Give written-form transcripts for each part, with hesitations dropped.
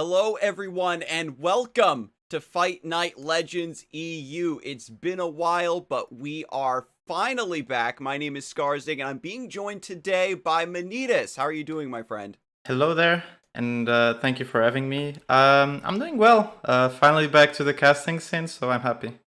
Hello, everyone, and welcome to Fight Night Legends EU. It's been a while, but we are finally back. My name is Scarzig, and I'm being joined today by Manittas. How are you doing, my friend? Hello there, and thank you for having me. I'm doing well. Finally back to the casting scene, so I'm happy.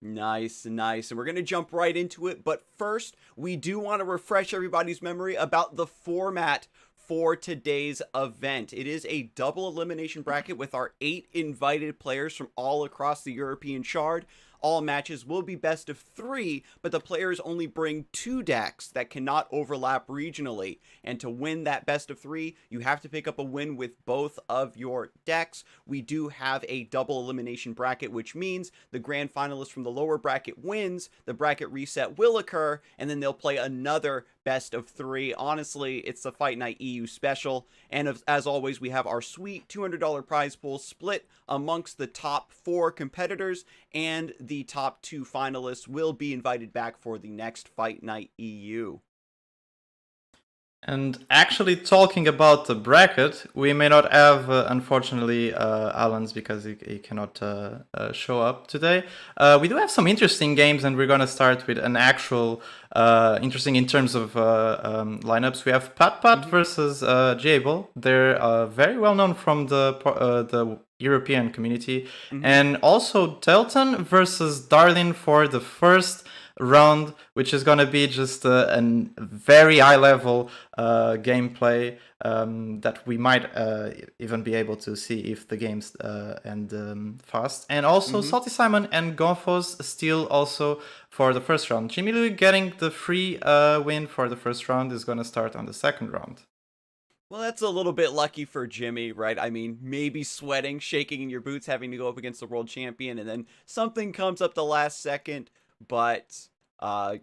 Nice, nice. And we're going to jump right into it. But first, we do want to refresh everybody's memory about the format for today's event. It is a double elimination bracket with our 8 invited players from all across the European Shard. All matches will be best of 3, but the players only bring 2 decks that cannot overlap regionally. And to win that best of 3, you have to pick up a win with both of your decks. We do have a double elimination bracket, which means the grand finalist from the lower bracket wins, the bracket reset will occur, and then they'll play another best of 3. Honestly, it's the Fight Night EU special. And as always, we have our sweet $200 prize pool split amongst the top 4 competitors, and the top 2 finalists will be invited back for the next Fight Night EU. And actually, talking about the bracket, we may not have, unfortunately, Alan's because he cannot show up today. We do have some interesting games, and we're going to start with an actual interesting in terms of lineups. We have Pat versus Jable. They're very well known from the European community. And also Dalton versus Darlian for the first round, which is going to be just a very high level gameplay that we might even be able to see if the games end fast. And also Salty Simon and Gomphos still also for the first round. Jimmy Lou getting the free win for the first round is going to start on the second round. Well, that's a little bit lucky for Jimmy, right? I mean, maybe sweating, shaking in your boots, having to go up against the world champion, and then something comes up the last second, but,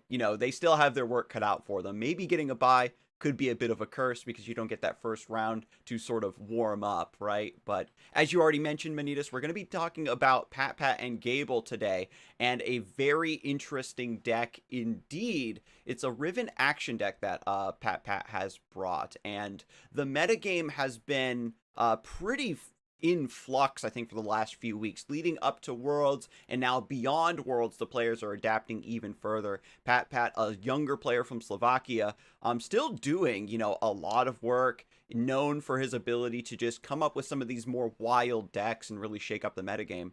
you know, they still have their work cut out for them. Maybe getting a bye could be a bit of a curse because you don't get that first round to sort of warm up, right? But as you already mentioned, Manittas, we're going to be talking about Pat and Gable today, and a very interesting deck indeed. It's a Riven action deck that Pat has brought, and the metagame has been pretty in flux, I think, for the last few weeks, leading up to Worlds, and now beyond Worlds, the players are adapting even further. Pat, a younger player from Slovakia, still doing, you know, a lot of work, known for his ability to just come up with some of these more wild decks and really shake up the metagame.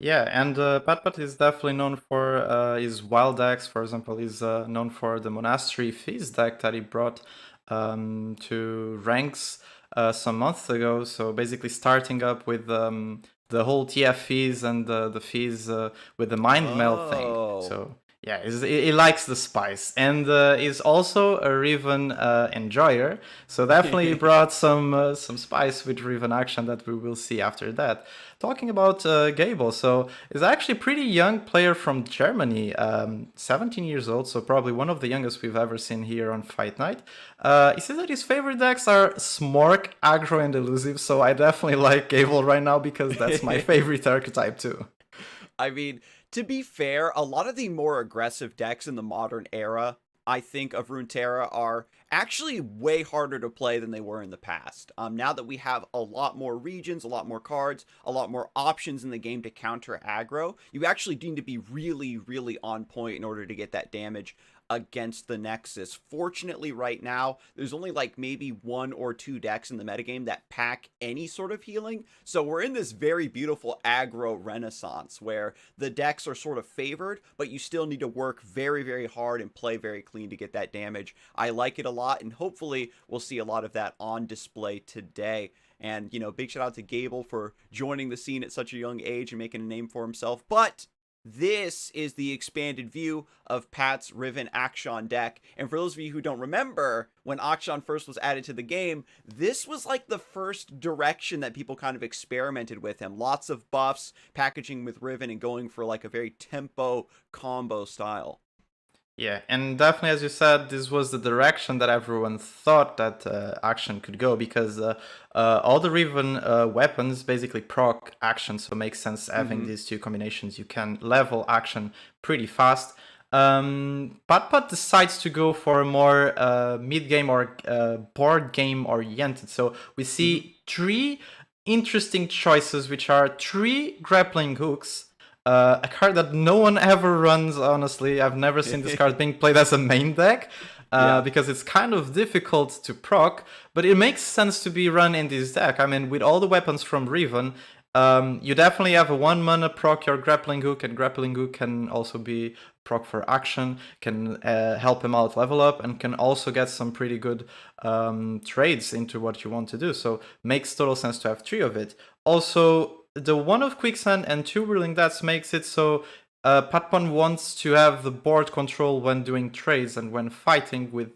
Yeah, and Pat is definitely known for his wild decks. For example, he's known for the Monastery Feast deck that he brought to ranks some months ago. So basically starting up with the whole TF fees and the fees with the mind meld thing. Oh. So yeah, he likes the spice, and is also a Riven enjoyer. So definitely brought some spice with Riven action that we will see after that. Talking about Gable, so is actually a pretty young player from Germany, 17 years old, so probably one of the youngest we've ever seen here on Fight Night. He says that his favorite decks are Smork, Aggro, and Elusive, so I definitely like Gable right now because that's my favorite archetype too. I mean, to be fair, a lot of the more aggressive decks in the modern era, I think, of Runeterra are actually way harder to play than they were in the past. Now that we have a lot more regions, a lot more cards, a lot more options in the game to counter aggro, you actually need to be really, really on point in order to get that damage against the Nexus. Fortunately, right now, there's only like maybe 1 or 2 decks in the metagame that pack any sort of healing. So we're in this very beautiful aggro renaissance where the decks are sort of favored, but you still need to work very, very hard and play very clean to get that damage. I like it a lot, and hopefully we'll see a lot of that on display today. And, you know, big shout out to Gable for joining the scene at such a young age and making a name for himself. But this is the expanded view of Pat's Riven Akshan deck. And for those of you who don't remember, when Akshan first was added to the game, this was like the first direction that people kind of experimented with him. Lots of buffs, packaging with Riven, and going for like a very tempo combo style. Yeah, and definitely, as you said, this was the direction that everyone thought that action could go, because all the Riven weapons basically proc action, so it makes sense having these two combinations. You can level action pretty fast. Pat decides to go for a more mid-game or board game oriented. So we see three interesting choices, which are 3 grappling hooks. A card that no one ever runs, honestly. I've never seen this card being played as a main deck. Yeah. Because it's kind of difficult to proc, but it makes sense to be run in this deck. I mean, with all the weapons from Riven, you definitely have a 1 mana proc your grappling hook, and grappling hook can also be proc for action, can help him out level up, and can also get some pretty good trades into what you want to do. So makes total sense to have 3 of it. Also, the 1 of Quicksand and 2 Whirling Deaths makes it so Patpon wants to have the board control when doing trades and when fighting with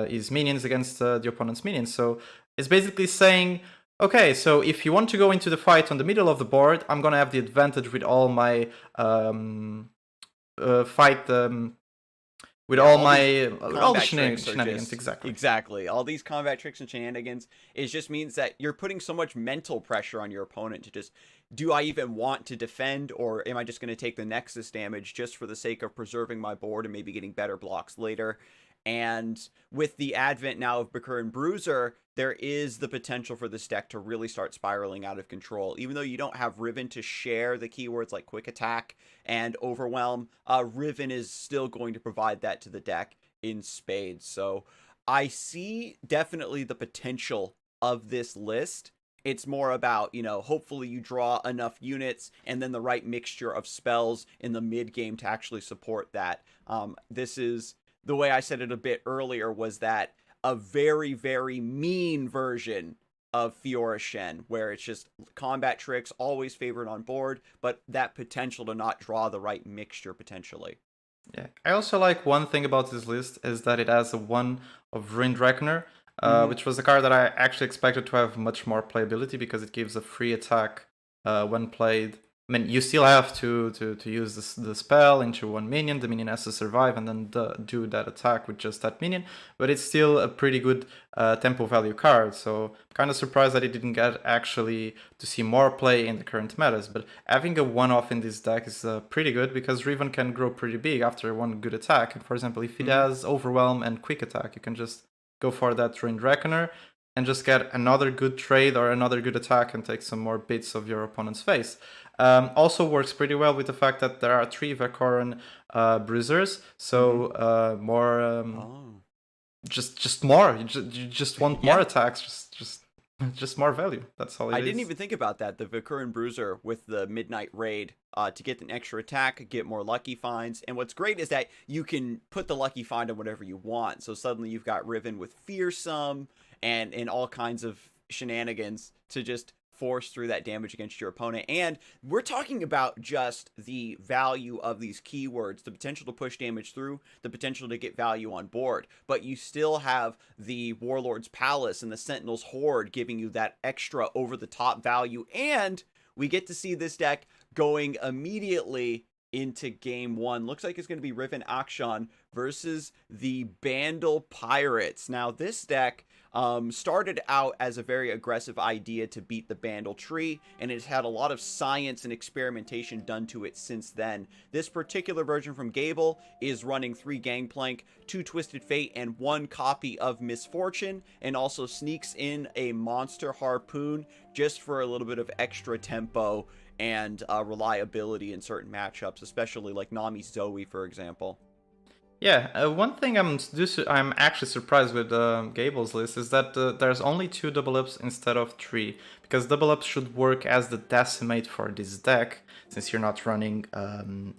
his minions against the opponent's minions. So it's basically saying, okay, so if you want to go into the fight on the middle of the board, I'm gonna have the advantage with all my with all the shenanigans, exactly. All these combat tricks and shenanigans, it just means that you're putting so much mental pressure on your opponent to just, do I even want to defend, or am I just going to take the Nexus damage just for the sake of preserving my board and maybe getting better blocks later? And with the advent now of Bekurin Bruiser, there is the potential for this deck to really start spiraling out of control. Even though you don't have Riven to share the keywords like Quick Attack and Overwhelm, Riven is still going to provide that to the deck in spades. So I see definitely the potential of this list. It's more about, hopefully you draw enough units and then the right mixture of spells in the mid game to actually support that. This is, the way I said it a bit earlier, was that a very, very mean version of Fiora Shen, where it's just combat tricks always favored on board, but that potential to not draw the right mixture potentially. Yeah, I also like one thing about this list is that it has a 1 of Ruined Reckoner, which was a card that I actually expected to have much more playability because it gives a free attack when played. I mean, you still have to use the spell into 1 minion. The minion has to survive and then do that attack with just that minion. But it's still a pretty good tempo value card. So I'm kind of surprised that it didn't get actually to see more play in the current metas. But having a 1-off in this deck is pretty good because Riven can grow pretty big after 1 good attack. And for example, if it has Overwhelm and Quick Attack, you can just go for that Ruined Reckoner and just get another good trade or another good attack and take some more bits of your opponent's face. Also works pretty well with the fact that there are 3 Vekoran bruisers, so more, just more. You just want more attacks, just more value. That's all it is. I didn't even think about that. The Vekurin Bruiser with the Midnight Raid to get an extra attack, get more Lucky Finds. And what's great is that you can put the Lucky Find on whatever you want. So suddenly you've got Riven with Fearsome and all kinds of shenanigans to just force through that damage against your opponent. And we're talking about just the value of these keywords, the potential to push damage through, the potential to get value on board, but you still have the Warlord's Palace and the Sentinel's Horde giving you that extra over the top value. And we get to see this deck going immediately into game 1. Looks like it's going to be Riven Akshan versus the Bandle Pirates. Now this deck started out as a very aggressive idea to beat the Bandle tree, and it's had a lot of science and experimentation done to it since then. This particular version from Gable is running 3 Gangplank, 2 Twisted Fate, and 1 copy of Misfortune, and also sneaks in a Monster Harpoon just for a little bit of extra tempo and reliability in certain matchups, especially like Nami Zoe, for example. Yeah, one thing I'm actually surprised with Gable's list is that there's only 2 double ups instead of 3, because double ups should work as the decimate for this deck, since you're not running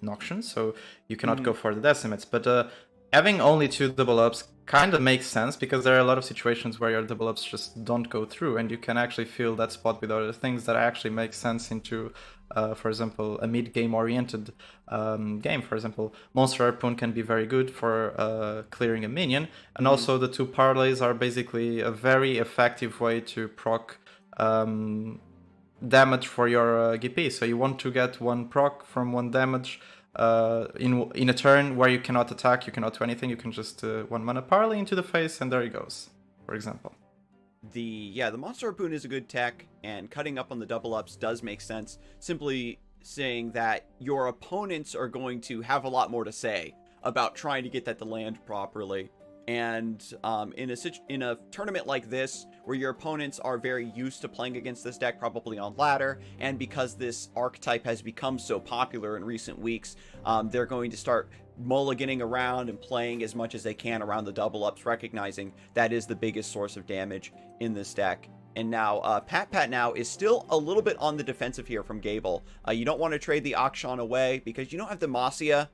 Noxian, so you cannot go for the decimates. But having only 2 double ups kind of makes sense, because there are a lot of situations where your double ups just don't go through, and you can actually fill that spot with other things that actually make sense into, for example, a mid-game oriented game. For example, Monster Harpoon can be very good for clearing a minion, and also the 2 parlays are basically a very effective way to proc damage for your GP. So you want to get 1 proc from 1 damage in a turn where you cannot attack, you cannot do anything, you can just 1 mana parlay into the face, and there he goes, for example. The Monster Harpoon is a good tech, and cutting up on the double ups does make sense, simply saying that your opponents are going to have a lot more to say about trying to get that to land properly. And in a tournament like this, where your opponents are very used to playing against this deck, probably on ladder, and because this archetype has become so popular in recent weeks, they're going to start mulliganing around and playing as much as they can around the double ups, recognizing that is the biggest source of damage in this deck. And now, Pat now is still a little bit on the defensive here from Gable. You don't want to trade the Akshan away because you don't have Demacia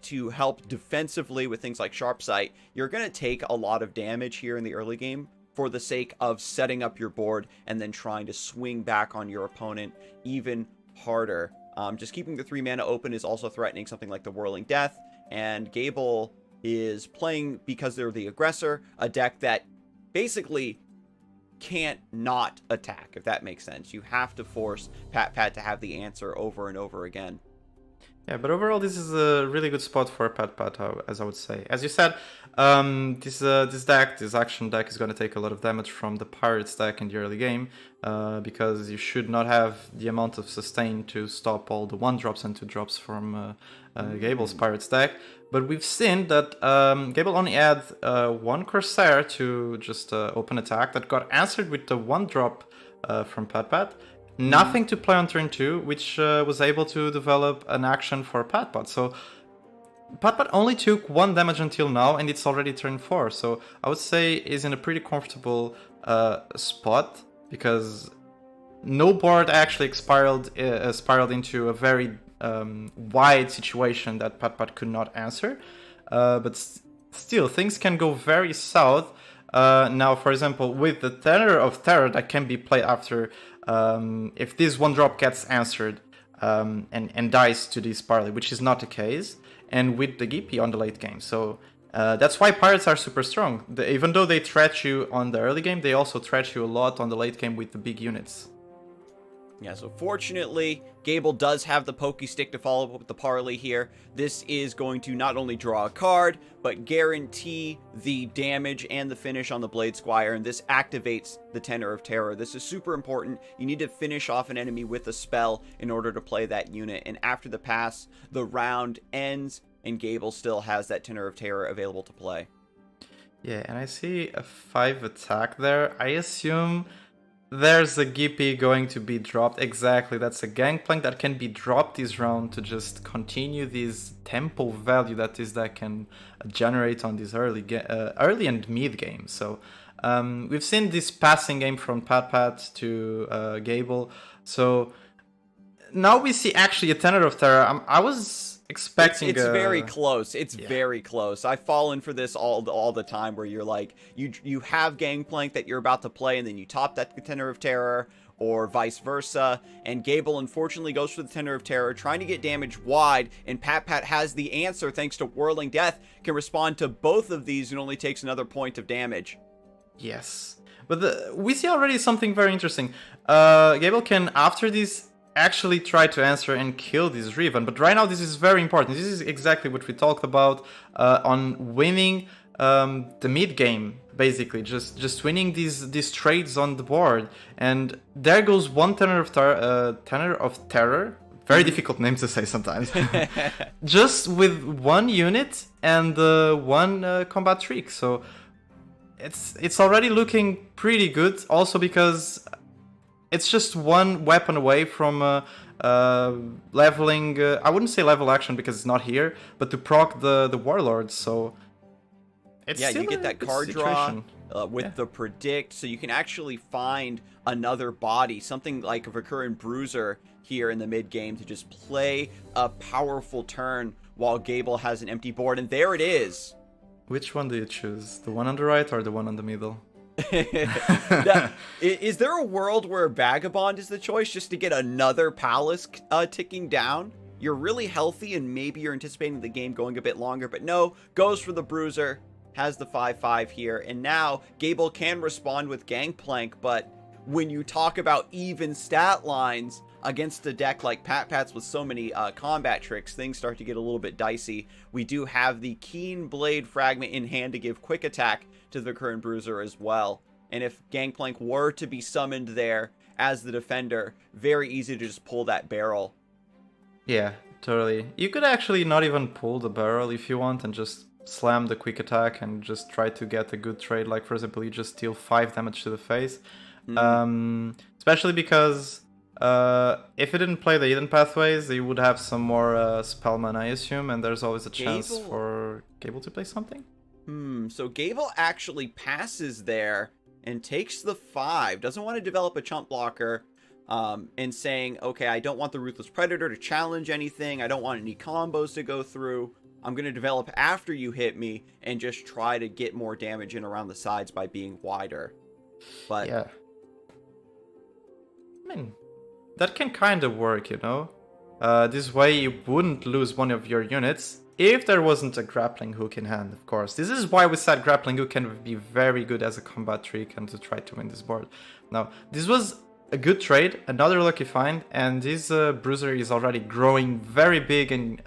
to help defensively with things like Sharp Sight. You're going to take a lot of damage here in the early game for the sake of setting up your board and then trying to swing back on your opponent even harder. Just keeping the 3 mana open is also threatening something like the Whirling Death, and Gable is playing, because they're the aggressor, a deck that basically can't not attack, if that makes sense. You have to force Pat to have the answer over and over again. Yeah, but overall, this is a really good spot for Pat, as I would say. As you said, this action deck is going to take a lot of damage from the Pirates deck in the early game, because you should not have the amount of sustain to stop all the 1-drops and 2-drops from Gable's Pirates deck. But we've seen that Gable only had 1 Corsair to just open attack that got answered with the 1-drop from Pat. Nothing to play on turn 2, which was able to develop an action for Pat. So Pat only took 1 damage until now, and it's already turn 4. So I would say is in a pretty comfortable spot, because no board actually spiraled into a very wide situation that Pat could not answer. But still, things can go very south. Now, for example, with the Tenor of Terror that can be played after, if this 1-drop gets answered and dies to this parley, which is not the case, and with the Gippy on the late game. So that's why Pirates are super strong. Even though they threat you on the early game, they also threat you a lot on the late game with the big units. Yeah, so fortunately, Gable does have the Pokey Stick to follow up with the parley here. This is going to not only draw a card, but guarantee the damage and the finish on the Blade Squire, and this activates the Tenor of Terror. This is super important. You need to finish off an enemy with a spell in order to play that unit, and after the pass, the round ends, and Gable still has that Tenor of Terror available to play. Yeah, and I see a 5 attack there. I assume there's a Gippy going to be dropped. Exactly, that's a Gangplank that can be dropped this round to just continue this tempo value that this deck can generate on this early and mid game. So we've seen this passing game from Pat to Gable. So now we see actually a Tenor of Terror. I was expecting it's very close. It's very close. I've fallen for this all the time, where you're like, you have Gangplank that you're about to play, and then you top that Tenor of Terror, or vice versa. And Gable unfortunately goes for the Tenor of Terror, trying to get damage wide, and Pat has the answer thanks to Whirling Death, can respond to both of these and only takes another point of damage. Yes, but we see already something very interesting. Gable can, after this, actually try to answer and kill this Riven, but right now this is very important. This is exactly what we talked about on winning the mid game, basically just winning these trades on the board. And there goes 1 Tenor of Terror. Very difficult name to say sometimes. Just with 1 unit and 1 combat trick. So it's already looking pretty good. Also because it's just 1 weapon away from leveling. I wouldn't say level action because it's not here, but to proc the warlords. So it's you get that card draw with the predict, so you can actually find another body, something like a recurrent bruiser here in the mid game, to just play a powerful turn while Gable has an empty board, and there it is. Which one do you choose? The one on the right or the one on the middle? Is there a world where Vagabond is the choice, just to get another palace ticking down? You're really healthy and maybe you're anticipating the game going a bit longer, but no, goes for the bruiser, has the 5/5 here, and now Gable can respond with Gangplank. But when you talk about even stat lines against a deck like Pat's with so many combat tricks, things start to get a little bit dicey. We do have the Keen Blade Fragment in hand to give quick attack to the current bruiser as well. And if Gangplank were to be summoned there as the defender, very easy to just pull that barrel. Yeah, totally. You could actually not even pull the barrel if you want and just slam the quick attack and just try to get a good trade. Like for example, you just deal 5 damage to the face. Especially because if it didn't play the hidden pathways, you would have some more spell mana, I assume, and there's always a chance for Gable to play something. So Gable actually passes there and takes the 5. Doesn't want to develop a chump blocker, and saying, okay, I don't want the Ruthless Predator to challenge anything. I don't want any combos to go through. I'm going to develop after you hit me and just try to get more damage in around the sides by being wider. But yeah. I mean, that can kind of work, you know? This way you wouldn't lose one of your units if there wasn't a grappling hook in hand, of course. This is why we said grappling hook can be very good as a combat trick and to try to win this board. Now, this was a good trade, another lucky find, and this bruiser is already growing very big in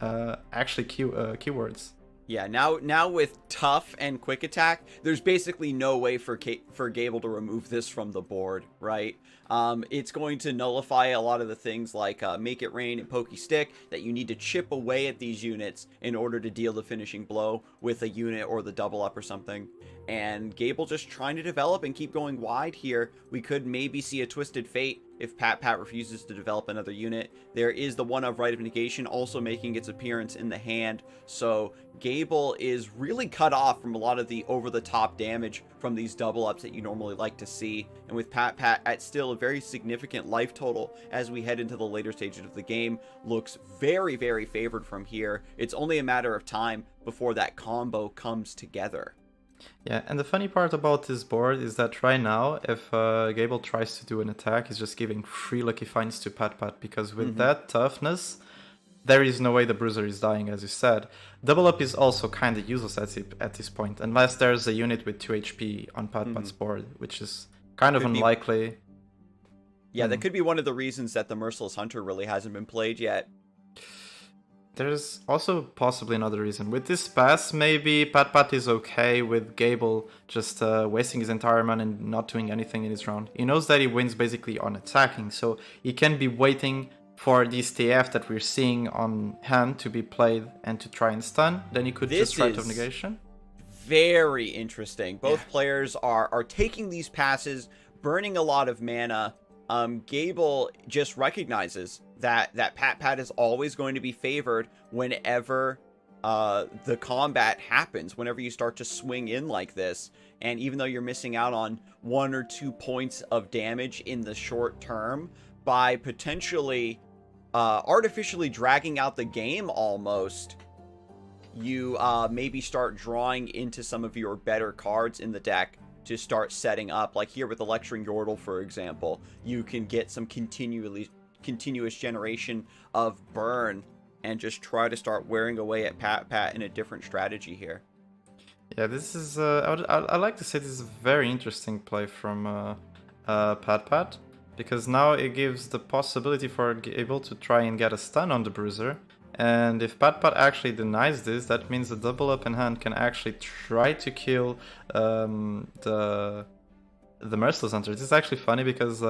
actually keywords. Yeah, now with tough and quick attack, there's basically no way for Gable to remove this from the board, right? It's going to nullify a lot of the things like Make It Rain and Pokey Stick that you need to chip away at these units in order to deal the finishing blow with a unit or the double up or something. And Gable just trying to develop and keep going wide here. We could maybe see a Twisted Fate if Pat refuses to develop another unit. There is the one of Rite of Negation also making its appearance in the hand. So Gable is really cut off from a lot of the over-the-top damage from these double ups that you normally like to see. And with Pat at still a very significant life total as we head into the later stages of the game, looks very, very favored from here. It's only a matter of time before that combo comes together. Yeah, and the funny part about this board is that right now, if Gable tries to do an attack, he's just giving 3 lucky finds to Pat, because with that toughness, there is no way the bruiser is dying, as you said. Double up is also kind of useless at this point, unless there's a unit with 2 HP on Pat's board, which is kind of unlikely. Yeah, that could be one of the reasons that the Merciless Hunter really hasn't been played yet. There's also possibly another reason. With this pass, maybe Pat is okay with Gable just wasting his entire mana and not doing anything in his round. He knows that he wins basically on attacking, so he can be waiting for this TF that we're seeing on hand to be played and to try and stun. Then he could just try to negation. Very interesting. Both players are taking these passes, burning a lot of mana. Gable just recognizes that Pat is always going to be favored whenever the combat happens, whenever you start to swing in like this. And even though you're missing out on 1 or 2 points of damage in the short term, by potentially artificially dragging out the game almost, you maybe start drawing into some of your better cards in the deck to start setting up. Like here with the Lecturing Yordle, for example, you can get some continuous generation of burn and just try to start wearing away at Pat in a different strategy here. Yeah, this is I'd like to say this is a very interesting play from Pat, because now it gives the possibility for Gable to try and get a stun on the bruiser. And if Pat actually denies this, that means the double up in hand can actually try to kill the Merciless Hunter. This is actually funny because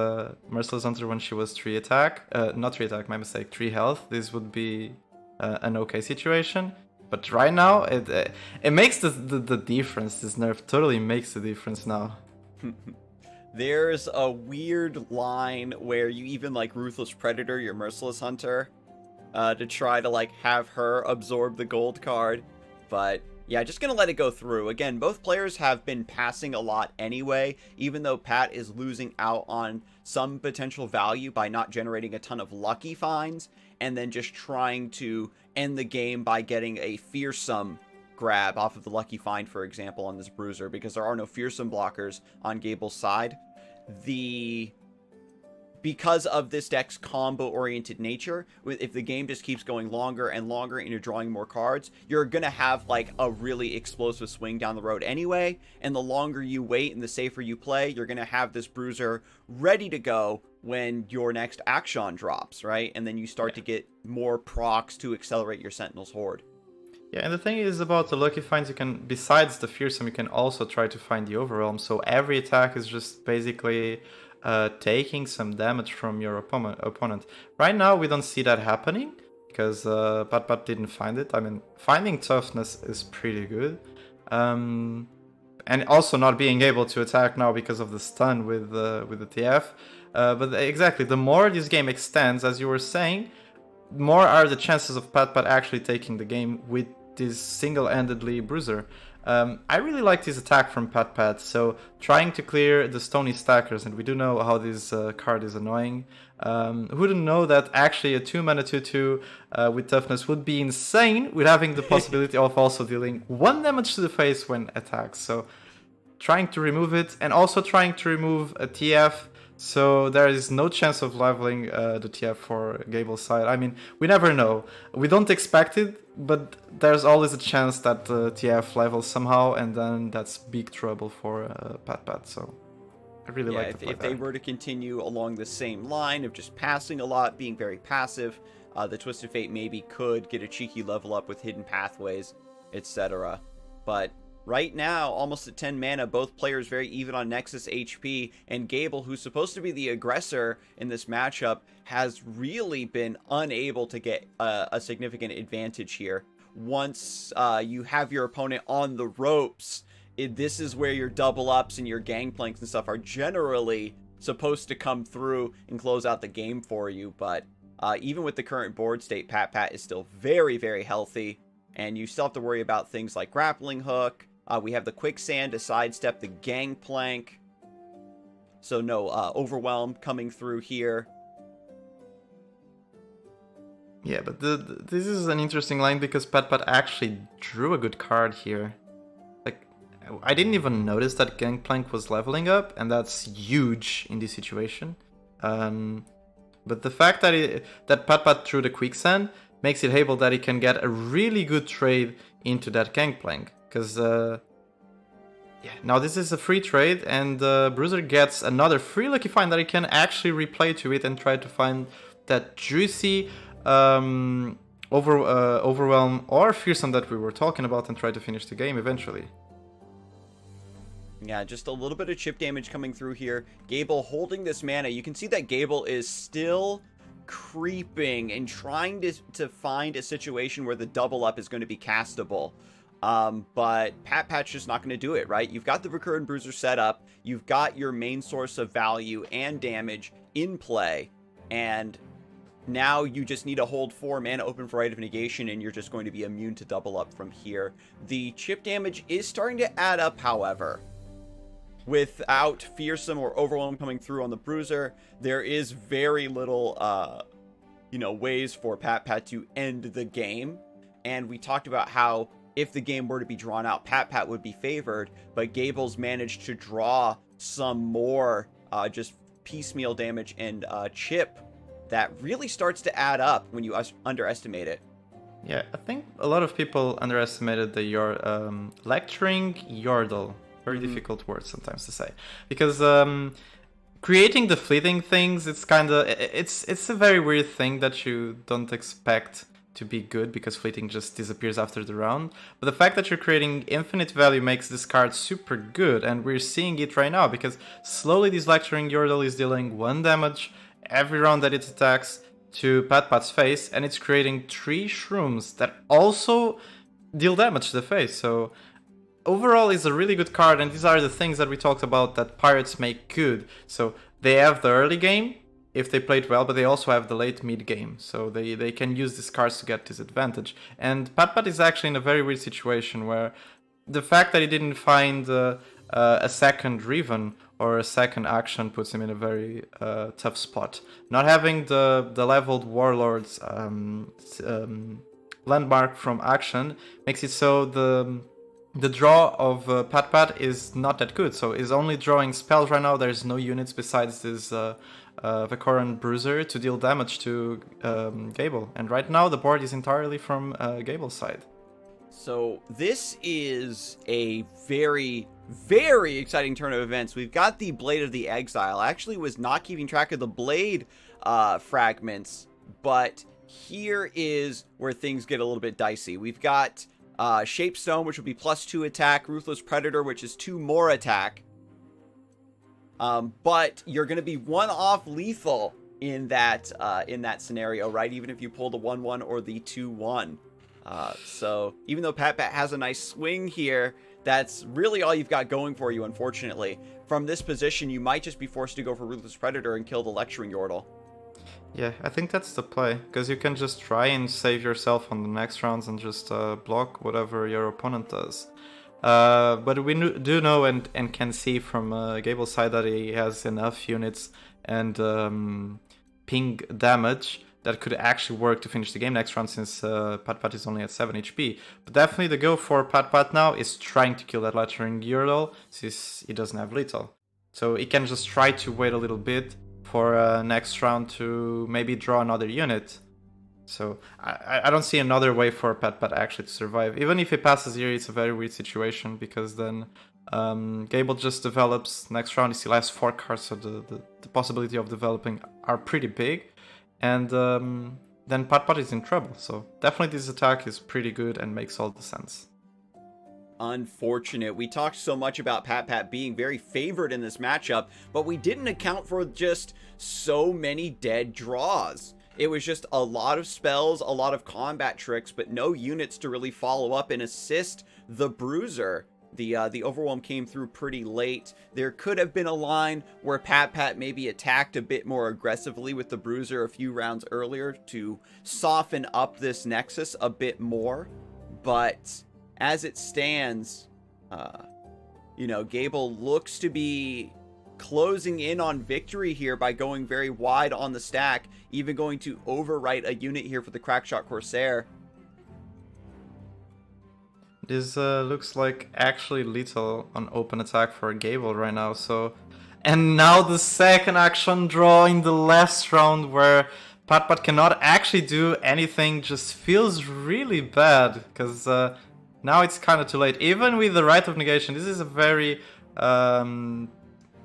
Merciless Hunter, when she was 3 attack, not 3 attack, my mistake, 3 health, this would be an okay situation. But right now, it makes the difference. This nerf totally makes the difference now. There's a weird line where you even like Ruthless Predator, your Merciless Hunter, to try to like have her absorb the gold card. But yeah, just gonna let it go through. Again, both players have been passing a lot anyway, even though Pat is losing out on some potential value by not generating a ton of lucky finds, and then just trying to end the game by getting a fearsome grab off of the lucky find, for example, on this bruiser, because there are no fearsome blockers on Gable's side. Because of this deck's combo-oriented nature, if the game just keeps going longer and longer and you're drawing more cards, you're going to have like a really explosive swing down the road anyway, and the longer you wait and the safer you play, you're going to have this bruiser ready to go when your next action drops, right? And then you start to get more procs to accelerate your Sentinel's Horde. Yeah, and the thing is about the lucky finds, you can, besides the fearsome, you can also try to find the overwhelm, so every attack is just basically taking some damage from your opponent. Right now, we don't see that happening, because Pat didn't find it. I mean, finding toughness is pretty good. And also not being able to attack now because of the stun with the TF. But exactly, the more this game extends, as you were saying, more are the chances of Pat actually taking the game with this single-handedly bruiser. I really like this attack from Pat, so trying to clear the stony stackers, and we do know how this card is annoying. Who didn't know that actually a 2-mana 2/2 with toughness would be insane, with having the possibility of also dealing 1 damage to the face when attacked. So trying to remove it, and also trying to remove a TF, so there is no chance of leveling the TF for Gable's side. I mean, we never know. We don't expect it, but there's always a chance that TF levels somehow, and then that's big trouble for Pat. So I really like to play if they were to continue along the same line of just passing a lot, being very passive, the Twisted Fate maybe could get a cheeky level up with hidden pathways, etc. But right now, almost at 10 mana, both players very even on Nexus HP, and Gable, who's supposed to be the aggressor in this matchup, has really been unable to get a significant advantage here. Once you have your opponent on the ropes, this is where your double ups and your gangplanks and stuff are generally supposed to come through and close out the game for you. But even with the current board state, Pat is still very, very healthy, and you still have to worry about things like grappling hook. We have the quicksand to sidestep the gangplank, so no overwhelm coming through here. Yeah, but this is an interesting line because Pat actually drew a good card here. Like, I didn't even notice that Gangplank was leveling up, and that's huge in this situation. But the fact that Pat drew the quicksand makes it able that he can get a really good trade into that Gangplank. Because, now this is a free trade, and Bruiser gets another free Lucky Find that he can actually replay to it and try to find that juicy Overwhelm or Fearsome that we were talking about and try to finish the game eventually. Yeah, just a little bit of chip damage coming through here. Gable holding this mana. You can see that Gable is still creeping and trying to find a situation where the double up is going to be castable. But Pat's just not going to do it, right? You've got the Recurrent Bruiser set up. You've got your main source of value and damage in play. And now you just need to hold 4 mana open for Rite of Negation, and you're just going to be immune to double up from here. The chip damage is starting to add up, however. Without Fearsome or Overwhelm coming through on the Bruiser, there is very little, ways for Pat to end the game. And we talked about how if the game were to be drawn out, Pat would be favored, but Gable's managed to draw some more just piecemeal damage and chip that really starts to add up when you underestimate it. Yeah, I think a lot of people underestimated the lecturing Yordle. Very difficult word sometimes to say, because creating the fleeting things, it's a very weird thing that you don't expect to be good, because fleeting just disappears after the round. But the fact that you're creating infinite value makes this card super good, and we're seeing it right now, because slowly this lecturing Yordle is dealing 1 damage every round that it attacks to Pat's face, and it's creating 3 shrooms that also deal damage to the face. So overall, it's a really good card, and these are the things that we talked about that Pirates make good. So they have the early game, if they played well, but they also have the late mid game. So they can use these cards to get this advantage. And Pat is actually in a very weird situation where the fact that he didn't find a second Riven or a second action puts him in a very tough spot. Not having the leveled Warlord's landmark from action makes it so the draw of Pat is not that good. So he's only drawing spells right now. There's no units besides this Vacoran Bruiser to deal damage to Gable. And right now the board is entirely from Gable's side. So this is a very, very exciting turn of events. We've got the Blade of the Exile. I actually was not keeping track of the blade fragments, but here is where things get a little bit dicey. We've got Shape Stone, which will be +2 attack, Ruthless Predator, which is 2 more attack. But you're going to be 1 off lethal in that scenario, right? Even if you pull the 1-1 or the 2-1. So even though Pat has a nice swing here, that's really all you've got going for you, unfortunately. From this position, you might just be forced to go for Ruthless Predator and kill the Lecturing Yordle. Yeah, I think that's the play, because you can just try and save yourself on the next rounds and just block whatever your opponent does. But we do know and can see from Gable's side that he has enough units and ping damage that could actually work to finish the game next round, since Pat is only at 7 HP. But definitely the go for Pat now is trying to kill that Lecturing Yordle, since he doesn't have lethal. So he can just try to wait a little bit for next round to maybe draw another unit. So I don't see another way for Pat actually to survive. Even if he passes here, it's a very weird situation, because then Gable just develops next round. He still has 4 cards, so the possibility of developing are pretty big. And then Pat is in trouble. So definitely this attack is pretty good and makes all the sense. Unfortunate. We talked so much about Pat being very favored in this matchup, but we didn't account for just so many dead draws. It was just a lot of spells, a lot of combat tricks, but no units to really follow up and assist the Bruiser. The Overwhelm came through pretty late. There could have been a line where Pat maybe attacked a bit more aggressively with the Bruiser a few rounds earlier to soften up this Nexus a bit more, but as it stands, Gable looks to be closing in on victory here by going very wide on the stack, even going to overwrite a unit here for the Crackshot Corsair. This looks like actually lethal on open attack for Gable right now. So, and now the second action draw in the last round where Pat cannot actually do anything, just feels really bad, because now it's kind of too late. Even with the Rite of Negation, this is a very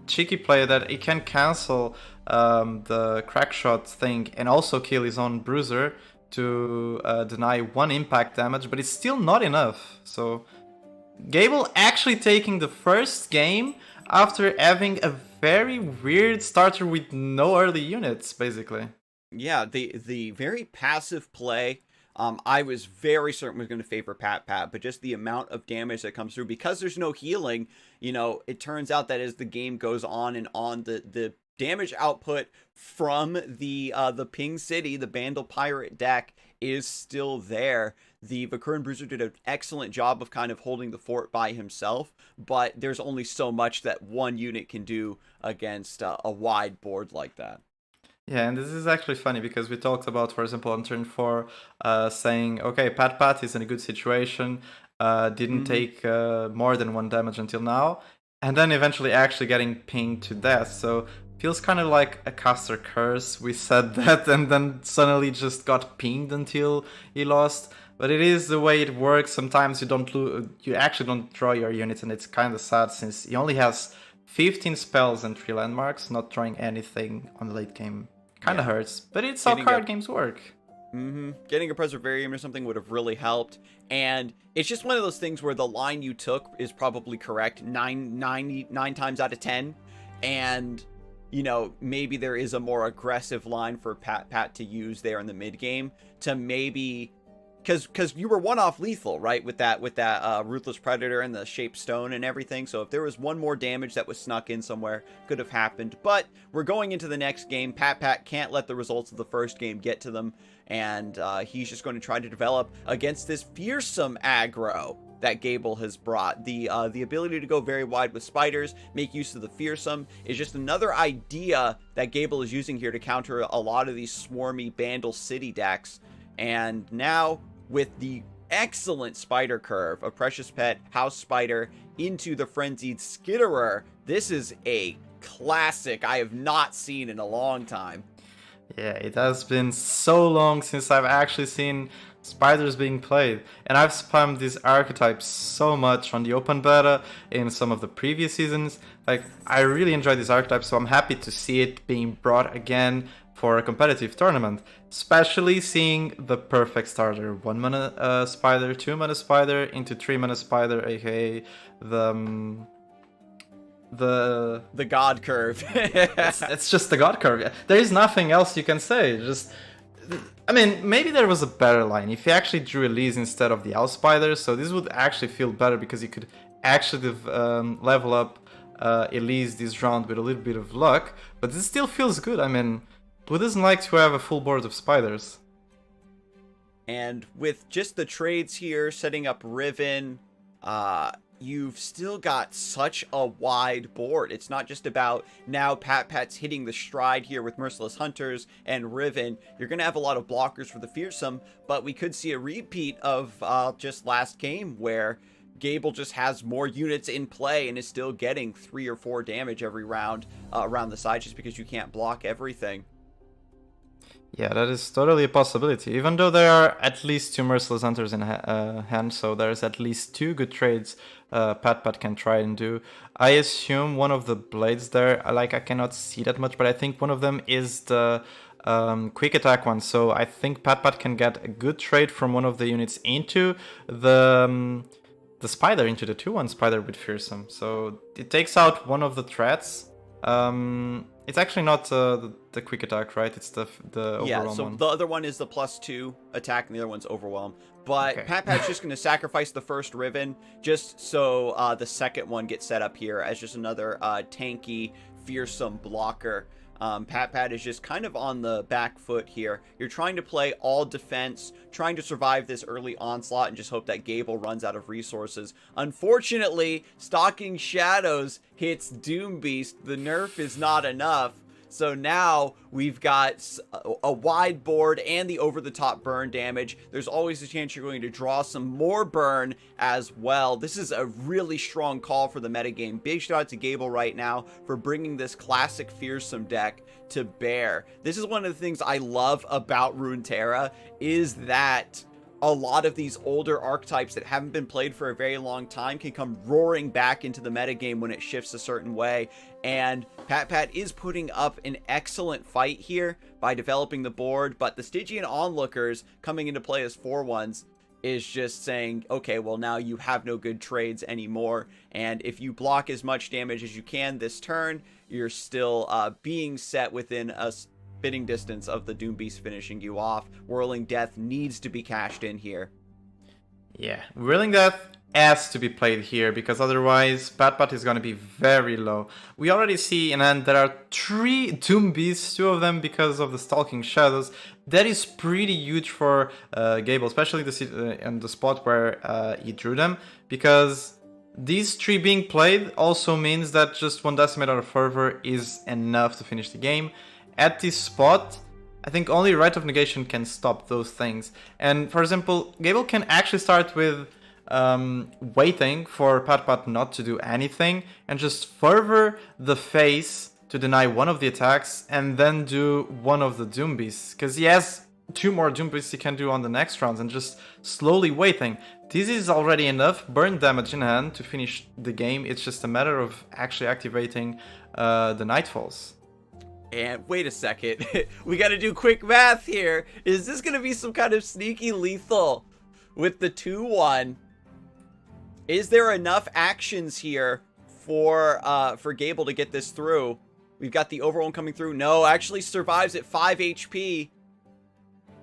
cheeky play that he can cancel the Crackshot thing and also kill his own Bruiser to deny 1 impact damage, but it's still not enough. So Gable actually taking the first game after having a very weird starter with no early units, basically. Yeah, the very passive play. I was very certain was going to favor Pat, but just the amount of damage that comes through, because there's no healing, it turns out that as the game goes on and on, the damage output from the Ping City, the Bandle Pirate deck, is still there. The Vakuran Bruiser did an excellent job of kind of holding the fort by himself, but there's only so much that one unit can do against a wide board like that. Yeah, and this is actually funny, because we talked about, for example, on turn 4, saying, okay, Pat is in a good situation, didn't take more than 1 damage until now, and then eventually actually getting pinged to death. So feels kind of like a caster curse. We said that, and then suddenly just got pinged until he lost. But it is the way it works. Sometimes you actually don't draw your units, and it's kind of sad, since he only has 15 spells and 3 landmarks. Not drawing anything on the late game kind of hurts, but it's how card games work. Getting a Preservarium or something would have really helped, and it's just one of those things where the line you took is probably correct 9 times out of 10, and maybe there is a more aggressive line for Pat to use there in the mid game to maybe, because you were one off lethal, right, with that Ruthless Predator and the Shaped Stone and everything. So if there was one more damage that was snuck in somewhere, could have happened. But we're going into the next game. Pat can't let the results of the first game get to them, and he's just going to try to develop against this fearsome aggro that Gable has brought. The ability to go very wide with spiders, make use of the fearsome, is just another idea that Gable is using here to counter a lot of these swarmy Bandle City decks. And now, with the excellent spider curve of Precious Pet, House Spider, into the Frenzied Skitterer, this is a classic I have not seen in a long time. Yeah, it has been so long since I've actually seen spiders being played, and I've spammed these archetypes so much on the open beta in some of the previous seasons. Like, I really enjoy these archetypes, so I'm happy to see it being brought again for a competitive tournament, especially seeing the perfect starter: 1 mana spider, 2 mana spider into 3 mana spider, aka the The God curve. It's just the God curve. There is nothing else you can say. Just, I mean, maybe there was a better line if you actually drew Elise instead of the Owl Spider. So this would actually feel better because you could actually level up Elise this round with a little bit of luck. But this still feels good. I mean, who doesn't like to have a full board of spiders? And with just the trades here, setting up Riven, you've still got such a wide board. It's not just about now Pat's hitting the stride here with Merciless Hunters and Riven. You're going to have a lot of blockers for the Fearsome, but we could see a repeat of just last game where Gable just has more units in play and is still getting 3 or 4 damage every round around the side just because you can't block everything. Yeah, that is totally a possibility. Even though there are at least 2 Merciless Hunters in hand, so there's at least 2 good trades Pat can try and do. I assume one of the blades there, I cannot see that much, but I think one of them is the quick attack one. So I think Pat can get a good trade from one of the units into the spider, into the 2-1 spider with Fearsome. So it takes out one of the threats. It's actually not the quick attack, right? It's the overwhelm yeah, so one. The other one is the +2 attack, and the other one's overwhelm. But okay. Pat's just going to sacrifice the first Riven, just so the second one gets set up here as just another tanky, fearsome blocker. Pat is just kind of on the back foot here. You're trying to play all defense, trying to survive this early onslaught and just hope that Gable runs out of resources. Unfortunately, Stalking Shadows hits Doom Beast. The nerf is not enough. So now we've got a wide board and the over-the-top burn damage. There's always a chance you're going to draw some more burn as well. This is a really strong call for the metagame. Big shout out to Gable right now for bringing this classic fearsome deck to bear. This is one of the things I love about Runeterra, is that a lot of these older archetypes that haven't been played for a very long time can come roaring back into the metagame when it shifts a certain way. And Pat is putting up an excellent fight here by developing the board, but the Stygian Onlookers coming into play as 4/1s is just saying, okay, well now you have no good trades anymore, and if you block as much damage as you can this turn, you're still being set within a spitting distance of the Doom Beast finishing you off. Whirling Death needs to be cashed in here. Yeah, Whirling Death has to be played here, because otherwise Pat is going to be very low. We already see in hand there are 3 Doom Beasts, 2 of them because of the Stalking Shadows. That is pretty huge for Gable, especially in the spot where he drew them, because these 3 being played also means that just 1 Decimator of Fervor is enough to finish the game. At this spot, I think only Rite of Negation can stop those things. And for example, Gable can actually start with waiting for Pat not to do anything and just Fervor the face to deny one of the attacks and then do one of the Doom Beasts, because he has 2 more Doom Beasts he can do on the next rounds, and just slowly waiting. This is already enough burn damage in hand to finish the game. It's just a matter of actually activating the Nightfalls. And wait a second, we gotta do quick math here. Is this gonna be some kind of sneaky lethal with the 2/1? Is there enough actions here for Gable to get this through? We've got the overwhelm coming through. No, actually survives at 5 HP.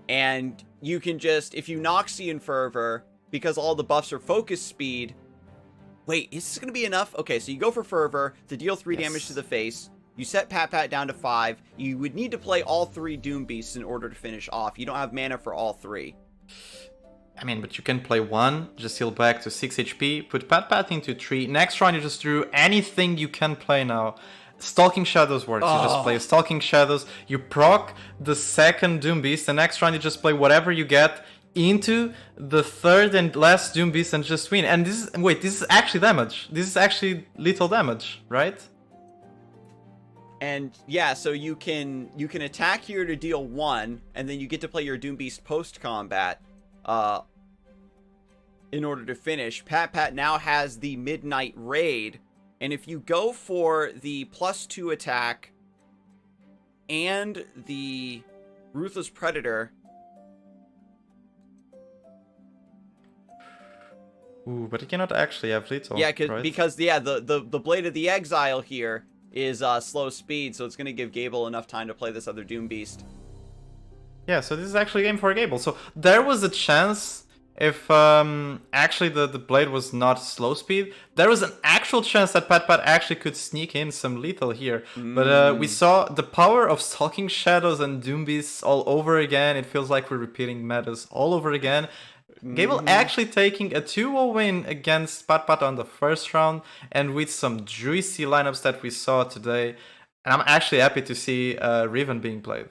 And you can just, if you Noxian Fervor, because all the buffs are focus speed. Wait, is this gonna be enough? Okay, so you go for Fervor to deal 3 damage to the face. You set Pat down to 5. You would need to play all 3 Doom Beasts in order to finish off. You don't have mana for all 3. I mean, but you can play 1, just heal back to 6 HP, put Pat into 3. Next round you just drew anything you can play now. Stalking Shadows works. You just play Stalking Shadows, you proc the second Doom Beast, the next round you just play whatever you get into the third and last Doom Beast and just win. And this is actually damage. This is actually lethal damage, right? And yeah, so you can attack here to deal 1, and then you get to play your Doom Beast post combat in order to finish. Pat now has the Midnight Raid, and if you go for the +2 attack and the Ruthless Predator, Ooh, but he cannot actually have lethal, Yeah, right? because yeah, the Blade of the Exile here is slow speed, so it's going to give Gable enough time to play this other Doom Beast. Yeah, so this is actually a game for Gable. So there was a chance if actually the blade was not slow speed, there was an actual chance that Pat actually could sneak in some lethal here. But we saw the power of Stalking Shadows and Doom Beasts all over again. It feels like we're repeating metas all over again. Gable actually taking a 2-0 win against Pat on the first round, and with some juicy lineups that we saw today. And I'm actually happy to see Riven being played.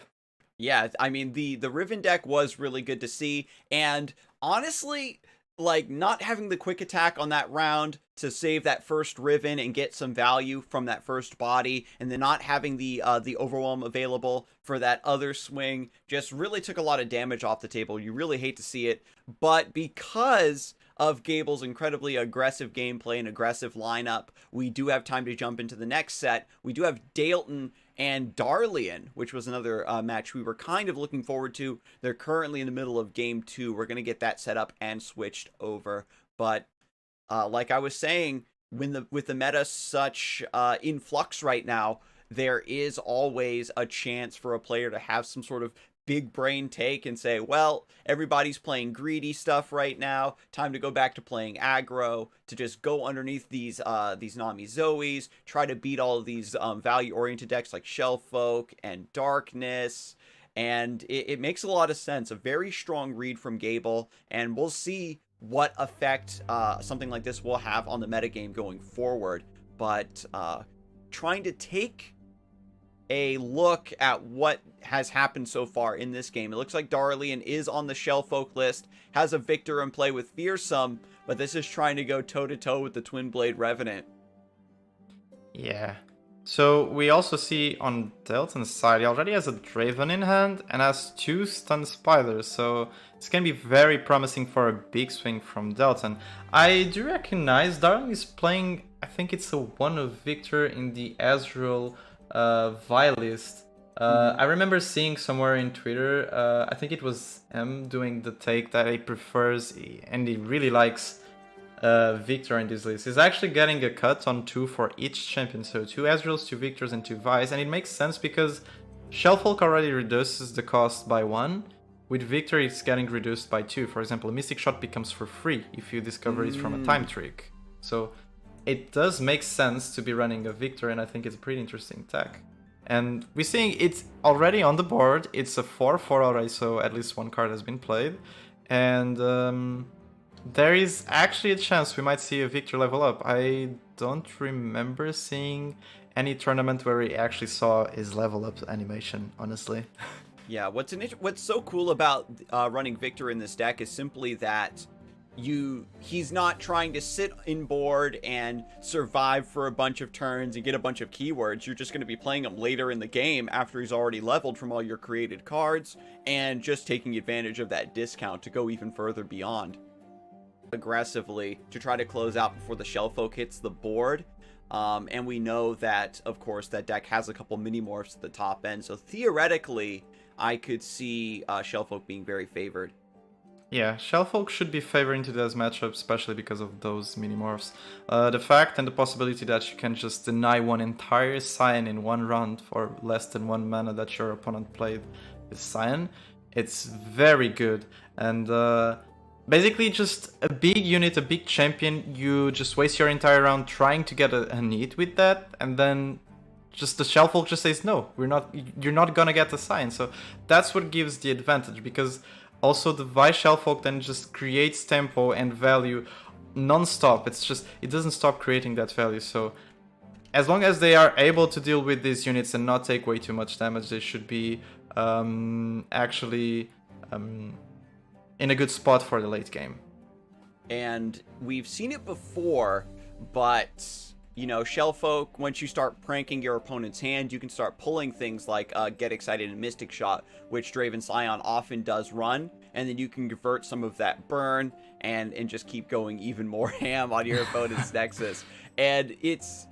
Yeah, I mean, the Riven deck was really good to see, and honestly, like, not having the quick attack on that round to save that first Riven and get some value from that first body, and then not having the Overwhelm available for that other swing just really took a lot of damage off the table. You really hate to see it, but because of Gable's incredibly aggressive gameplay and aggressive lineup, we do have time to jump into the next set. We do have Dalton and Darlian, which was another match we were kind of looking forward to. They're currently in the middle of game 2. We're going to get that set up and switched over. But like I was saying, with the meta such in flux right now, there is always a chance for a player to have some sort of big brain take and say, well, everybody's playing greedy stuff right now. Time to go back to playing aggro, to just go underneath these Nami Zoes, try to beat all of these value-oriented decks like Shellfolk and Darkness. And it makes a lot of sense. A very strong read from Gable, and we'll see what effect something like this will have on the metagame going forward. But trying to take a look at what has happened so far in this game. It looks like Darlian is on the Shellfolk list, has a Victor in play with Fearsome, but this is trying to go toe-to-toe with the Twin Blade Revenant. Yeah. So we also see on Dalton's side, he already has a Draven in hand and has 2 Stun Spiders, so it's going to be very promising for a big swing from Dalton. I do recognize Darlian is playing, I think it's a 1 of Victor in the Azrael Vi list. I remember seeing somewhere in Twitter, I think it was M doing the take that he prefers and he really likes Victor in this list. He's actually getting a cut on 2 for each champion, so 2 Azraels, 2 Victors, and 2 Vi's, and it makes sense because Shellfolk already reduces the cost by 1. With Victor, it's getting reduced by 2. For example, a Mystic Shot becomes for free if you discover it from a time trick. So it does make sense to be running a Victor, and I think it's a pretty interesting tech. And we're seeing it's already on the board. It's a 4-4 already, so at least 1 card has been played. And there is actually a chance we might see a Victor level up. I don't remember seeing any tournament where we actually saw his level up animation, honestly. Yeah, what's so cool about running Victor in this deck is simply that he's not trying to sit in board and survive for a bunch of turns and get a bunch of keywords. You're just going to be playing him later in the game after he's already leveled from all your created cards and just taking advantage of that discount to go even further beyond aggressively to try to close out before the Shellfolk hits the board. And we know that, of course, that deck has a couple mini-morphs at the top end, so theoretically I could see Shellfolk being very favored. Yeah, Shellfolk should be favoring today's matchup, especially because of those mini-morphs. The fact and the possibility that you can just deny one entire Cyan in one round for less than 1 mana that your opponent played with Cyan, it's very good. And basically just a big unit, a big champion, you just waste your entire round trying to get a need with that, and then just the Shellfolk just says, no, you're not gonna get the Cyan. So that's what gives the advantage, because also the Vi Shellfolk then just creates tempo and value non-stop. It doesn't stop creating that value. So as long as they are able to deal with these units and not take way too much damage, they should be actually in a good spot for the late game. And we've seen it before, but you know, Shellfolk, once you start pranking your opponent's hand, you can start pulling things like Get Excited and Mystic Shot, which Draven Scion often does run, and then you can convert some of that burn and just keep going even more ham on your opponent's Nexus. And it's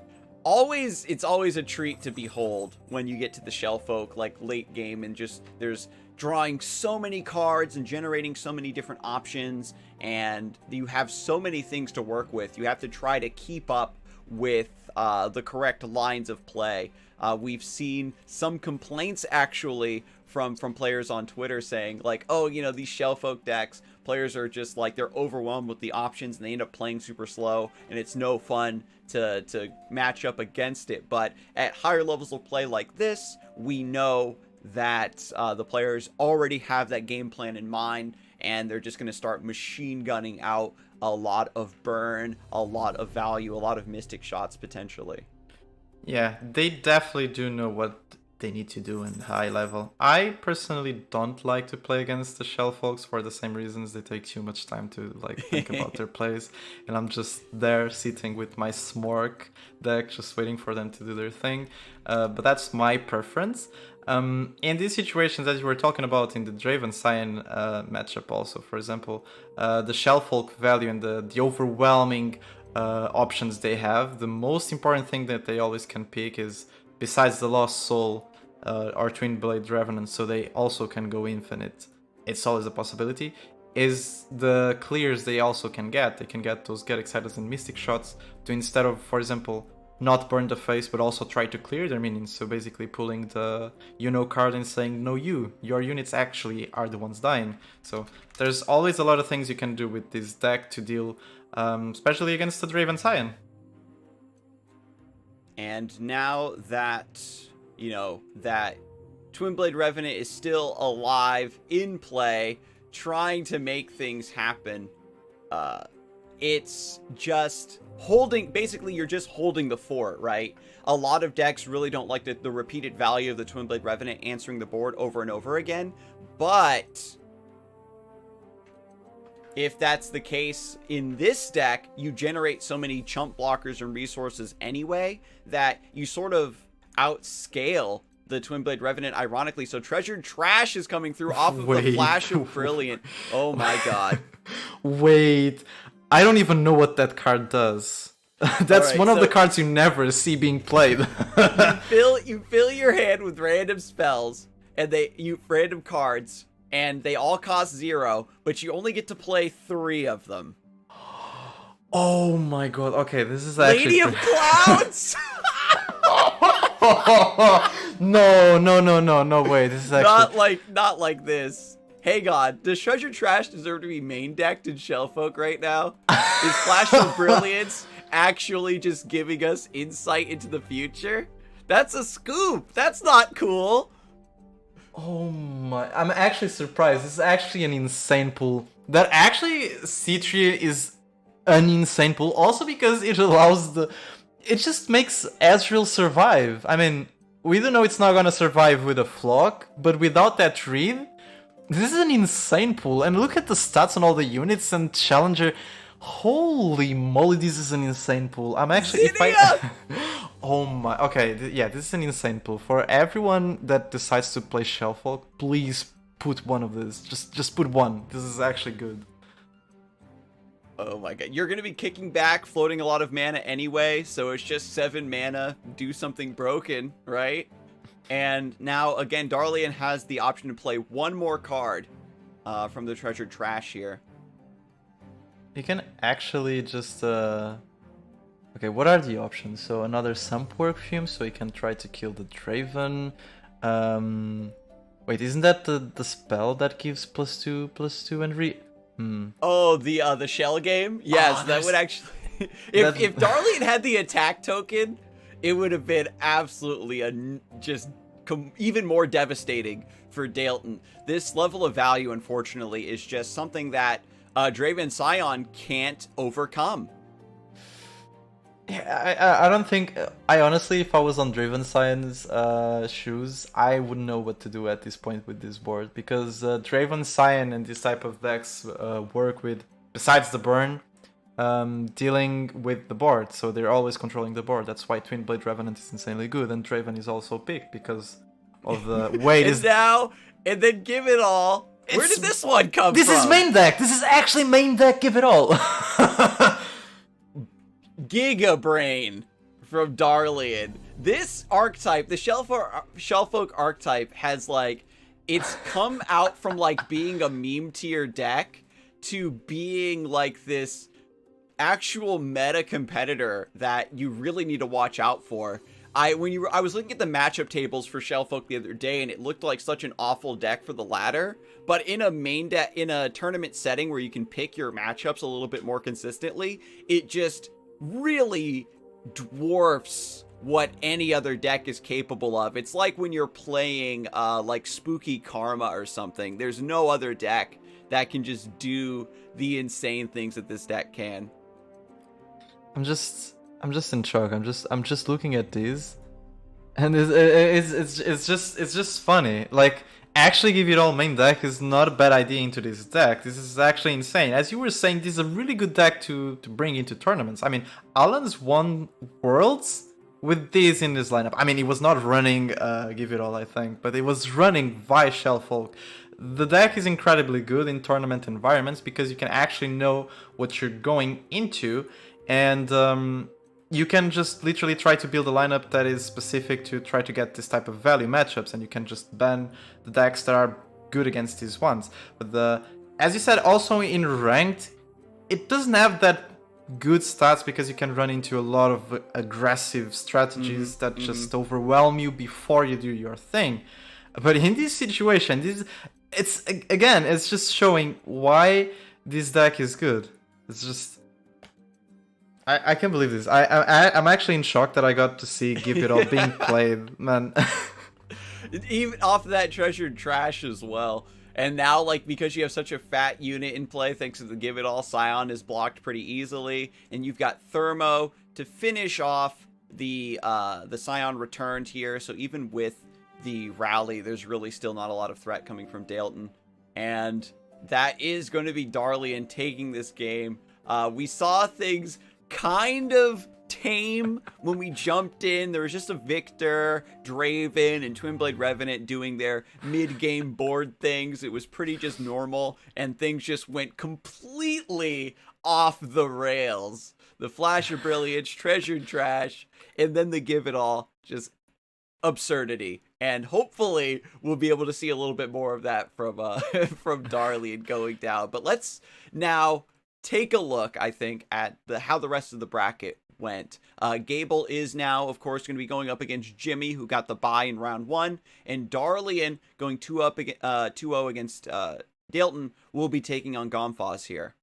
it's always a treat to behold when you get to the Shellfolk, like late game, and just there's drawing so many cards and generating so many different options, and you have so many things to work with. You have to try to keep up with the correct lines of play. We've seen some complaints actually from players on Twitter saying like, oh, you know, these Shellfolk decks, players are just like, they're overwhelmed with the options and they end up playing super slow, and it's no fun to match up against it. But at higher levels of play like this, we know that the players already have that game plan in mind, and they're just going to start machine gunning out a lot of burn, a lot of value, a lot of mystic shots potentially. Yeah, they definitely do know what they need to do in high level. I personally don't like to play against the Shellfolks for the same reasons. They take too much time to like think about their plays, and I'm just there sitting with my Smork deck, just waiting for them to do their thing. But that's my preference. In these situations, as you were talking about in the Draven Cyan matchup also, for example, the Shellfolk value and the overwhelming options they have, the most important thing that they always can pick is, besides the Lost Soul or Twin Blade Revenant, so they also can go infinite, it's always a possibility, is the clears they also can get. They can get those Get Excited and Mystic shots to, instead of, for example, not burn the face, but also try to clear their minions. So basically pulling the card and saying, no, your units actually are the ones dying. So there's always a lot of things you can do with this deck to deal, especially against the Draven Cyan. And now that, you know, that Twin Blade Revenant is still alive, in play, trying to make things happen, it's just holding, basically you're just holding the fort, right? A lot of decks really don't like the repeated value of the Twin Blade Revenant answering the board over and over again, but if that's the case in this deck, you generate so many chump blockers and resources anyway that you sort of outscale the Twin Blade Revenant, ironically. So Treasured Trash is coming through off of the Flash of Brilliant. Oh my god. Wait, I don't even know what that card does. That's right, one of the cards you never see being played. you fill your hand with random spells, and random cards, and they all cost 0, but you only get to play 3 of them. Oh my god, okay, this is actually... Lady of Clouds! No way, this is actually... Not like this. Hey God, does Treasure Trash deserve to be main decked in Shellfolk right now? Is Flash of Brilliance actually just giving us insight into the future? That's a scoop! That's not cool! Oh my, I'm actually surprised. This is actually an insane pool. That actually, C3 is an insane pool, also because it allows it just makes Ezreal survive. I mean, we do know it's not gonna survive with a Flock, but without that read, this is an insane pool. And look at the stats on all the units and Challenger. Holy moly, this is an insane pool. I'm actually... Oh my... Okay, yeah, this is an insane pool. For everyone that decides to play Shellfolk, please put one of these. Just put one. This is actually good. Oh my god. You're going to be kicking back, floating a lot of mana anyway, so it's just 7 mana, do something broken, right? And now, again, Darlian has the option to play one more card from the Treasured Trash here. You can actually just... Okay, what are the options? So another Sump Perfume, so you can try to kill the Draven. Wait, isn't that the spell that gives +2/+2 and Oh, the shell game? Yes, that would actually... if Darlian had the attack token, it would have been absolutely even more devastating for Dalton. This level of value, unfortunately, is just something that Draven Scion can't overcome. Yeah, I don't think... I honestly, if I was on Draven Scion's shoes, I wouldn't know what to do at this point with this board. Because Draven Scion and this type of decks work with, besides the burn, dealing with the board. So they're always controlling the board. That's why Twin Blade Revenant is insanely good. And Draven is also picked because of the way... And then Give It All. Where did this one come from? This is main deck. This is actually main deck Give It All. Giga Brain from Darlian. This archetype, the Shellfolk archetype, has like, it's come out from like being a meme tier deck to being like this actual meta competitor that you really need to watch out for. I was looking at the matchup tables for Shellfolk the other day, and it looked like such an awful deck for the ladder. But in a tournament setting where you can pick your matchups a little bit more consistently, it just really dwarfs what any other deck is capable of. It's like when you're playing like Spooky Karma or something. There's no other deck that can just do the insane things that this deck can. I'm just in shock. I'm just looking at these, and it's just funny. Like, actually give it all main deck is not a bad idea into this deck. This is actually insane. As you were saying, this is a really good deck to bring into tournaments. I mean, Alan's won Worlds with these in his lineup. I mean, he was not running give it all, I think, but he was running via Shellfolk. The deck is incredibly good in tournament environments because you can actually know what you're going into, and you can just literally try to build a lineup that is specific to try to get this type of value matchups, and you can just ban the decks that are good against these ones. But as you said, also in ranked, it doesn't have that good stats because you can run into a lot of aggressive strategies that just overwhelm you before you do your thing. But in this situation, it's just showing why this deck is good. It's just, I can't believe this. I'm actually in shock that I got to see Give It All being played, man. Even off of that treasured trash as well. And now, like, because you have such a fat unit in play, thanks to the Give It All, Scion is blocked pretty easily. And you've got Thermo to finish off the Scion returned here. So even with the rally, there's really still not a lot of threat coming from Dalton. And that is going to be Darlian taking this game. We saw things kind of tame when we jumped in. There was just a Victor, Draven, and Twinblade Revenant doing their mid-game board things. It was pretty just normal, and things just went completely off the rails. The Flash of Brilliance, Treasured Trash, and then the Give It All, just absurdity. And hopefully we'll be able to see a little bit more of that from from Darlian going down. But let's now take a look, I think, at how the rest of the bracket went. Gable is now, of course, going to be going up against Jimmy, who got the bye in round 1, and Darlian going 2-0 against Dalton will be taking on Gomphos here.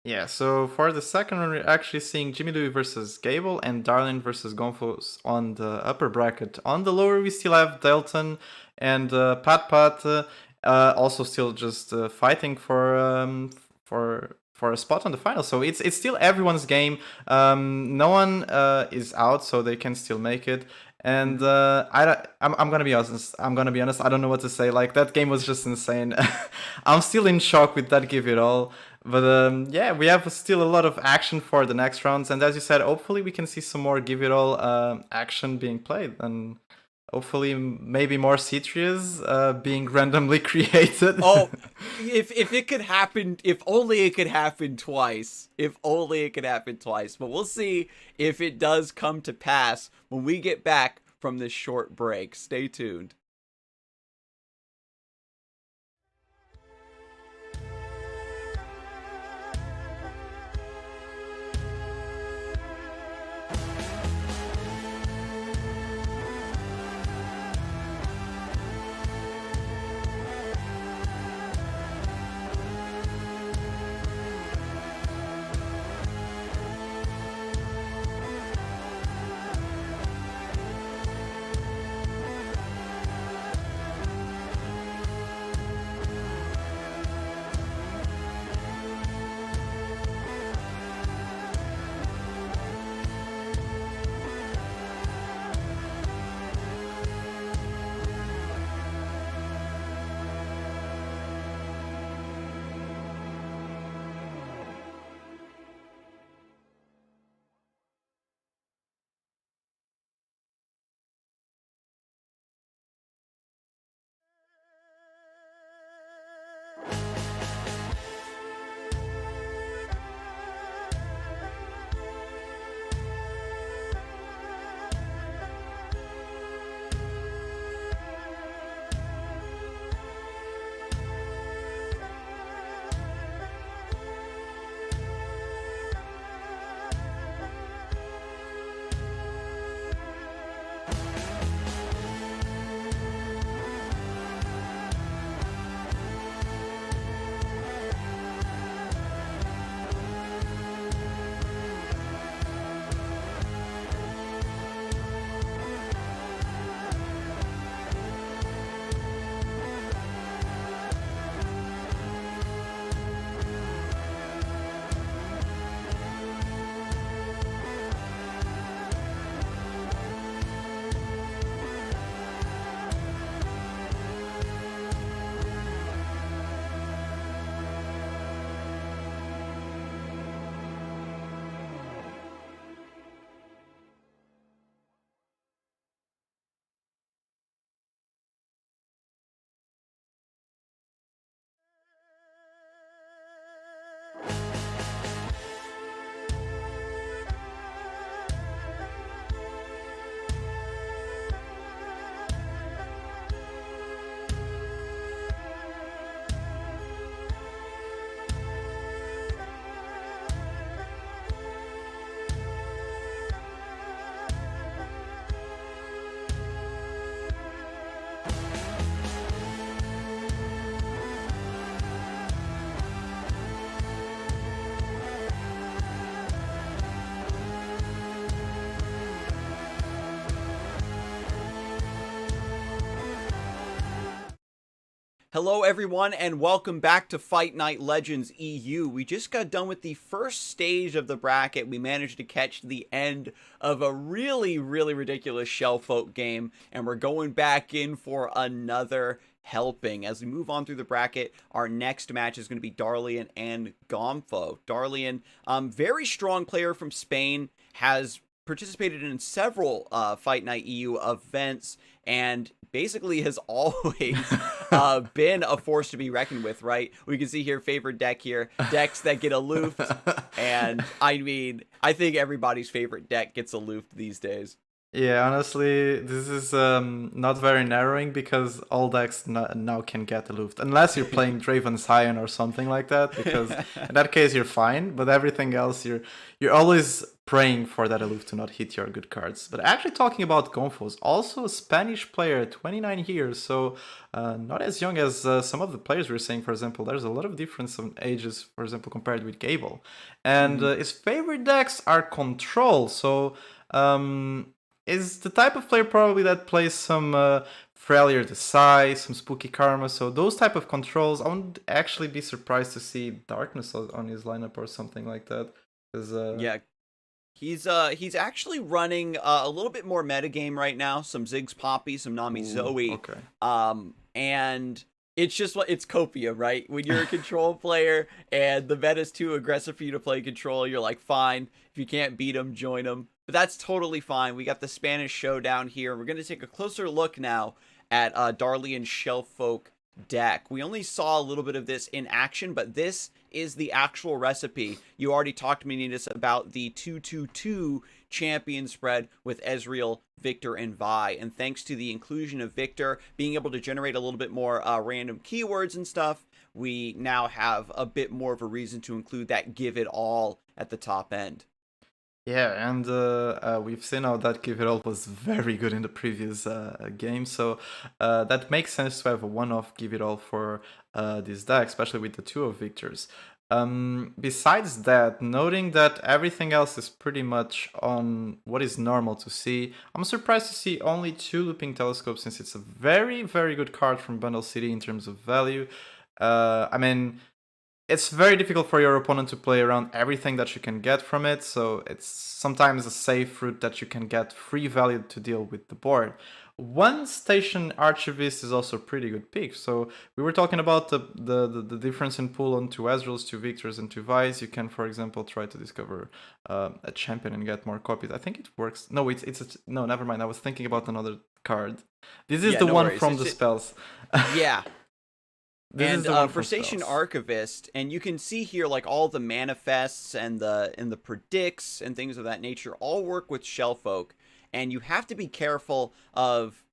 Yeah, so for the second one, we're actually seeing Jimmy Louie versus Gable and Darlian versus Gomphos on the upper bracket. On the lower, we still have Dalton and Pat also still just fighting for a spot on the final. So it's still everyone's game. No one is out, so they can still make it. And I'm gonna be honest. I don't know what to say. Like, that game was just insane. I'm still in shock with that Give It All. But yeah, we have still a lot of action for the next rounds. And as you said, hopefully we can see some more Give It All action being played. And hopefully maybe more Citrias being randomly created. Oh, if it could happen, if only it could happen twice. If only it could happen twice. But we'll see if it does come to pass when we get back from this short break. Stay tuned. Hello, everyone, and welcome back to Fight Night Legends EU. We just got done with the first stage of the bracket. We managed to catch the end of a really ridiculous Shellfolk game, and we're going back in for another helping. As we move on through the bracket, our next match is going to be Darlian and Gomphos. Darlian, very strong player from Spain, has participated in several Fight Night EU events, and basically has always been a force to be reckoned with, right? We can see here, favorite deck here, decks that get aloofed, and I mean, I think everybody's favorite deck gets aloofed these days. Yeah, honestly, this is not very narrowing because all decks now can get aloofed. Unless you're playing Draven Scion or something like that, because in that case you're fine, but everything else you're always praying for that aloof to not hit your good cards. But actually talking about Gomphos, also a Spanish player, 29 years, so not as young as some of the players we're saying, for example. There's a lot of difference in ages, for example, compared with Gable. And his favorite decks are Control, so... is the type of player probably that plays some Freljord Desai, some Spooky Karma, so those type of controls. I wouldn't actually be surprised to see Darkness on his lineup or something like that. Yeah, he's actually running a little bit more metagame right now. Some Ziggs Poppy, some Nami Zoe. Okay. And it's just it's Copia, right? When you're a control player and the meta's too aggressive for you to play control, you're like, fine. If you can't beat them, join them. But that's totally fine. We got the Spanish showdown here. We're going to take a closer look now at Darlian's Shellfolk deck. We only saw a little bit of this in action, but this is the actual recipe. You already talked to me, Manittas, about the 2-2-2 champion spread with Ezreal, Victor, and Vi. And thanks to the inclusion of Victor being able to generate a little bit more random keywords and stuff, we now have a bit more of a reason to include that give it all at the top end. Yeah, and we've seen how that Give It All was very good in the previous game, so that makes sense to have a one-off Give It All for this deck, especially with the two of Victors. Besides that, noting that everything else is pretty much on what is normal to see, I'm surprised to see only 2 Looping Telescopes, since it's a very good card from Bundle City in terms of value. I mean, it's very difficult for your opponent to play around everything that you can get from it, so it's sometimes a safe route that you can get free value to deal with the board. One Station Archivist is also a pretty good pick. So we were talking about the difference in pool on 2 Ezreals, 2 Victors, and 2 Vi's. You can, for example, try to discover a champion and get more copies. I think it works. No, no, never mind. I was thinking about another card. This is the one from the spells. Yeah. And for Station Archivist, and you can see here like all the manifests and the predicts and things of that nature all work with Shellfolk, and you have to be careful of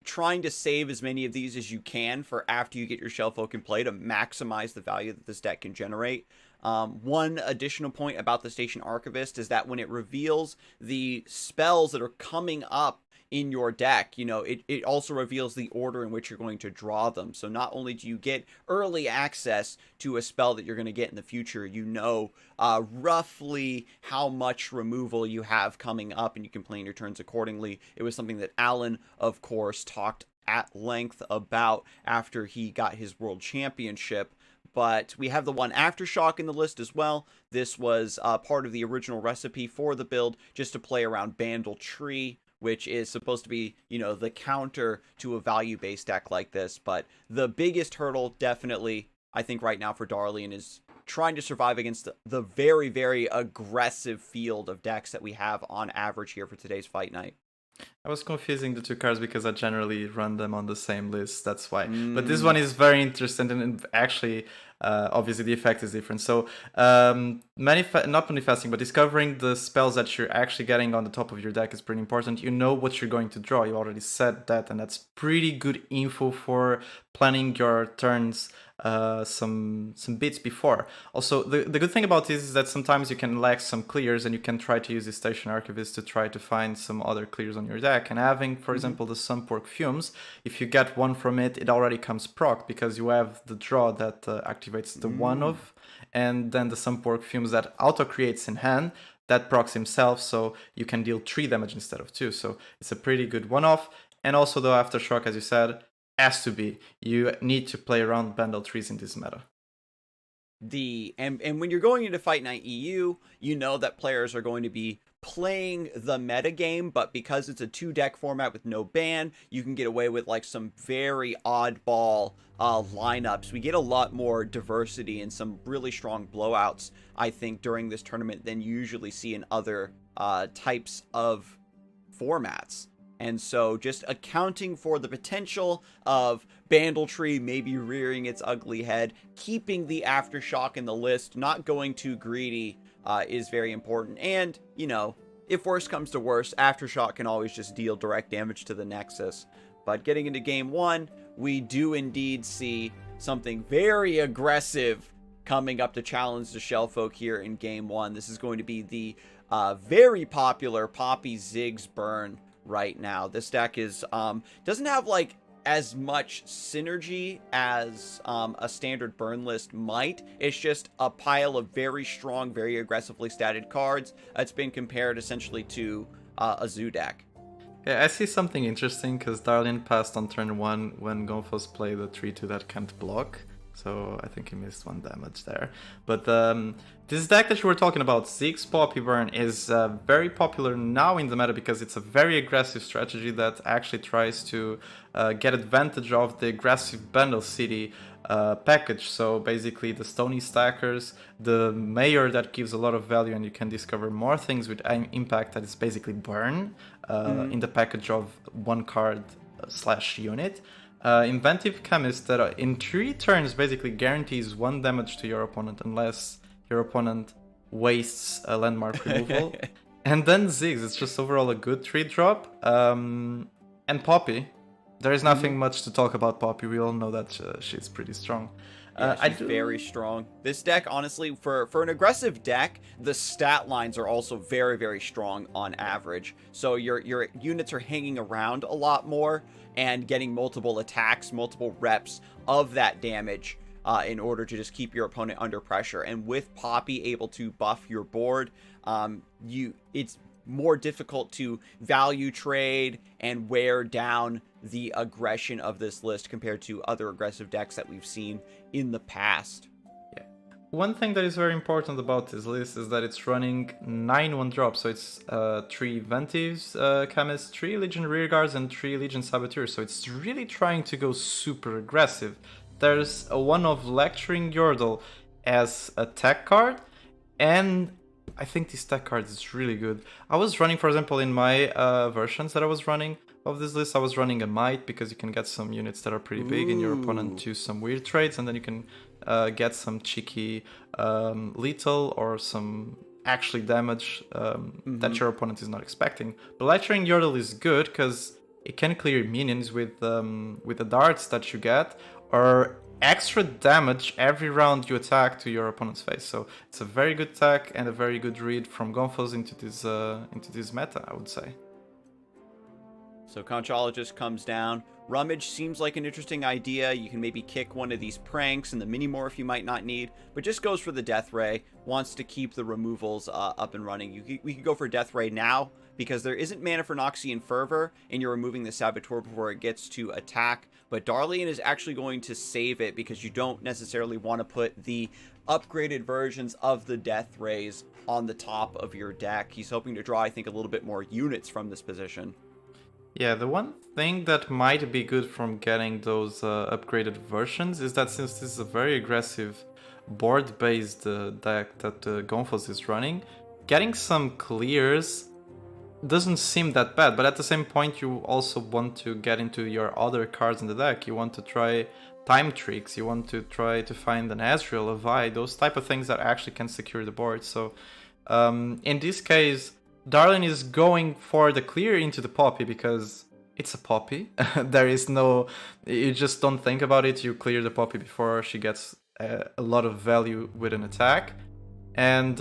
trying to save as many of these as you can for after you get your Shellfolk in play to maximize the value that this deck can generate. One additional point about the Station Archivist is that when it reveals the spells that are coming up in your deck, you know, it also reveals the order in which you're going to draw them. So not only do you get early access to a spell that you're going to get in the future, you know roughly how much removal you have coming up, and you can plan your turns accordingly. It was something that Alan, of course, talked at length about after he got his world championship. But we have the one Aftershock in the list as well. This was part of the original recipe for the build, just to play around Bandle Tree, which is supposed to be, you know, the counter to a value-based deck like this. But the biggest hurdle, definitely, I think right now for Darlian, is trying to survive against the very aggressive field of decks that we have on average here for today's fight night. I was confusing the 2 cards because I generally run them on the same list, that's why. But this one is very interesting, and actually, obviously the effect is different. So, not manifesting, but discovering the spells that you're actually getting on the top of your deck is pretty important. You know what you're going to draw, you already said that, and that's pretty good info for planning your turns some bits before. Also, the good thing about this is that sometimes you can lack some clears, and you can try to use the Station Archivist to try to find some other clears on your deck. And having, for example, the Sunpork Fumes, if you get one from it, it already comes proc, because you have the draw that activates the one of, and then the Sunpork Fumes that auto creates in hand that procs himself, so you can deal 3 damage instead of 2. So it's a pretty good one-off. And also the Aftershock, as you said, has to be. You need to play around Bandle trees in this meta. And when you're going into Fight Night EU, you know that players are going to be playing the meta game, but because it's a 2-deck format with no ban, you can get away with like some very oddball lineups. We get a lot more diversity and some really strong blowouts, I think, during this tournament than you usually see in other types of formats. And so just accounting for the potential of Bandletree maybe rearing its ugly head, keeping the Aftershock in the list, not going too greedy is very important. And, you know, if worse comes to worse, Aftershock can always just deal direct damage to the Nexus. But getting into game 1, we do indeed see something very aggressive coming up to challenge the Shellfolk here in game 1. This is going to be the very popular Poppy Ziggs burn right now. This deck is doesn't have like as much synergy as a standard burn list might. It's just a pile of very strong, very aggressively statted cards. It's been compared essentially to a zoo deck. Yeah, I see something interesting because Darlian passed on turn 1 when Gomphos played a 3-2 that can't block. So I think he missed 1 damage there. But this deck that you were talking about, Ziggs Poppy Burn, is very popular now in the meta because it's a very aggressive strategy that actually tries to get advantage of the aggressive Bandle City package. So basically the Stony Stackers, the Mayor that gives a lot of value and you can discover more things with impact that is basically Burn in the package of 1 card / unit. Inventive Chemist that in 3 turns basically guarantees 1 damage to your opponent unless your opponent wastes a landmark removal. And then Ziggs, it's just overall a good 3-drop. And Poppy, there is nothing much to talk about Poppy. We all know that she's pretty strong. Yeah, she's very strong. This deck, honestly, for an aggressive deck, the stat lines are also very, very strong on average. So your units are hanging around a lot more and getting multiple attacks, multiple reps of that damage in order to just keep your opponent under pressure. And with Poppy able to buff your board, it's more difficult to value trade and wear down the aggression of this list compared to other aggressive decks that we've seen in the past. Yeah. One thing that is very important about this list is that it's running 9 1-drops, so it's 3 Inventives Chemists, 3 Legion Rearguards, and 3 Legion Saboteurs, so it's really trying to go super aggressive. There's a one of Lecturing Yordle as a tech card, and I think this tech card is really good. I was running, for example, in my versions that I was running of this list, I was running a Might because you can get some units that are pretty big and your opponent choose some weird trades, and then you can get some cheeky lethal or some actually damage that your opponent is not expecting. But Lecturing Yordle is good because it can clear minions with the darts that you get, or extra damage every round you attack to your opponent's face. So it's a very good tech and a very good read from Gomphos into this meta, I would say. So Conchologist comes down. Rummage seems like an interesting idea. You can maybe kick one of these pranks and the Minimorph you might not need, but just goes for the Death Ray, wants to keep the removals up and running. We could go for Death Ray now because there isn't mana for Noxian Fervor and you're removing the Saboteur before it gets to attack, but Darlian is actually going to save it because you don't necessarily want to put the upgraded versions of the Death Rays on the top of your deck. He's hoping to draw, I think, a little bit more units from this position. Yeah, the one thing that might be good from getting those upgraded versions is that since this is a very aggressive board-based deck that Gomphos is running, getting some clears doesn't seem that bad, but at the same point you also want to get into your other cards in the deck. You want to try time tricks, you want to try to find an Ezreal, a Vi, those type of things that actually can secure the board. So in this case, Darlian is going for the clear into the Poppy because it's a Poppy. There is no... You just don't think about it. You clear the Poppy before she gets a lot of value with an attack. And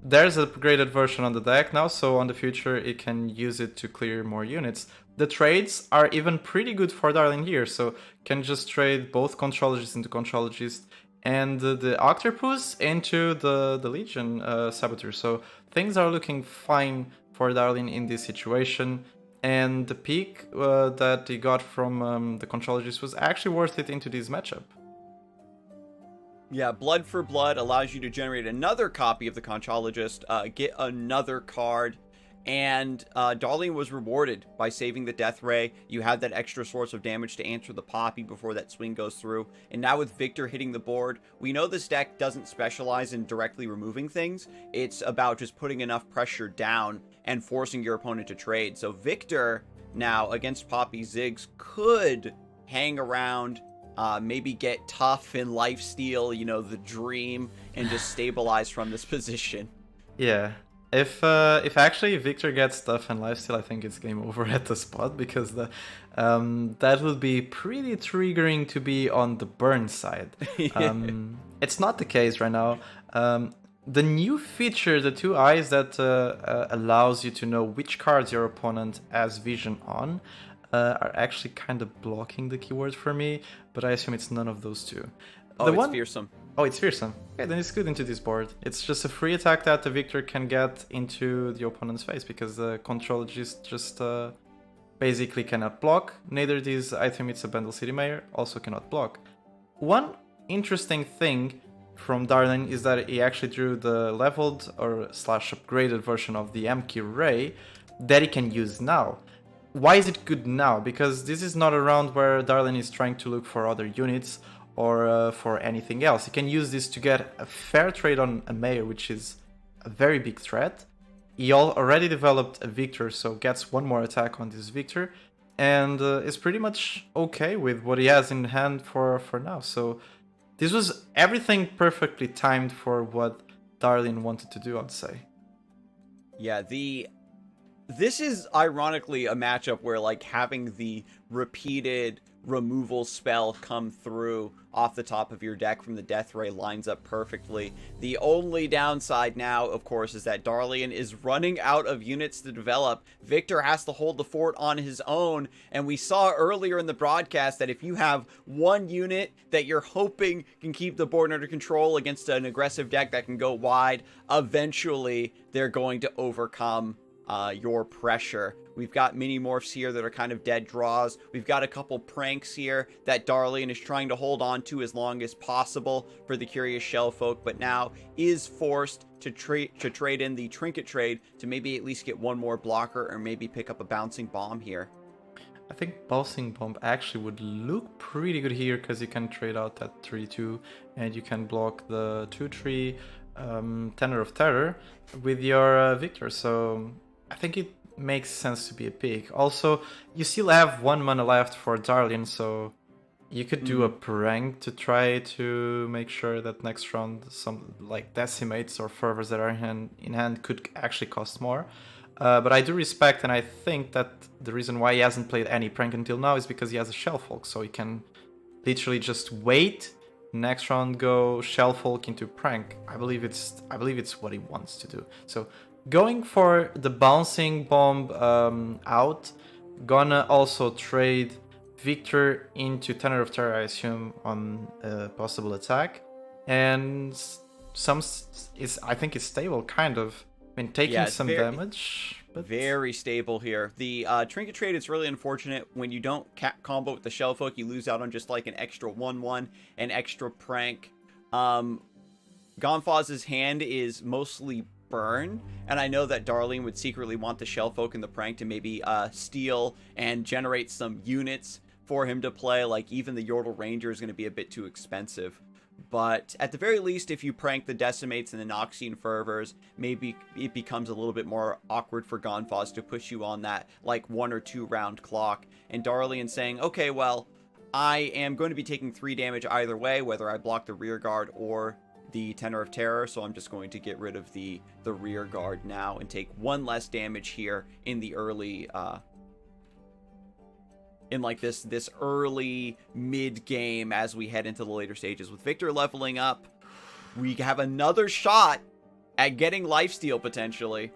there's an upgraded version on the deck now, so on the future it can use it to clear more units. The trades are even pretty good for Darlian here, so can just trade both Conchologist into Conchologist and the Octopus into the Legion Saboteur. So things are looking fine for Darlian in this situation. and the peak that he got from the Contrologist was actually worth it into this matchup. Yeah, Blood for Blood allows you to generate another copy of the Conchologist, get another card, and Darlian was rewarded by saving the Death Ray. You had that extra source of damage to answer the Poppy before that swing goes through, and now with Victor hitting the board, we know this deck doesn't specialize in directly removing things. It's about just putting enough pressure down and forcing your opponent to trade. So Victor, now, against Poppy Ziggs, could hang around, maybe get tough in lifesteal, you know, the dream, and just stabilize from this position. Yeah. If actually Victor gets tough and lifesteal, I think it's game over at the spot, because that would be pretty triggering to be on the burn side. It's not the case right now. The new feature, the 2 eyes that allows you to know which cards your opponent has vision on, are actually kind of blocking the keyword for me, but I assume it's none of those two. It's fearsome. Oh, it's fearsome. Okay, then it's good into this board. It's just a free attack that the Victor can get into the opponent's face, because the Contrologist just basically cannot block. Neither this item, it's a Bandle City Mayor, also cannot block. One interesting thing from Darlian is that he actually drew the leveled or / upgraded version of the M-Key Ray that he can use now. Why is it good now? Because this is not a round where Darlian is trying to look for other units or for anything else. He can use this to get a fair trade on a Mayor, which is a very big threat. He already developed a Victor, so gets one more attack on this Victor, and is pretty much okay with what he has in hand for now. So this was everything perfectly timed for what Darlian wanted to do, I'd say. Yeah, this is ironically a matchup where, like, having the repeated removal spell come through off the top of your deck from the Death Ray lines up perfectly. The only downside now, of course, is that Darlian is running out of units to develop. Victor has to hold the fort on his own, and we saw earlier in the broadcast that if you have one unit that you're hoping can keep the board under control against an aggressive deck that can go wide, eventually they're going to overcome your pressure. We've got mini morphs here that are kind of dead draws. We've got a couple pranks here that Darlian is trying to hold on to as long as possible for the Curious Shellfolk, but now is forced to trade in the Trinket trade to maybe at least get one more blocker or maybe pick up a Bouncing Bomb here. I think Bouncing Bomb actually would look pretty good here, because you can trade out that 3-2 and you can block the 2-3 Tenor of Terror with your Victor. So I think it makes sense to be a pick. Also, you still have 1 mana left for Darlian, so you could do a prank to try to make sure that next round some like Decimates or Fervors that are in hand could actually cost more. But I do respect, and I think that the reason why he hasn't played any prank until now is because he has a Shellfolk, so he can literally just wait, next round go Shellfolk into prank. I believe it's what he wants to do. So going for the Bouncing Bomb out, gonna also trade Victor into Tenor of Terror, I assume, on a possible attack, and I think it's stable, kind of. I mean, taking some damage, but very stable here. The Trinket trade is really unfortunate. When you don't combo with the Shellfolk, you lose out on just like an extra 1/1, an extra prank. Gomphos' hand is mostly burn, and I know that Darlian would secretly want the Shellfolk and the prank to maybe steal and generate some units for him to play. Like, even the Yordle Ranger is going to be a bit too expensive. But at the very least, if you prank the Decimates and the Noxian Fervors, maybe it becomes a little bit more awkward for Gomphos to push you on that, like, 1 or 2 round clock. And Darlian saying, okay, well, I am going to be taking 3 damage either way, whether I block the rear guard or the Tenor of Terror, so I'm just going to get rid of the rear guard now and take 1 less damage here in the early in like this early mid game as we head into the later stages. With Victor leveling up, we have another shot at getting lifesteal potentially.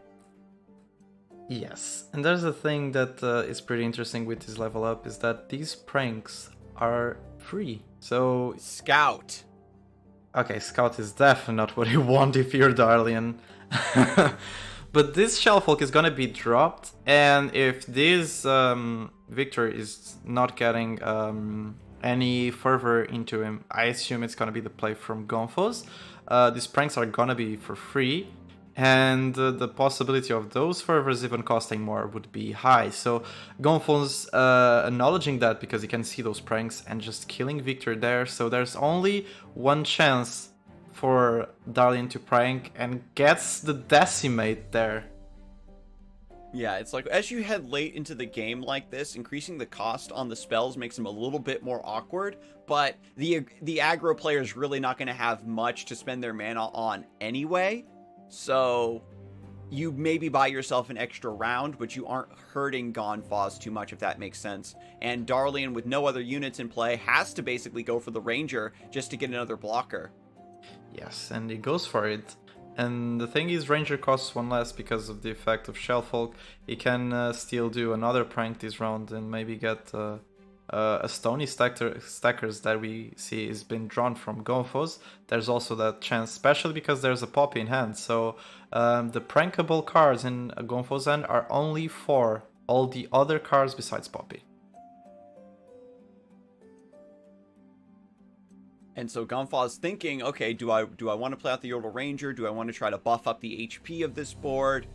Yes, and there's a thing that is pretty interesting with this level up, is that these pranks are free. So Scout. Okay, Scout is definitely not what you want if you're Darlian. But this Shellfolk is gonna be dropped, and if this Victor is not getting any fervor into him, I assume it's gonna be the play from Gomphos. These pranks are gonna be for free, and the possibility of those fervors even costing more would be high. So Gomphos acknowledging that because he can see those pranks and just killing Victor there. So there's only one chance for Darlian to prank and gets the decimate there. Yeah, it's like as you head late into the game like this, increasing the cost on the spells makes them a little bit more awkward, but the aggro player is really not going to have much to spend their mana on anyway, so you maybe buy yourself an extra round, but you aren't hurting Gomphos too much, if that makes sense. And Darlian, with no other units in play, has to basically go for the Ranger just to get another blocker. Yes, and he goes for it. And the thing is, Ranger costs one less because of the effect of Shellfolk. He can still do another prank this round and maybe get a Stony Stackers that we see is been drawn from Gomphos. There's also that chance, especially because there's a Poppy in hand. So the prankable cards in Gomphos' hand are only for all the other cards besides Poppy. And so Gomphos thinking, okay, do I want to play out the Yordle Ranger? Do I want to try to buff up the HP of this board?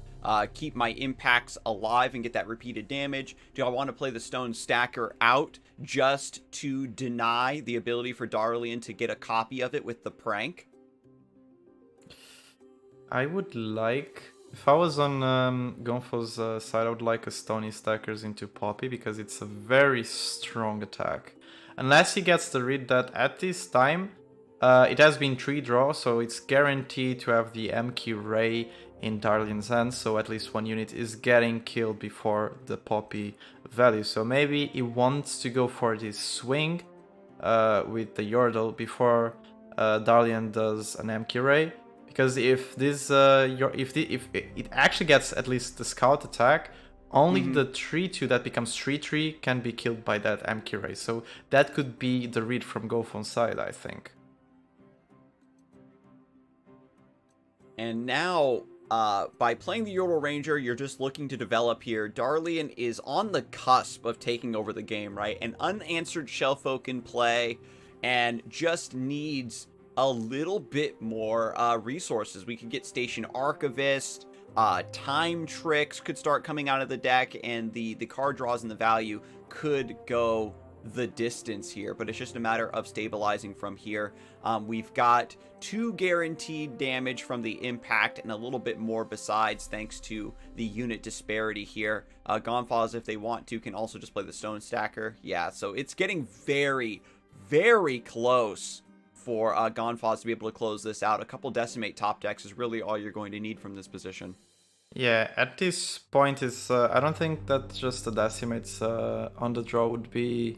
Keep my impacts alive and get that repeated damage? Do I want to play the Stone Stacker out just to deny the ability for Darlian to get a copy of it with the prank? I would like... If I was on Gomphos' side, I would like a Stony Stackers into Poppy because it's a very strong attack. Unless he gets the read that at this time, it has been 3 draw, so it's guaranteed to have the MQ Ray in Darlian's hands, so at least one unit is getting killed before the Poppy value. So maybe he wants to go for this swing with the Yordle before Darlian does an MQ Ray, because if this if it actually gets at least the scout attack, only the 3-2 that becomes 3-3 can be killed by that MQ Ray. So that could be the read from Gomphos' side, I think. And now, by playing the Yordle Ranger, you're just looking to develop here. Darlian is on the cusp of taking over the game, right? An unanswered Shellfolk in play, and just needs a little bit more resources. We could get Station Archivist. Time tricks could start coming out of the deck, and the card draws and the value could go the distance here, but it's just a matter of stabilizing from here. We've got 2 guaranteed damage from the impact and a little bit more besides, thanks to the unit disparity here. Gomphos, if they want to, can also just play the Stone Stacker. Yeah, so it's getting very, very close for Gomphos to be able to close this out. A couple Decimate top decks is really all you're going to need from this position. Yeah, at this point, is I don't think that just the Decimates on the draw would be...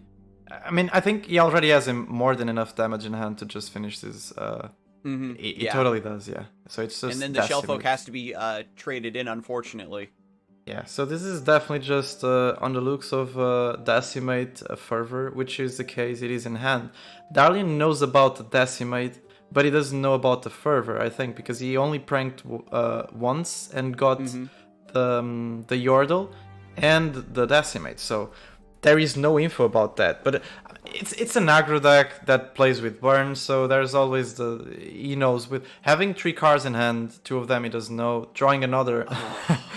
I mean, I think he already has more than enough damage in hand to just finish this. He totally does, yeah. So it's just... And then the Shellfolk has to be traded in, unfortunately. Yeah, so this is definitely just on the looks of Decimate Fervor, which is the case it is in hand. Darlian knows about the Decimate, but he doesn't know about the Fervor, I think, because he only pranked once and got the Yordle and the Decimate, so there is no info about that. But it's an aggro deck that plays with burn, so there's always he knows, with having 3 cards in hand, 2 of them he doesn't know, drawing another...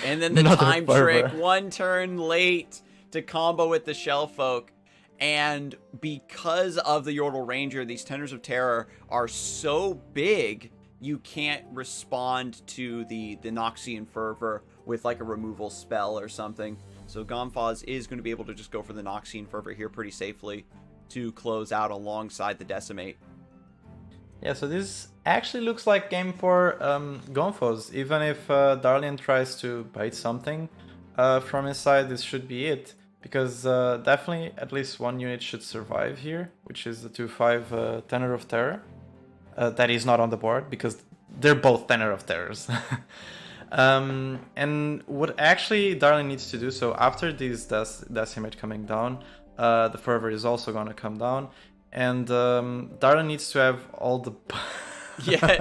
And then the time trick, 1 turn late to combo with the Shellfolk. And because of the Yordle Ranger, these Tenders of Terror are so big, you can't respond to the Noxian Fervor with like a removal spell or something. So Gomphos is going to be able to just go for the Noxian Fervor here pretty safely to close out alongside the Decimate. Yeah, so this actually looks like game for Gomphos. Even if Darlian tries to bait something from his side, this should be it. Because definitely at least one unit should survive here, which is the 2/5 Tenor of Terror. That is not on the board, because they're both Tenor of Terrors. And what actually Darlian needs to do, so after this Decimate coming down, the Fervor is also going to come down. And Darlian needs to have all the... Yeah,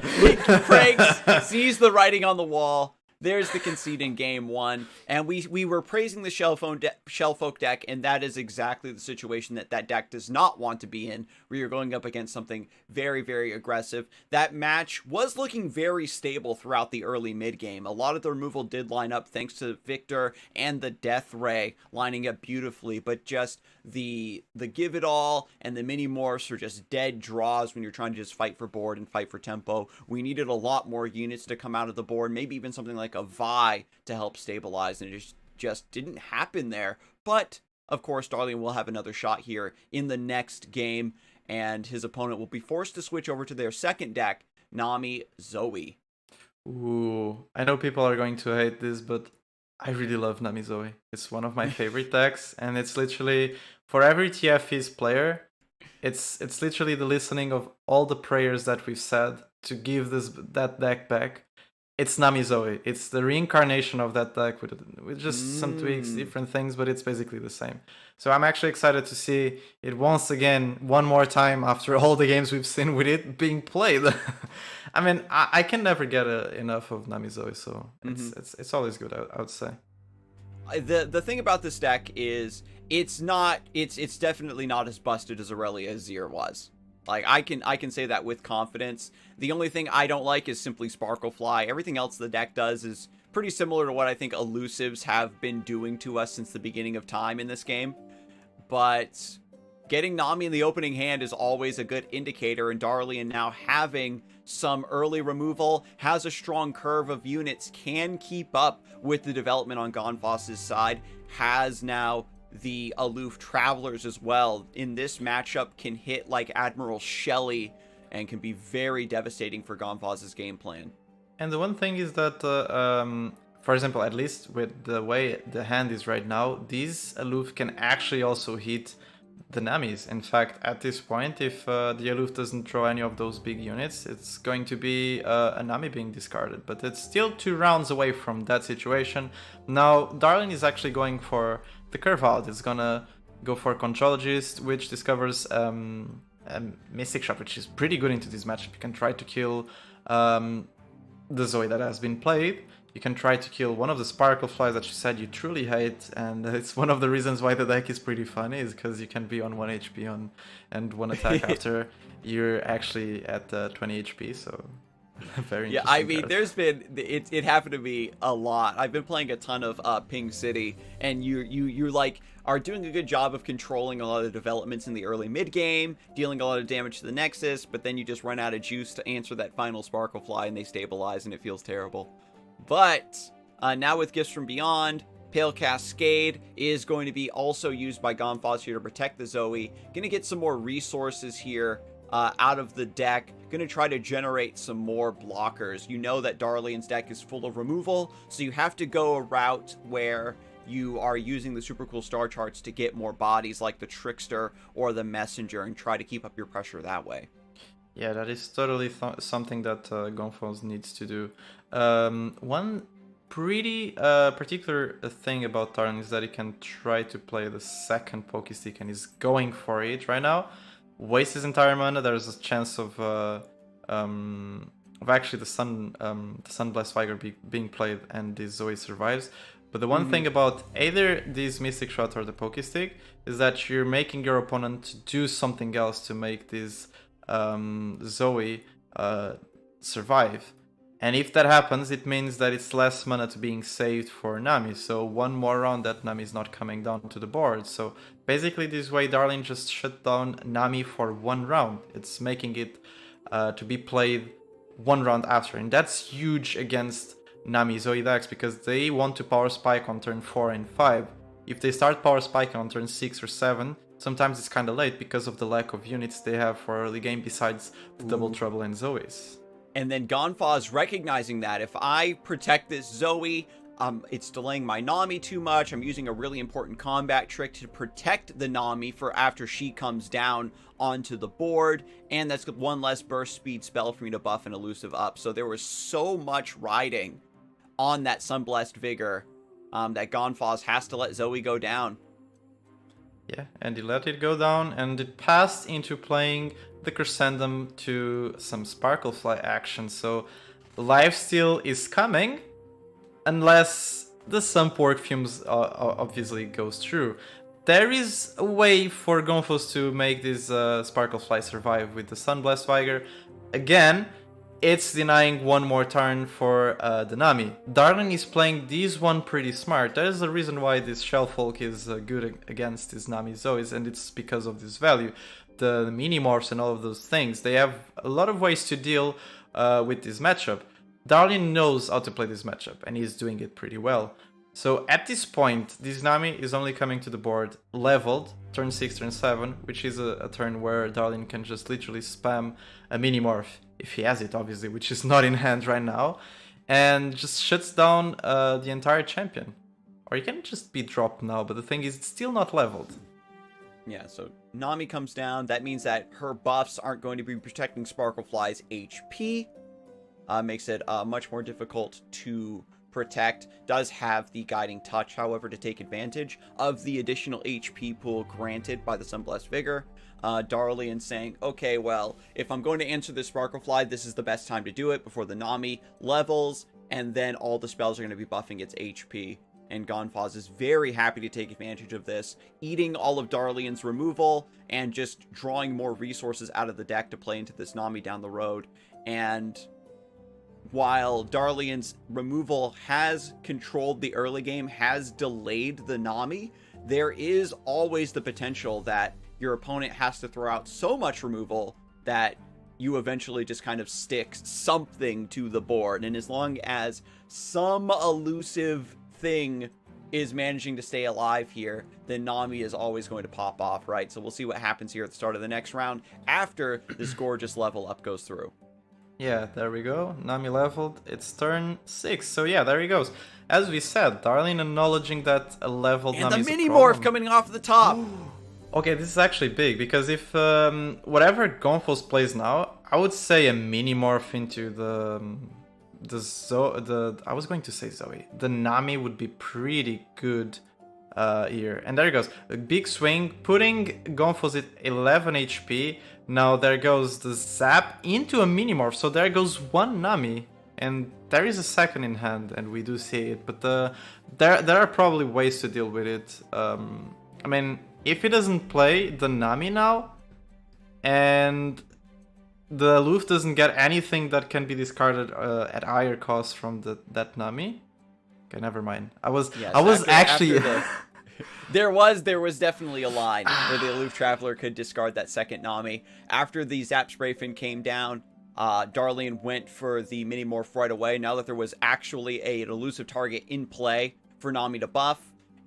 Craig sees the writing on the wall. there's the conceit in game one. And we were praising the Shellfolk deck, and that is exactly the situation that deck does not want to be in, where you're going up against something very, very aggressive. That match was looking very stable throughout the early mid game. A lot of the removal did line up thanks to Victor and the Death Ray lining up beautifully, but just the give it all and the mini morphs are just dead draws when you're trying to just fight for board and fight for tempo. We needed a lot more units to come out of the board, maybe even something like a Vi to help stabilize, and it just didn't happen there. But of course, Darlian will have another shot here in the next game, and his opponent will be forced to switch over to their second deck, Nami Zoe. Ooh, I know people are going to hate this, but I really love Nami Zoe. It's one of my favorite decks, and it's literally, for every TFE's player, it's literally the listening of all the prayers that we've said to give that deck back. It's Nami Zoe. It's the reincarnation of that deck with just some tweaks, different things, but it's basically the same. So I'm actually excited to see it once again, one more time after all the games we've seen with it being played. I mean, I can never get enough of Nami Zoe, so it's always good, I would say. The thing about this deck is it's definitely not as busted as Aurelia Azir was. Like, I can say that with confidence. The only thing I don't like is simply Sparklefly. Everything else the deck does is pretty similar to what I think elusives have been doing to us since the beginning of time in this game. But getting Nami in the opening hand is always a good indicator, and Darlian now having some early removal, has a strong curve of units, can keep up with the development on Gomphos' side, has now the aloof travelers as well. In this matchup can hit like Admiral Shelley and can be very devastating for Gomphos' game plan. And the one thing is that, for example, at least with the way the hand is right now, these aloof can actually also hit the Namis. In fact, at this point, if the aloof doesn't throw any of those big units, it's going to be a Nami being discarded. But it's still 2 rounds away from that situation. Now, Darlian is actually going for the curve out. It's gonna go for Contrologist, which discovers a Mystic Shot, which is pretty good into this matchup. You can try to kill the Zoe that has been played. You can try to kill one of the Sparkleflies that you said you truly hate, and it's one of the reasons why the deck is pretty funny, is because you can be on 1 HP and 1 attack after you're actually at 20 HP, so very interesting. Yeah, I mean, card. there's been, it happened to me a lot. I've been playing a ton of Ping City, and you like are doing a good job of controlling a lot of the developments in the early mid game, dealing a lot of damage to the Nexus, but then you just run out of juice to answer that final Sparklefly, and they stabilize, and it feels terrible. But now with Gifts from Beyond, Pale Cascade is going to be also used by Gomphos here to protect the Zoe. Gonna get some more resources here out of the deck. Gonna try to generate some more blockers. You know that Darlian's deck is full of removal, so you have to go a route where you are using the super cool star charts to get more bodies like the Trickster or the Messenger and try to keep up your pressure that way. Yeah, that is totally something that Gomphos needs to do. One pretty particular thing about Darlian is that he can try to play the second Pokestick, and he's going for it right now. Waste his entire mana. There's a chance of actually the Sunblast Vigor being played, and this Zoe survives. But the one thing about either this Mystic Shot or the Pokestick is that you're making your opponent do something else to make this Zoe survive. And if that happens, it means that it's less mana to being saved for Nami. So one more round that Nami is not coming down to the board. So basically this way Darlian just shut down Nami for 1 round. It's making it to be played 1 round after. And that's huge against Nami Zoe decks, because they want to power spike on turn 4 and 5. If they start power spiking on turn 6 or 7, sometimes it's kind of late because of the lack of units they have for early game besides the Double Trouble and Zoes. And then Gomphos recognizing that if I protect this Zoe, it's delaying my Nami too much. I'm using a really important combat trick to protect the Nami for after she comes down onto the board, and that's 1 less burst speed spell for me to buff an elusive up. So there was so much riding on that Sunblessed Vigor that Gomphos has to let Zoe go down. Yeah, and he let it go down, and it passed into playing the Crescendum to some Sparklefly action. So lifesteal is coming, unless the Sunpork fumes obviously goes through. There is a way for Gomphos to make this Sparklefly survive with the Sunblast Vigor. Again, it's denying one more turn for the Nami. Darlian is playing this one pretty smart. There's a reason why this Shellfolk is good against his Nami Zoes, and it's because of this value. The mini-morphs and all of those things, they have a lot of ways to deal with this matchup. Darlian knows how to play this matchup, and he's doing it pretty well. So at this point, this Nami is only coming to the board leveled, turn 6, turn 7, which is a turn where Darlian can just literally spam a mini-morph, if he has it obviously, which is not in hand right now, and just shuts down the entire champion. Or he can just be dropped now, but the thing is, it's still not leveled. Yeah, so Nami comes down. That means that her buffs aren't going to be protecting Sparklefly's HP. Makes it much more difficult to protect. Does have the guiding touch, however, to take advantage of the additional HP pool granted by the Sunblast Vigor. Darlian saying, okay, well, if I'm going to answer this Sparklefly, this is the best time to do it before the Nami levels, and then all the spells are going to be buffing its HP. And Gomphos is very happy to take advantage of this, eating all of Darlian's removal and just drawing more resources out of the deck to play into this Nami down the road. And while Darlian's removal has controlled the early game, has delayed the Nami, there is always the potential that your opponent has to throw out so much removal that you eventually just kind of stick something to the board. And as long as some elusive thing is managing to stay alive here, then Nami is always going to pop off, right? So we'll see what happens here at the start of the next round after this gorgeous level up goes through. Yeah, there we go. Nami leveled. It's turn 6. So yeah, there he goes. As we said, Darlian acknowledging that a leveled Nami is a problem. And the mini-morph coming off the top! Okay, this is actually big, because if whatever Gomphos plays now, I would say a mini-morph into I was going to say Zoe. The Nami would be pretty good here. And there he goes. A big swing, putting Gomphos at 11 HP. Now there goes the zap into a mini-morph. So there goes one Nami. And there is a second in hand, and we do see it. But there are probably ways to deal with it. I mean, if he doesn't play the Nami now, and the Aloof doesn't get anything that can be discarded at higher cost from that Nami. Okay, never mind. I was actually there was definitely a line where the Aloof Traveler could discard that second Nami. After the Zap Spray Fin came down, Darlian went for the mini morph right away. Now that there was actually an elusive target in play for Nami to buff,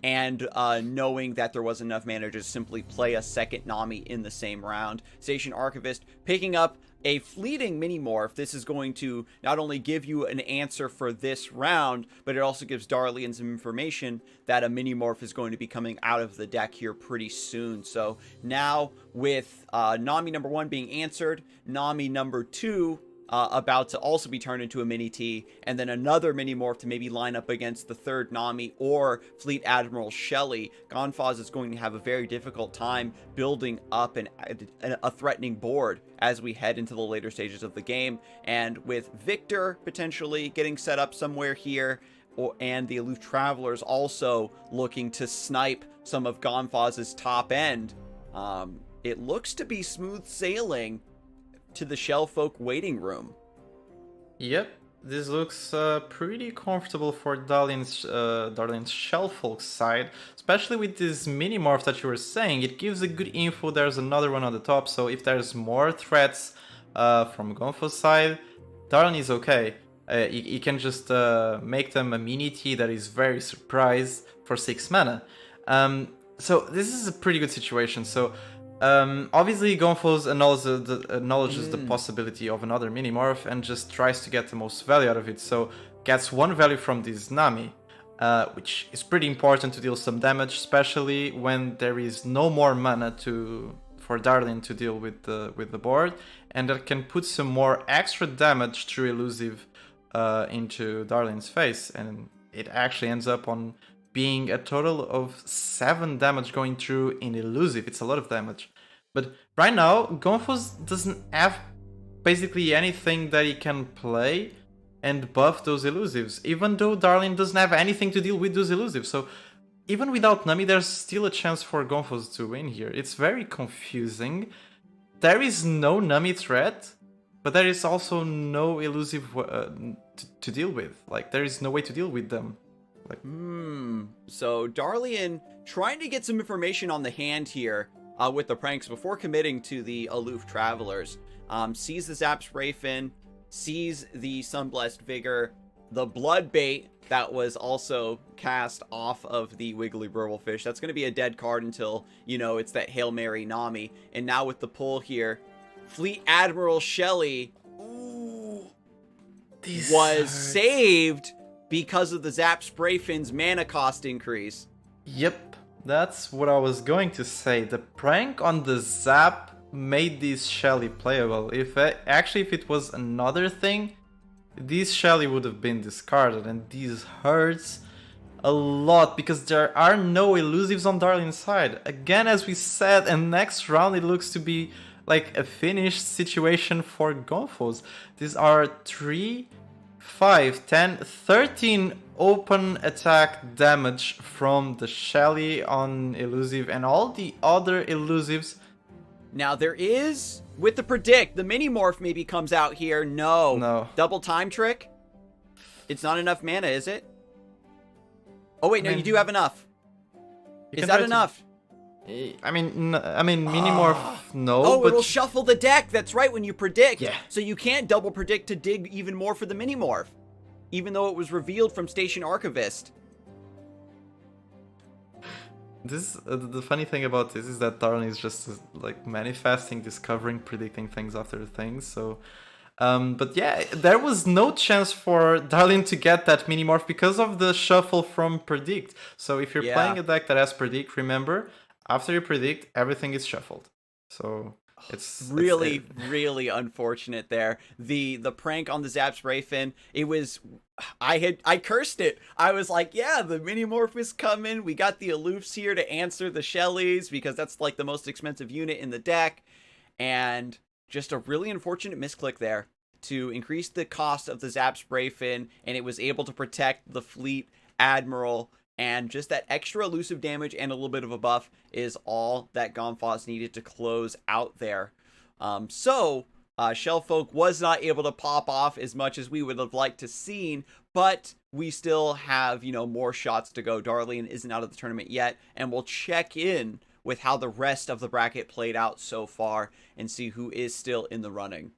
and knowing that there was enough mana to simply play a second Nami in the same round. Station Archivist picking up a fleeting mini-morph. This is going to not only give you an answer for this round, but it also gives Darlian some information that a mini-morph is going to be coming out of the deck here pretty soon. So now with Nami number 1 being answered, Nami number 2 about to also be turned into a mini-T, and then another mini-morph to maybe line up against the third Nami or Fleet Admiral Shelley, Gomphos is going to have a very difficult time building up a threatening board as we head into the later stages of the game. And with Victor potentially getting set up somewhere here, and the Aloof Travelers also looking to snipe some of Gomphos's top end, it looks to be smooth sailing to the Shellfolk waiting room. Yep, this looks pretty comfortable for Darlian's Shellfolk side, especially with this mini morph that you were saying. It gives a good info. There's another one on the top, so if there's more threats from Gomphos side, Darlian is okay. He can just make them a mini T that is very surprised for 6 mana. So this is a pretty good situation. So obviously Gomphos acknowledges the possibility of another mini morph and just tries to get the most value out of it. So gets 1 value from this Nami, which is pretty important to deal some damage, especially when there is no more mana for Darlian to deal with the board, and that can put some more extra damage through elusive into Darlian's face, and it actually ends up on being a total of 7 damage going through in elusive. It's a lot of damage. But right now, Gomphos doesn't have basically anything that he can play and buff those elusives, even though Darlian doesn't have anything to deal with those elusives. So even without Nami, there's still a chance for Gomphos to win here. It's very confusing. There is no Nami threat, but there is also no elusive to deal with. Like, there is no way to deal with them. Like, So Darlian trying to get some information on the hand here with the pranks before committing to the aloof travelers. Sees the Zap Spray Fin, sees the Sunblessed Vigor, the Blood Bait that was also cast off of the Wiggly Burblefish. That's going to be a dead card until, you know, it's that Hail Mary Nami. And now with the pull here, Fleet Admiral Shelly was saved because of the Zap Spray Fin's mana cost increase. Yep, that's what I was going to say. The prank on the Zap made this Shelly playable. If it was another thing, this Shelly would have been discarded, and this hurts a lot because there are no elusives on Darlian's side. Again, as we said, and next round it looks to be like a finished situation for Gomphos. These are 3, 5, 10, 13 open attack damage from the Shelly on elusive, and all the other elusives. Now there is, with the Predict, the mini morph maybe comes out here. No. Double time trick? It's not enough mana, is it? Oh wait, no, you do have enough. Is that enough? I mean, mini morph, no. Oh, but it'll shuffle the deck. That's right, when you predict. Yeah. So you can't double predict to dig even more for the mini morph, even though it was revealed from Station Archivist. This the funny thing about this is that Darlian is just like manifesting, discovering, predicting things after things. So, but yeah, there was no chance for Darlian to get that mini morph because of the shuffle from predict. So if you're playing a deck that has predict, remember, after you predict, everything is shuffled. So it's really unfortunate there. The prank on the Zap Spray Fin, it was, I cursed it. I was like, yeah, the mini morph is coming. We got the aloofs here to answer the Shellys because that's like the most expensive unit in the deck. And just a really unfortunate misclick there to increase the cost of the Zap Spray Fin, and it was able to protect the Fleet Admiral. And just that extra elusive damage and a little bit of a buff is all that Gomphos needed to close out there. Shellfolk was not able to pop off as much as we would have liked to seen, but we still have, you know, more shots to go. Darlian isn't out of the tournament yet, and we'll check in with how the rest of the bracket played out so far and see who is still in the running.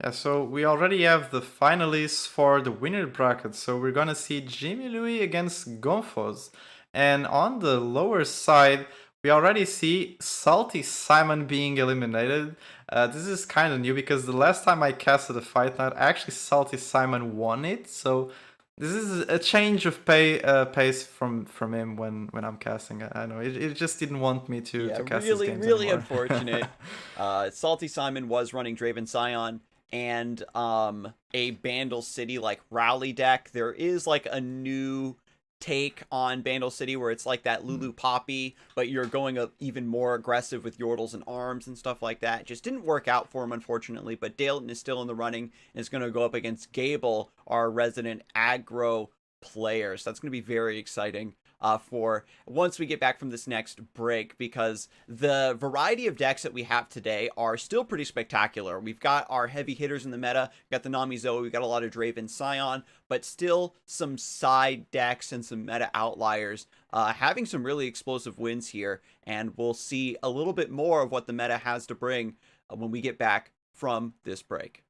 Yeah, so we already have the finalists for the winner bracket. So we're gonna see Jimmy Louis against Gomphos. And on the lower side, we already see Salty Simon being eliminated. This is kind of new because the last time I casted a Fight Night, actually Salty Simon won it. So this is a change of pace from him when I'm casting. I know it just didn't want me to cast his games really anymore. Unfortunate. Salty Simon was running Draven Scion and a Bandle City like rally deck. There is like a new take on Bandle City where it's like that Lulu Poppy, but you're going even more aggressive with Yordles and arms and stuff like that. It just didn't work out for him, unfortunately, but Dalton is still in the running and is going to go up against Gable, our resident aggro player. So that's going to be very exciting for once we get back from this next break, because the variety of decks that we have today are still pretty spectacular. We've got our heavy hitters in the meta, we've got the Nami Zoe, we've got a lot of Draven Scion, but still some side decks and some meta outliers having some really explosive wins here, and we'll see a little bit more of what the meta has to bring when we get back from this break.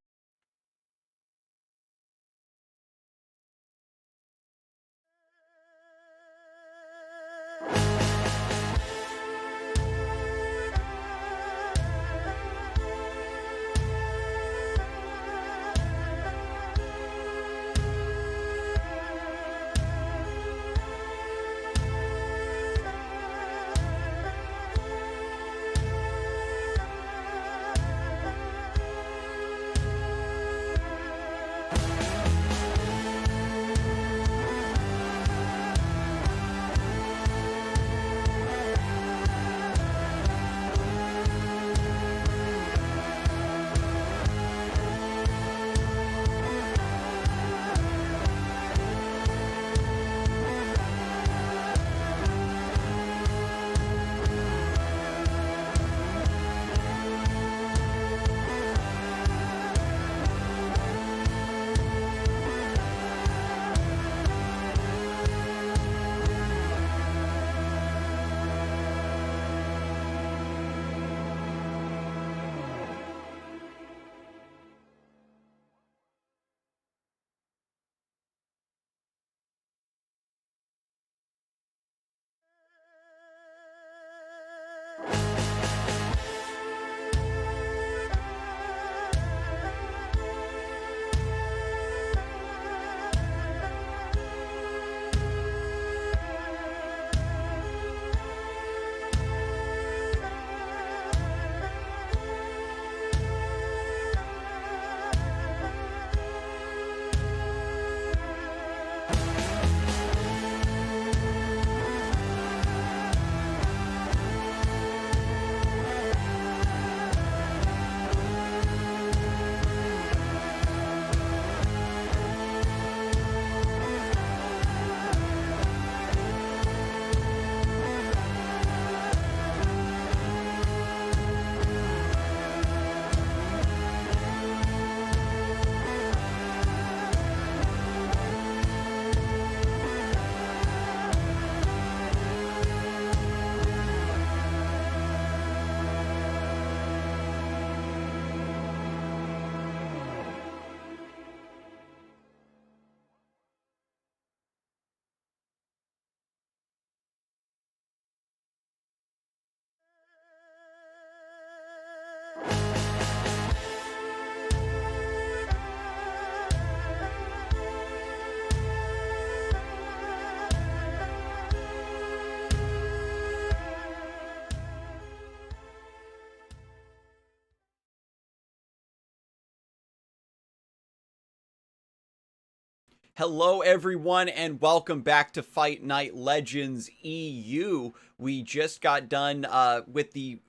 Hello, everyone, and welcome back to Fight Night Legends EU. We just got done with the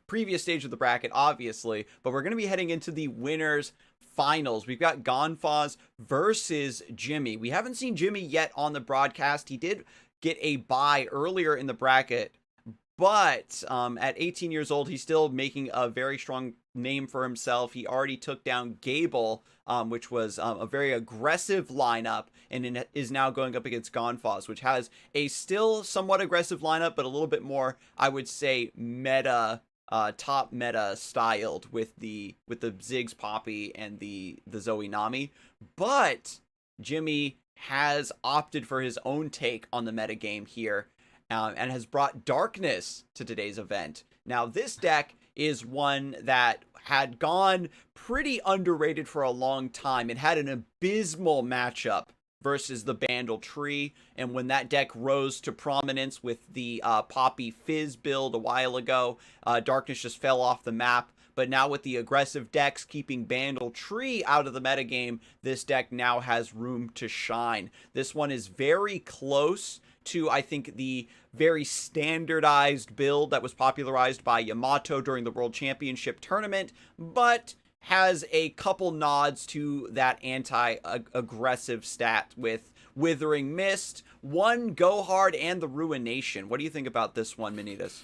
previous stage of the bracket, obviously, but we're going to be heading into the winners finals. We've got Gomphos versus Jimmy. We haven't seen Jimmy yet on the broadcast. He did get a bye earlier in the bracket, but at 18 years old, he's still making a very strong name for himself. He already took down Gable, which was a very aggressive lineup, and is now going up against Gomphos, which has a still somewhat aggressive lineup, but a little bit more, I would say, meta, top meta styled with the Ziggs Poppy and the Zoe Nami. But Jimmy has opted for his own take on the meta game here, and has brought darkness to today's event. Now, this deck is one that had gone pretty underrated for a long time. It had an abysmal matchup versus the Bandle Tree, and when that deck rose to prominence with the Poppy Fizz build a while ago, darkness just fell off the map. But now with the aggressive decks keeping Bandle Tree out of the metagame, this deck now has room to shine. This one is very close to, I think, the very standardized build that was popularized by Yamato during the World Championship tournament, but has a couple nods to that anti-aggressive stat with Withering Mist, one Go Hard, and the Ruination. What do you think about this one, Manittas?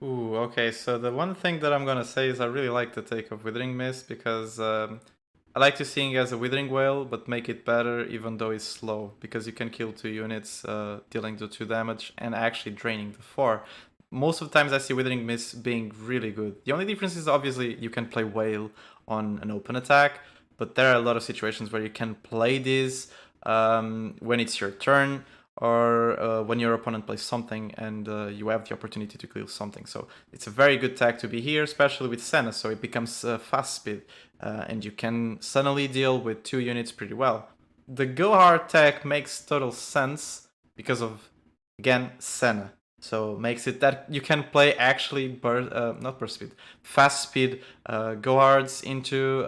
Ooh, okay, so the one thing that I'm gonna say is I really like the take of Withering Mist because I like to see it as a Withering Whale, but make it better even though it's slow, because you can kill 2 units, dealing the 2 damage and actually draining the 4. Most of the times I see Withering Mist being really good. The only difference is obviously you can play Whale on an open attack, but there are a lot of situations where you can play this when it's your turn, or when your opponent plays something and you have the opportunity to kill something. So it's a very good tag to be here, especially with Senna, so it becomes fast speed, and you can suddenly deal with 2 units pretty well. The Go Hard tag makes total sense because of, again, Senna. So makes it that you can play actually not burst speed, fast speed Go Hards into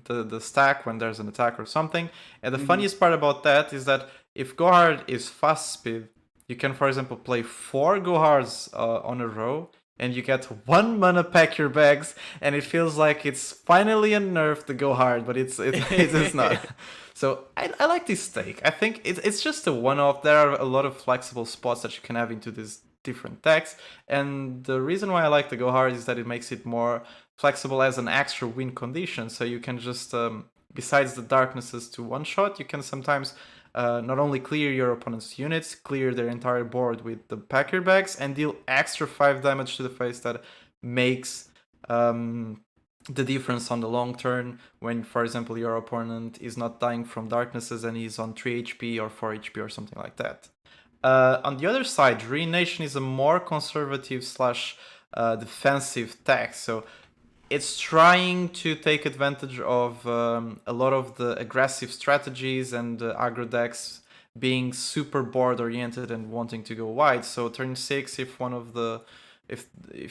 the stack when there's an attack or something. And the funniest part about that is that if Go Hard is fast speed, you can, for example, play 4 Go Hards on a row, and you get 1 mana pack your bags, and it feels like it's finally a nerf to Go Hard, but it's not. So I like this take. I think it's just a one-off. There are a lot of flexible spots that you can have into these different decks, and the reason why I like the Go Hard is that it makes it more flexible as an extra win condition. So you can just, besides the darknesses to one-shot, you can sometimes not only clear your opponent's units, clear their entire board with the packer bags, and deal extra 5 damage to the face that makes the difference on the long turn when, for example, your opponent is not dying from darknesses and he's on 3 HP or 4 HP or something like that. On the other side, Ruination is a more conservative slash defensive tag, so it's trying to take advantage of a lot of the aggressive strategies and aggro decks being super board oriented and wanting to go wide. So turn 6, if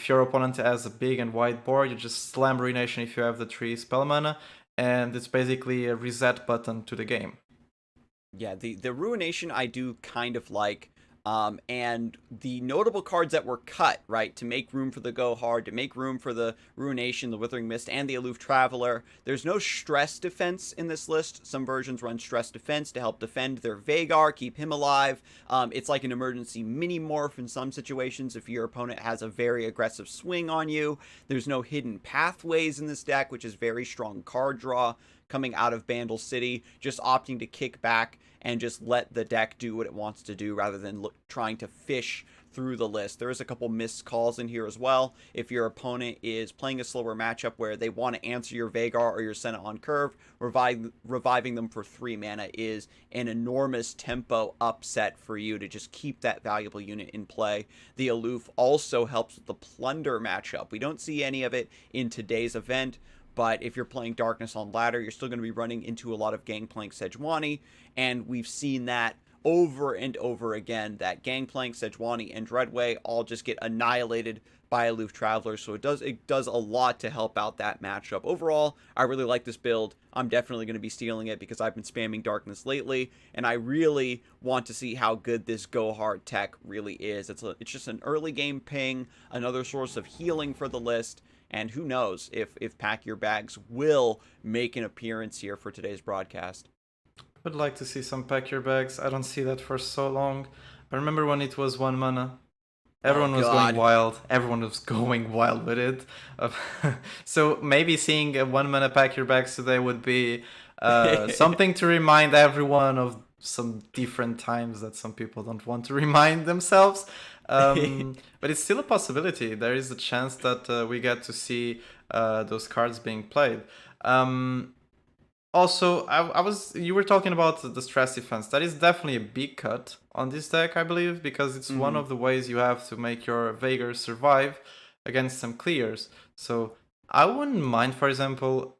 your opponent has a big and wide board, you just slam Ruination if you have the 3 spell mana, and it's basically a reset button to the game. Yeah, the Ruination I do kind of like, and the notable cards that were cut, right, to make room for the Go Hard, to make room for the Ruination, the Withering Mist, and the Aloof Traveler. There's no Stress Defense in this list. Some versions run Stress Defense to help defend their Vhagar, keep him alive. It's like an emergency mini-morph in some situations if your opponent has a very aggressive swing on you. There's no Hidden Pathways in this deck, which is very strong card draw coming out of Bandle City, just opting to kick back and just let the deck do what it wants to do rather than trying to fish through the list. There is a couple missed calls in here as well. If your opponent is playing a slower matchup where they want to answer your Vhagar or your Senna on curve, reviving them for 3 mana is an enormous tempo upset for you to just keep that valuable unit in play. The Aloof also helps with the Plunder matchup. We don't see any of it in today's event, but if you're playing Darkness on ladder, you're still going to be running into a lot of Gangplank Sejuani, and we've seen that over and over again, that Gangplank, Sejuani, and Dreadway all just get annihilated by Aloof Travelers, so it does a lot to help out that matchup. Overall, I really like this build. I'm definitely going to be stealing it because I've been spamming Darkness lately, and I really want to see how good this Go Hard tech really is. It's just an early game ping, another source of healing for the list, and who knows if Pack Your Bags will make an appearance here for today's broadcast. Would like to see some Pack Your Bags. I don't see that for so long. I remember when it was 1 mana. Everyone was going wild. Everyone was going wild with it. So maybe seeing a 1 mana Pack Your Bags today would be something to remind everyone of some different times that some people don't want to remind themselves. But it's still a possibility. There is a chance that we get to see those cards being played. Also, you were talking about the stress defense. That is definitely a big cut on this deck, I believe, because it's one of the ways you have to make your Veigar survive against some clears. So I wouldn't mind, for example,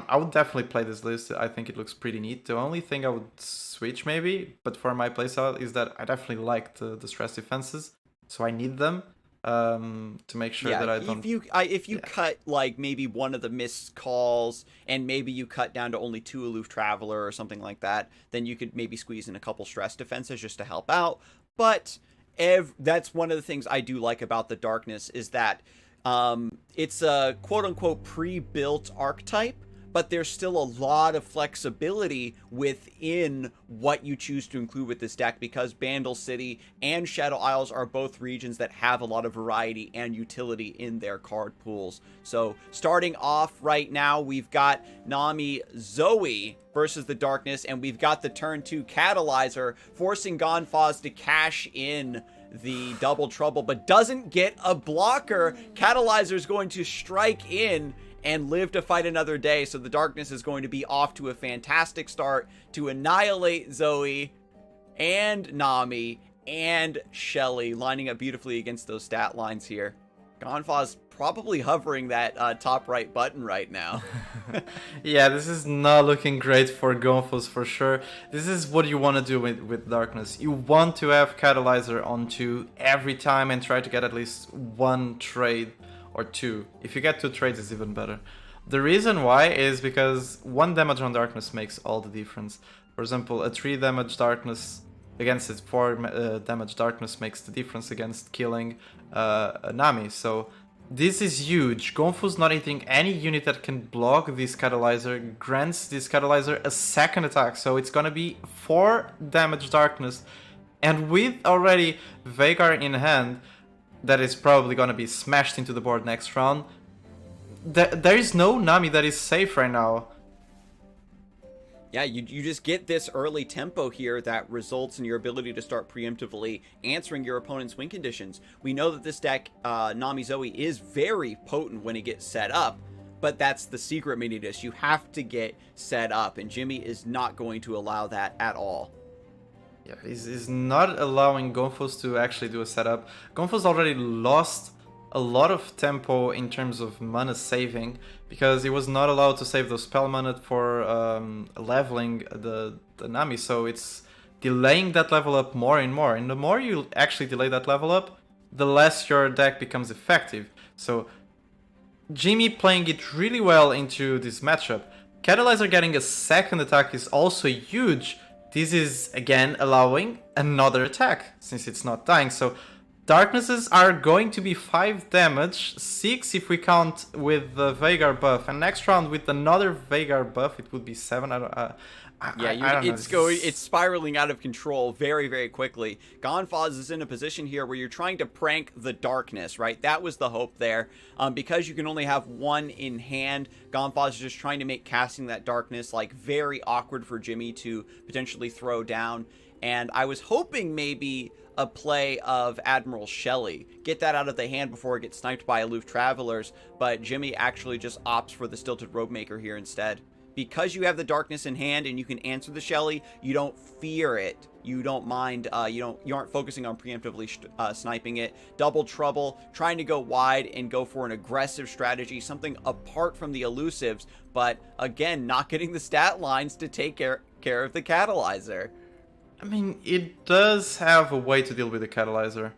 I would definitely play this list. I think it looks pretty neat. The only thing I would switch maybe, but for my playstyle, is that I definitely like the stress defenses, so I need them. To make sure that I don't. If you cut like maybe one of the missed calls and maybe you cut down to only 2 Aloof Traveler or something like that, then you could maybe squeeze in a couple stress defenses just to help out. But that's one of the things I do like about the Darkness is that it's a quote unquote pre-built archetype, but there's still a lot of flexibility within what you choose to include with this deck because Bandle City and Shadow Isles are both regions that have a lot of variety and utility in their card pools. So starting off right now, we've got Nami Zoe versus the Darkness, and we've got the turn 2 Catalyzer, forcing Gomphos to cash in the double trouble, but doesn't get a blocker. Catalyzer is going to strike in and live to fight another day, so the Darkness is going to be off to a fantastic start to annihilate Zoe and Nami and Shelly, lining up beautifully against those stat lines here. Gomphos probably hovering that top right button right now. Yeah, this is not looking great for Gomphos for sure. This is what you want to do with Darkness. You want to have Catalyzer on 2 every time and try to get at least 1 trade or 2. If you get 2 trades, it's even better. The reason why is because 1 damage on Darkness makes all the difference. For example, a 3 damage Darkness against its 4 damage Darkness makes the difference against killing Nami. So this is huge. Gomphos not hitting any unit that can block this Catalyzer grants this Catalyzer a second attack. So it's gonna be 4 damage Darkness, and with already Veigar in hand, that is probably going to be smashed into the board next round. There is no Nami that is safe right now. Yeah, you just get this early tempo here that results in your ability to start preemptively answering your opponent's win conditions. We know that this deck, Nami Zoe, is very potent when it gets set up, but that's the secret, Manittas. You have to get set up, and Jimmy is not going to allow that at all. Yeah, he's not allowing Gomphos to actually do a setup. Gomphos already lost a lot of tempo in terms of mana saving because he was not allowed to save those spell mana for leveling the Nami, so it's delaying that level up more and more. And the more you actually delay that level up, the less your deck becomes effective. So Jimmy playing it really well into this matchup. Catalyzer getting a second attack is also huge. This is, again, allowing another attack, since it's not dying. So Darknesses are going to be 5 damage, 6 if we count with the Veigar buff. And next round with another Veigar buff, it would be 7. I don't know. It's spiraling out of control very, very quickly. Gomphos is in a position here where you're trying to prank the Darkness, right? That was the hope there. Because you can only have 1 in hand, Gomphos is just trying to make casting that Darkness like very awkward for Jimmy to potentially throw down. And I was hoping maybe a play of Admiral Shelly, get that out of the hand before it gets sniped by Aloof Travelers, but Jimmy actually just opts for the Stilted Robemaker here instead. Because you have the Darkness in hand and you can answer the Shelly, you don't fear it. You don't mind, you aren't focusing on preemptively sniping it. Double Trouble, trying to go wide and go for an aggressive strategy, something apart from the elusives, but again, not getting the stat lines to take care of the Catalyzer. I mean, it does have a way to deal with the Catalyzer,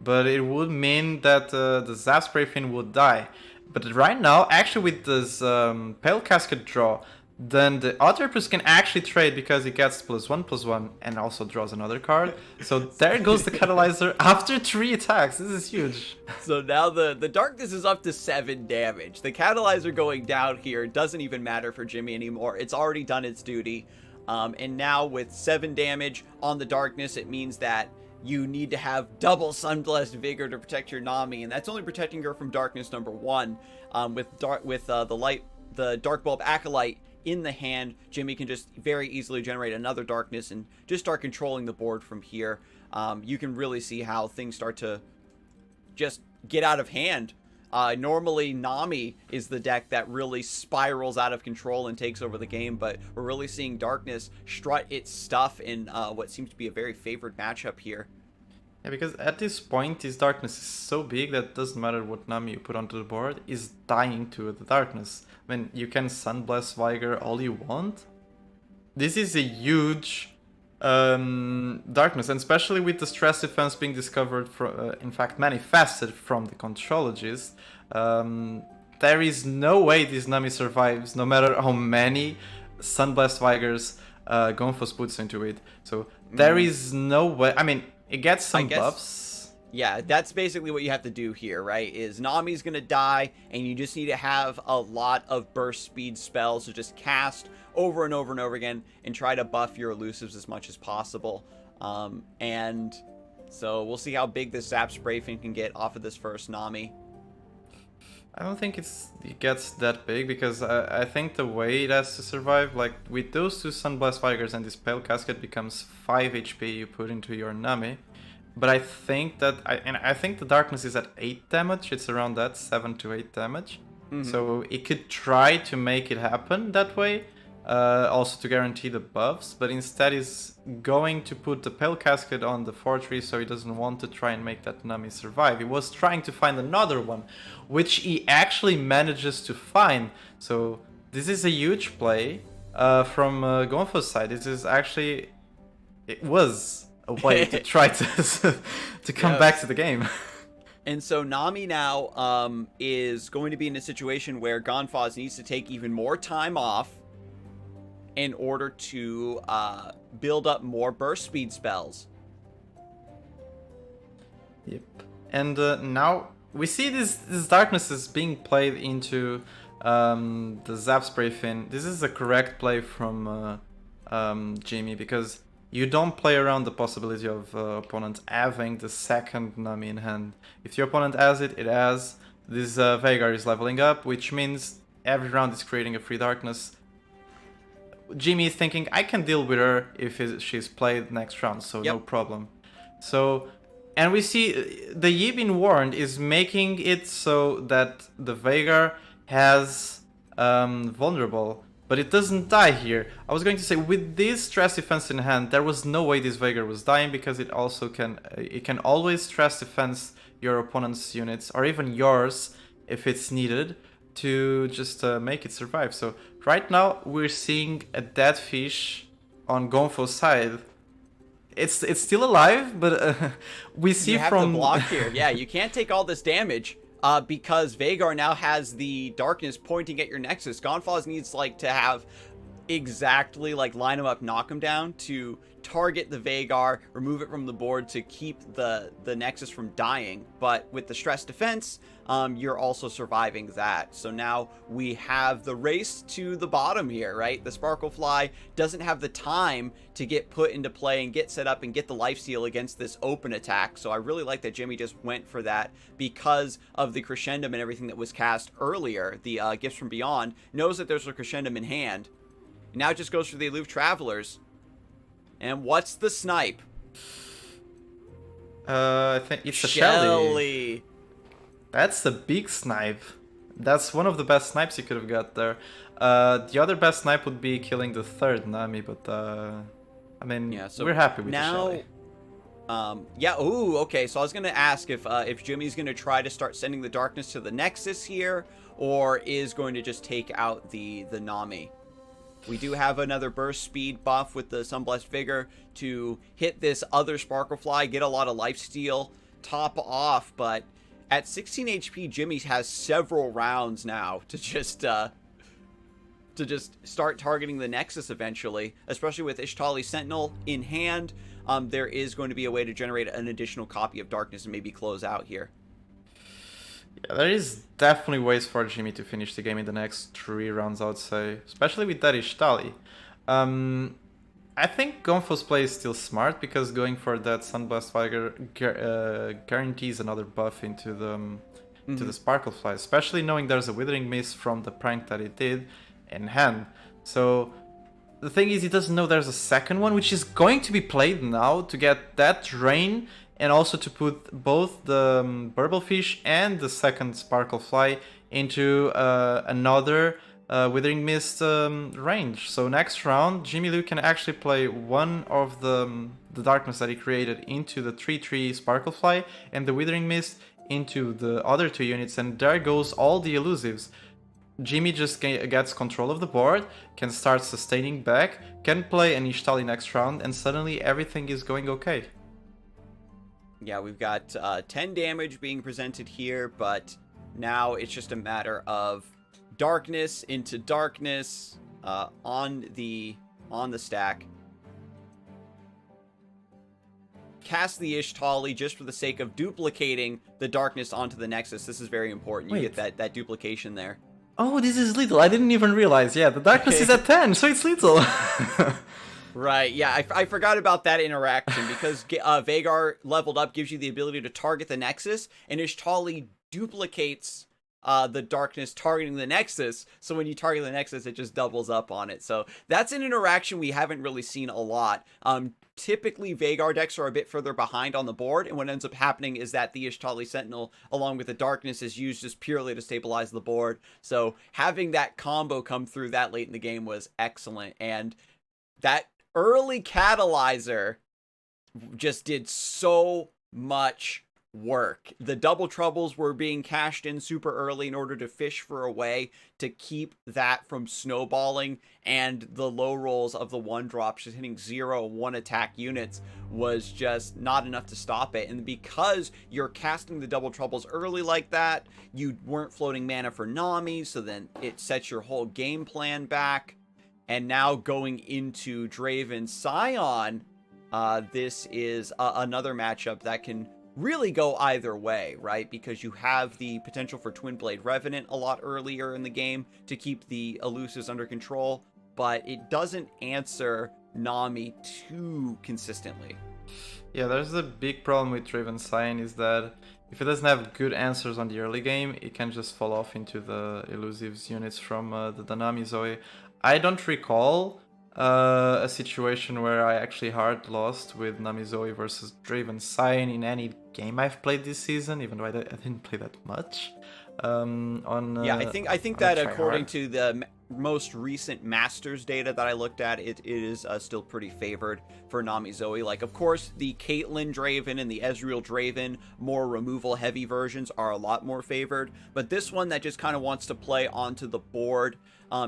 but it would mean that the Zap Spray Fin would die. But right now, actually with this Pale Casket draw, then the other person can actually trade because he gets +1/+1 and also draws another card. So there goes the Catalyzer after 3 attacks. This is huge. So now the darkness is up to 7 damage. The Catalyzer going down here doesn't even matter for Jimmy anymore. It's already done its duty. And now with 7 damage on the darkness, it means that you need to have double Sunblessed Vigor to protect your Nami, and that's only protecting her from darkness number 1. With the Dark Bulb Acolyte in the hand, Jimmy can just very easily generate another darkness and just start controlling the board from here. You can really see how things start to just get out of hand. Normally, Nami is the deck that really spirals out of control and takes over the game, but we're really seeing Darkness strut its stuff in what seems to be a very favored matchup here. Yeah, because at this point, this Darkness is so big that it doesn't matter what Nami you put onto the board, is dying to the Darkness. I mean, you can Sunblast Viger all you want. This is a huge Darkness, and especially with the stress defense being discovered, in fact manifested from the Contrologist, there is no way this Nami survives, no matter how many Sunblast Vigors Gomphos puts into it. So there is no way. I mean, it gets some buffs. Yeah, that's basically what you have to do here, right? Is Nami's gonna die, and you just need to have a lot of burst speed spells to just cast over and over and over again and try to buff your elusives as much as possible. And so we'll see how big this Zap Spray Fin can get off of this first Nami. I don't think it gets that big, because I think the way it has to survive, like with those 2 Sunblast Vigors and this Pale Casket, becomes 5 HP you put into your Nami. But I think that, I think the Darkness is at 8 damage, it's around that, 7 to 8 damage. So it could try to make it happen that way, also to guarantee the buffs, but instead is going to put the Pale Casket on the 4-3, so he doesn't want to try and make that Nami survive. He was trying to find another one, which he actually manages to find. So this is a huge play from Gomphos' side. This is actually, it was a way to try to come back to the game. And so Nami now is going to be in a situation where Gomphos needs to take even more time off in order to build up more burst speed spells. Yep. And now we see this Darkness is being played into the Zap Spray Fin. This is a correct play from Jimmy, because you don't play around the possibility of opponent having the second Nami in hand. If your opponent has it, it has. This Veigar is leveling up, which means every round is creating a free Darkness. Jimmy is thinking, I can deal with her if she's played next round, so no problem. So, and we see the Yibin Warned is making it so that the Veigar has vulnerable, but it doesn't die here. I was going to say, with this stress defense in hand, there was no way this Veigar was dying, because it also can always stress defense your opponent's units, or even yours if it's needed, to just make it survive. So right now we're seeing a dead fish on Gomphos' side. It's still alive, but we see you have from to block here. Yeah, you can't take all this damage because Veigar now has the Darkness pointing at your Nexus. Gomphos needs to have exactly line him up, knock him down to target the Veigar, remove it from the board to keep the Nexus from dying. But with the stress defense, you're also surviving that. So now we have the race to the bottom here, right? The Sparklefly doesn't have the time to get put into play and get set up and get the lifesteal against this open attack. So I really like that Jimmy just went for that because of the Crescendum and everything that was cast earlier. The Gifts from Beyond knows that there's a Crescendum in hand. And now it just goes for the Aloof Travelers. And what's the snipe? I think it's a Shelly. That's a big snipe. That's one of the best snipes you could have got there. The other best snipe would be killing the third Nami, but I mean, yeah, so we're happy with now, the Shelly. Yeah, ooh, okay. So I was gonna ask if Jimmy's gonna try to start sending the Darkness to the Nexus here, or is going to just take out the Nami. We do have another burst speed buff with the Sunblessed Vigor to hit this other Sparklefly, get a lot of lifesteal top off, but at 16 HP, Jimmy has several rounds now to just start targeting the Nexus eventually, especially with Ishtali Sentinel in hand. There is going to be a way to generate an additional copy of Darkness and maybe close out here. Yeah, there is definitely ways for Jimmy to finish the game in the next 3 rounds, I would say, especially with that Ishtali. I think Gomphos play is still smart because going for that Sunblast Fire guarantees another buff into the Sparkle Fly, especially knowing there's a Withering Mist from the prank that it did in hand. So the thing is, he doesn't know there's a second one, which is going to be played now to get that Drain and also to put both the Burblefish and the second Sparkle Fly into another Withering Mist range. So next round, Jimmy Lou can actually play one of the Darkness that he created into the 3/3 Sparkle Fly and the Withering Mist into the other 2 units, and there goes all the elusives. Jimmy just gets control of the board, can start sustaining back, can play an Ishtali next round, and suddenly everything is going okay. Yeah, we've got 10 damage being presented here, but now it's just a matter of Darkness into Darkness on the stack. Cast the Ishtali just for the sake of duplicating the Darkness onto the Nexus. This is very important. You get that duplication there. Oh, this is lethal. I didn't even realize. Yeah, the Darkness is at 10, so it's lethal. Right, yeah, I forgot about that interaction because Veigar leveled up gives you the ability to target the Nexus, and Ishtali duplicates the Darkness targeting the Nexus, so when you target the Nexus, it just doubles up on it. So that's an interaction we haven't really seen a lot. Typically, Veigar decks are a bit further behind on the board, and what ends up happening is that the Ishtali Sentinel, along with the Darkness, is used just purely to stabilize the board. So having that combo come through that late in the game was excellent, and that early catalyzer just did so much work. The double troubles were being cashed in super early in order to fish for a way to keep that from snowballing, and the low rolls of the 1-drops just hitting 0/1 attack units was just not enough to stop it. And because you're casting the double troubles early like that, you weren't floating mana for Nami, so then it sets your whole game plan back. And now going into Draven Scion, this is another matchup that can really go either way, right? Because you have the potential for Twin Blade Revenant a lot earlier in the game to keep the elusives under control, but it doesn't answer Nami too consistently. Yeah, there's a big problem with Draven Scion is that if it doesn't have good answers on the early game, it can just fall off into the elusives units from the Nami Zoe. I don't recall a situation where I actually hard lost with Nami Zoe versus Draven Scion in any game I've played this season, even though I didn't play that much. I think that according to the most recent Masters data that I looked at, it is still pretty favored for Nami Zoe. Like, of course, the Caitlyn Draven and the Ezreal Draven, more removal heavy versions, are a lot more favored, but this one that just kind of wants to play onto the board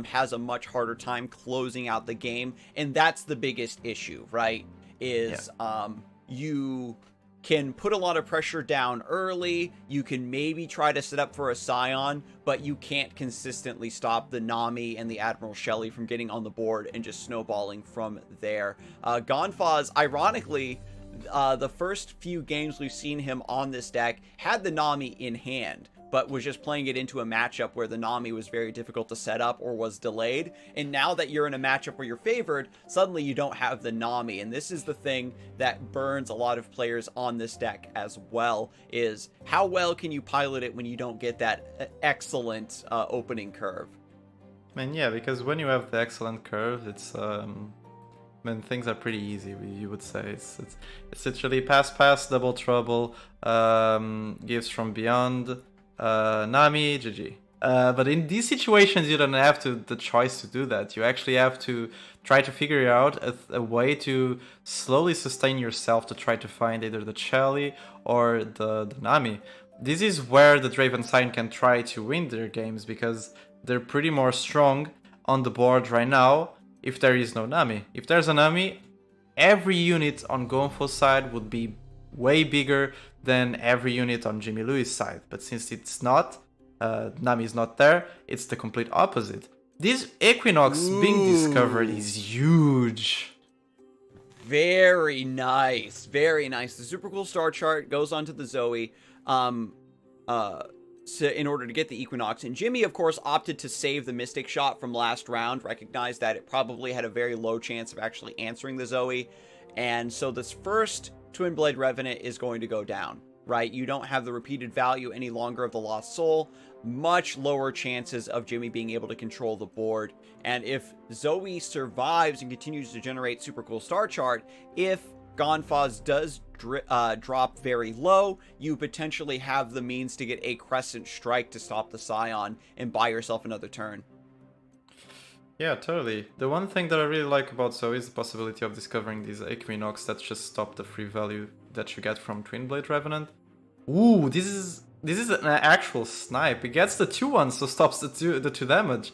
has a much harder time closing out the game, and that's the biggest issue, right? You can put a lot of pressure down early, you can maybe try to set up for a Scion, but you can't consistently stop the Nami and the Admiral Shelley from getting on the board and just snowballing from there. Gomphos, ironically, the first few games we've seen him on this deck had the Nami in hand, but was just playing it into a matchup where the Nami was very difficult to set up or was delayed. And now that you're in a matchup where you're favored, suddenly you don't have the Nami. And this is the thing that burns a lot of players on this deck as well, is how well can you pilot it when you don't get that excellent opening curve? Yeah, because when you have the excellent curve, it's things are pretty easy, you would say. It's literally pass, double trouble, gifts from beyond, Nami, GG. But in these situations, you don't have the choice to do that. You actually have to try to figure out a way to slowly sustain yourself to try to find either the Shelly or the Nami. This is where the Draven Scion can try to win their games, because they're pretty more strong on the board right now if there is no Nami. If there's a Nami, every unit on Gomphos side would be way bigger than every unit on Jimmy Lewis' side. But since it's not, Nami is not there, it's the complete opposite. This Equinox being discovered is huge. Very nice. Very nice. The super cool star chart goes onto the Zoe in order to get the Equinox. And Jimmy, of course, opted to save the Mystic Shot from last round, recognized that it probably had a very low chance of actually answering the Zoe. And so this first Twin Blade Revenant is going to go down, right? You don't have the repeated value any longer of the Lost Soul. Much lower chances of Jimmy being able to control the board. And if Zoe survives and continues to generate super cool star chart, if Gomphos does drop very low, you potentially have the means to get a Crescent Strike to stop the Scion and buy yourself another turn. Yeah, totally. The one thing that I really like about Zoe is the possibility of discovering these Equinox that just stop the free value that you get from Twin Blade Revenant. Ooh, this is an actual snipe. It gets the 2-1, so stops the 2 damage.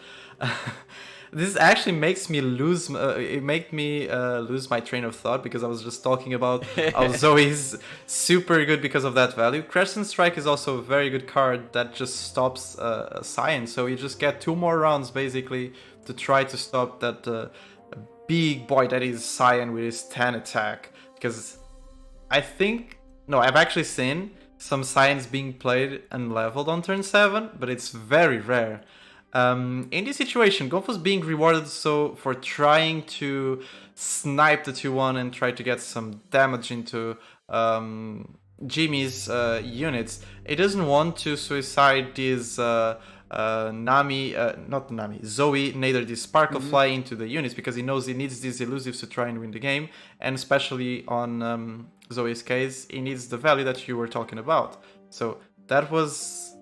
This actually makes me lose. It made me lose my train of thought because I was just talking about how Zoe's super good because of that value. Crescent Strike is also a very good card that just stops Scion. So you just get 2 more rounds basically to try to stop that big boy that is Scion with his 10 attack. Because I've actually seen some Scions being played and leveled on turn 7, but it's very rare. In this situation, Gomphos being rewarded for trying to snipe the 2-1 and try to get some damage into Jimmy's units. It doesn't want to suicide this Zoe, neither this Sparklefly into the units because he knows he needs these elusives to try and win the game, and especially on Zoe's case, he needs the value that you were talking about. So that was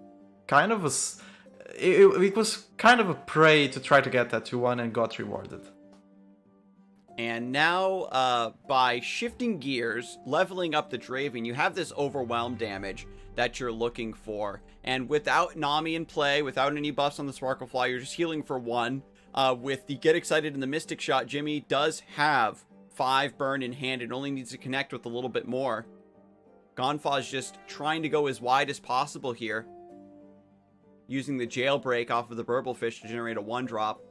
kind of it was kind of a prey to try to get that 2-1 and got rewarded. And now, by shifting gears, leveling up the Draven, you have this overwhelm damage that you're looking for. And without Nami in play, without any buffs on the Sparklefly, you're just healing for 1. With the Get Excited and the Mystic Shot, Jimmy does have 5 burn in hand and only needs to connect with a little bit more. Gomphos just trying to go as wide as possible here, using the Jailbreak off of the Burblefish to generate a 1-drop.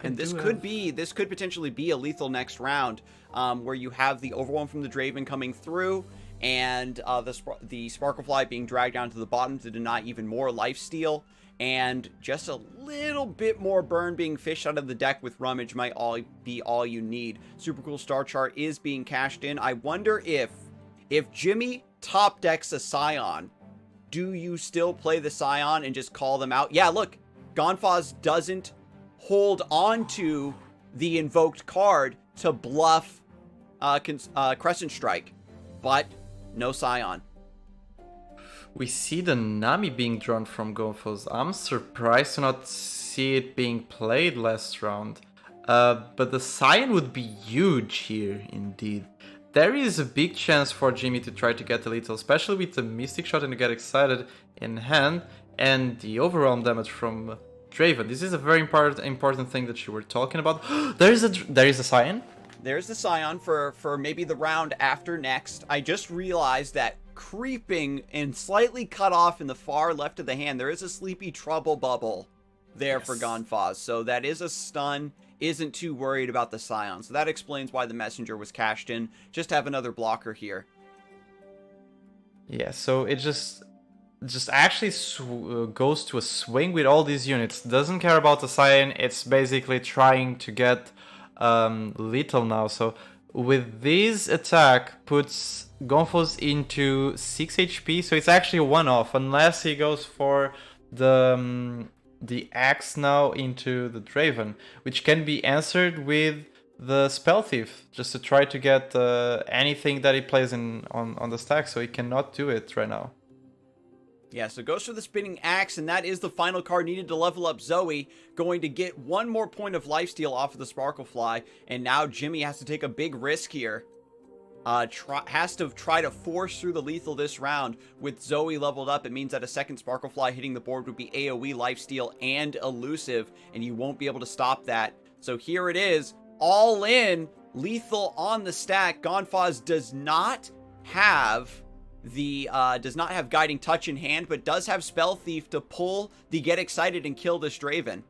And this could potentially be a lethal next round, where you have the Overwhelm from the Draven coming through, and the Sparklefly being dragged down to the bottom to deny even more lifesteal, and just a little bit more burn being fished out of the deck with Rummage might be all you need. Super cool star chart is being cashed in. I wonder if Jimmy top decks a Scion, do you still play the Scion and just call them out? Yeah, look, Gomphos doesn't hold on to the invoked card to bluff Crescent Strike, but no Scion. We see the Nami being drawn from Gomphos. I'm surprised to not see it being played last round. But the Scion would be huge here, indeed. There is a big chance for Jimmy to try to get a little, especially with the Mystic Shot and Get Excited in hand, and the overwhelm damage from Draven. This is a very important thing that you were talking about. there is a Scion. There's the Scion for maybe the round after next. I just realized that creeping and slightly cut off in the far left of the hand, there is a Sleepy Trouble bubble there for Gomphos. So that is a stun. Isn't too worried about the Scion. So that explains why the Messenger was cashed in. Just have another blocker here. Yeah, so it just actually goes to a swing with all these units. Doesn't care about the Scion. It's basically trying to get lethal now. So with this attack, puts Gomphos into 6 HP. So it's actually a one-off, unless he goes for the axe now into the Draven, which can be answered with the Spell Thief, just to try to get anything that he plays on the stack. So he cannot do it right now. Yeah, so goes for the Spinning Axe, and that is the final card needed to level up Zoe. Going to get 1 more point of lifesteal off of the Sparklefly, and now Jimmy has to take a big risk here. Has to try to force through the lethal this round. With Zoe leveled up, it means that a second Sparklefly hitting the board would be AoE lifesteal and elusive, and you won't be able to stop that. So here it is, all in, lethal on the stack. Gomphos does not have does not have Guiding Touch in hand, but does have Spell Thief to pull the Get Excited and kill this Draven.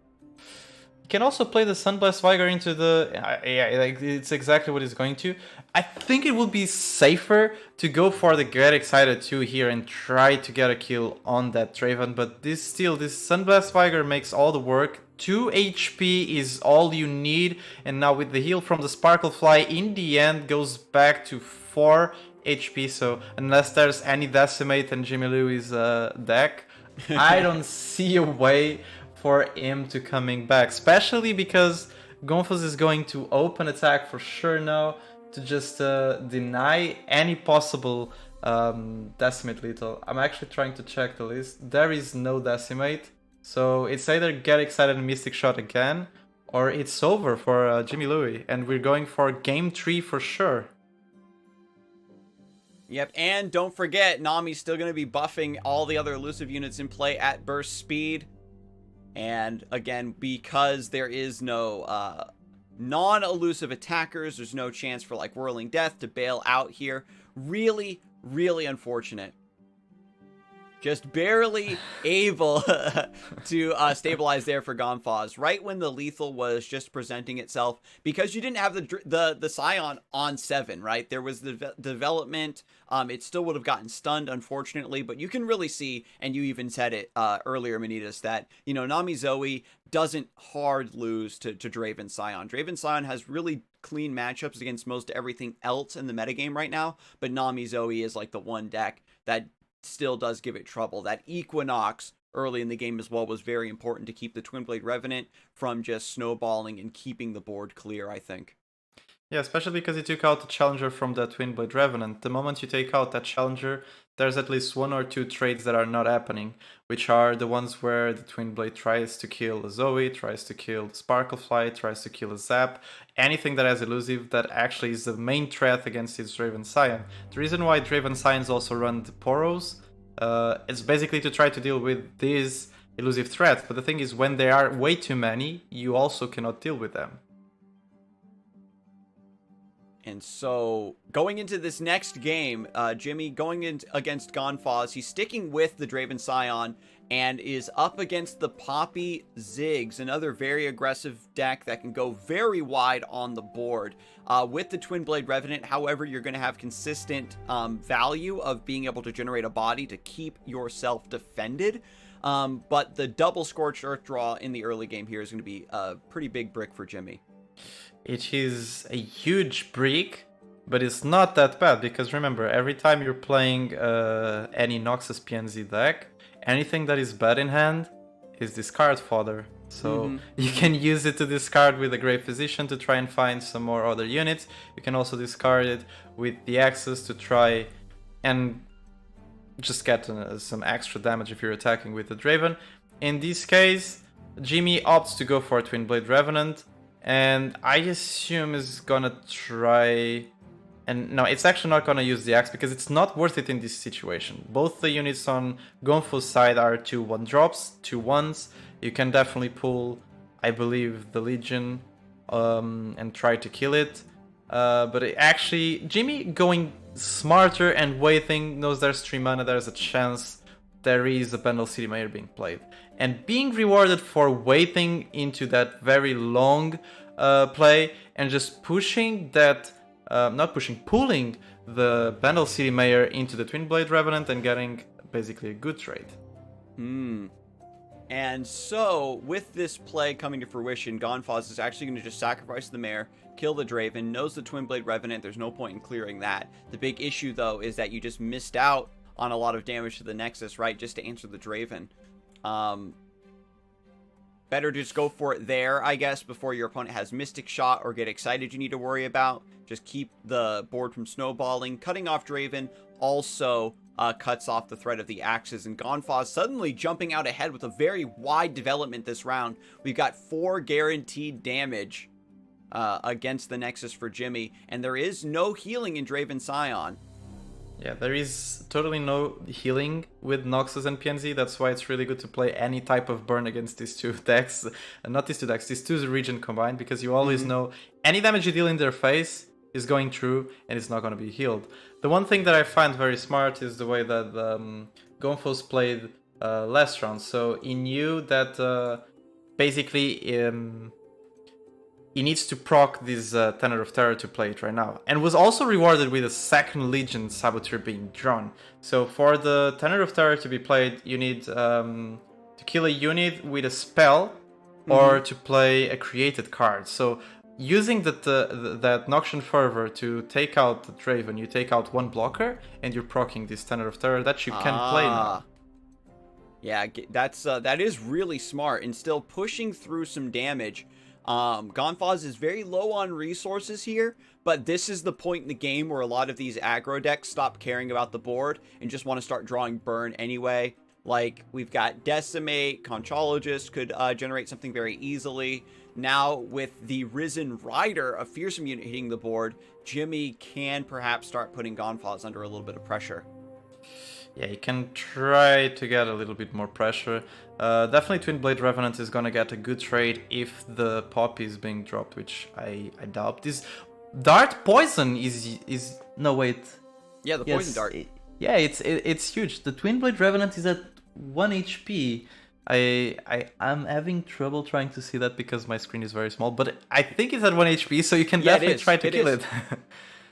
You can also play the Sunblast Viger into the... yeah, like, it's exactly what he's going to. I think it would be safer to go for the Get Excited 2 here and try to get a kill on that Draven, but this Sunblast Viger makes all the work. 2 HP is all you need, and now with the heal from the Sparklefly, in the end goes back to 4 HP, so unless there's any Decimate in Jimmy Louis' deck, I don't see a way for him to coming back, especially because Gomphos is going to open attack for sure now to just deny any possible Decimate lethal. I'm actually trying to check the list. There is no Decimate, so it's either Get Excited and Mystic Shot again, or it's over for Jimmy Louis, and we're going for game 3 for sure. Yep, and don't forget, Nami's still going to be buffing all the other elusive units in play at burst speed. And again, because there is no non-elusive attackers, there's no chance for like Whirling Death to bail out here. Really, really unfortunate. Just barely able to stabilize there for Gomphos right when the lethal was just presenting itself, because you didn't have the Scion on 7, right? There was the development. It still would have gotten stunned, unfortunately, but you can really see, and you even said it earlier, Manittas, that, you know, Nami Zoe doesn't hard lose to Draven Scion. Draven Scion has really clean matchups against most everything else in the metagame right now, but Nami Zoe is like the one deck that still does give it trouble. That Equinox early in the game as well was very important to keep the Twinblade Revenant from just snowballing and keeping the board clear, I think. Yeah, especially because he took out the Challenger from the Twinblade Revenant. The moment you take out that Challenger, there's at least 1 or 2 trades that are not happening, which are the ones where the Twinblade tries to kill a Zoe, tries to kill the Sparklefly, tries to kill a Zap, anything that has elusive that actually is the main threat against his Draven Scion. The reason why Draven Scions also run the Poros is basically to try to deal with these elusive threats, but the thing is, when there are way too many, you also cannot deal with them. And so, going into this next game, Jimmy going in against Gomphos, he's sticking with the Draven Scion and is up against the Poppy Ziggs, another very aggressive deck that can go very wide on the board. With the Twinblade Revenant, however, you're going to have consistent value of being able to generate a body to keep yourself defended. But the double Scorched Earth draw in the early game here is going to be a pretty big brick for Jimmy. It is a huge brick, but it's not that bad, because remember, every time you're playing any Noxus PNZ deck, anything that is bad in hand is discard fodder. So you can use it to discard with a Grave Physician to try and find some more other units. You can also discard it with the Axis to try and just get some extra damage if you're attacking with the Draven. In this case, Jimmy opts to go for a Twinblade Revenant, and I assume is gonna try... And no, it's actually not gonna use the axe because it's not worth it in this situation. Both the units on Gomphos' side are 2 1-drops, 2 1s. You can definitely pull, I believe, the Legion and try to kill it. But actually, Jimmy going smarter and waiting, knows there's 3 mana, there's a chance there is a Bandle City Mayor being played. And being rewarded for waiting into that very long play and just pushing that, pulling the Bandle City Mayor into the Twinblade Revenant and getting basically a good trade. And so, with this play coming to fruition, Gomphos is actually going to just sacrifice the Mayor, kill the Draven, knows the Twinblade Revenant, there's no point in clearing that. The big issue, though, is that you just missed out on a lot of damage to the Nexus, right, just to answer the Draven. Better just go for it there, I guess, before your opponent has Mystic Shot or Get Excited you need to worry about. Just keep the board from snowballing. Cutting off Draven also cuts off the threat of the Axes, and Gomphos suddenly jumping out ahead with a very wide development this round. We've got 4 guaranteed damage against the Nexus for Jimmy, and there is no healing in Draven Scion. Yeah, there is totally no healing with Noxus and PNZ. That's why it's really good to play any type of burn against these 2 decks. Not these 2 decks, these 2 region combined, because you always know any damage you deal in their face is going through and it's not going to be healed. The one thing that I find very smart is the way that Gomphos played last round. So he knew that basically he needs to proc this Tenor of Terror to play it right now. And was also rewarded with a second Legion Saboteur being drawn. So for the Tenor of Terror to be played, you need to kill a unit with a spell or to play a created card. So using that Noxian Fervor to take out the Draven, you take out one blocker and you're proccing this Tenor of Terror that you can play now. Yeah, that is really smart and still pushing through some damage. Gomphos is very low on resources here, but this is the point in the game where a lot of these aggro decks stop caring about the board and just want to start drawing burn anyway. Like, we've got Decimate, Conchologist could generate something very easily. Now, with the Risen Rider, a fearsome unit hitting the board, Jimmy can perhaps start putting Gomphos under a little bit of pressure. Yeah, you can try to get a little bit more pressure. Definitely Twin Blade Revenant is gonna get a good trade if the Poppy is being dropped, which I doubt. This Dart Poison is no wait. Yeah, the Poison Dart. Yeah, it's huge. The Twin Blade Revenant is at 1 HP. I'm having trouble trying to see that because my screen is very small, but I think it's at 1 HP, so you can definitely try to kill it.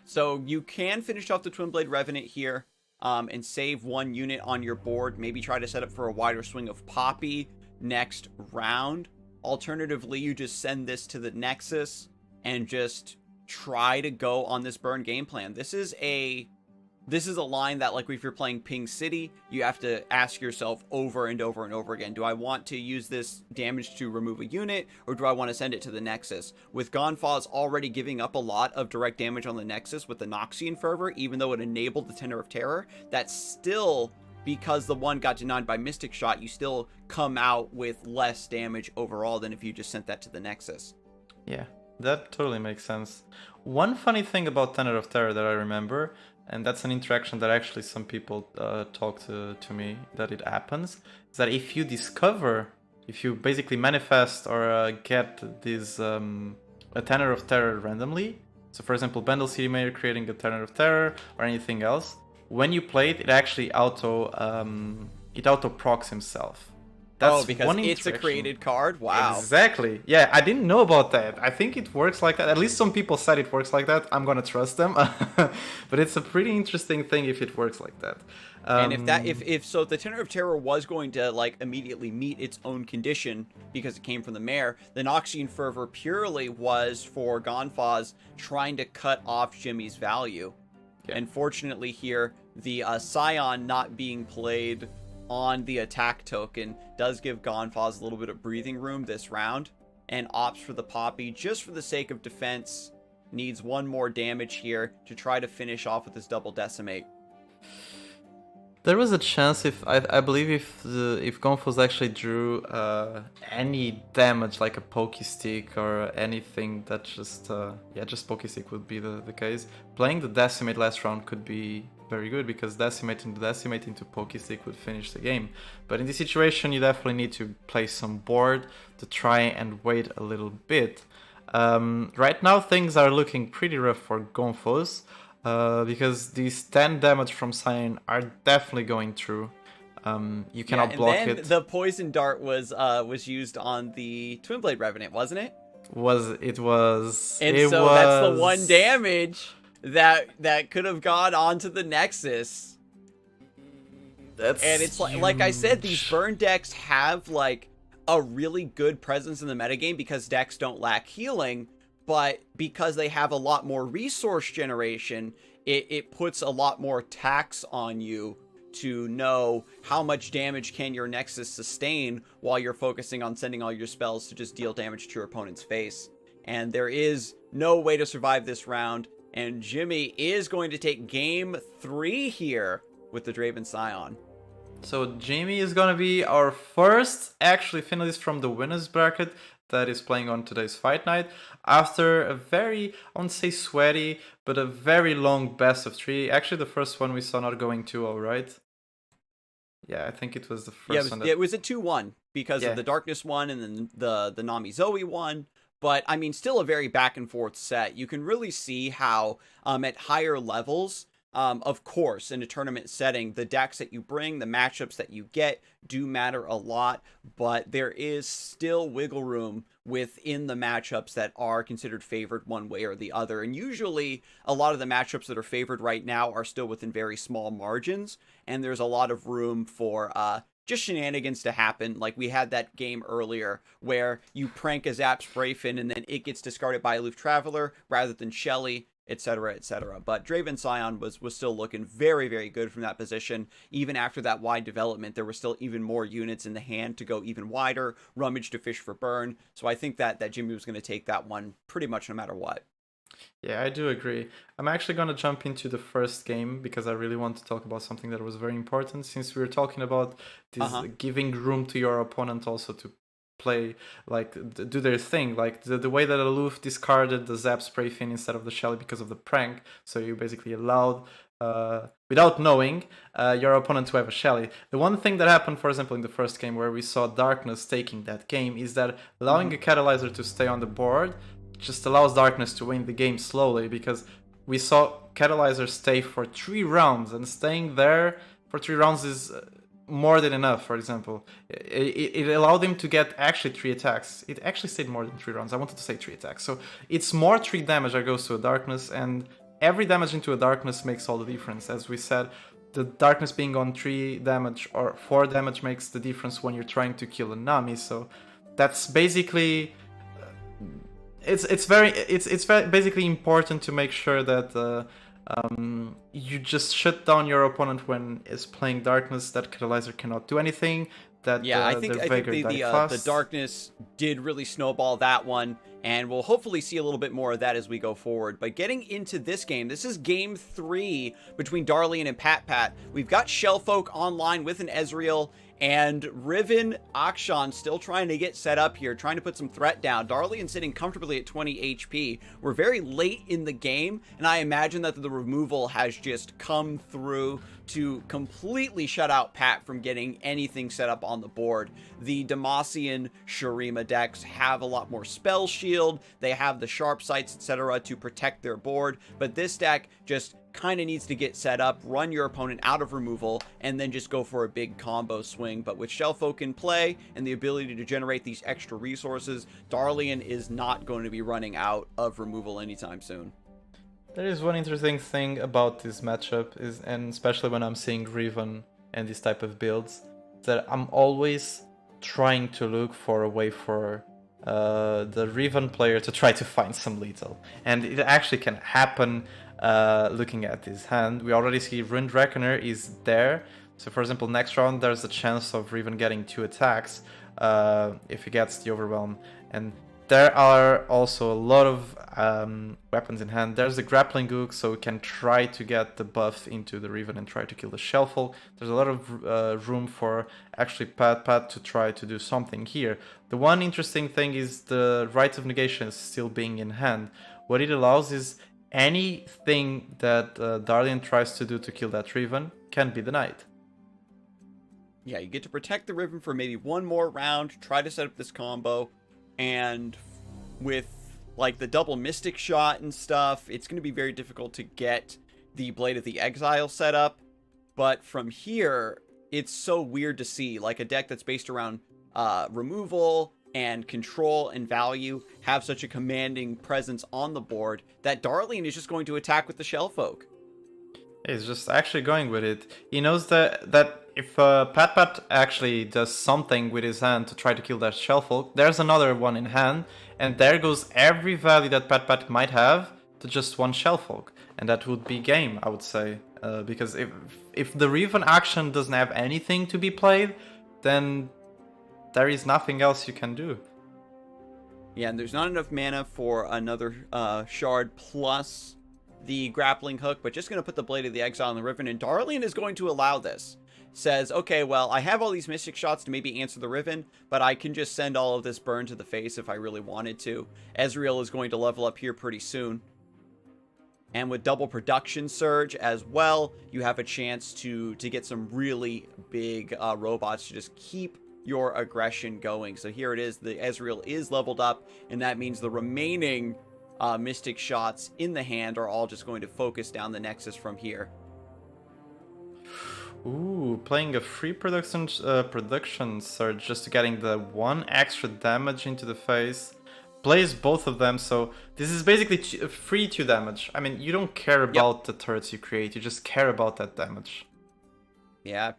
So you can finish off the Twin Blade Revenant here. And save one unit on your board. Maybe try to set up for a wider swing of Poppy next round. Alternatively, you just send this to the Nexus and just try to go on this burn game plan. This is a line that, like, if you're playing Ping City, you have to ask yourself over and over and over again, do I want to use this damage to remove a unit, or do I want to send it to the Nexus? With Gomphos already giving up a lot of direct damage on the Nexus with the Noxian Fervor, even though it enabled the Tenor of Terror, that's still, because the one got denied by Mystic Shot, you still come out with less damage overall than if you just sent that to the Nexus. Yeah, that totally makes sense. One funny thing about Tenor of Terror that I remember, and that's an interaction that actually some people talk to me that it happens, is that if you basically manifest or get this a Tenor of Terror randomly, so for example Bandle City Mayor creating a Tenor of Terror or anything else, when you play it, it actually auto procs himself. That's because it's a created card? Wow. Exactly. Yeah, I didn't know about that. I think it works like that. At least some people said it works like that. I'm gonna trust them. But it's a pretty interesting thing if it works like that. And if the Tenor of Terror was going to, like, immediately meet its own condition because it came from the Mare, the Noxian Fervor purely was for Gomphos trying to cut off Jimmy's value. Yeah. And fortunately here, the Scion not being played on the attack token does give Gomphos a little bit of breathing room this round, and opts for the Poppy just for the sake of defense. Needs one more damage here to try to finish off with this double Decimate. There was a chance I believe if Gomphos actually drew any damage like a Pokey Stick or anything that just Pokey Stick would be the case. Playing the Decimate last round could be very good because decimating into Pokey Stick would finish the game. But in this situation, you definitely need to play some board to try and wait a little bit. Right now, things are looking pretty rough for Gomphos because these 10 damage from Scion are definitely going through. You cannot block it. And then the Poison Dart was used on the Twin Blade Revenant, wasn't it? It was. That's the one damage that could have gone onto the Nexus. And it's like I said, these burn decks have like a really good presence in the metagame because decks don't lack healing, but because they have a lot more resource generation, it puts a lot more tax on you to know how much damage can your Nexus sustain while you're focusing on sending all your spells to just deal damage to your opponent's face. And there is no way to survive this round. And Jimmy is going to take game 3 here with the Draven Scion. So Jimmy is going to be our first actually finalist from the winners bracket that is playing on today's fight night. After a very, I won't say sweaty, but a very long best of 3. Actually, the first one we saw not going 2-0, right? Yeah, I think it was the first one. It was a 2-1 because of the Darkness one and then the Nami Zoe one. but I mean, still a very back and forth set. You can really see how at higher levels, of course, in a tournament setting, the decks that you bring, the matchups that you get do matter a lot, but there is still wiggle room within the matchups that are considered favored one way or the other. And usually a lot of the matchups that are favored right now are still within very small margins, and there's a lot of room for just shenanigans to happen. Like we had that game earlier where you prank a Zap Sprayfin and then it gets discarded by Aloof Traveler rather than Shelly, etc., etc. But Draven Scion was still looking very, very good from that position. Even after that wide development, there were still even more units in the hand to go even wider, rummage to fish for burn. So I think that Jimmy was going to take that one pretty much no matter what. Yeah, I do agree. I'm actually going to jump into the first game because I really want to talk about something that was very important since we were talking about this giving room to your opponent also to play, like, do their thing. Like, the way that Aloof discarded the Zap Sprayfin instead of the Shelly because of the prank, so you basically allowed, without knowing, your opponent to have a Shelly. The one thing that happened, for example, in the first game where we saw Darkness taking that game is that allowing a Catalyzer to stay on the board just allows Darkness to win the game slowly, because we saw Catalyzer stay for 3 rounds, and staying there for 3 rounds is more than enough. For example, it allowed him to get actually 3 attacks. It actually stayed more than 3 rounds. I wanted to say 3 attacks. So it's more 3 damage that goes to a Darkness, and every damage into a Darkness makes all the difference. As we said, the Darkness being on 3 damage or 4 damage makes the difference when you're trying to kill a Nami. So that's basically... It's very basically important to make sure that you just shut down your opponent when it's playing Darkness. That Catalyzer cannot do anything. That I think the Darkness did really snowball that one, and we'll hopefully see a little bit more of that as we go forward. But getting into this game, this is game 3 between Darlian and Pat. We've got Shellfolk online with an Ezreal, and Riven Akshan still trying to get set up here, trying to put some threat down. Darlian sitting comfortably at 20 HP. We're very late in the game, and I imagine that the removal has just come through to completely shut out Pat from getting anything set up on the board. The Demacian Shurima decks have a lot more spell shield, they have the sharp sights, etc. to protect their board, but this deck just kind of needs to get set up, run your opponent out of removal, and then just go for a big combo swing. But with Shellfolk in play and the ability to generate these extra resources, Darlian is not going to be running out of removal anytime soon. There is one interesting thing about this matchup, and especially when I'm seeing Riven and this type of builds, that I'm always trying to look for a way for the Riven player to try to find some lethal. And it actually can happen looking at his hand. We already see Rune Reckoner is there. So for example, next round there's a chance of Riven getting 2 attacks if he gets the Overwhelm. And there are also a lot of weapons in hand. There's the grappling hook, so we can try to get the buff into the Riven and try to kill the Shellfolk. There's a lot of room for actually Pat to try to do something here. The one interesting thing is the Rite of Negation is still being in hand. What it allows is anything that Darlian tries to do to kill that Riven can be denied. Yeah, you get to protect the Riven for maybe one more round, try to set up this combo, and with like the double Mystic Shot and stuff, it's going to be very difficult to get the Blade of the Exile set up. But from here, it's so weird to see like a deck that's based around removal and control and value have such a commanding presence on the board that Darlian is just going to attack with the Shellfolk. He's just actually going with it. He knows that if Pat actually does something with his hand to try to kill that Shellfolk, there's another one in hand, and there goes every value that Pat might have to just one Shellfolk, and that would be game, I would say, because if the Riven action doesn't have anything to be played, then there is nothing else you can do. Yeah, and there's not enough mana for another shard plus the grappling hook, but just going to put the Blade of the Exile on the Riven, and Darlian is going to allow this. Says, okay, well, I have all these Mystic Shots to maybe answer the Riven, but I can just send all of this burn to the face if I really wanted to. Ezreal is going to level up here pretty soon. And with double production surge as well, you have a chance to get some really big robots to just keep your aggression going. So here it is. The Ezreal is leveled up, and that means the remaining Mystic shots in the hand are all just going to focus down the Nexus from here. Ooh, playing a free production surge just to getting the 1 extra damage into the face. Plays both of them, so this is basically free 2 damage. I mean, you don't care about the turrets you create, you just care about that damage. Yeah,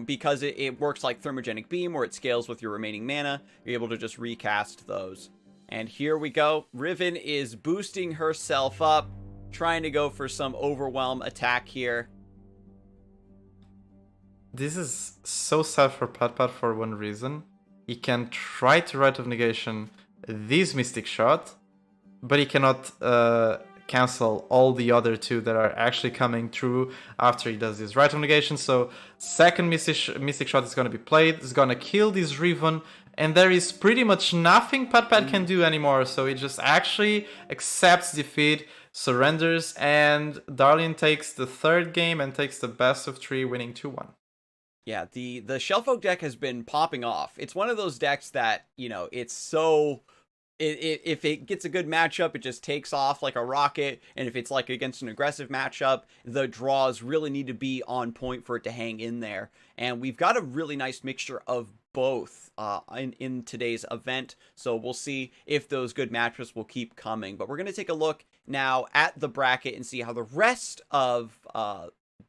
because it works like Thermogenic Beam, where it scales with your remaining mana. You're able to just recast those. And here we go. Riven is boosting herself up, trying to go for some Overwhelm attack here. This is so sad for Pat for one reason. He can try to Rite of Negation this Mystic shot, but he cannot cancel all the other 2 that are actually coming through after he does this Rite of Negation. So second Mystic shot is going to be played, it's going to kill this Riven, and there is pretty much nothing Pat can do anymore. So he just actually accepts defeat, surrenders, and Darlian takes the 3rd game and takes the best of 3, winning 2-1. Yeah, the Shellfolk deck has been popping off. It's one of those decks that, you know, it's so... if it gets a good matchup, it just takes off like a rocket. And if it's like against an aggressive matchup, the draws really need to be on point for it to hang in there. And we've got a really nice mixture of both in today's event. So we'll see if those good matchups will keep coming. But we're going to take a look now at the bracket and see how the rest of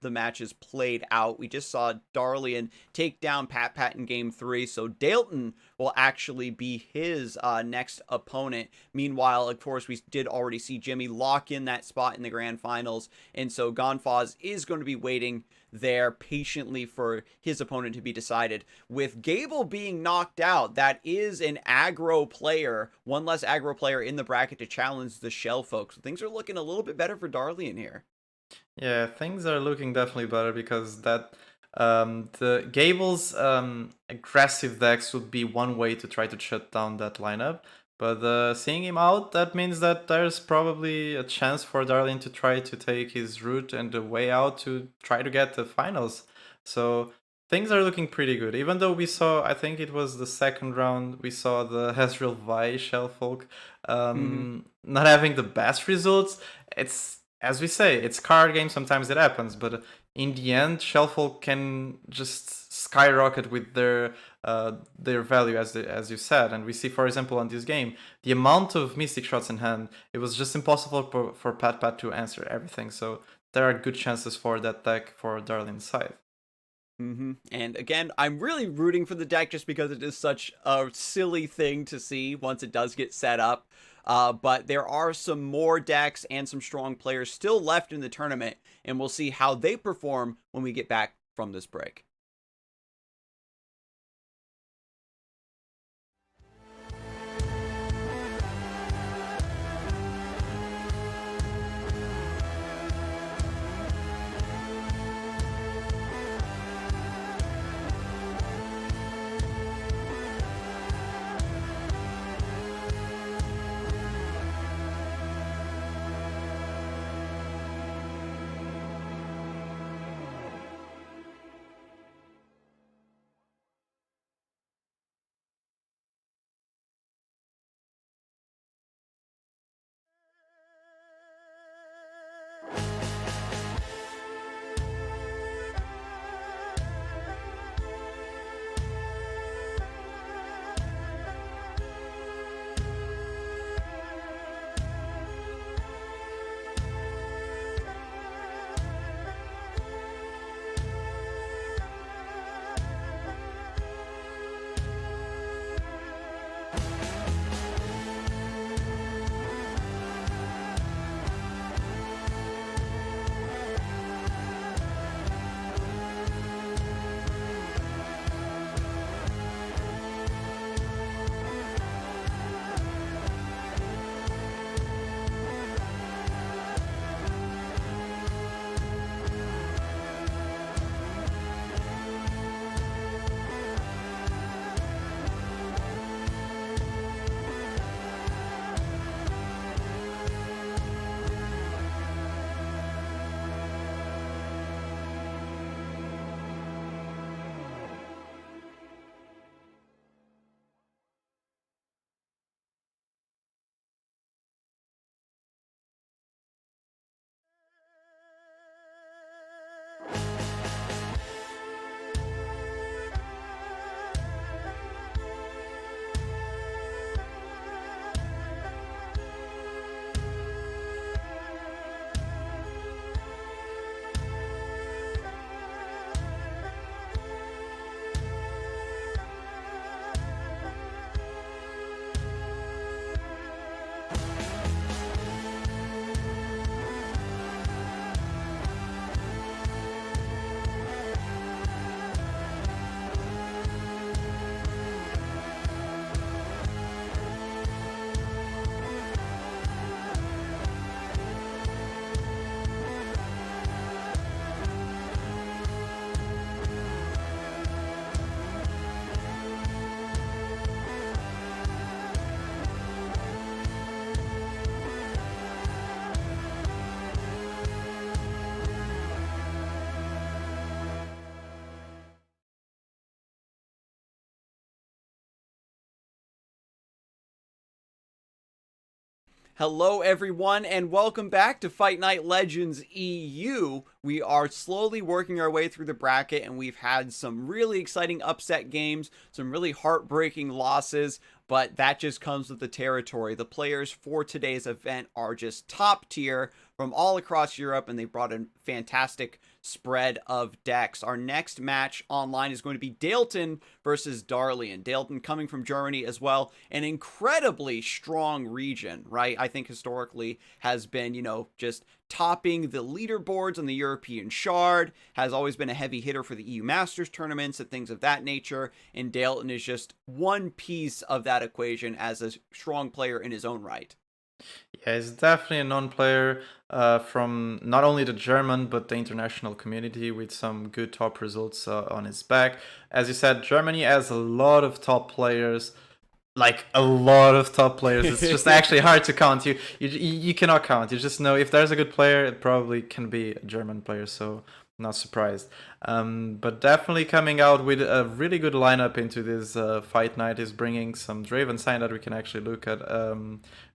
the matches played out. We just saw Darlian take down Pat in game 3, so Dalton will actually be his next opponent. Meanwhile, of course, we did already see Jimmy lock in that spot in the grand finals, and so Gomphos is going to be waiting there patiently for his opponent to be decided. With Gable being knocked out, that is an aggro player, one less aggro player in the bracket to challenge the Shellfolk. So things are looking a little bit better for Darlian here. Yeah, things are looking definitely better because that the Gable's aggressive decks would be one way to try to shut down that lineup. But seeing him out, that means that there's probably a chance for Darlian to try to take his route and the way out to try to get the finals. So things are looking pretty good. Even though we saw, I think it was the 2nd round, we saw the Ezreal Vi Shellfolk not having the best results. It's, as we say, it's card game, sometimes it happens, but in the end, Shellfolk can just skyrocket with their value, as you said. And we see, for example, on this game, the amount of Mystic shots in hand, it was just impossible for Pat to answer everything. So there are good chances for that deck for Darlian's side. And again, I'm really rooting for the deck just because it is such a silly thing to see once it does get set up. But there are some more decks and some strong players still left in the tournament, and we'll see how they perform when we get back from this break. Hello, everyone, and welcome back to Fight Night Legends EU. We are slowly working our way through the bracket, and we've had some really exciting upset games, some really heartbreaking losses, but that just comes with the territory. The players for today's event are just top tier from all across Europe, and they brought a fantastic spread of decks. Our next match online is going to be Dalton versus Darlian. Dalton coming from Germany as well, an incredibly strong region, right? I think historically has been, just topping the leaderboards on the European Shard, has always been a heavy hitter for the EU Masters tournaments and things of that nature, and Dalton is just one piece of that equation as a strong player in his own right. Yeah, he's definitely a known player from not only the German but the international community with some good top results on his back. As you said, Germany has a lot of top players, like a lot of top players. It's just actually hard to count. You cannot count. You just know if there's a good player, it probably can be a German player. So not surprised. But definitely coming out with a really good lineup into this fight night is bringing some Draven sign that we can actually look at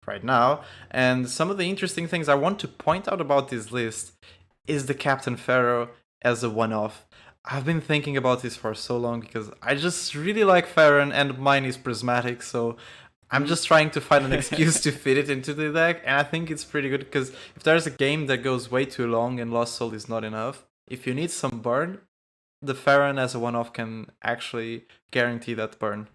right now. And some of the interesting things I want to point out about this list is the Captain Pharaoh as a one-off. I've been thinking about this for so long because I just really like Farron and mine is prismatic, so I'm just trying to find an excuse to fit it into the deck, and I think it's pretty good because if there's a game that goes way too long and Lost Soul is not enough, if you need some burn, the Farron as a one-off can actually guarantee that burn.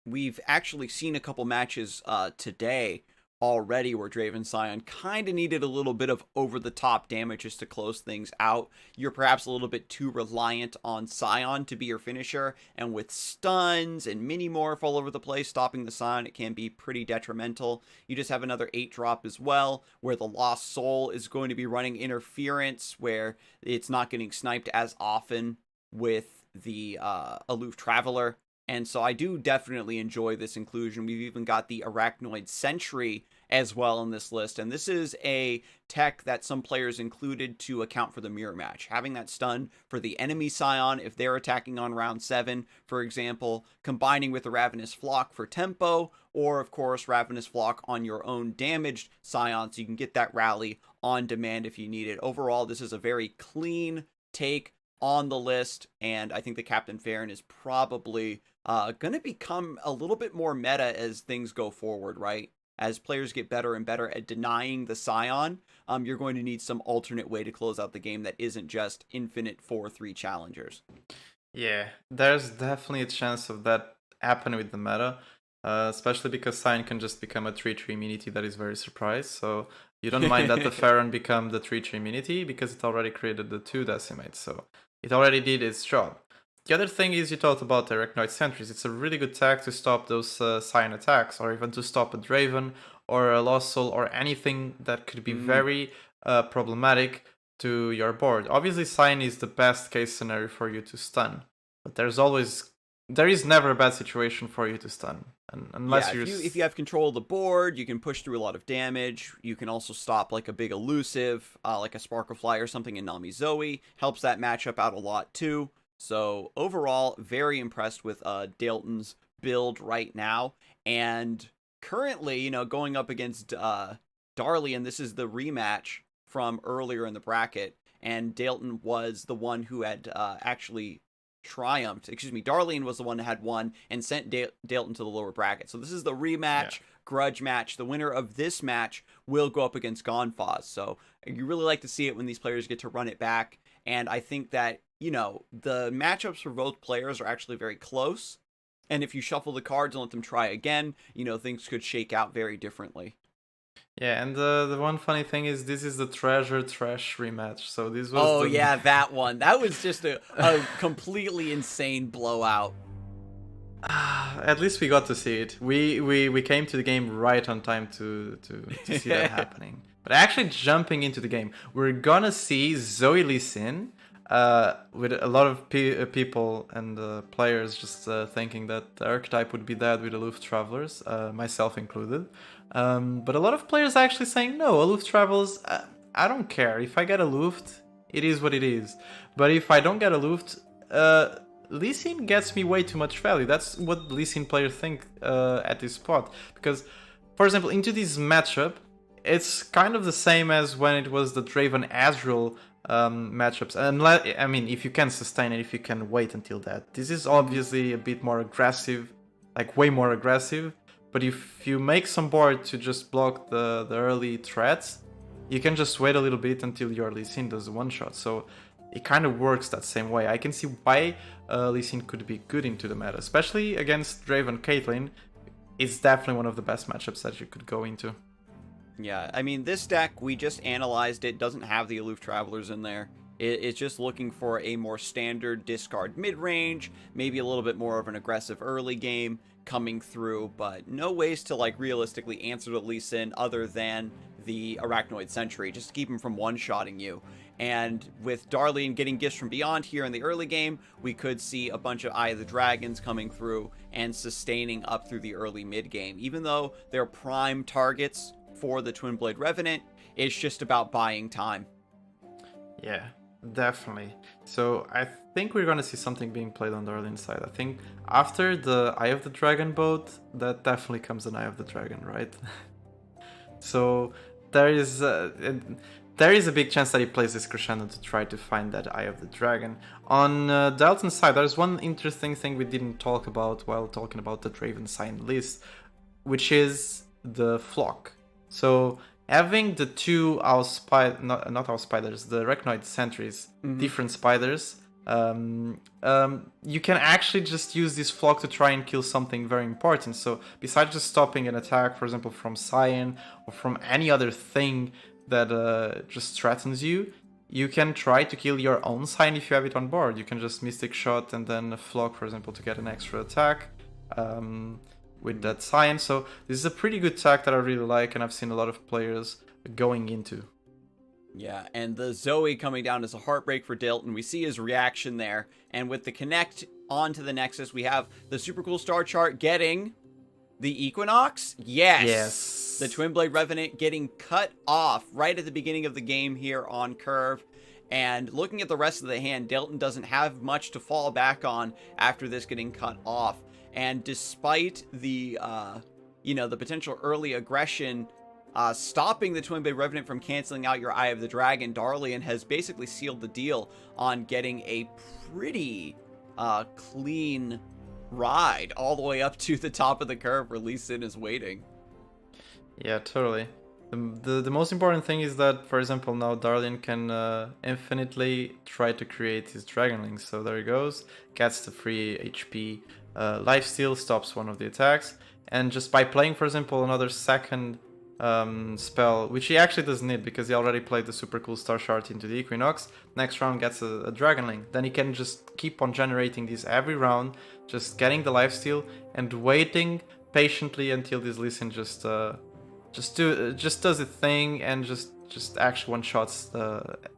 We've actually seen a couple matches today already where Draven Scion kind of needed a little bit of over-the-top damage just to close things out. You're perhaps a little bit too reliant on Scion to be your finisher, and with stuns and mini-morph all over the place stopping the Scion, it can be pretty detrimental. You just have another 8-drop as well, where the Lost Soul is going to be running interference, where it's not getting sniped as often with the Aloof Traveler. And so I do definitely enjoy this inclusion. We've even got the Arachnoid Sentry as well in this list. And this is a tech that some players included to account for the mirror match. Having that stun for the enemy Scion if they're attacking on round 7, for example, combining with the Ravenous Flock for tempo, or of course Ravenous Flock on your own damaged Scion so you can get that rally on demand if you need it. Overall, this is a very clean take on the list, and I think the Captain Farron is probably going to become a little bit more meta as things go forward, right? As players get better and better at denying the Scion, you're going to need some alternate way to close out the game that isn't just infinite 4-3 challengers. Yeah, there's definitely a chance of that happening with the meta, especially because Scion can just become a 3-3 immunity that is very surprised, so you don't mind that the Farron become the 3-3 immunity because it already created the 2 decimates, so it already did its job. The other thing is you talked about the Arachnoid Sentries. It's a really good tag to stop those Scion attacks, or even to stop a Draven or a Lost Soul or anything that could be very problematic to your board. Obviously, Scion is the best case scenario for you to stun, but there is never a bad situation for you to stun. And unless if you have control of the board, you can push through a lot of damage. You can also stop like a big elusive, like a Sparklefly or something in Nami Zoe. Helps that matchup out a lot too. So overall, very impressed with Dalton's build right now. And currently, going up against Darlian, this is the rematch from earlier in the bracket. And Dalton was the one who had actually triumphed. Darlian was the one that had won and sent Dalton to the lower bracket. So this is the rematch, grudge match. The winner of this match will go up against Gomphos. So you really like to see it when these players get to run it back. And I think that the matchups for both players are actually very close. And if you shuffle the cards and let them try again, things could shake out very differently. Yeah, and the one funny thing is this is the Treasure Trash rematch. So this was that one. That was just a completely insane blowout. At least we got to see it. We came to the game right on time to see that happening. But actually jumping into the game, we're gonna see Zoe Lee Sin with a lot of people and players just thinking that the archetype would be dead with Aloof Travelers, myself included. But a lot of players actually saying, no, Aloof Travelers, I don't care. If I get Aloofed, it is what it is. But if I don't get Aloofed, Lee Sin gets me way too much value. That's what Lee Sin players think at this spot. Because for example, into this matchup, it's kind of the same as when it was the Draven Azrael matchups. I mean, if you can sustain it, if you can wait until that. This is obviously a bit more aggressive, like way more aggressive. But if you make some board to just block the early threats, you can just wait a little bit until your Lee Sin does a one-shot. So it kind of works that same way. I can see why Lee Sin could be good into the meta, especially against Draven Caitlyn. It's definitely one of the best matchups that you could go into. Yeah, I mean, this deck, we just analyzed it, doesn't have the Aloof Travelers in there. It's just looking for a more standard discard mid-range, maybe a little bit more of an aggressive early game coming through, but no ways to, like, realistically answer the Lee Sin other than the Arachnoid Sentry, just to keep him from one-shotting you. And with Darlian getting gifts from Beyond here in the early game, we could see a bunch of Eye of the Dragons coming through and sustaining up through the early mid-game. Even though they're prime targets for the Twin Blade Revenant, it's just about buying time. Yeah, definitely. So I think we're gonna see something being played on Darlian's side. I think after the Eye of the Dragon boat, that definitely comes an Eye of the Dragon, right? So there is a big chance that he plays this crescendo to try to find that Eye of the Dragon. On Dalton's side, there's one interesting thing we didn't talk about while talking about the Draven Sign list, which is the flock. So having the two not house spiders, the Arachnoid sentries, different spiders, you can actually just use this flock to try and kill something very important. So besides just stopping an attack, for example, from Cyan or from any other thing that just threatens you, you can try to kill your own Cyan if you have it on board. You can just Mystic Shot and then a flock, for example, to get an extra attack with that Cyan. So this is a pretty good tech that I really like, and I've seen a lot of players going into. Yeah, and the Zoe coming down is a heartbreak for Dalton. We see his reaction there. And with the connect onto the Nexus, we have the super cool star chart getting the Equinox. Yes. The Twin Blade Revenant getting cut off right at the beginning of the game here on curve. And looking at the rest of the hand, Dalton doesn't have much to fall back on after this getting cut off. And despite the, the potential early aggression, stopping the Twin Blade Revenant from canceling out your Eye of the Dragon, Darlian has basically sealed the deal on getting a pretty clean ride all the way up to the top of the curve where Lee Sin is waiting. Yeah, totally. The most important thing is that, for example, now Darlian can infinitely try to create his Dragonlings. So there he goes, gets the free HP lifesteal, stops one of the attacks, and just by playing, for example, another second spell, which he actually doesn't need because he already played the super cool star shard into the Equinox, next round gets a Dragonling. Then he can just keep on generating these every round, just getting the lifesteal and waiting patiently until this Lee Sin just does a thing and just actually one shots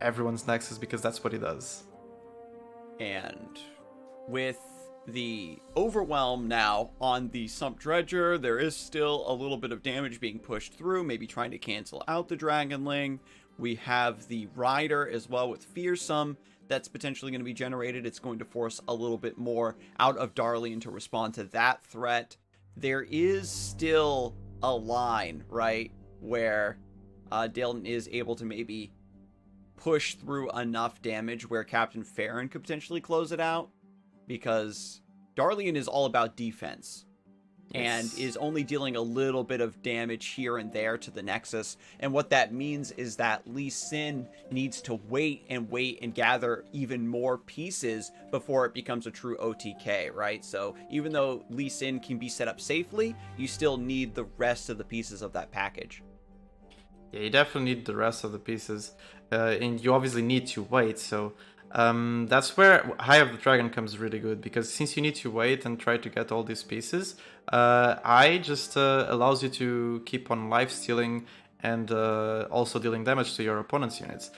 everyone's Nexus, because that's what he does. And with the overwhelm now on the Sump Dredger, there is still a little bit of damage being pushed through, maybe trying to cancel out the Dragonling. We have the Rider as well with Fearsome that's potentially going to be generated. It's going to force a little bit more out of Darlian to respond to that threat. There is still a line, right, where Dalton is able to maybe push through enough damage where Captain Farron could potentially close it out, because Darlian is all about defense. Yes. And is only dealing a little bit of damage here and there to the Nexus. And what that means is that Lee Sin needs to wait and gather even more pieces before it becomes a true OTK, right? So even though Lee Sin can be set up safely, you still need the rest of the pieces of that package. Yeah, you definitely need the rest of the pieces. And you obviously need to wait, so that's where Eye of the Dragon comes really good, because since you need to wait and try to get all these pieces, Eye just allows you to keep on life stealing and also dealing damage to your opponent's units.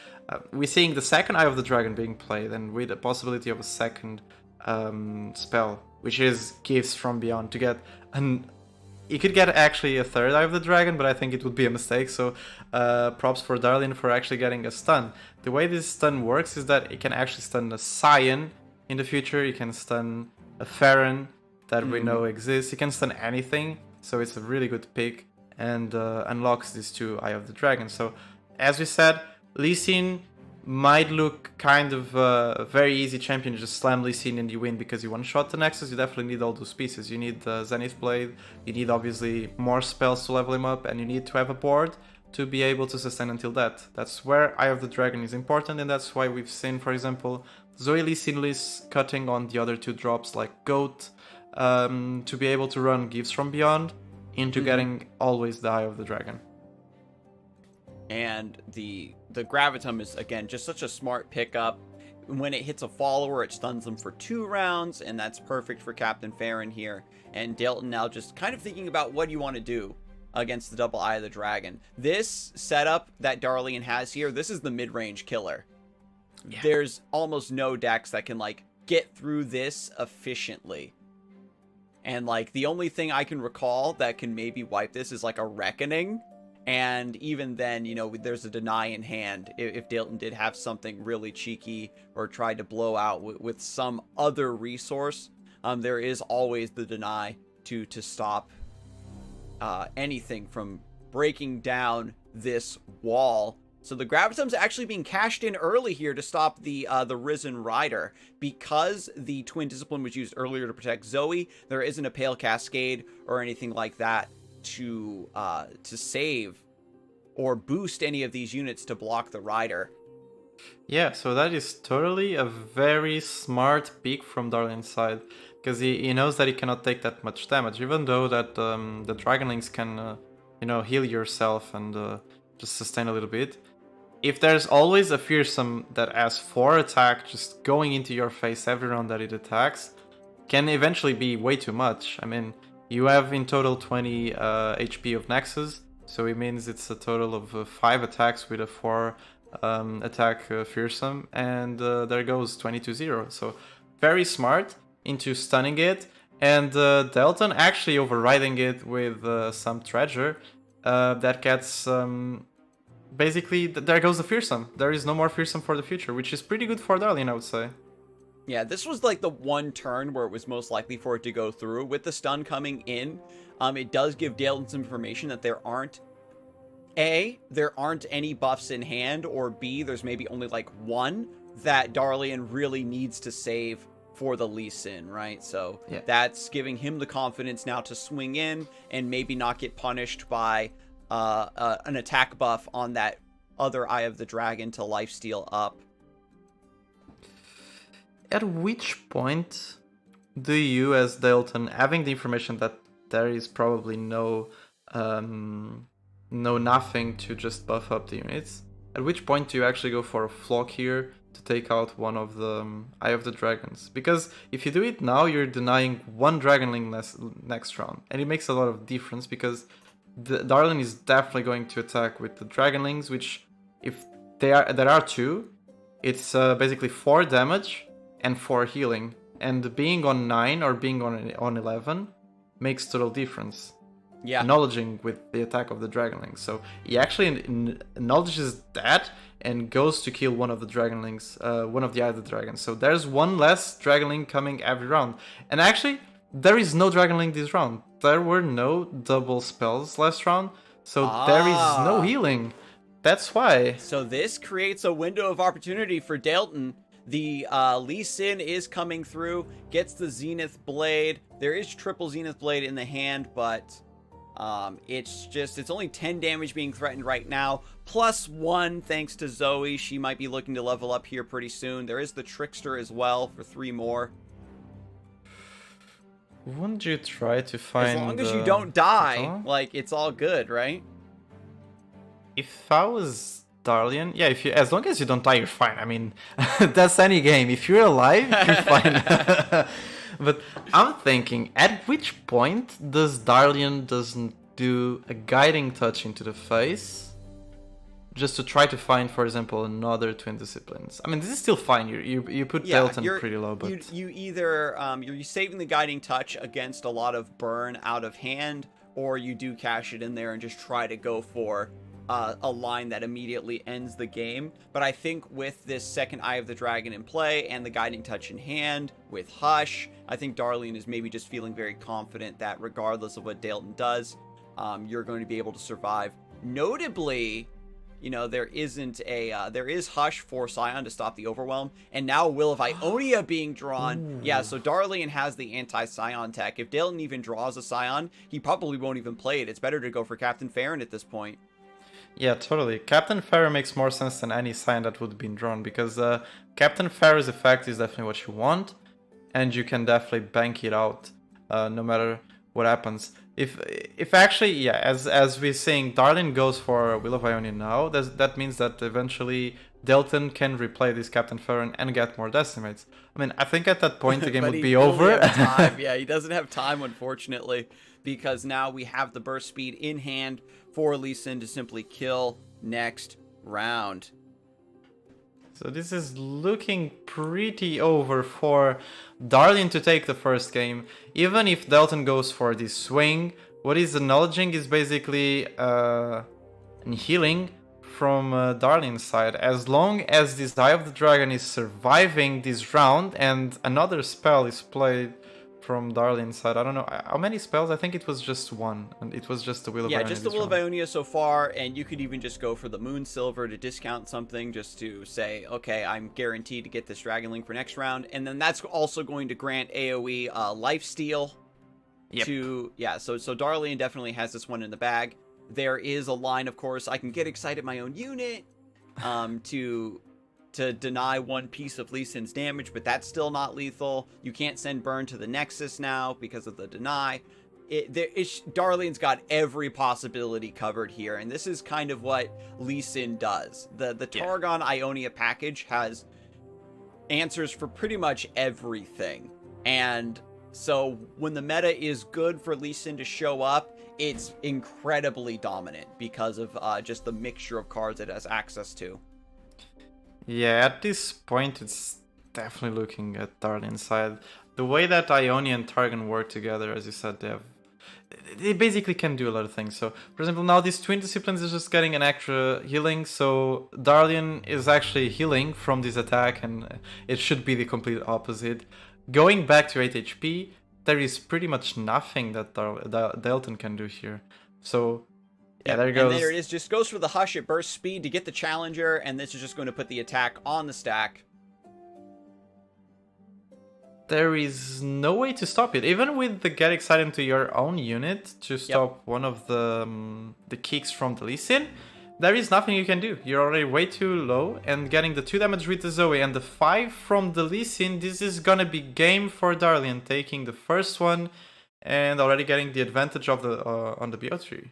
We're seeing the second Eye of the Dragon being played, and with the possibility of a second spell, which is Gifts from Beyond, to get an... You could get actually a third Eye of the Dragon, but I think it would be a mistake, so props for Darlian for actually getting a stun. The way this stun works is that it can actually stun a Cyan in the future, you can stun a Farron that we know exists, you can stun anything, so it's a really good pick. and unlocks these two Eye of the Dragon. So, as we said, Lee Sin might look kind of a very easy champion. You just slam Lee Sin and you win because you one-shot the Nexus. You definitely need all those pieces. You need the Zenith Blade, you need obviously more spells to level him up, and you need to have a board to be able to sustain until that. That's where Eye of the Dragon is important, and that's why we've seen, for example, Zoe Lee Sin Lee's cutting on the other two drops like Goat to be able to run Gifts from Beyond into getting always the Eye of the Dragon. And the Gravitum is, again, just such a smart pickup. When it hits a follower, it stuns them for 2 rounds, and that's perfect for Captain Farron here. And Dalton now just kind of thinking about what you want to do against the double Eye of the Dragon. This setup that Darlian has here, this is the mid-range killer. Yeah. There's almost no decks that can, like, get through this efficiently. And, like, the only thing I can recall that can maybe wipe this is, like, a Reckoning. And even then, you know, there's a deny in hand if Dalton did have something really cheeky or tried to blow out with some other resource. There is always the deny to stop anything from breaking down this wall. So the Gravitum's actually being cashed in early here to stop the Risen Rider. Because the Twin Discipline was used earlier to protect Zoe, there isn't a Pale Cascade or anything like that to save or boost any of these units to block the Rider. Yeah, so that is totally a very smart pick from Darlian's side, because he knows that he cannot take that much damage, even though that the Dragonlings can, heal yourself and just sustain a little bit. If there's always a Fearsome that has 4 attack just going into your face every round that it attacks, can eventually be way too much. I mean, you have in total 20 HP of Nexus, so it means it's a total of 5 attacks with a 4 attack Fearsome, and there goes 22-0. So very smart into stunning it, and Dalton actually overriding it with some treasure that gets... basically, there goes the Fearsome. There is no more Fearsome for the future, which is pretty good for Darlian, I would say. Yeah, this was like the one turn where it was most likely for it to go through. With the stun coming in, it does give Dalton some information that there aren't any buffs in hand, or B, there's maybe only like one that Darlian really needs to save for the Lee Sin, right? So yeah, that's giving him the confidence now to swing in and maybe not get punished by an attack buff on that other Eye of the Dragon to lifesteal up. At which point do you, as Dalton, having the information that there is probably no nothing to just buff up the units, at which point do you actually go for a Flock here to take out one of the Eye of the Dragons? Because if you do it now, you're denying one Dragonling next round, and it makes a lot of difference because Darlian is definitely going to attack with the Dragonlings, which if there are 2, it's basically 4 damage and 4 healing, and being on 9 or being on 11 makes total difference. Yeah, acknowledging with the attack of the Dragonlings. So he actually acknowledges that and goes to kill one of the Dragonlings, one of the other dragons. So there's one less Dragonling coming every round. And actually, there is no Dragonling this round. There were no double spells last round, so there is no healing. That's why. So this creates a window of opportunity for Dalton. The Lee Sin is coming through, gets the Zenith Blade. There is triple Zenith Blade in the hand, but it's only 10 damage being threatened right now. +1 thanks to Zoe. She might be looking to level up here pretty soon. There is the Trickster as well for 3 more. Wouldn't you try to find... As long as you don't die, like, it's all good, right? If I was Darlian, yeah, as long as you don't die, you're fine. I mean, that's any game. If you're alive, you're fine. But I'm thinking, at which point does Darlian doesn't do a guiding touch into the face just to try to find, for example, another Twin Disciplines? I mean, this is still fine. You put Dalton pretty low, but you either you're saving the guiding touch against a lot of burn out of hand, or you do cash it in there and just try to go for a line that immediately ends the game. But I think with this second Eye of the Dragon in play and the guiding touch in hand with Hush, I think Darlian is maybe just feeling very confident that regardless of what Dalton does, you're going to be able to survive. Notably, you know, there is Hush for Scion to stop the overwhelm, and now Will of Ionia being drawn. Ooh. Yeah, so Darlian has the anti-Scion tech. If Dalton even draws a Scion, he probably won't even play it. It's better to go for Captain Farron at this point. Yeah, totally. Captain Farron makes more sense than any Scion that would have been drawn, because Captain Farron's effect is definitely what you want, and you can definitely bank it out no matter what happens. If actually, yeah, as we're saying, Darlian goes for Will of Ionia now, that means that eventually Dalton can replay this Captain Farron and get more decimates. I mean, I think at that point the game would be over. Yeah, he doesn't have time, unfortunately, because now we have the burst speed in hand for Lee Sin to simply kill next round. So this is looking pretty over for Darlian to take the first game. Even if Dalton goes for this swing, what he's acknowledging is basically healing from Darlian's side. As long as this Eye of the Dragon is surviving this round and another spell is played from Darlian's side. I don't know how many spells. I think it was just one, and it was just the Will of Ionia. Yeah, just the Will of Ionia so far, and you could even just go for the Moon Silver to discount something, just to say, okay, I'm guaranteed to get this Dragon Link for next round, and then that's also going to grant AoE lifesteal. Yep. So Darlian definitely has this one in the bag. There is a line, of course, I can get excited my own unit to deny one piece of Lee Sin's damage, but that's still not lethal. You can't send Burn to the Nexus now because of the deny. Darlian's got every possibility covered here, and this is kind of what Lee Sin does. The Targon Ionia package has answers for pretty much everything, and so when the meta is good for Lee Sin to show up, it's incredibly dominant because of just the mixture of cards it has access to. Yeah, at this point, it's definitely looking at Darlian's side. The way that Ionia and Targon work together, as you said, they basically can do a lot of things. So, for example, now these Twin Disciplines is just getting an extra healing, so Darlian is actually healing from this attack, and it should be the complete opposite. Going back to 8 HP, there is pretty much nothing that Dalton can do here. So, yeah, there it goes. And there it is. Just goes for the Hush at burst speed to get the Challenger, and this is just going to put the attack on the stack. There is no way to stop it. Even with the get excited to your own unit to stop one of the kicks from the Lee Sin, there is nothing you can do. You're already way too low, and getting the 2 damage with the Zoe and the 5 from the Lee Sin, this is gonna be game for Darlian, taking the first one and already getting the advantage of the on the BO3.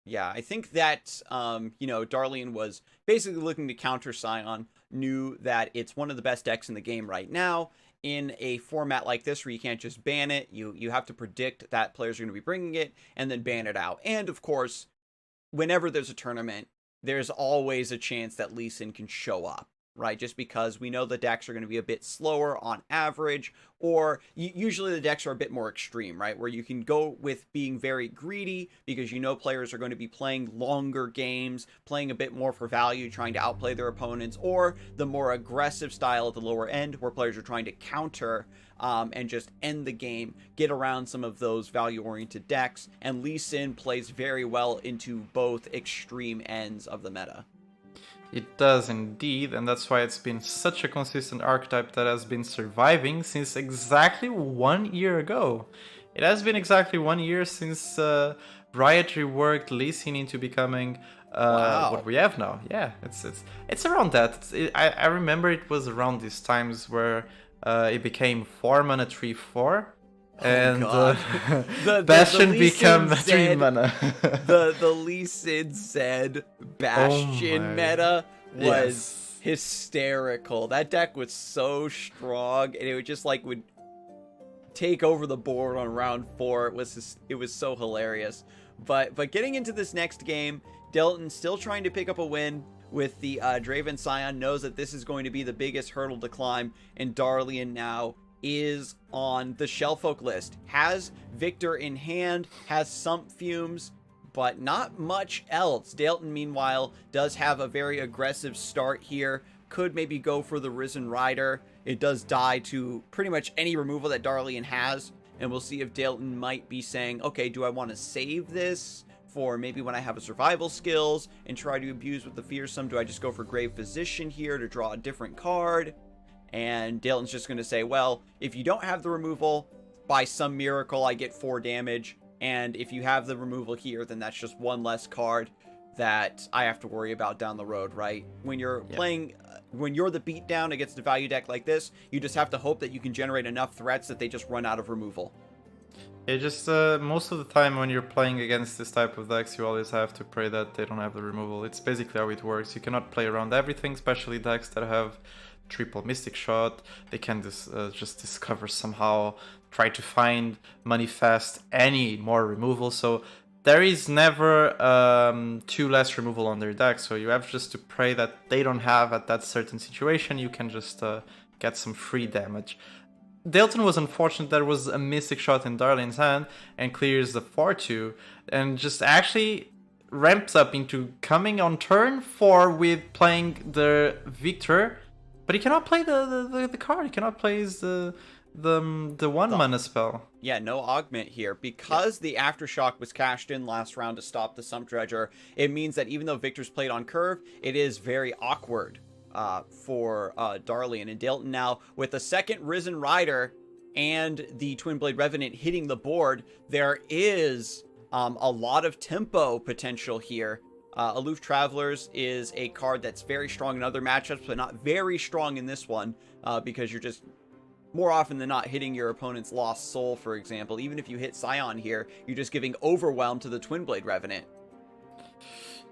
Yeah, I think that, Darlian was basically looking to counter Scion, knew that it's one of the best decks in the game right now. In a format like this where you can't just ban it, you have to predict that players are going to be bringing it and then ban it out. And, of course, whenever there's a tournament, there's always a chance that Lee Sin can show up, right? Just because we know the decks are going to be a bit slower on average, or usually the decks are a bit more extreme, right? Where you can go with being very greedy because you know players are going to be playing longer games, playing a bit more for value, trying to outplay their opponents, or the more aggressive style at the lower end where players are trying to counter and just end the game, get around some of those value-oriented decks, and Lee Sin plays very well into both extreme ends of the meta. It does indeed, and that's why it's been such a consistent archetype that has been surviving since exactly 1 year ago. It has been exactly 1 year since Riot reworked Lee Sin into becoming what we have now. Yeah, it's around that. I remember it was around these times where it became 4 mana 3/4. And Bastion became 3 mana. the Lee Sin Zed Bastion meta was hysterical. That deck was so strong, and it would just would take over the board on round 4. It was so hilarious. But getting into this next game, Dalton still trying to pick up a win with the Draven Scion, knows that this is going to be the biggest hurdle to climb, and Darlian now is on the Shellfolk list. Has Victor in hand, has Sump Fumes, but not much else. Dalton, meanwhile, does have a very aggressive start here. Could maybe go for the Risen Rider. It does die to pretty much any removal that Darlian has, and we'll see if Dalton might be saying, okay, do I want to save this for maybe when I have a survival skills and try to abuse with the fearsome. Do I just go for Grave Physician here to draw a different card? And Dalton's just going to say, well, if you don't have the removal, by some miracle I get 4 damage. And if you have the removal here, then that's just 1 less card that I have to worry about down the road, right? When you're playing, when you're the beatdown against a value deck like this, you just have to hope that you can generate enough threats that they just run out of removal. It just, most of the time when you're playing against this type of decks, you always have to pray that they don't have the removal. It's basically how it works. You cannot play around everything, especially decks that have triple Mystic Shot. They can just discover somehow, try to find, manifest any more removal. So there is never 2 less removal on their deck. So you have just to pray that they don't have at that certain situation. You can just get some free damage. Dalton was unfortunate. There was a Mystic Shot in Darlian's hand and clears the 4-2 and just actually ramps up into coming on turn 4 with playing the Victor, but he cannot play the card. He cannot play the 1 mana spell. Yeah, no augment here. Because the Aftershock was cashed in last round to stop the Sump Dredger, it means that even though Victor's played on curve, it is very awkward for Darlian. And Dalton now, with a second Risen Rider and the Twin Blade Revenant hitting the board, there is a lot of tempo potential here. Aloof Travelers is a card that's very strong in other matchups, but not very strong in this one, because you're just more often than not hitting your opponent's Lost Soul, for example. Even if you hit Scion here, you're just giving Overwhelm to the Twin Blade Revenant.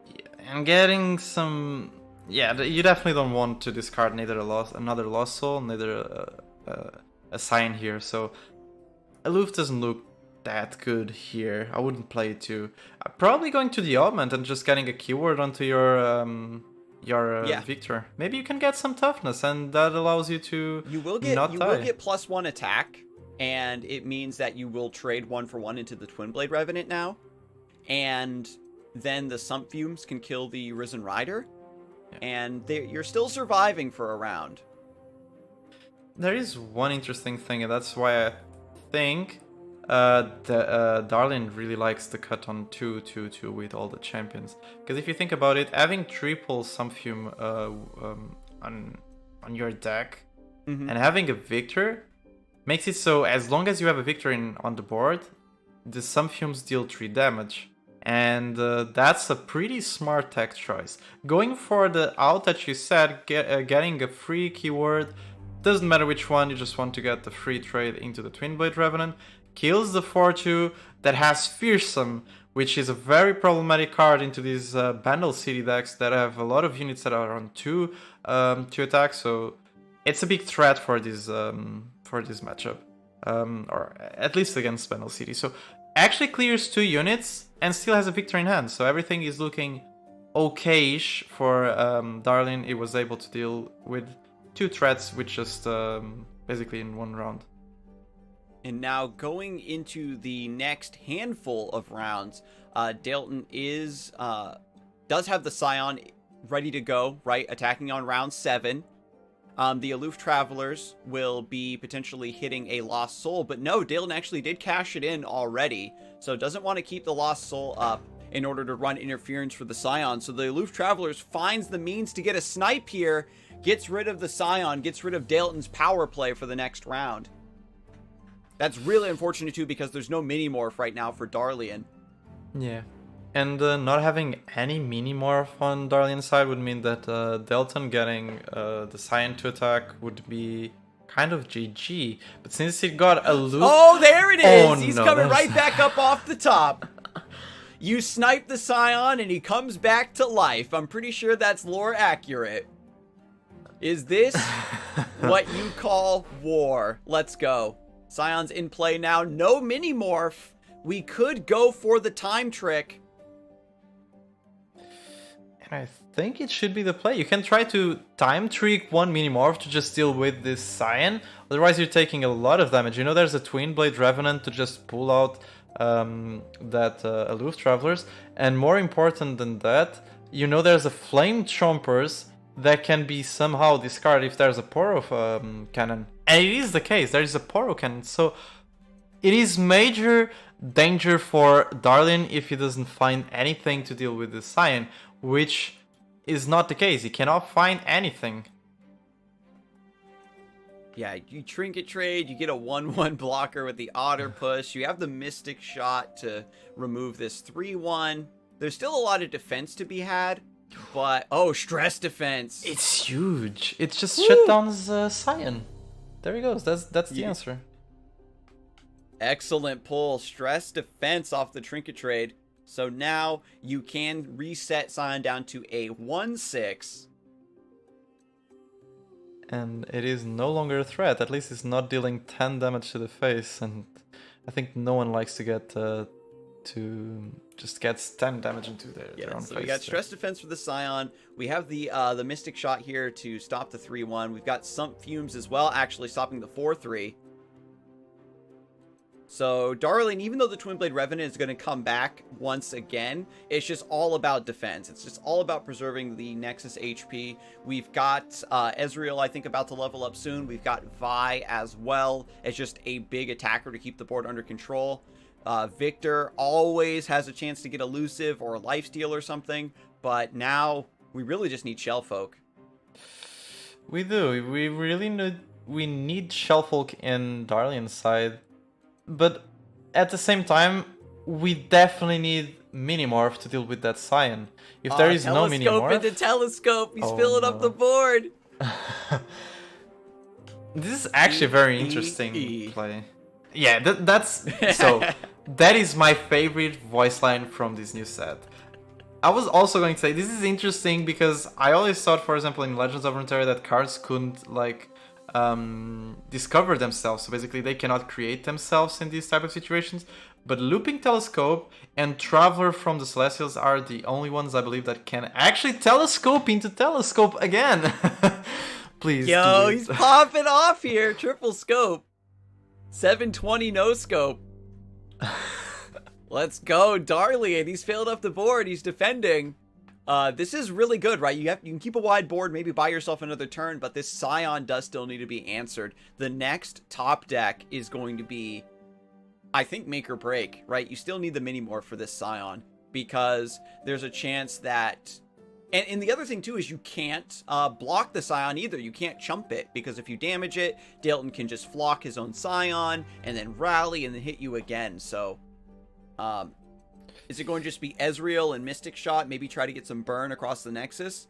Yeah, and getting some... Yeah, you definitely don't want to discard neither another Lost Soul, neither a Scion here. So Aloof doesn't look that good here. I wouldn't play it too. Probably going to the Augment and just getting a keyword onto your Victor. Maybe you can get some toughness, and that allows you to not die. You will get +1 attack, and it means that you will trade 1 for 1 into the Twin Blade Revenant now, and then the Sump Fumes can kill the Risen Rider. And you're still surviving for a round. There is one interesting thing, and that's why I think Darlian really likes the cut on 2/2/2 with all the champions. Because if you think about it, having triple Sumpfume on your deck and having a Victor makes it so as long as you have a Victor on the board, the Sumpfumes deal 3 damage. And that's a pretty smart tech choice. Going for the out that you said, getting a free keyword, doesn't matter which one, you just want to get the free trade into the Twin Blade Revenant, kills the 4-2 that has Fearsome, which is a very problematic card into these Bandle City decks that have a lot of units that are on 2 attack, so it's a big threat for this matchup, or at least against Bandle City. So actually clears 2 units and still has a Victor in hand, so everything is looking okay-ish for Darlian. He was able to deal with 2 threats with just basically in 1 round. And now going into the next handful of rounds, Dalton does have the Scion ready to go, right? Attacking on round 7. The Aloof Travelers will be potentially hitting a Lost Soul, but no, Dalton actually did cash it in already, so doesn't want to keep the Lost Soul up in order to run interference for the Scion. So the Aloof Travelers finds the means to get a snipe here, gets rid of the Scion, gets rid of Dalton's power play for the next round. That's really unfortunate too, because there's no mini-morph right now for Darlian. Yeah. And not having any mini-morph on Darlian's side would mean that Dalton getting the Scion to attack would be kind of GG. But since he got a loop... Oh, there it is! Oh, He's no, coming right back up off the top. You snipe the Scion and he comes back to life. I'm pretty sure that's lore accurate. Is this what you call war? Let's go. Scion's in play now. No mini-morph. We could go for the time trick. I think it should be the play. You can try to time trick 1 mini-morph to just deal with this Scion. Otherwise, you're taking a lot of damage. You know, there's a Twin Blade Revenant to just pull out that Aloof Travelers. And more important than that, you know, there's a Flame Chompers that can be somehow discarded if there's a Poro cannon. And it is the case. There is a Poro cannon. So it is major danger for Darlian if he doesn't find anything to deal with the Scion, which is not the case. He cannot find anything. Yeah, you trinket trade, you get a 1-1 blocker with the Otter push, you have the Mystic Shot to remove this 3-1. There's still a lot of defense to be had, but... Oh, stress defense! It's huge. It just shut down his Scion. There he goes. That's the answer. Excellent pull. Stress defense off the trinket trade. So now you can reset Scion down to a 1-6. And it is no longer a threat. At least it's not dealing 10 damage to the face. And I think no one likes to get just gets 10 damage into their own face. So we got stress defense for the Scion. We have the Mystic Shot here to stop the 3-1. We've got some Fumes as well, actually stopping the 4-3. So Darlian, even though the Twin Blade Revenant is going to come back once again, it's just all about defense. It's just all about preserving the Nexus HP. We've got Ezreal, I think, about to level up soon. We've got Vi as well as just a big attacker to keep the board under control. Victor always has a chance to get elusive or a lifesteal or something, but now we really just need Shellfolk. We do. We really need Shellfolk in Darlian's side. But at the same time, we definitely need Minimorph to deal with that Scion. If there is no Minimorph... Telescope into Telescope! He's filling up the board! This is actually a very interesting play. Yeah, that's... So, that is my favorite voice line from this new set. I was also going to say, this is interesting because I always thought, for example, in Legends of Runeterra that cards couldn't, like... discover themselves, so basically they cannot create themselves in these type of situations, but Looping Telescope and Traveler from the Celestials are the only ones I believe that can actually telescope into Telescope again. Please. Yo, he's popping off here. Triple scope. 720 no scope. Let's go, Darlian. He's filled up the board. He's defending. This is really good, right? You can keep a wide board, maybe buy yourself another turn, but this Scion does still need to be answered. The next top deck is going to be, I think, make or break, right? You still need the Minimorph for this Scion because there's a chance that... And the other thing, too, is you can't block the Scion either. You can't chump it because if you damage it, Dalton can just flock his own Scion and then rally and then hit you again. So, is it going to just be Ezreal and Mystic Shot? Maybe try to get some burn across the Nexus?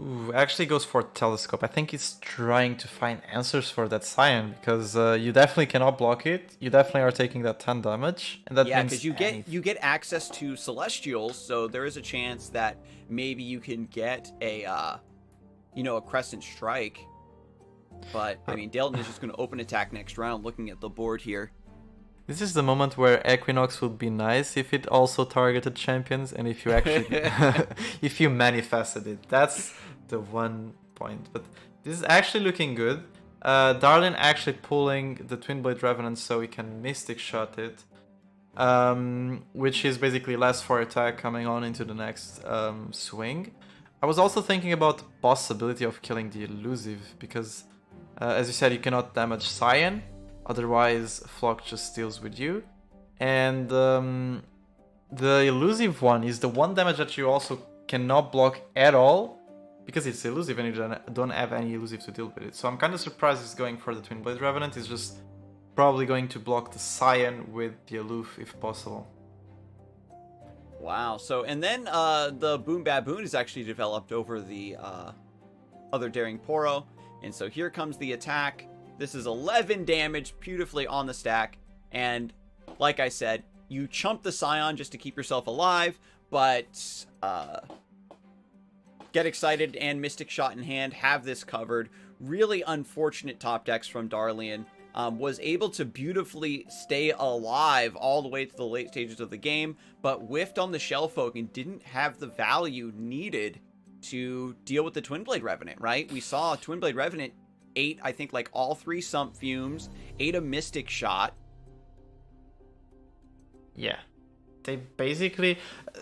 Ooh, actually goes for Telescope. I think he's trying to find answers for that Scion because you definitely cannot block it. You definitely are taking that 10 damage, and that yeah, means because you get access to Celestials, so there is a chance that maybe you can get a a Crescent Strike. But I mean, Dalton is just going to open attack next round. Looking at the board here. This is the moment where Equinox would be nice if it also targeted champions and if you actually if you manifested it. That's the one point. But this is actually looking good. Darlian actually pulling the Twin Blade Revenant so he can Mystic Shot it. Which is basically less for attack coming on into the next swing. I was also thinking about the possibility of killing the Elusive because as you said, you cannot damage Scion. Otherwise, Flock just steals with you. And the elusive one is the one damage that you also cannot block at all. Because it's elusive and you don't have any elusive to deal with it. So I'm kind of surprised it's going for the Twin Blade Revenant. It's just probably going to block the Scion with the Aloof if possible. Wow. So, and then the Boom Baboon is actually developed over the other Daring Poro. And so here comes the attack. This is 11 damage, beautifully on the stack. And like I said, you chump the Scion just to keep yourself alive, but get excited and Mystic Shot in hand, have this covered. Really unfortunate top decks from Darlian. Was able to beautifully stay alive all the way to the late stages of the game, but whiffed on the Shellfolk and didn't have the value needed to deal with the Twin Blade Revenant, right? We saw Twin Blade Revenant ate, I think, like all 3 Sump Fumes, ate a Mystic Shot. Yeah. They basically...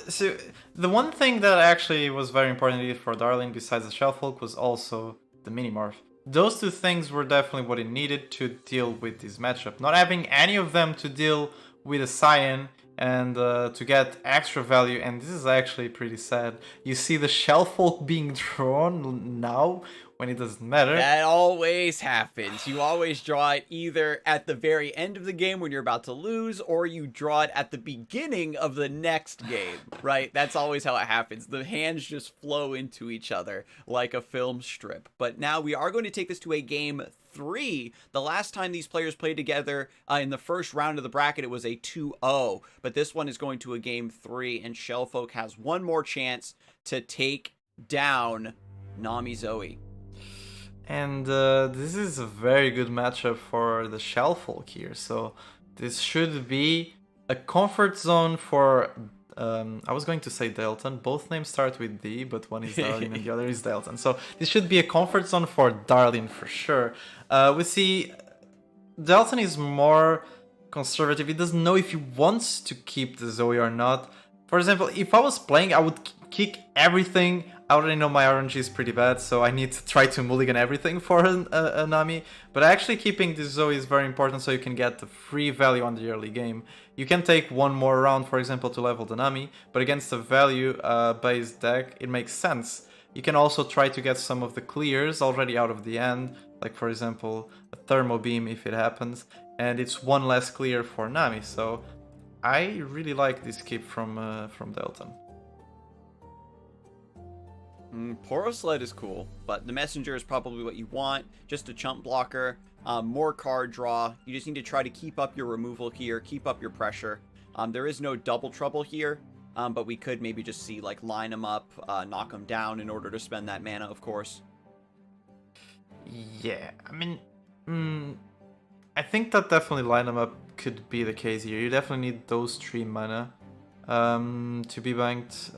So, the one thing that actually was very important for Darlian besides the Shellfolk was also the Minimorph. those two things were definitely what it needed to deal with this matchup. Not having any of them to deal with a Cyan and to get extra value, and this is actually pretty sad. You see the Shellfolk being drawn now when it doesn't matter. That always happens. You always draw it either at the very end of the game when you're about to lose, or you draw it at the beginning of the next game, right? That's always how it happens. The hands just flow into each other like a film strip. But now we are going to take this to a game 3. The last time these players played together in the first round of the bracket, it was a 2-0. But this one is going to a game 3, and Shellfolk has one more chance to take down Nami Zoe. And this is a very good matchup for the Shellfolk here. So this should be a comfort zone for... I was going to say Dalton. Both names start with D, but one is Darlian and the other is Dalton. So this should be a comfort zone for Darlian for sure. We see Dalton is more conservative. He doesn't know if he wants to keep the Zoe or not. For example, if I was playing, I would kick everything. I already know my RNG is pretty bad, so I need to try to mulligan everything for a Nami. But actually keeping this Zoe is very important so you can get the free value on the early game. You can take one more round, for example, to level the Nami, but against a value-based deck, it makes sense. You can also try to get some of the clears already out of the end, like for example, a Thermo Beam if it happens, and it's one less clear for Nami, so I really like this keep from Dalton. Poro Sled is cool, but the Messenger is probably what you want. Just a chump blocker, more card draw. You just need to try to keep up your removal here, keep up your pressure. There is no double trouble here, but we could maybe just see, like, line them up, knock them down in order to spend that mana, of course. Yeah, I mean, I think that definitely line them up could be the case here. You definitely need those 3 mana to be banked.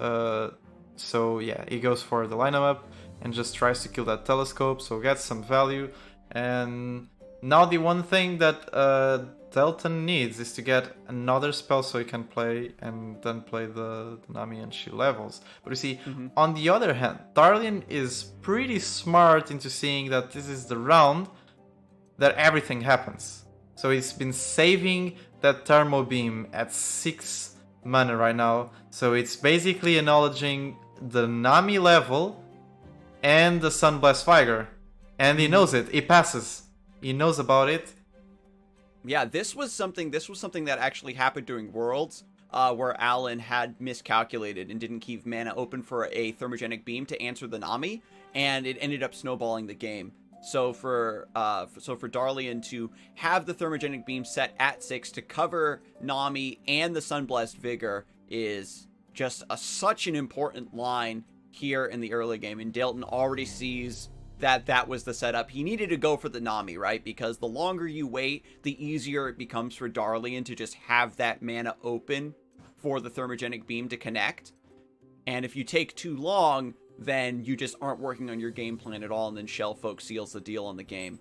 So yeah, he goes for the line up and just tries to kill that telescope, so gets some value. And now the one thing that Dalton needs is to get another spell so he can play and then play the Nami and she levels. But you see, on the other hand, Darlian is pretty smart into seeing that this is the round that everything happens. So he's been saving that Thermo Beam at 6 mana right now. So it's basically acknowledging the Nami level and the Sunblast Vigor. And he knows it. He passes. He knows about it. Yeah, this was something that actually happened during Worlds, where Alan had miscalculated and didn't keep mana open for a thermogenic beam to answer the Nami, and it ended up snowballing the game. So for Darlian to have the thermogenic beam set at 6 to cover Nami and the Sunblast Vigor is just such an important line here in the early game, and Dalton already sees that was the setup. He needed to go for the Nami, right? Because the longer you wait, the easier it becomes for Darlian to just have that mana open for the thermogenic beam to connect. And if you take too long, then you just aren't working on your game plan at all, and then Shellfolk seals the deal on the game.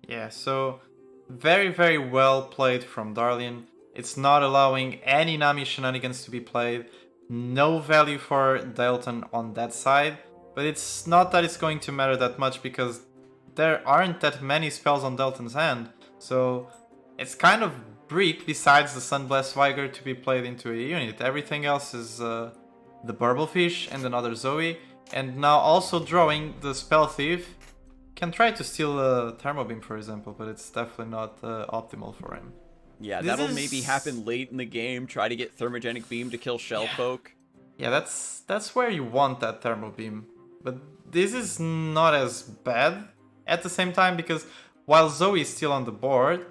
Yeah, so very, very well played from Darlian. It's not allowing any Nami shenanigans to be played. No value for Dalton on that side. But it's not that it's going to matter that much because there aren't that many spells on Dalton's hand. So it's kind of bleak besides the Sunblast Vigor to be played into a unit. Everything else is the Burblefish and another Zoe. And now also drawing the Spell Thief. Can try to steal a Thermo Beam, for example, but it's definitely not optimal for him. Yeah, that'll maybe happen late in the game. Try to get Thermogenic Beam to kill Shellfolk. Yeah, that's where you want that Thermo Beam. But this is not as bad at the same time, because while Zoe is still on the board,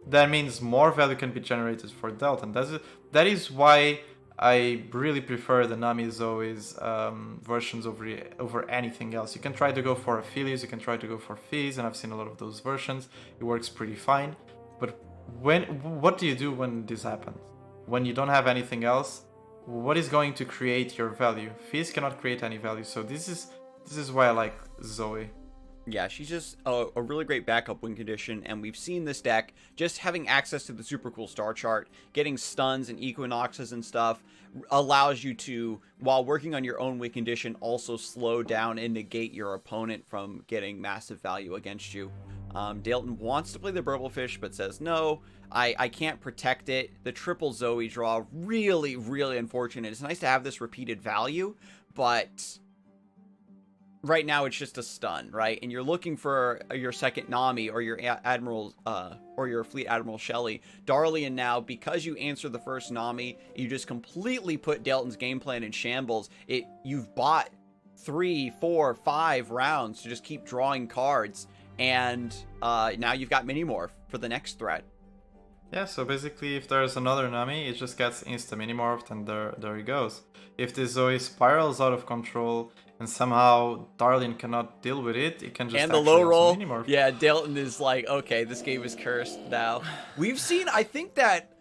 that means more value can be generated for Dalton. That is why I really prefer the Nami Zoe's versions over anything else. You can try to go for Aphelios, you can try to go for Fizz, and I've seen a lot of those versions. It works pretty fine. But what do you do when this happens? When you don't have anything else, what is going to create your value? Fizz cannot create any value, so this is why I like Zoe. Yeah, she's just a really great backup win condition, and we've seen this deck just having access to the super cool star chart, getting stuns and equinoxes and stuff, allows you to, while working on your own win condition, also slow down and negate your opponent from getting massive value against you. Dalton wants to play the Burblefish, but says no, I can't protect it. The triple Zoe draw, really, really unfortunate. It's nice to have this repeated value, but right now it's just a stun, right? And you're looking for your second Nami or your Admiral or your Fleet Admiral Shelly. Darlian now, because you answer the first Nami, you just completely put Dalton's game plan in shambles. You've bought 3, 4, 5 rounds to just keep drawing cards, and now you've got Minimorph for the next threat. Yeah, so basically if there's another Nami, it just gets insta-minimorphed and there he goes. If the Zoe spirals out of control and somehow Darlian cannot deal with it, it can just and the low roll. Minimorph. Yeah, Dalton is like, okay, this game is cursed now. We've seen, I think that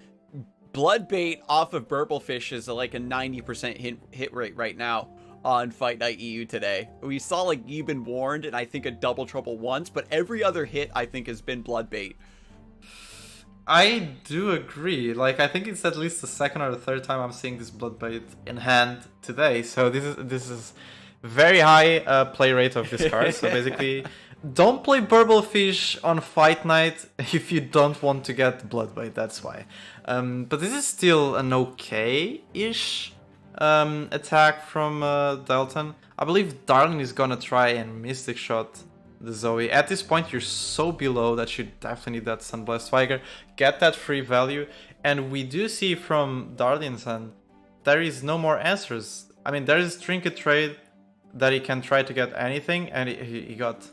Bloodbait off of Burblefish is like a 90% hit rate right now on Fight Night EU today. We saw like You've Been Warned and I think a Double Trouble once, but every other hit I think has been Bloodbait. I do agree. Like, I think it's at least the second or the third time I'm seeing this Bloodbait in hand today. So this is very high play rate of this card. So basically, don't play Burblefish on Fight Night if you don't want to get Bloodbait. That's why. But this is still an okay-ish attack from Dalton. I believe Darlian is gonna try and Mystic Shot the Zoe. At this point, you're so below that you definitely need that Sunblast Tiger. Get that free value. And we do see from Darlian's hand, there is no more answers. I mean, there is Trinket Trade that he can try to get anything, and he got...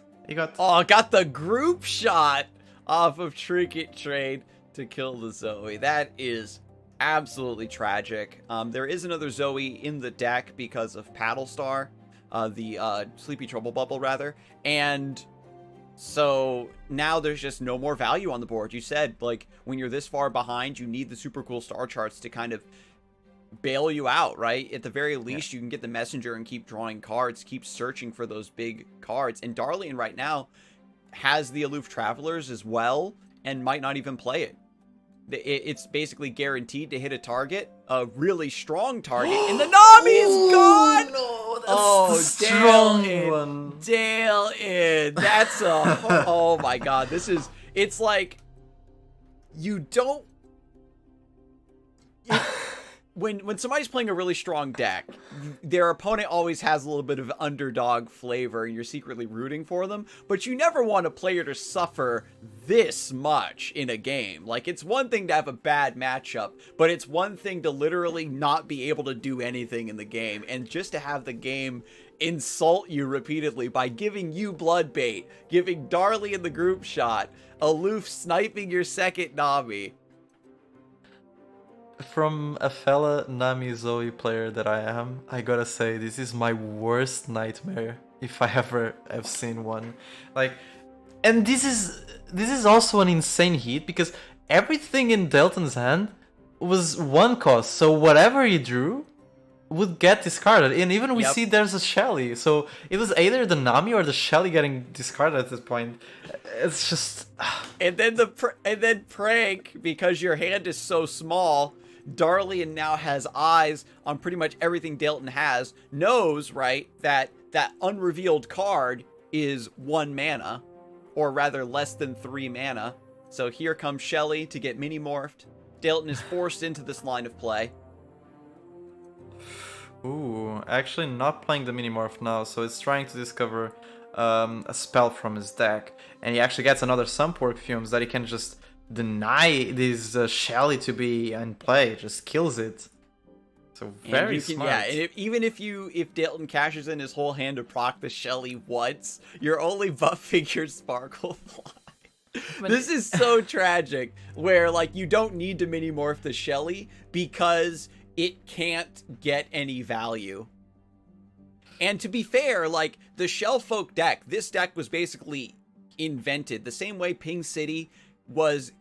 Oh, got the group shot off of Trinket Trade to kill the Zoe. That is absolutely tragic. There is another Zoe in the deck because of Paddlestar. The Sleepy Trouble Bubble, rather. And so now there's just no more value on the board. You said, like, when you're this far behind, you need the super cool star charts to kind of bail you out, right? At the very least, you can get the messenger and keep drawing cards, keep searching for those big cards. And Darlian right now has the Aloof Travelers as well and might not even play it. It's basically guaranteed to hit a target, a really strong target, and the Nami is gone! No, that's the strong one. Dalton! That's a... oh my god, this is... It's like... You don't... When somebody's playing a really strong deck, their opponent always has a little bit of underdog flavor and you're secretly rooting for them, but you never want a player to suffer this much in a game. Like, it's one thing to have a bad matchup, but it's one thing to literally not be able to do anything in the game, and just to have the game insult you repeatedly by giving you Bloodbait, giving Darlian the group shot, Aloof sniping your second Nami. From a fella Nami Zoe player that I am, I gotta say, this is my worst nightmare if I ever have seen one. Like, and this is also an insane hit because everything in Dalton's hand was one cost, so whatever he drew would get discarded. And even we see there's a Shelly, so it was either the Nami or the Shelly getting discarded at this point. It's just... and then Prank, because your hand is so small, Darlian now has eyes on pretty much everything Dalton has, knows, right, that that unrevealed card is 1 mana, or rather less than 3 mana. So here comes Shelly to get mini-morphed. Dalton is forced into this line of play. Ooh, actually not playing the mini-morph now, so it's trying to discover a spell from his deck. And he actually gets another Sunpork Fumes that he can just deny this Shelly to be in play, just kills it. So very smart. Yeah, and even if Dalton cashes in his whole hand to proc the Shelly once, you're only buffing your Sparkle Fly. This is so tragic, where like you don't need to mini morph the Shelly because it can't get any value. And to be fair, like the Shellfolk deck, this deck was basically invented the same way Ping City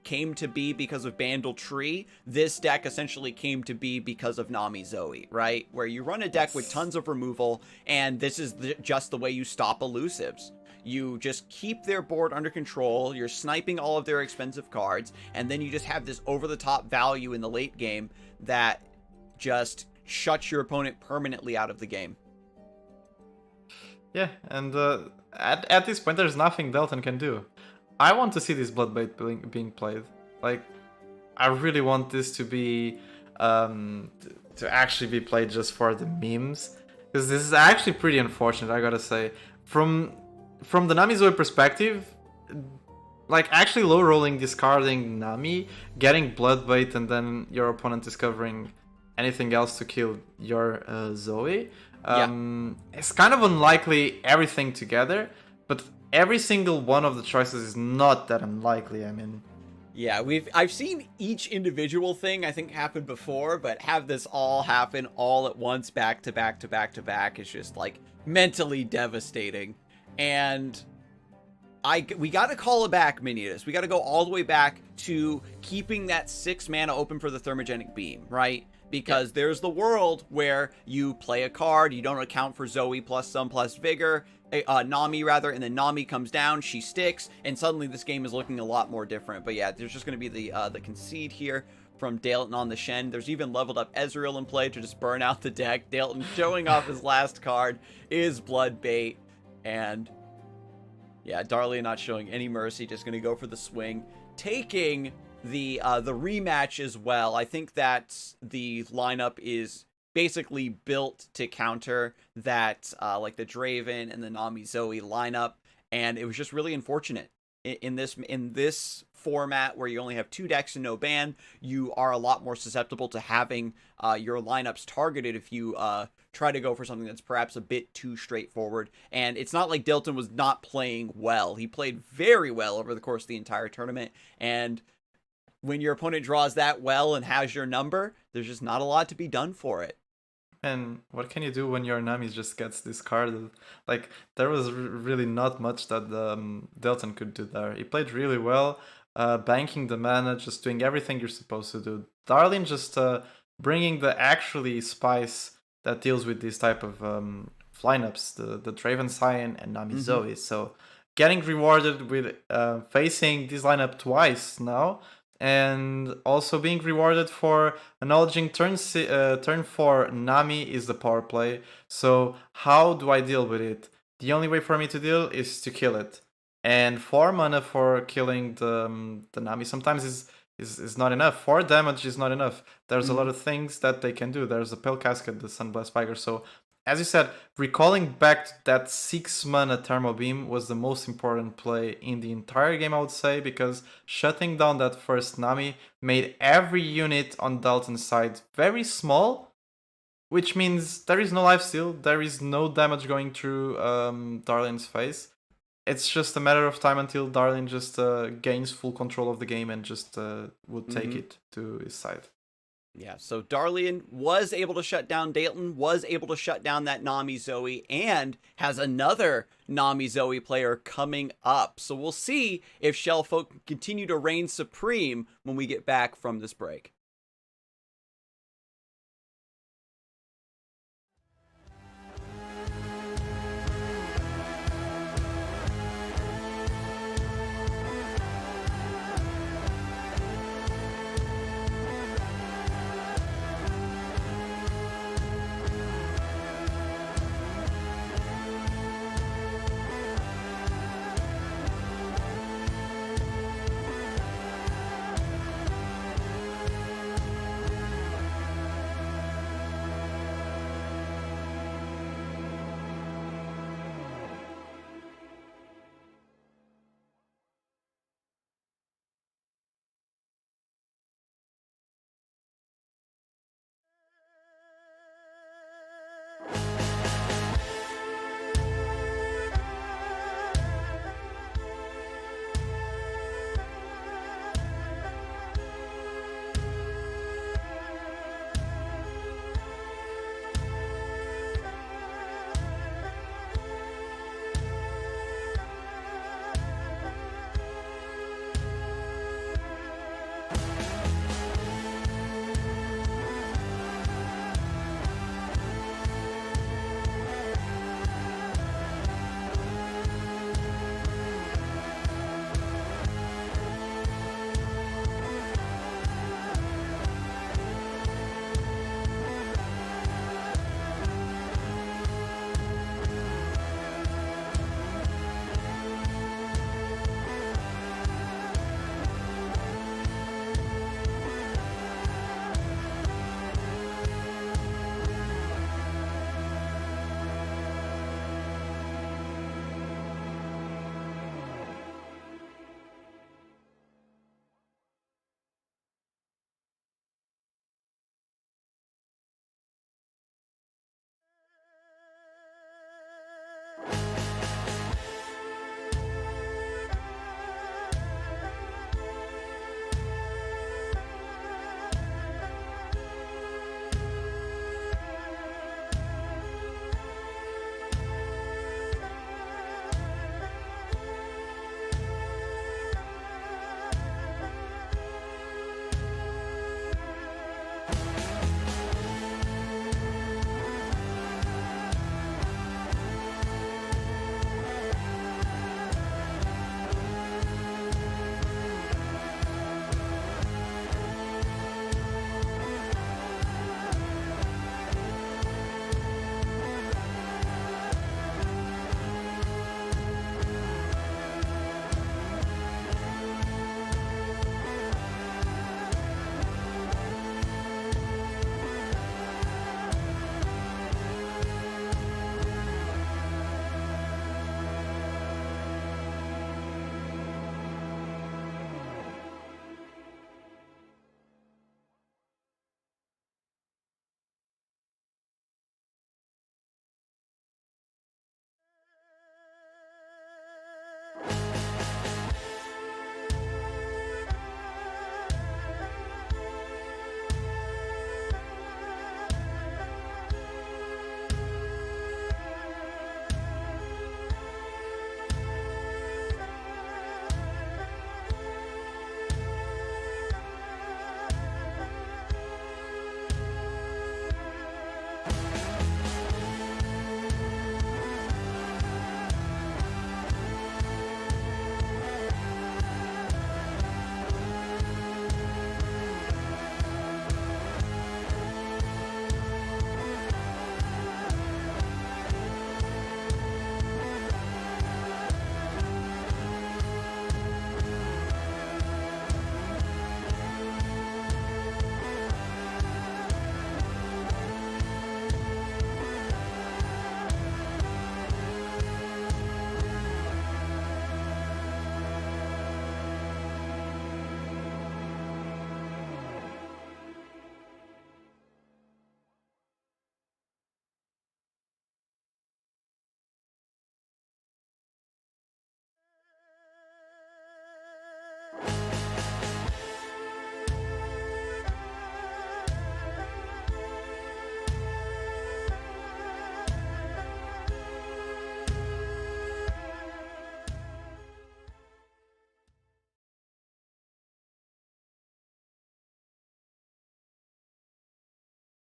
came to be because of Bandle Tree. This deck essentially came to be because of Nami Zoe, right? Where you run a deck with tons of removal, and this is just the way you stop elusives. You just keep their board under control, you're sniping all of their expensive cards, and then you just have this over-the-top value in the late game that just shuts your opponent permanently out of the game. Yeah, and at this point, there's nothing Dalton can do. I want to see this Bloodbait being played. Like, I really want this to be to actually be played just for the memes, because this is actually pretty unfortunate, I gotta say. From the Nami Zoe perspective, like actually low rolling, discarding Nami, getting Bloodbait, and then your opponent discovering anything else to kill your Zoe. It's kind of unlikely everything together, but every single one of the choices is not that unlikely. I mean, yeah, I've seen each individual thing I think happen before, but have this all happen all at once, back to back to back to back, is just like mentally devastating. And we got to call it back, Manittas. We got to go all the way back to keeping that 6 mana open for the Thermogenic Beam, right? Because there's the world where you play a card, you don't account for Zoe plus some plus Vigor, Nami rather, and then Nami comes down, she sticks, and suddenly this game is looking a lot more different. But yeah, there's just going to be the concede here from Dalton on the Shen. There's even leveled up Ezreal in play to just burn out the deck. Dalton showing off his last card is Bloodbait, and yeah, Darlian not showing any mercy, just going to go for the swing, taking the rematch as well. I think that the lineup is basically built to counter that like the Draven and the Nami Zoe lineup, and it was just really unfortunate in this format where you only have 2 decks and no ban. You are a lot more susceptible to having your lineups targeted if you try to go for something that's perhaps a bit too straightforward. And it's not like Dalton was not playing well. He played very well over the course of the entire tournament, and when your opponent draws that well and has your number, there's just not a lot to be done for it. And what can you do when your Nami just gets discarded? Like, there was really not much that Dalton could do there. He played really well, banking the mana, just doing everything you're supposed to do. Darlian just bringing the actually spice that deals with these type of lineups, the Draven Scion and Nami Zoe. So getting rewarded with facing this lineup twice now, and also being rewarded for acknowledging turn 4 Nami is the power play. So how do I deal with it? The only way for me to deal is to kill it. And 4 mana for killing the Nami sometimes is not enough. 4 damage is not enough. There's a lot of things that they can do. There's the Pale Casket, the Sunblast Vigor. So as you said, recalling back to that 6 mana Thermal Beam was the most important play in the entire game, I would say, because shutting down that first Nami made every unit on Dalton's side very small, which means there is no lifesteal, there is no damage going through Darlian's face. It's just a matter of time until Darlian just gains full control of the game and just would take it to his side. Yeah, so Darlian was able to shut down Dalton, was able to shut down that Nami Zoe, and has another Nami Zoe player coming up. So we'll see if Shellfolk continue to reign supreme when we get back from this break.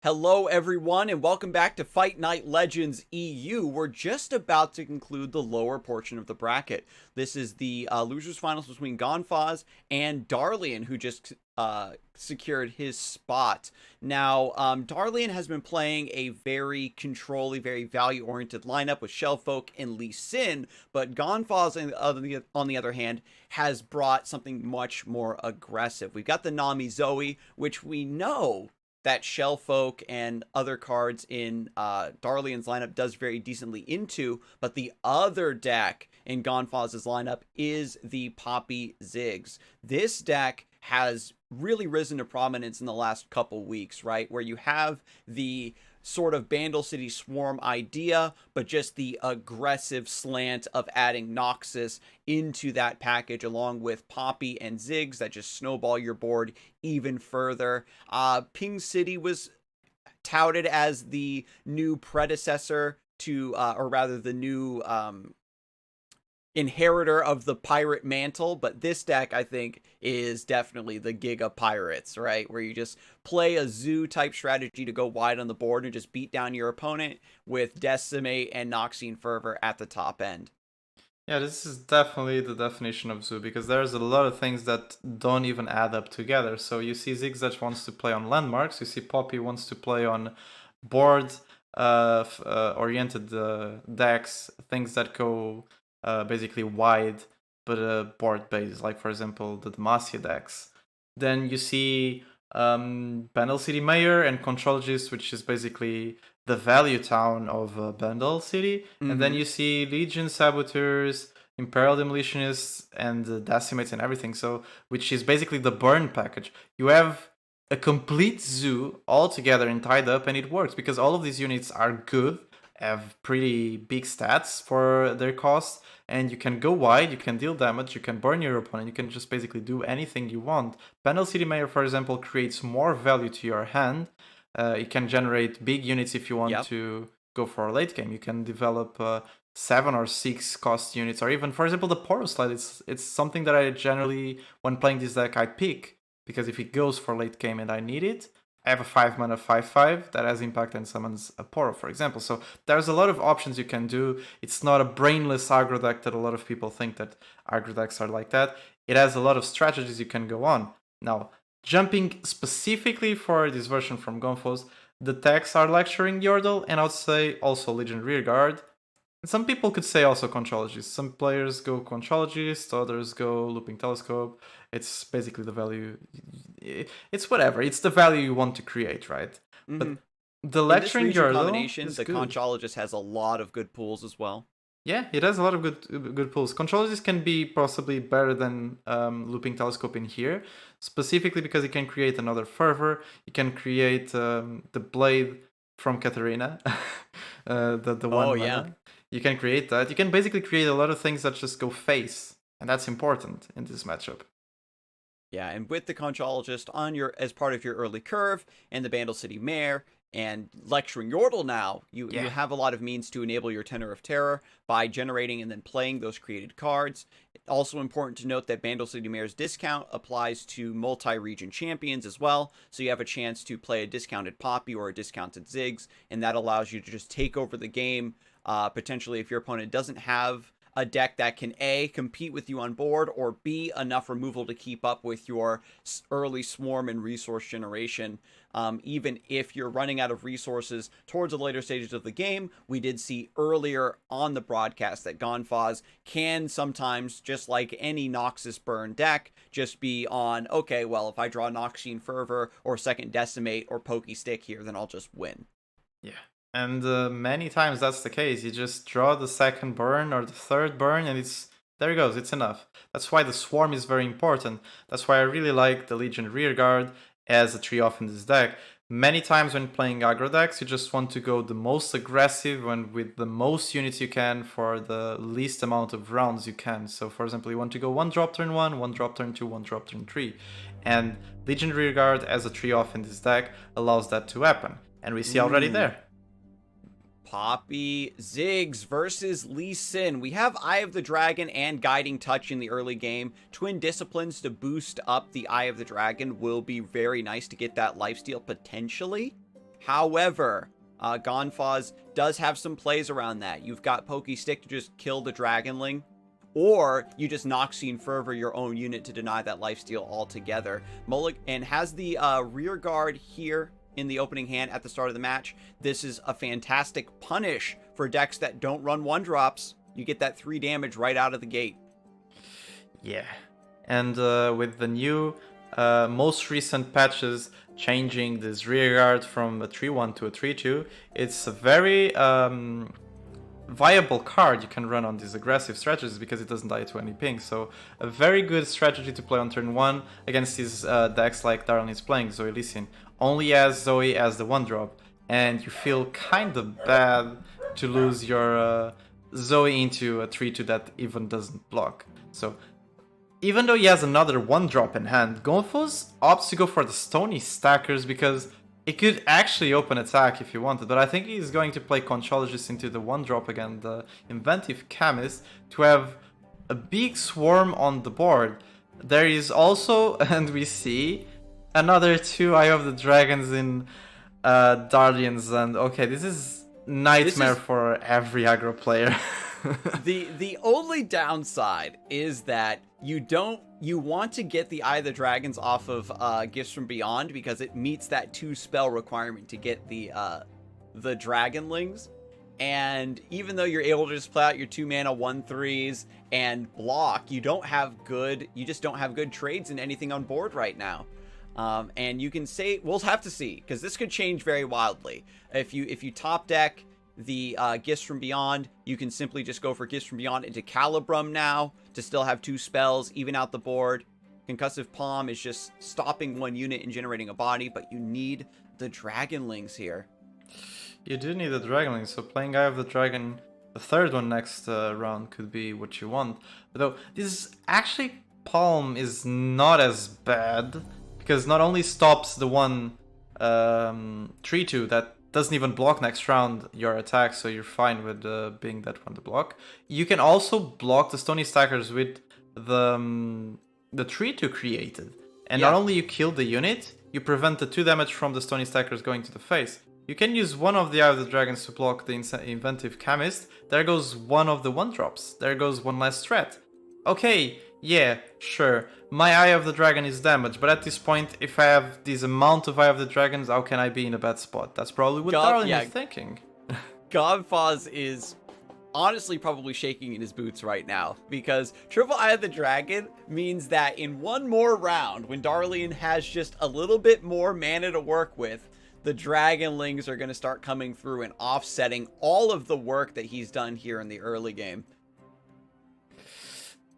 Hello, everyone, and welcome back to Fight Night Legends EU. We're just about to conclude the lower portion of the bracket. This is the losers finals between Gomphos and Darlian, who just secured his spot. Now, Darlian has been playing a very controlly, very value-oriented lineup with Shellfolk and Lee Sin, but Gomphos, on the other hand, has brought something much more aggressive. We've got the Nami Zoe, which we know that Shellfolk and other cards in Darlian's lineup does very decently into, but the other deck in Gomphos' lineup is the Poppy Ziggs. This deck has really risen to prominence in the last couple weeks, right? Where you have the sort of Bandle City Swarm idea, but just the aggressive slant of adding Noxus into that package along with Poppy and Ziggs that just snowball your board even further. Ping City was touted as the new predecessor to, or rather the new inheritor of the pirate mantle, but this deck I think is definitely the Giga Pirates, right? Where you just play a zoo type strategy to go wide on the board and just beat down your opponent with Decimate and Noxian Fervor at the top end. Yeah, this is definitely the definition of zoo, because there's a lot of things that don't even add up together. So you see Zigzag wants to play on landmarks, you see Poppy wants to play on board oriented decks, things that go basically wide, but board based, like for example the Demacia decks. Then you see Bandle City Mayor and Contrologist, which is basically the value town of Bandle City. And then you see Legion Saboteurs, Imperial Demolitionists, and Decimates and everything. So, which is basically the burn package. You have a complete zoo all together and tied up, and it works because all of these units are good, have pretty big stats for their cost, and you can go wide, you can deal damage, you can burn your opponent, you can just basically do anything you want. Bandle City Mayor, for example, creates more value to your hand. It can generate big units if you want to go for a late game. You can develop 7 or 6 cost units, or even, for example, the Poro Slide. It's something that I generally, when playing this deck, I pick, because if it goes for late game and I need it, I have a 5-mana 5/5 that has impact and summons a Poro, for example. So there's a lot of options you can do. It's not a brainless aggro deck that a lot of people think that aggro decks are like that. It has a lot of strategies you can go on. Now, jumping specifically for this version from Gomphos, the decks are Lecturing Yordle, and I would say also Legion Rearguard. Some people could say also Contrologist. Some players go Contrologist, others go Looping Telescope. It's basically the value. It's whatever. It's the value you want to create, right? But the Lecturing Yordle combination, is the good. Conchologist has a lot of good pools as well. Yeah, it has a lot of good pulls. Contrologist can be possibly better than Looping Telescope in here, specifically because it can create another Fervor. You can create the Blade from Katarina, the one mana. Yeah. You can create that. You can basically create a lot of things that just go face, and that's important in this matchup. Yeah, and with the Conchologist on your as part of your early curve, and the Bandle City Mare, and Lecturing Yordle now, you have a lot of means to enable your Tenor of Terror by generating and then playing those created cards. Also important to note that Bandle City Mare's discount applies to multi-region champions as well, so you have a chance to play a discounted Poppy or a discounted Ziggs, and that allows you to just take over the game, potentially if your opponent doesn't have a deck that can A, compete with you on board, or B, enough removal to keep up with your early swarm and resource generation. Even if you're running out of resources towards the later stages of the game, we did see earlier on the broadcast that Gomphos can sometimes, just like any Noxus burn deck, just be on, okay, well, if I draw Noxian Fervor or Second Decimate or Pokey Stick here, then I'll just win. Yeah. And many times that's the case. You just draw the second burn or the third burn, and there it goes, it's enough. That's why the Swarm is very important. That's why I really like the Legion Rearguard as a 3-off in this deck. Many times when playing aggro decks, you just want to go the most aggressive and with the most units you can for the least amount of rounds you can. So for example, you want to go 1 drop turn 1, 1 drop turn 2, 1 drop turn 3. And Legion Rearguard as a 3-off in this deck allows that to happen. And we see already there. Poppy Ziggs versus Lee Sin. We have Eye of the Dragon and Guiding Touch in the early game. Twin Disciplines to boost up the Eye of the Dragon will be very nice to get that lifesteal potentially. However, Gomphos does have some plays around that. You've got Pokey Stick to just kill the Dragonling, or you just Noxian Fervor your own unit to deny that lifesteal altogether. And has the rear guard here in the opening hand at the start of the match. This is a fantastic punish for decks that don't run 1-drops. You get that 3 damage right out of the gate. Yeah, and with the new, most recent patches changing this rear guard from a 3-1 to a 3-2, it's a very viable card you can run on these aggressive strategies because it doesn't die to any ping. So a very good strategy to play on turn 1 against these decks like Darlian is playing, Zoe Lee Sin. Only as Zoe as the 1-drop, and you feel kind of bad to lose your Zoe into a 3-2 that even doesn't block. So even though he has another 1-drop in hand, Gomphos opts to go for the Stony Stackers because it could actually open attack if he wanted, but I think he's going to play Conchologist into the 1-drop again, the Inventive Chemist, to have a big swarm on the board. There is also, and we see, another 2 Eye of the Dragons in Darlian's, and okay, this is nightmare for every aggro player. The only downside is that you want to get the Eye of the Dragons off of Gifts from Beyond because it meets that 2 spell requirement to get the Dragonlings. And even though you're able to just play out your 2 mana 1/3s and block, you just don't have good trades in anything on board right now. And you can say, we'll have to see, because this could change very wildly. If you top deck the Gifts from Beyond, you can simply just go for Gifts from Beyond into Calibrum now to still have 2 spells, even out the board. Concussive Palm is just stopping 1 unit and generating a body, but you need the Dragonlings here. You do need the Dragonlings, so playing Eye of the Dragon, the 3rd one next round, could be what you want. Though this actually Palm is not as bad, because not only stops the one 3-2 that doesn't even block next round your attack, so you're fine with being that one to block. You can also block the Stony Stackers with the 3-2 created. And not only you kill the unit, you prevent the 2 damage from the Stony Stackers going to the face. You can use one of the Eye of the Dragons to block the Inventive Chemist. There goes one of the 1-drops. There goes one less threat. Okay, yeah, sure. My Eye of the Dragon is damaged, but at this point, if I have this amount of Eye of the Dragons, how can I be in a bad spot? That's probably what Darlian is thinking. Gomphos is honestly probably shaking in his boots right now, because Triple Eye of the Dragon means that in one more round, when Darlian has just a little bit more mana to work with, the Dragonlings are going to start coming through and offsetting all of the work that he's done here in the early game.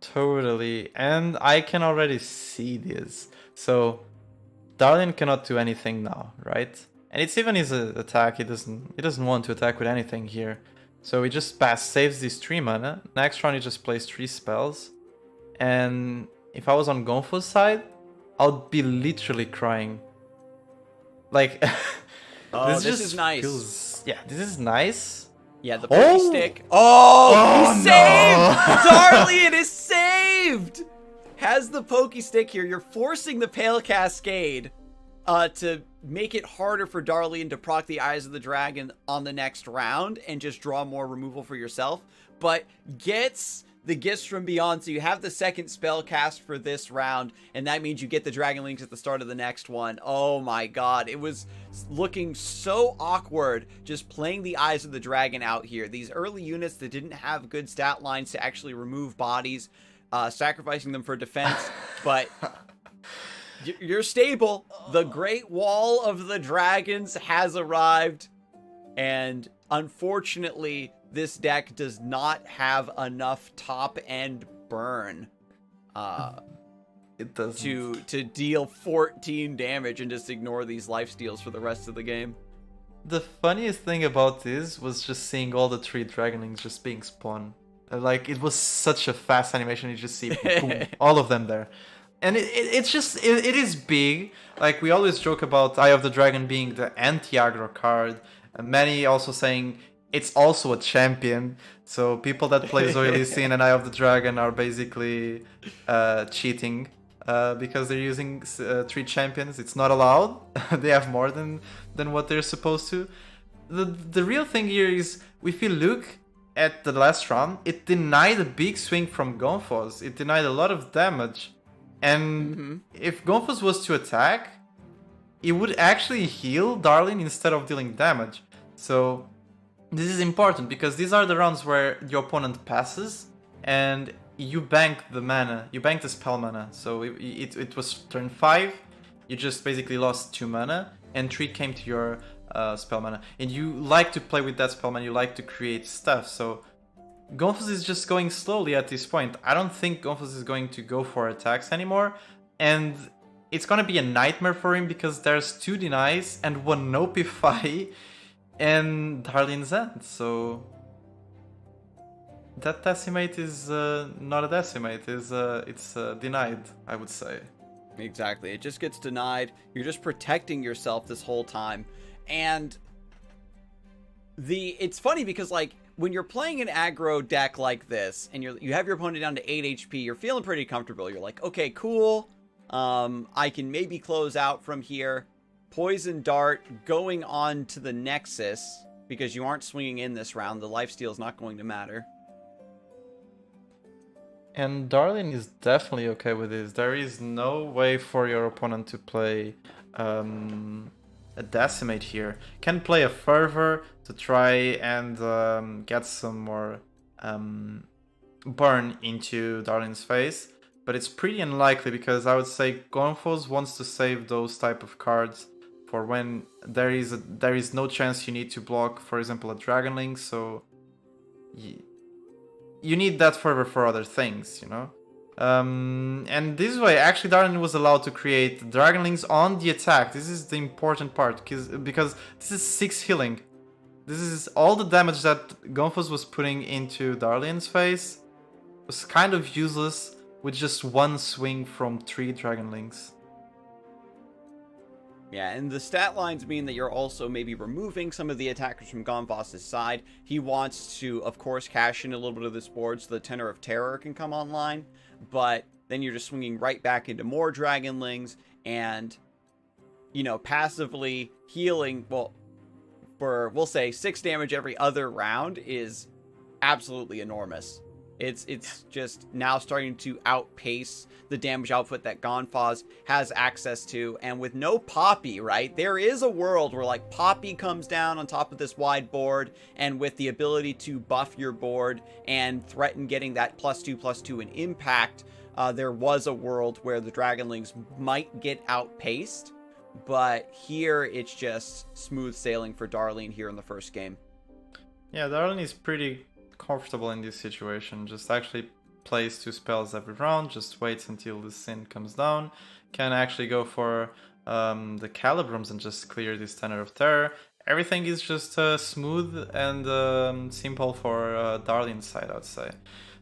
Totally, and I can already see this. So Darlian cannot do anything now, right? And it's even his attack. He doesn't want to attack with anything here. So he just saves these 3 mana. Next round he just plays 3 spells. And if I was on Gomphos' side, I'd be literally crying. Like, this is nice. This is nice. Yeah, the Pokey Stick. Oh, he's saved! Darlian is saved! Has the Pokey Stick here. You're forcing the Pale Cascade to make it harder for Darlian to proc the Eyes of the Dragon on the next round and just draw more removal for yourself. But gets the Gifts from Beyond, so you have the 2nd spell cast for this round, and that means you get the Dragonlings at the start of the next one. Oh my god, it was looking so awkward just playing the Eyes of the Dragon out here. These early units that didn't have good stat lines to actually remove bodies, sacrificing them for defense, but you're stable. The Great Wall of the Dragons has arrived, and unfortunately, this deck does not have enough top-end burn it doesn't. to deal 14 damage and just ignore these lifesteals for the rest of the game. The funniest thing about this was just seeing all the 3 Dragonlings just being spawned. Like, it was such a fast animation. You just see boom, all of them there. And it is big. Like, we always joke about Eye of the Dragon being the anti-aggro card. And many also saying it's also a champion. So people that play Zoe Lee Sin and Eye of the Dragon are basically cheating. because they're using 3 champions. It's not allowed. They have more than what they're supposed to. The real thing here is, if you look at the last round, it denied a big swing from Gomphos. It denied a lot of damage. And if Gomphos was to attack, it would actually heal Darlian instead of dealing damage. So this is important, because these are the rounds where your opponent passes and you bank the mana, you bank the spell mana. So it was turn 5, you just basically lost 2 mana, and 3 came to your spell mana. And you like to play with that spell mana, you like to create stuff. So Gomphos is just going slowly at this point. I don't think Gomphos is going to go for attacks anymore. And it's gonna be a nightmare for him, because there's 2 denies and 1 Nopify and Darlian's End. So that decimate is not a decimate, it's denied, I would say. Exactly. It just gets denied. You're just protecting yourself this whole time. And it's funny because, like, when you're playing an aggro deck like this and you have your opponent down to 8 HP, you're feeling pretty comfortable. You're like, okay, cool. I can maybe close out from here. Poison Dart going on to the Nexus, because you aren't swinging in this round. The lifesteal is not going to matter. And Darlian is definitely okay with this. There is no way for your opponent to play a Decimate here. Can play a Fervor to try and get some more burn into Darlian's face. But it's pretty unlikely, because I would say Gomphos wants to save those type of cards for when there is no chance you need to block, for example, a Dragonlink. So you need that Fervor for other things, you know? And this way, actually, Darlian was allowed to create Dragonlings on the attack. This is the important part, because this is 6 healing. This is all the damage that Gomphos was putting into Darlian's face was kind of useless with just 1 swing from 3 Dragonlings. Yeah, and the stat lines mean that you're also maybe removing some of the attackers from Gomphos' side. He wants to, of course, cash in a little bit of this board so the Tenor of Terror can come online, but then you're just swinging right back into more Dragonlings and, you know, passively healing, well, for, we'll say, 6 damage every other round is absolutely enormous. It's just now starting to outpace the damage output that Gomphos has access to. And with no Poppy, right, there is a world where, like, Poppy comes down on top of this wide board, and with the ability to buff your board and threaten getting that +2/+2 in impact, there was a world where the Dragonlings might get outpaced. But here it's just smooth sailing for Darlian here in the first game. Yeah, Darlian is pretty comfortable in this situation. Just actually plays 2 spells every round, just waits until the Sin comes down, can actually go for the Calibrums and just clear this Tenor of Terror. Everything is just smooth and simple for Darlian's side, I'd say.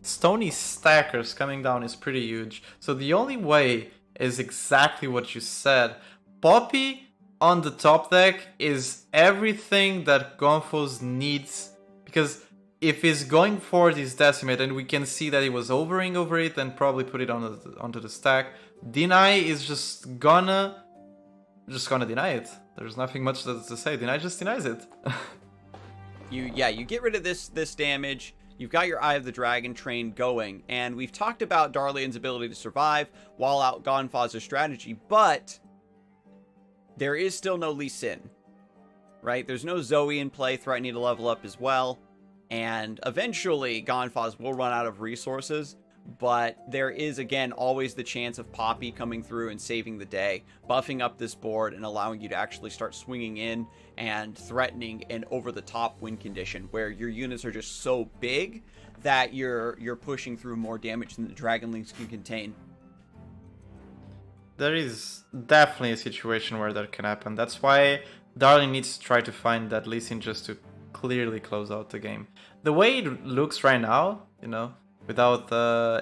Stony Stackers coming down is pretty huge. So the only way is exactly what you said. Poppy on the top deck is everything that Gomphos needs, because if he's going for this Decimate, and we can see that he was overing over it and probably put it onto the stack, Deny is just gonna deny it. There's nothing much to say. Deny just denies it. You get rid of this damage. You've got your Eye of the Dragon train going, and we've talked about Darlian's ability to survive while out Gomphos' strategy, but there is still no Lee Sin, right? There's no Zoe in play threatening to level up as well. And eventually, Gomphos will run out of resources, but there is, again, always the chance of Poppy coming through and saving the day, buffing up this board and allowing you to actually start swinging in and threatening an over-the-top win condition, where your units are just so big that you're pushing through more damage than the Dragonlings can contain. There is definitely a situation where that can happen. That's why Darlian needs to try to find that Lee Sin just to clearly close out the game. The way it looks right now, you know, without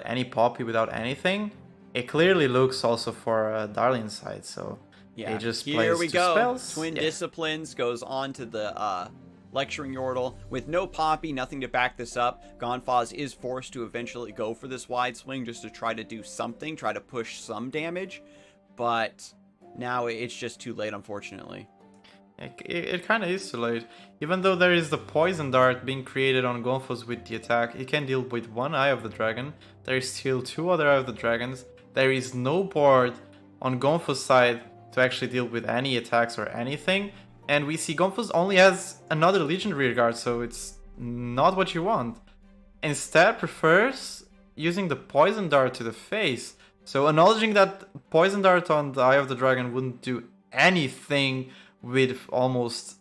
any Poppy, without anything, it clearly looks also for Darlian's side. So yeah, he just here plays we 2 go. spells. Twin Disciplines goes on to the Lecturing Yordle. With no Poppy, nothing to back this up, Gomphos is forced to eventually go for this wide swing just to try to do something, try to push some damage. But now it's just too late, unfortunately. It kind of is too late. Even though there is the poison dart being created on Gomphos with the attack, he can deal with one Eye of the Dragon. There is still 2 other Eye of the Dragons. There is no board on Gomphos' side to actually deal with any attacks or anything. And we see Gomphos only has another Legion Rearguard, so it's not what you want. Instead prefers using the poison dart to the face. So acknowledging that poison dart on the Eye of the Dragon wouldn't do anything with almost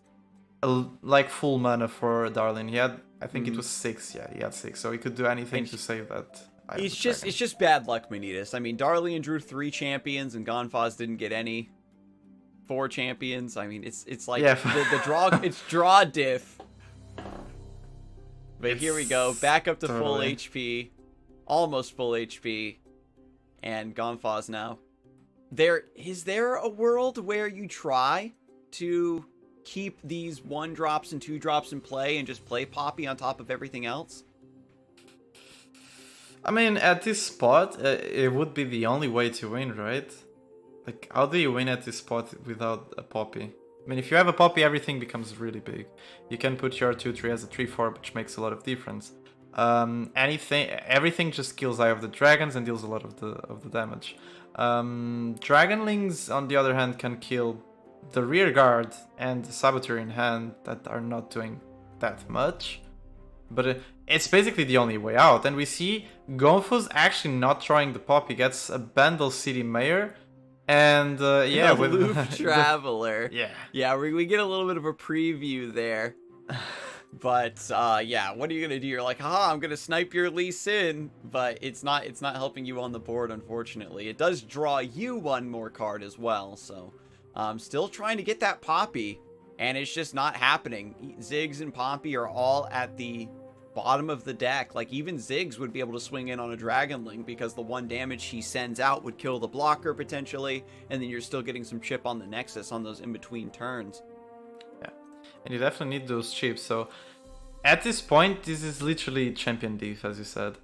like full mana for Darlian. He had, I think it was 6. Yeah, he had 6, so he could do anything to save that. It's just bad luck, Manittas. I mean, Darlian drew 3 champions and Gomphos didn't get any 4 champions. I mean, it's like the draw. It's draw diff. But here we go, back up to full HP, almost full HP, and Gomphos now. Is there a world where you try to keep these 1 drops and 2 drops in play and just play Poppy on top of everything else? I mean, at this spot, it would be the only way to win, right? Like, how do you win at this spot without a Poppy? I mean, if you have a Poppy, everything becomes really big. You can put your 2-3 as a 3-4, which makes a lot of difference. Everything just kills Eye of the Dragons and deals a lot of the damage. Dragonlings, on the other hand, can kill the rear guard and the Saboteur in hand that are not doing that much. But it's basically the only way out. And we see Gomphos actually not trying the pop. He gets a Bandle City Mayor. And yeah, with Loop Traveler. Yeah, we get a little bit of a preview there. But yeah, what are you gonna do? You're like, haha, I'm gonna snipe your Lee Sin, but it's not helping you on the board, unfortunately. It does draw you 1 more card as well, so still trying to get that Poppy, and it's just not happening. Ziggs and Poppy are all at the bottom of the deck. Like, even Ziggs would be able to swing in on a Dragonling because the 1 damage he sends out would kill the blocker potentially, and then you're still getting some chip on the Nexus on those in-between turns. Yeah, and you definitely need those chips. So at this point, this is literally champion diff, as you said.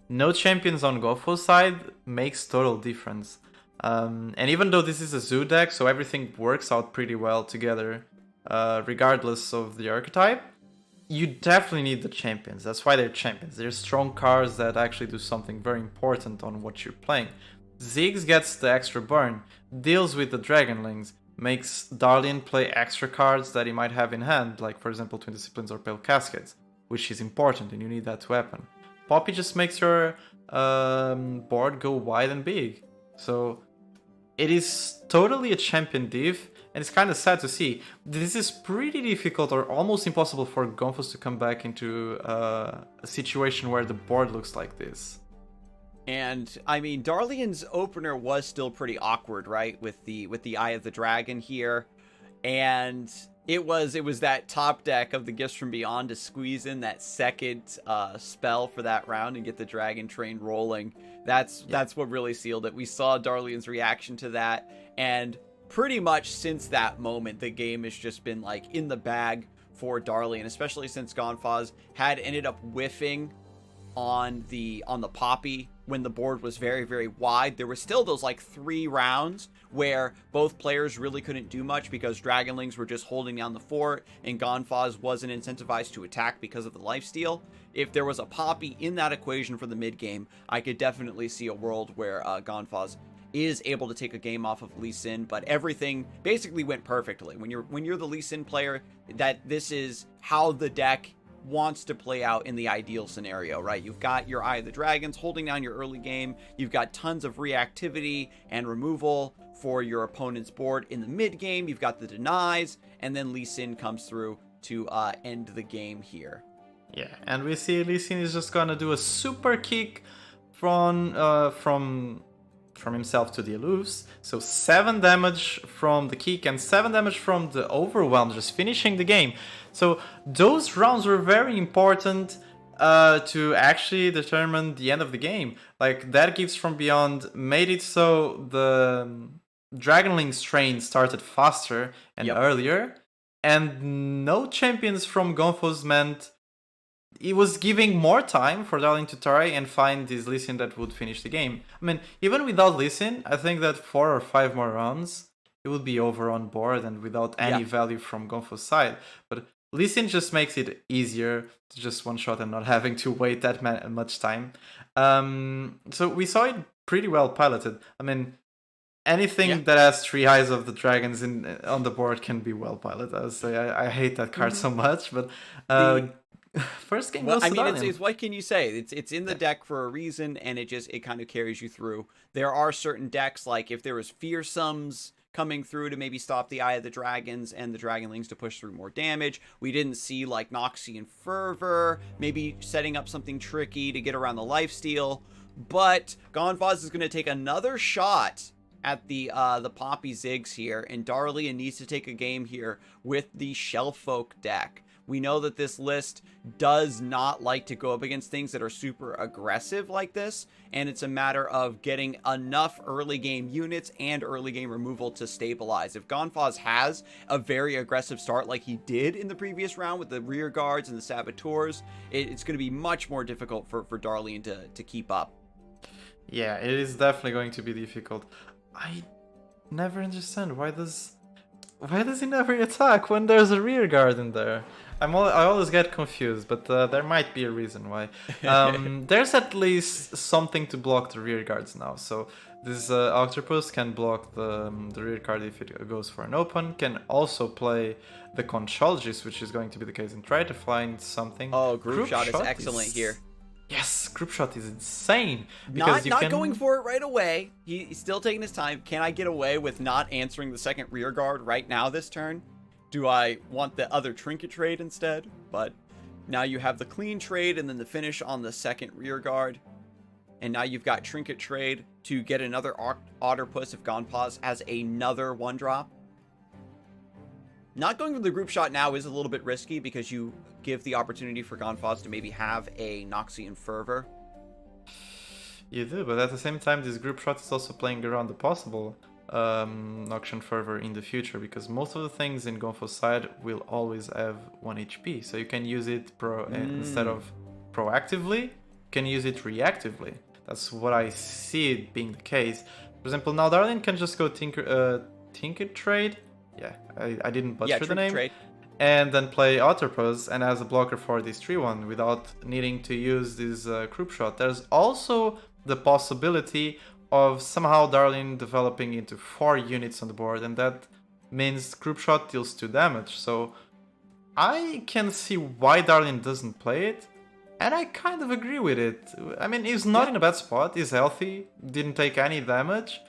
No champions on Gomphos side makes total difference. And even though this is a zoo deck, so everything works out pretty well together, regardless of the archetype, you definitely need the champions. That's why they're champions. They're strong cards that actually do something very important on what you're playing. Ziggs gets the extra burn, deals with the Dragonlings, makes Darlian play extra cards that he might have in hand, like for example Twin Disciplines or Pale Cascades, which is important and you need that weapon. Poppy just makes your board go wide and big. So it is totally a champion diff, and it's kind of sad to see. This is pretty difficult or almost impossible for Gomphos to come back into a situation where the board looks like this. And I mean, Darlian's opener was still pretty awkward, right? With the Eye of the Dragon here, and it was that top deck of the Gifts from Beyond to squeeze in that second spell for that round and get the Dragon Train rolling. That's what really sealed it. We saw Darlian's reaction to that, and pretty much since that moment, the game has just been like in the bag for Darlian, especially since Gomphos had ended up whiffing on the Poppy when the board was very, very wide. There were still those like 3 rounds where both players really couldn't do much because Dragonlings were just holding down the fort and Gomphos wasn't incentivized to attack because of the lifesteal. If there was a Poppy in that equation for the mid game, I could definitely see a world where Gomphos is able to take a game off of Lee Sin, but everything basically went perfectly. When you're the Lee Sin player, that this is how the deck wants to play out in the ideal scenario, right? You've got your Eye of the Dragons holding down your early game. You've got tons of reactivity and removal for your opponent's board in the mid game. You've got the denies, and then Lee Sin comes through to end the game here. Yeah, and we see Lee Sin is just gonna do a super kick from himself to the Aloofs. So 7 damage from the kick and 7 damage from the overwhelm, just finishing the game. So those rounds were very important to actually determine the end of the game. Like, that Gifts from Beyond made it so the Dragonling's train started faster and earlier. and no champions from Gomphos meant it was giving more time for Darlian to try and find this Lee Sin that would finish the game. I mean, even without Lee Sin, I think that 4 or 5 more rounds, it would be over on board and without any value from Gomphos' side. But Lee Sin just makes it easier to just one-shot and not having to wait that much time. So we saw it pretty well piloted. I mean, anything that has 3 Eyes of the Dragons on the board can be well piloted. I would say I hate that card so much, but first game goes to Darlian. It's what can you say? It's in the deck for a reason, and it kind of carries you through. There are certain decks, like if there was Fearsomes coming through to maybe stop the Eye of the Dragons and the Dragonlings to push through more damage. We didn't see like Noxian Fervor, maybe setting up something tricky to get around the lifesteal. But Gomphos is going to take another shot at the Poppy Zigs here, and Darlian needs to take a game here with the Shellfolk deck. We know that this list does not like to go up against things that are super aggressive like this, and it's a matter of getting enough early game units and early game removal to stabilize. If Gomphos has a very aggressive start like he did in the previous round with the rear guards and the saboteurs, it's going to be much more difficult for Darlian to keep up. Yeah, it is definitely going to be difficult. I never understand why does he never attack when there's a rear guard in there? I always get confused, but there might be a reason why. There's at least something to block the rear guards now. So this Octopus can block the rear guard if it goes for an open. Can also play the Conchologist, which is going to be the case, and try to find something. Oh, group shot is excellent here. Yes, group shot is insane. Not going for it right away. He's still taking his time. Can I get away with not answering the second rear guard right now this turn? Do I want the other trinket trade instead? But now you have the clean trade and then the finish on the second rear guard. And now you've got trinket trade to get another Otterpuss if Gomphos has another 1-drop. Not going for the group shot now is a little bit risky because you give the opportunity for Gomphos to maybe have a Noxian Fervor. You do, but at the same time, this group shot is also playing around the possible Noxian Fervor in the future, because most of the things in Gomphos' side will always have 1 HP, so you can use it instead of proactively, you can use it reactively. That's what I see it being the case. For example, now Darlian can just go Tinker Trade. Yeah, I didn't butcher the name. Trade. And then play Otterpuss and as a blocker for this 3-1 without needing to use this group shot. There's also the possibility of somehow Darlian developing into 4 units on the board, and that means group shot deals 2 damage. So I can see why Darlian doesn't play it, and I kind of agree with it. I mean, he's not in a bad spot, he's healthy, didn't take any damage,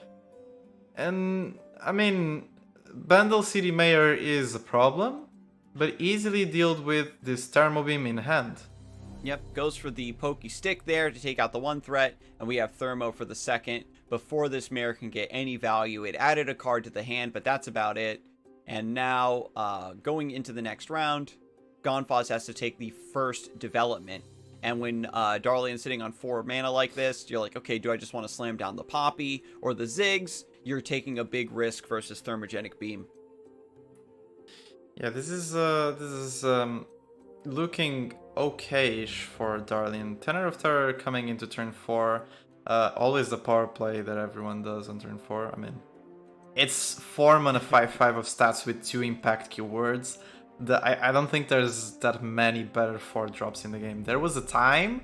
and I mean, Bandle City Mayor is a problem, but easily dealt with this Thermo Beam in hand. Yep, goes for the pokey stick there to take out the 1 threat, and we have Thermo for the second. Before this Mayor can get any value, it added a card to the hand, but that's about it. And now, going into the next round, Gomphos has to take the first development. And when Darlian's sitting on 4 mana like this, you're like, okay, do I just want to slam down the Poppy or the Ziggs? You're taking a big risk versus Thermogenic Beam. Yeah, this is looking okay-ish for Darlian. Tenor of Terror coming into turn 4. Always the power play that everyone does on turn 4. I mean, it's 4 mana 5/5 of stats with 2 impact keywords. I don't think there's that many better 4 drops in the game. There was a time,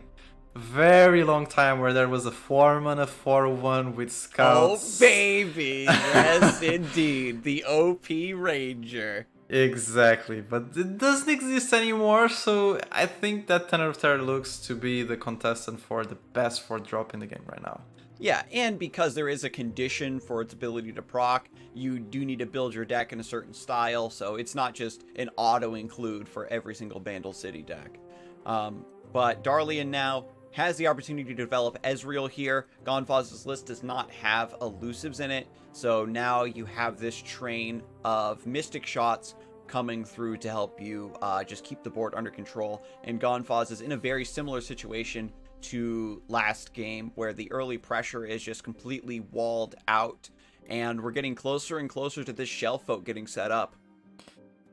very long time, where there was a 4 mana 4/1 with scouts. Oh baby, yes indeed, the OP Ranger. Exactly, but it doesn't exist anymore, so I think that Tenor of Terror looks to be the contestant for the best 4 drop in the game right now. Yeah, and because there is a condition for its ability to proc, you do need to build your deck in a certain style, so it's not just an auto-include for every single Bandle City deck. But Darlian now has the opportunity to develop Ezreal here. Gomphos' list does not have elusives in it, so now you have this train of Mystic Shots coming through to help you just keep the board under control. And Gomphos is in a very similar situation to last game, where the early pressure is just completely walled out, and we're getting closer and closer to this Shellfolk getting set up.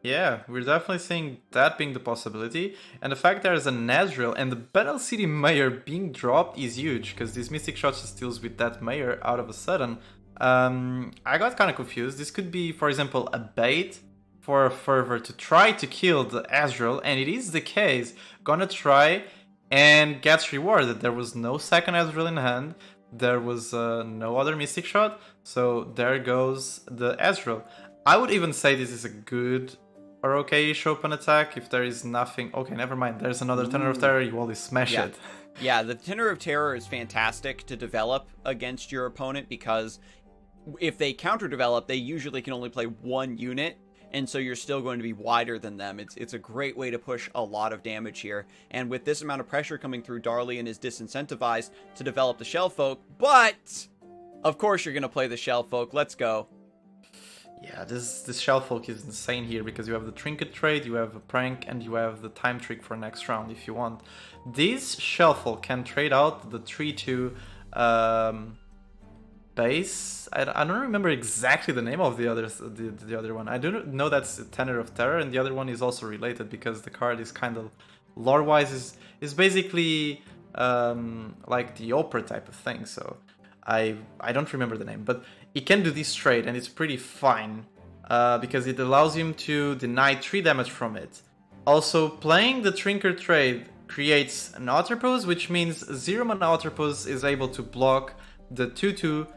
Yeah, we're definitely seeing that being the possibility. And the fact there's an Ezreal and the Battle City Mayor being dropped is huge, because this Mystic Shot steals with that Mayor out of a sudden. I got kind of confused. This could be, for example, a bait for a Fervor to try to kill the Ezreal, and it is the case. Gonna try and gets rewarded. There was no second Ezreal in hand. There was no other Mystic Shot, so there goes the Ezreal. I would even say this is a good or okay-ish open attack if there is nothing. Okay, never mind. There's another Tenor of Terror. You always smash it. Yeah, the Tenor of Terror is fantastic to develop against your opponent, because if they counter-develop, they usually can only play one unit, and so you're still going to be wider than them. It's a great way to push a lot of damage here. And with this amount of pressure coming through, Darlian is disincentivized to develop the Shellfolk, but of course you're going to play the Shellfolk. Let's go. Yeah, this Shellfolk is insane here, because you have the Trinket trade, you have a Prank, and you have the Time Trick for next round if you want. This Shellfolk can trade out the 3-2 base. I don't remember exactly the name of the other one. I do know that's Tenor of Terror, and the other one is also related, because the card is kind of lore-wise is basically like the Opera type of thing. So I don't remember the name, but he can do this trade, and it's pretty fine because it allows him to deny 3 damage from it. Also, playing the Trinket trade creates an Autopose, which means 0-mana Autopose is able to block the 2-2,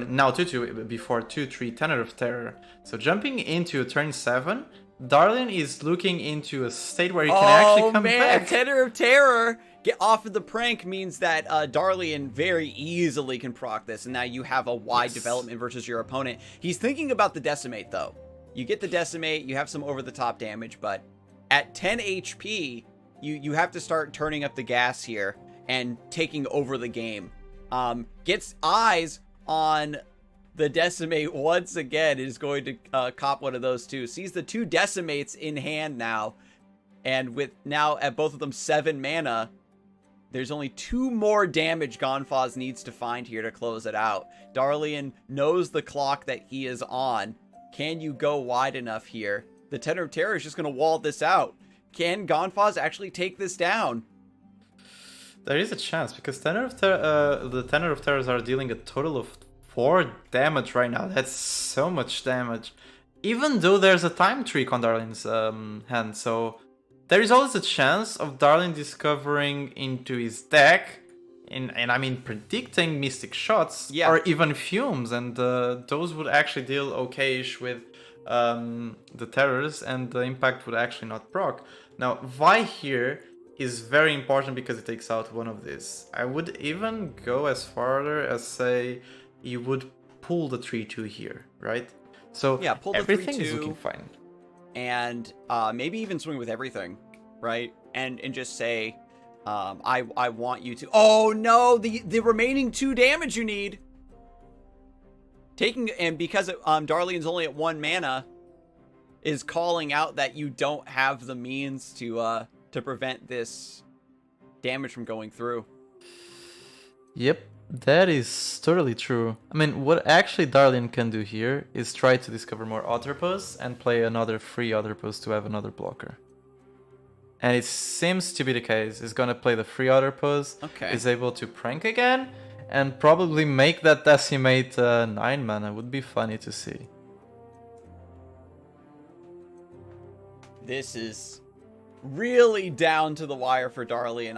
now 2-2 before 2-3 Tenor of Terror. So jumping into turn 7, Darlian is looking into a state where he can actually come back. Tenor of Terror! Get off of the prank means that Darlian very easily can proc this, and now you have a wide development versus your opponent. He's thinking about the Decimate, though. You get the Decimate, you have some over-the-top damage, but at 10 HP, you have to start turning up the gas here and taking over the game. Gets eyes on the Decimate once again, is going to cop one of those two. Sees the 2 Decimates in hand now, and with now at both of them 7 mana, there's only 2 more damage Gomphos needs to find here to close it out. Darlian knows the clock that he is on. Can you go wide enough here? The Tenor of Terror is just going to wall this out. Can Gomphos actually take this down? There is a chance, because the Tenor of Terrors are dealing a total of 4 damage right now. That's so much damage. Even though there's a time trick on Darlian's hand, so there is always a chance of Darlian discovering into his deck, and I mean predicting Mystic Shots, or even Fumes, and those would actually deal okay-ish with the Terrors, and the impact would actually not proc. Now, Vi here is very important because it takes out one of these. I would even go as far as say you would pull the 3-2 here, right? So yeah, pull the everything 3-2, is looking fine. And maybe even swing with everything, right? And just say, I want you to. Oh no, the remaining 2 damage you need. Taking, and because Darlian's only at 1 mana, is calling out that you don't have the means to prevent this damage from going through. Yep, that is totally true. I mean, what actually Darlian can do here is try to discover more Autopose and play another free Autopose to have another blocker. And it seems to be the case. He's gonna play the free Autopose, is able to prank again, and probably make that Decimate 9 mana. Would be funny to see. This is really down to the wire for Darlian.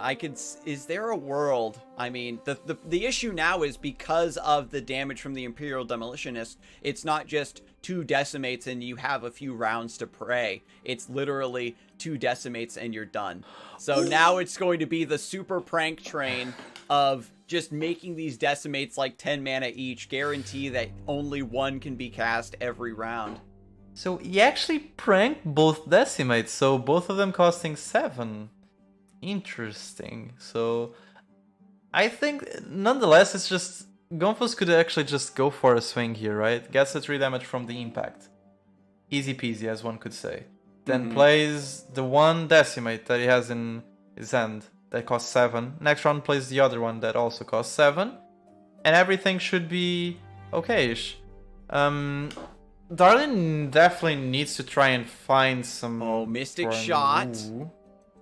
Is there a world? I mean, the issue now is because of the damage from the Imperial Demolitionist, it's not just 2 Decimates and you have a few rounds to pray. It's literally 2 Decimates and you're done. So now it's going to be the super prank train of just making these Decimates like 10 mana each, guarantee that only 1 can be cast every round. So he actually pranked both Decimates, so both of them costing 7. Interesting. So I think, nonetheless, it's just Gomphos could actually just go for a swing here, right? Gets the 3 damage from the impact. Easy peasy, as one could say. Then plays the 1 Decimate that he has in his hand that costs 7. Next round plays the other one that also costs 7. And everything should be okay-ish. Darlian definitely needs to try and find some... Oh, Mystic burn. Shot. Ooh.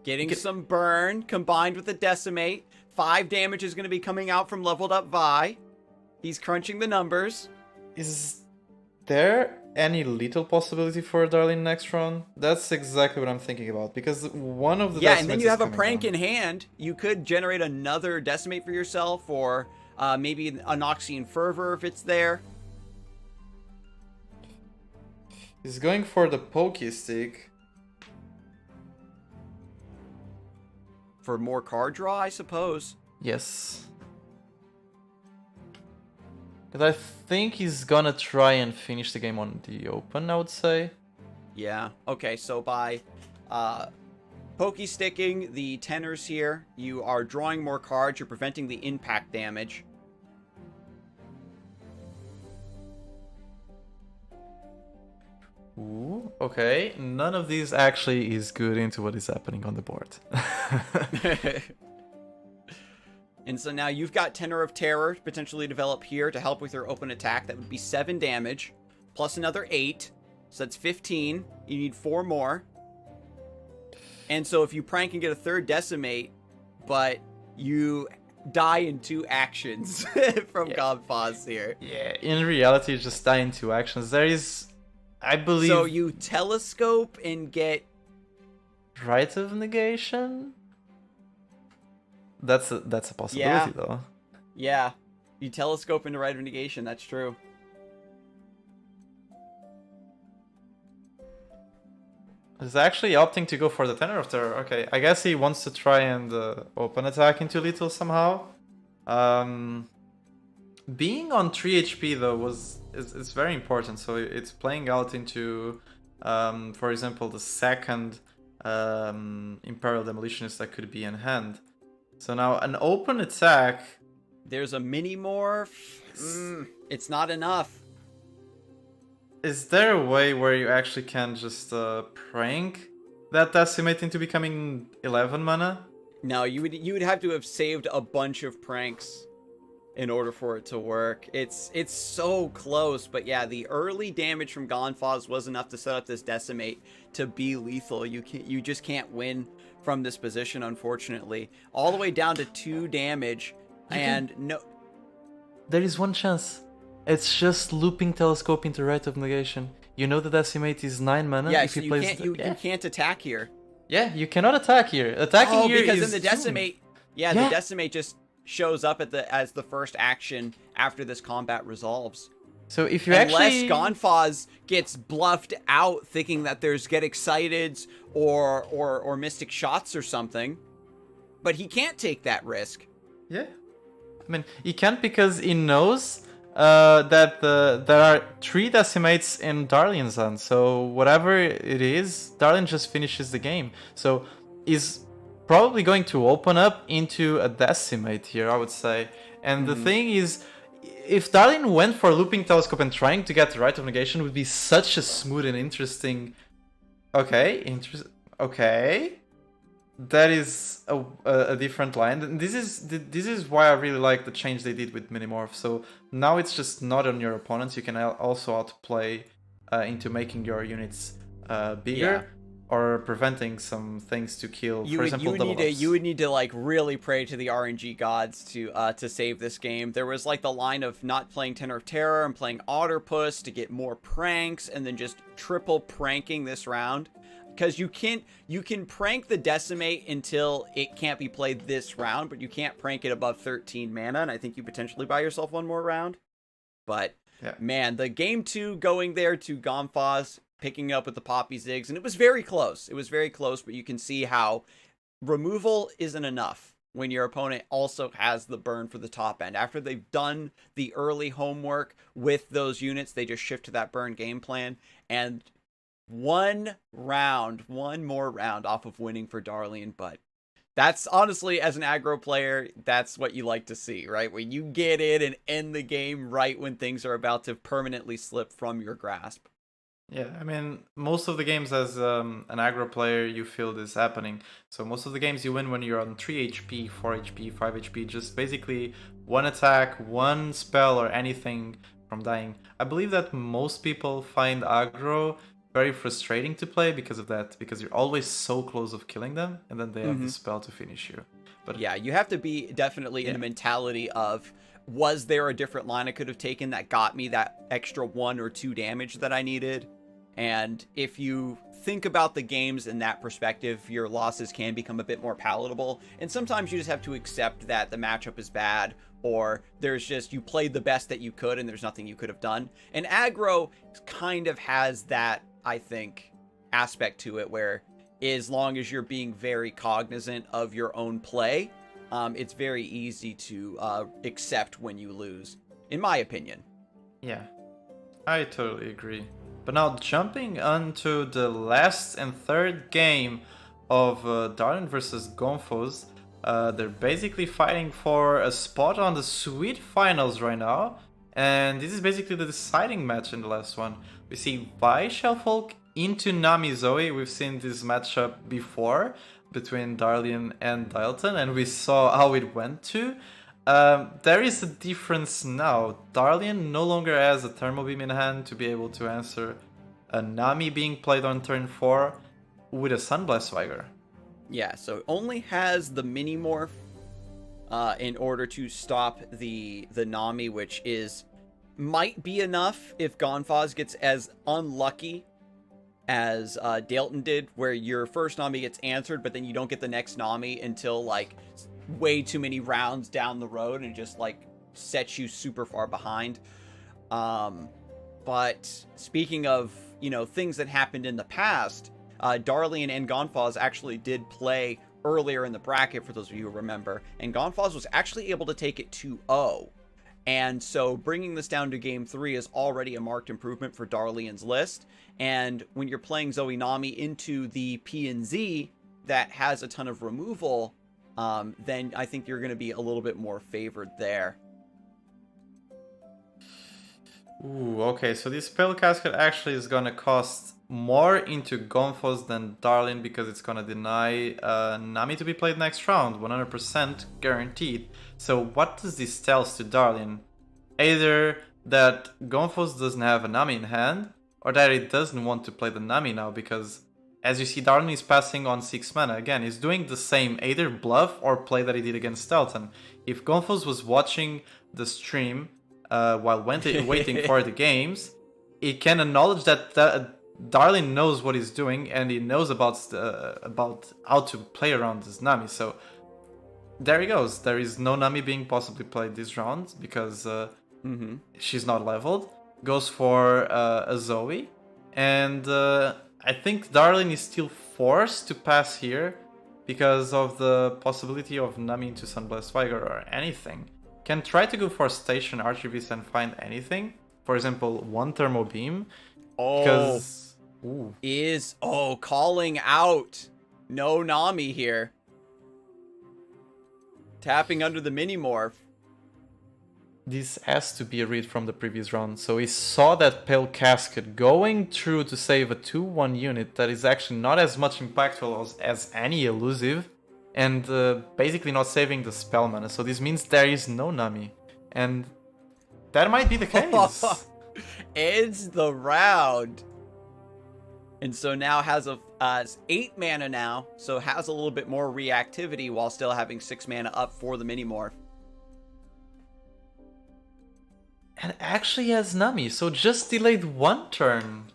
Getting some burn combined with the Decimate. 5 damage is going to be coming out from leveled up Vi. He's crunching the numbers. Is there any little possibility for Darlian next run? That's exactly what I'm thinking about, because one of the and then you have a coming prank down. in hand. You could generate another Decimate for yourself, or maybe an Noxian Fervor if it's there. He's going for the Pokey Stick. For more card draw, I suppose. Yes. Because I think he's gonna try and finish the game on the open, I would say. Yeah. Okay, so by pokey sticking the tenors here, you are drawing more cards, you're preventing the impact damage. Ooh, okay. None of these actually is good into what is happening on the board. And so now you've got Tenor of Terror to potentially develop here to help with your open attack. That would be 7 damage, plus another 8. So that's 15. You need 4 more. And so if you prank and get a third Decimate, but you die in 2 actions from Gomphos here. Yeah, in reality, it's just die in 2 actions. There is, I believe... So you telescope and get... Rite of Negation? That's a possibility, though. Yeah. You telescope into Rite of Negation, that's true. He's actually opting to go for the Tenor of Terror. Okay, I guess he wants to try and open attack into lethal somehow. Being on 3 HP though is very important. So it's playing out into, for example, the second Imperial Demolitionist that could be in hand. So now an open attack. There's a mini morph. It's not enough. Is there a way where you actually can just prank that Decimate into becoming 11 mana? No, you would have to have saved a bunch of pranks in order for it to work. It's so close, but yeah, the early damage from Gomphos was enough to set up this Decimate to be lethal. You just can't win from this position, unfortunately. All the way down to 2 damage, no. There is one chance. It's just looping Telescope into Rite of Negation. You know the Decimate is 9 mana. Yeah, if so he you plays can't attack here. Yeah, you cannot attack here. Attacking here because is then the Decimate, the Decimate just shows up as the first action after this combat resolves. So if you Unless actually... Gomphos gets bluffed out thinking that there's Get Exciteds or Mystic Shots or something, but he can't take that risk. Yeah. I mean, he can't because he knows that there are 3 Decimates in Darlian's hand. So whatever it is, Darlian just finishes the game. So he's probably going to open up into a Decimate here, I would say. And the thing is, if Darlian went for Looping Telescope and trying to get the Rite of Negation, would be such a smooth and interesting... Okay, okay. That is a different line. And this is why I really like the change they did with Minimorph. So now it's just not on your opponents. You can also outplay into making your units bigger or preventing some things to kill. For example, you would need to like really pray to the RNG gods to save this game. There was like the line of not playing Tenor of Terror and playing Otterpuss to get more pranks, and then just triple pranking this round. Because you can prank the Decimate until it can't be played this round, but you can't prank it above 13 mana, and I think you potentially buy yourself one more round. But, man, the game 2 going there to Gomphos, picking up with the Poppy Zigs, and it was very close. It was very close, but you can see how removal isn't enough when your opponent also has the burn for the top end. After they've done the early homework with those units, they just shift to that burn game plan, and... one more round off of winning for Darlian, but that's honestly, as an aggro player, that's what you like to see, right? When you get in and end the game right when things are about to permanently slip from your grasp. Yeah, I mean, most of the games as an aggro player, you feel this happening. So most of the games you win when you're on 3 HP, 4 HP, 5 HP, just basically one attack, one spell or anything from dying. I believe that most people find aggro very frustrating to play because of that, because you're always so close of killing them, and then they have the spell to finish you. But yeah, you have to be definitely in the mentality of, was there a different line I could have taken that got me that extra 1 or 2 damage that I needed? And if you think about the games in that perspective, your losses can become a bit more palatable. And sometimes you just have to accept that the matchup is bad, or there's just, you played the best that you could and there's nothing you could have done. And aggro kind of has that, I think, aspect to it where as long as you're being very cognizant of your own play, it's very easy to accept when you lose, in my opinion. Yeah, I totally agree. But now jumping onto the last and third game of Darlian versus Gomphos, they're basically fighting for a spot on the Sweet Finals right now, and this is basically the deciding match in the last one. We see Vi Shellfolk into Nami Zoe. We've seen this matchup before between Darlian and Dalton, and we saw how it went too. There is a difference now. Darlian no longer has a Thermal Beam in hand to be able to answer a Nami being played on turn 4 with a Sunblast Swagger. Yeah, so it only has the mini morph in order to stop the Nami, which might be enough if Gomphos gets as unlucky as Dalton did, where your first Nami gets answered, but then you don't get the next Nami until like way too many rounds down the road and just like sets you super far behind. But speaking of, things that happened in the past, Darlian and Gomphos actually did play earlier in the bracket, for those of you who remember, and Gomphos was actually able to take it 2-0. And so bringing this down to game 3 is already a marked improvement for Darlian's list. And when you're playing Zoe Nami into the PNZ that has a ton of removal, then I think you're going to be a little bit more favored there. Ooh, okay, so this Pale Casket actually is gonna cost more into Gomphos than Darlian because it's gonna deny Nami to be played next round, 100% guaranteed. So what does this tell us to Darlian? Either that Gomphos doesn't have a Nami in hand, or that it doesn't want to play the Nami now because, as you see, Darlian is passing on 6 mana. Again, he's doing the same, either bluff or play that he did against Dalton. If Gomphos was watching the stream while waiting for the games, he can acknowledge that Darlian knows what he's doing and he knows about how to play around this Nami. So there he goes. There is no Nami being possibly played this round because she's not leveled. Goes for a Zoe, and I think Darlian is still forced to pass here because of the possibility of Nami into Sunblast Swagger or anything. Can try to go for Station Archivist and find anything. For example, one Thermal Beam. Because... calling out. No Nami here. Tapping under the mini morph. This has to be a read from the previous round. So he saw that Pale Casket going through to save a 2-1 unit that is actually not as much impactful as any elusive. And basically not saving the spell mana. So this means there is no Nami. And that might be the case. Ends the round. And so now has 8 mana now. So has a little bit more reactivity while still having 6 mana up for the mini morph. And actually has Nami. So just delayed 1 turn.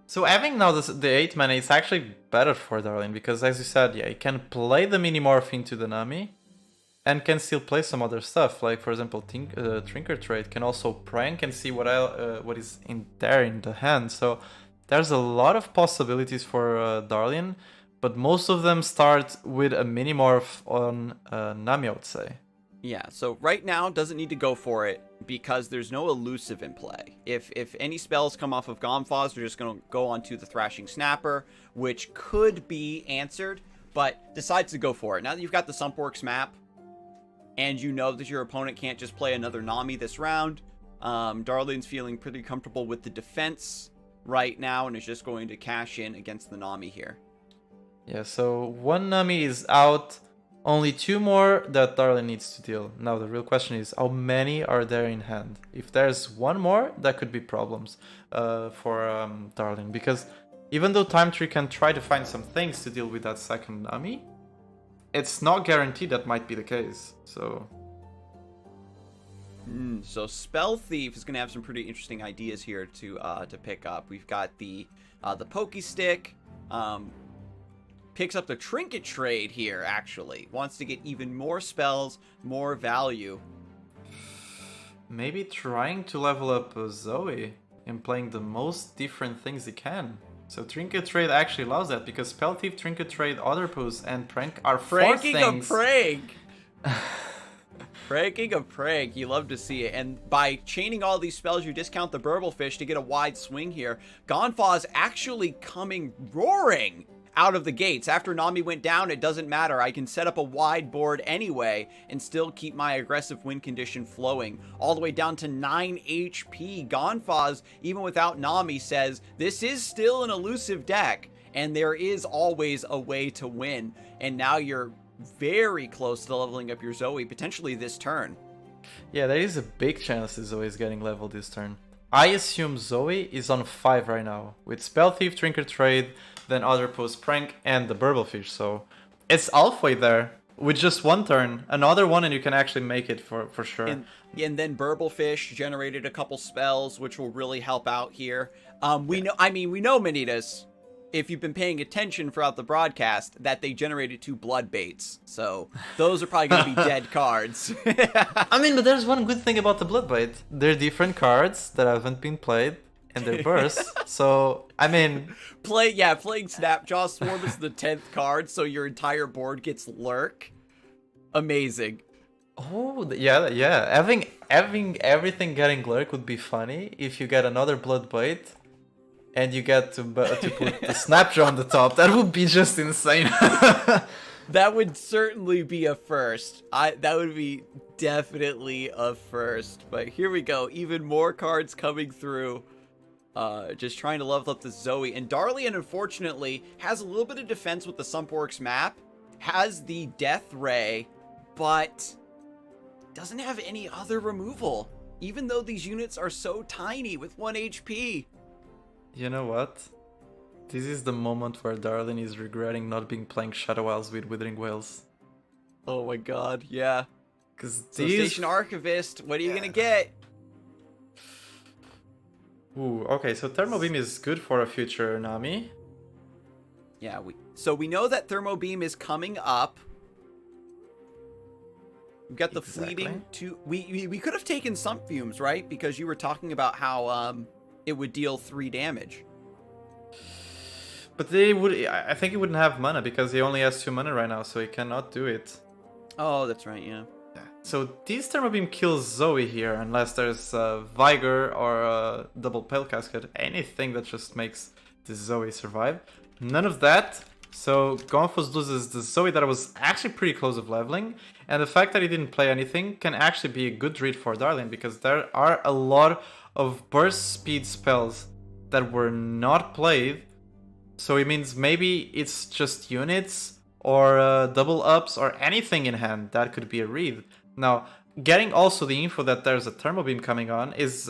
So having now the 8 mana is actually better for Darlian because, as you said, yeah, he can play the Minimorph into the Nami and can still play some other stuff, like for example Trinker Trade, can also prank and see what is in there in the hand. So there's a lot of possibilities for Darlian, but most of them start with a Minimorph on Nami, I would say. Yeah, so right now doesn't need to go for it because there's no elusive in play. If any spells come off of Gomphos, they're just going to go onto the Thrashing Snapper, which could be answered, but decides to go for it. Now that you've got the Sumpworks map, and you know that your opponent can't just play another Nami this round, Darlian's feeling pretty comfortable with the defense right now, and is just going to cash in against the Nami here. Yeah, so one Nami is out only 2 more that Darlian needs to deal. Now the real question is, how many are there in hand? If there's 1 more, that could be problems for Darlian, because even though Time Tree can try to find some things to deal with that second Nami, it's not guaranteed that might be the case. So So Spell Thief is going to have some pretty interesting ideas here to pick up. We've got the Pokey Stick, picks up the Trinket Trade here, actually. Wants to get even more spells, more value. maybe trying to level up Zoe and playing the most different things he can. So Trinket Trade actually allows that, because Spell Thief, Trinket Trade, Other Pose, and Prank are 4 Pranking things. a prank! Pranking a prank, you love to see it. And by chaining all these spells, you discount the Burblefish to get a wide swing here. Gomphos actually coming roaring out of the gates. After Nami went down, it doesn't matter. I can set up a wide board anyway and still keep my aggressive win condition flowing. All the way down to 9 HP. Gomphos, even without Nami, says this is still an elusive deck, and there is always a way to win. And now you're very close to leveling up your Zoe, potentially this turn. Yeah, there is a big chance that Zoe is getting leveled this turn. I assume Zoe is on 5 right now, with Spell Thief, Trinket Trade, then Other Post, Prank, and the Burblefish, so it's halfway there. With just 1 turn, another one, and you can actually make it for sure. And then Burblefish generated a couple spells, which will really help out here. We know Manittas, if you've been paying attention throughout the broadcast, that they generated 2 blood baits. So those are probably going to be dead cards. I mean, but there's one good thing about the Bloodbite. They're different cards that haven't been played, and they're bursts. So, I mean... playing Snapjaw Swarm is the 10th card, so your entire board gets Lurk. Amazing. Oh, yeah. Having everything getting Lurk would be funny if you get another Bloodbite and you get to put the Snapjaw on the top. That would be just insane. That would certainly be a first. That would be definitely a first. But here we go. Even more cards coming through. Just trying to level up the Zoe. And Darlian, unfortunately, has a little bit of defense with the Sumpworks map. Has the Death Ray, but doesn't have any other removal. Even though these units are so tiny with 1 HP. You know what? This is the moment where Darlian is regretting not being playing Shadow Isles with Withering Whales. Oh my god, yeah. Because So Station Archivist, what are you gonna get? Ooh, okay, so Thermo Beam is good for a future Nami. Yeah, we know that Thermo Beam is coming up. We've got the fleeting to we could have taken Sump Fumes, right? Because you were talking about how it would deal 3 damage. But I think he wouldn't have mana because he only has 2 mana right now, so he cannot do it. Oh, that's right, yeah. So this Thermo Beam kills Zoe here, unless there's Vigor or Double Pale Cascade, anything that just makes this Zoe survive. None of that, so Gomphos loses the Zoe that was actually pretty close of leveling, and the fact that he didn't play anything can actually be a good read for Darlian, because there are a lot of burst speed spells that were not played, so it means maybe it's just units or double ups or anything in hand that could be a read. Now, getting also the info that there's a Thermo Beam coming on is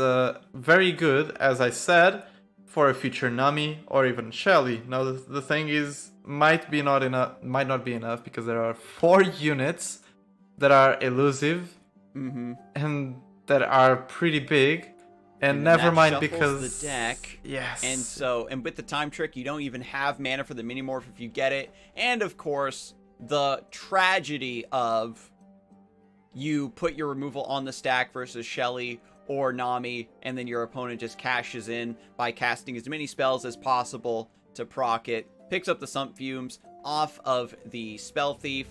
very good, as I said, for a future Nami or even Shelly. Now, the thing is, might not be enough because there are 4 units that are elusive and that are pretty big. And never mind because the deck. Yes. And with the time trick, you don't even have mana for the Minimorph if you get it. And of course, the tragedy of you put your removal on the stack versus Shelly or Nami, and then your opponent just cashes in by casting as many spells as possible to proc it, picks up the Sump Fumes off of the Spell Thief,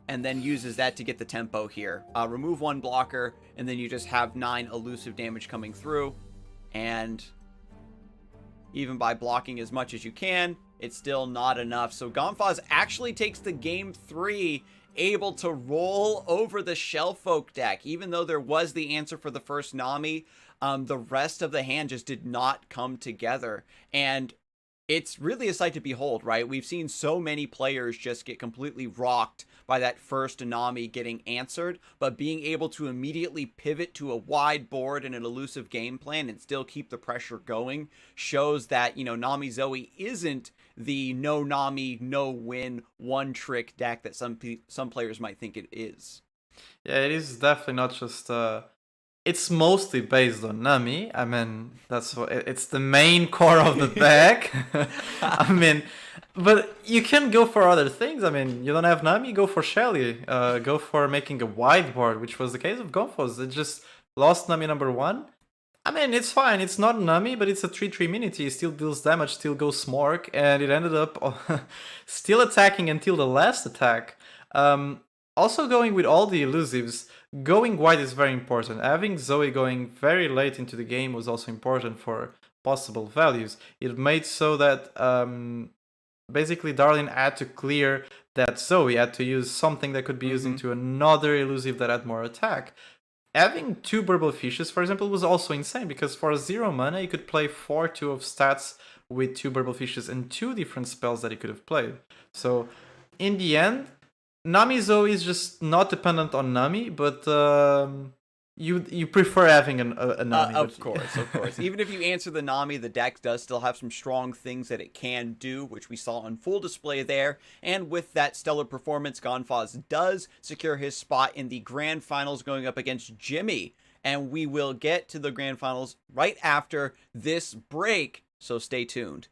and then uses that to get the tempo here. Remove 1 blocker, and then you just have 9 elusive damage coming through, and even by blocking as much as you can, it's still not enough. So Gomphos actually takes the game 3, able to roll over the Shellfolk deck. Even though there was the answer for the first Nami, the rest of the hand just did not come together. And It's really a sight to behold, right? We've seen so many players just get completely rocked by that first Nami getting answered, but being able to immediately pivot to a wide board and an elusive game plan and still keep the pressure going shows that, Nami Zoe isn't the no Nami, no win, one trick deck that some players might think it is. Yeah, it is definitely not just. It's mostly based on Nami. I mean, that's what it's the main core of the deck. I mean, but you can go for other things. I mean, you don't have Nami, go for Shelly. Go for making a whiteboard, which was the case of Gomphos. It just lost Nami number 1. I mean, it's fine. It's not Nami, but it's a 3/3 minity. It still deals damage, still goes Smork, and it ended up still attacking until the last attack. Also going with all the elusives, going wide is very important. Having Zoe going very late into the game was also important for possible values. It made so that basically Darlian had to clear that Zoe, had to use something that could be used into another elusive that had more attack. Having 2 Burble Fishes, for example, was also insane, because for 0 mana, you could play 4/2 of stats with 2 Burble Fishes and 2 different spells that he could have played. So, in the end, Nami Zoe is just not dependent on Nami, but you prefer having a Nami. Of course. Even if you answer the Nami, the deck does still have some strong things that it can do, which we saw on full display there. And with that stellar performance, Gomphos does secure his spot in the Grand Finals going up against Jimmy. And we will get to the Grand Finals right after this break, so stay tuned.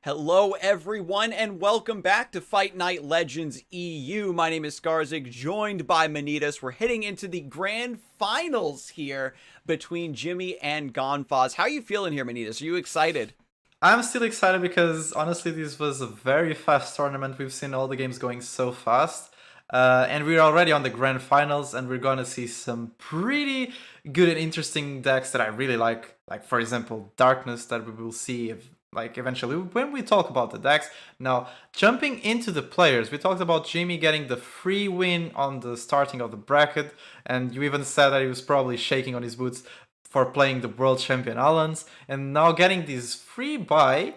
Hello, everyone, and welcome back to Fight Night Legends EU. My name is Scarzig, joined by Manittas. We're heading into the grand finals here between Jimmy and Gomphos. How are you feeling here, Manittas? Are you excited? I'm still excited because honestly, this was a very fast tournament. We've seen all the games going so fast. And we're already on the grand finals, and we're going to see some pretty good and interesting decks that I really like. Like, for example, Darkness, that we will see if, like, eventually when we talk about the decks. Now, jumping into the players, we talked about Jimmy getting the free win on the starting of the bracket, and you even said that he was probably shaking on his boots for playing the world champion Allens, and now getting this free buy.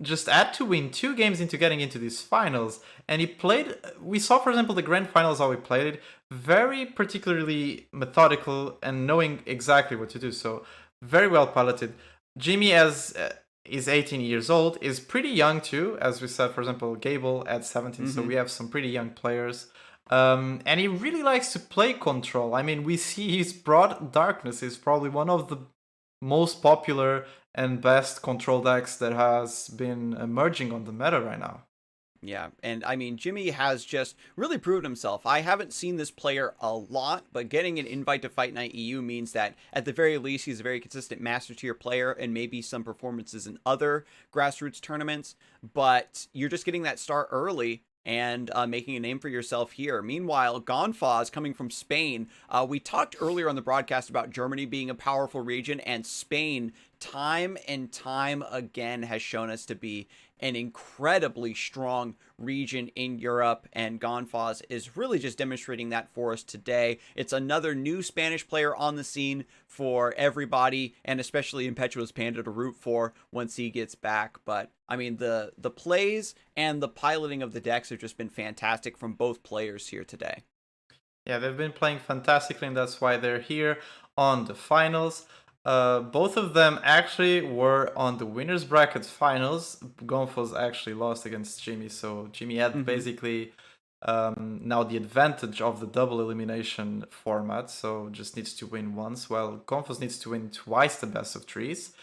Just had to win 2 games into getting into these finals, and he played. We saw, for example, the grand finals how he played it, very particularly methodical and knowing exactly what to do. So very well piloted. Jimmy, as is 18 years old, is pretty young too, as we said. For example, Gable at 17, so we have some pretty young players. And he really likes to play control. I mean, we see he's brought Darkness is probably one of the most popular and best control decks that has been emerging on the meta right now. Yeah, and I mean, Jimmy has just really proved himself. I haven't seen this player a lot, but getting an invite to Fight Night EU means that at the very least, he's a very consistent master tier player and maybe some performances in other grassroots tournaments, but you're just getting that start early and making a name for yourself here. Meanwhile, Gomphos, coming from Spain, we talked earlier on the broadcast about Germany being a powerful region, and Spain, time and time again, has shown us to be an incredibly strong region in Europe, and Gomphos is really just demonstrating that for us today. It's another new Spanish player on the scene for everybody, and especially Impetuous Panda to root for once he gets back. But I mean, the plays and the piloting of the decks have just been fantastic from both players here today. Yeah, they've been playing fantastically, and that's why they're here on the finals. Both of them actually were on the winners bracket finals. Gomphos actually lost against Jimmy, so Jimmy had basically now the advantage of the double elimination format, so just needs to win once, while Gomphos needs to win twice the best of 3s.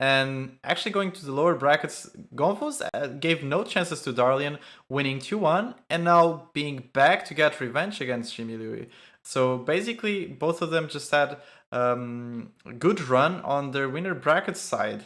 And actually going to the lower brackets, Gomphos gave no chances to Darlian, winning 2-1, and now being back to get revenge against Jimmy Louis. So basically, both of them just had good run on their winner bracket side.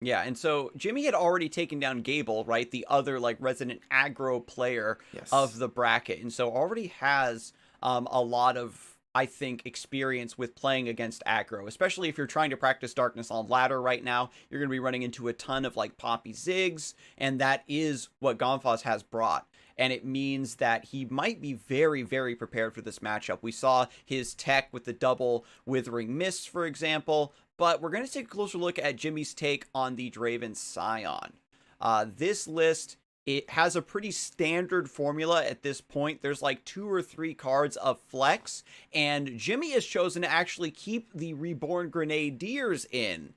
Yeah, and so Jimmy had already taken down Gable, right? The other like resident aggro player of the bracket, and so already has a lot of, I think, experience with playing against aggro, especially if you're trying to practice Darkness on ladder right now. You're going to be running into a ton of like Poppy Zigs, and that is what Gomphos has brought. And it means that he might be very, very prepared for this matchup. We saw his tech with the double Withering Mists, for example, but we're going to take a closer look at Jimmy's take on the Draven Scion. This list, it has a pretty standard formula at this point. There's like 2 or 3 cards of flex, and Jimmy has chosen to actually keep the Reborn Grenadiers in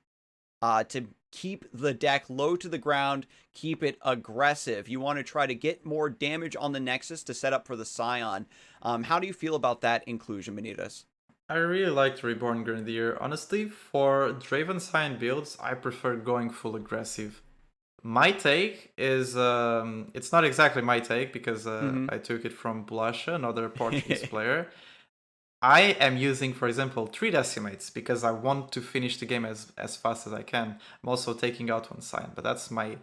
to keep the deck low to the ground, keep it aggressive. You want to try to get more damage on the Nexus to set up for the Scion. How do you feel about that inclusion, Manittas? I really liked Reborn Grenadier. Honestly, for Draven Scion builds, I prefer going full aggressive. My take is, it's not exactly my take because I took it from Blasha, another Portuguese player. I am using, for example, 3 decimates because I want to finish the game as fast as I can. I'm also taking out 1 Scion, but that's my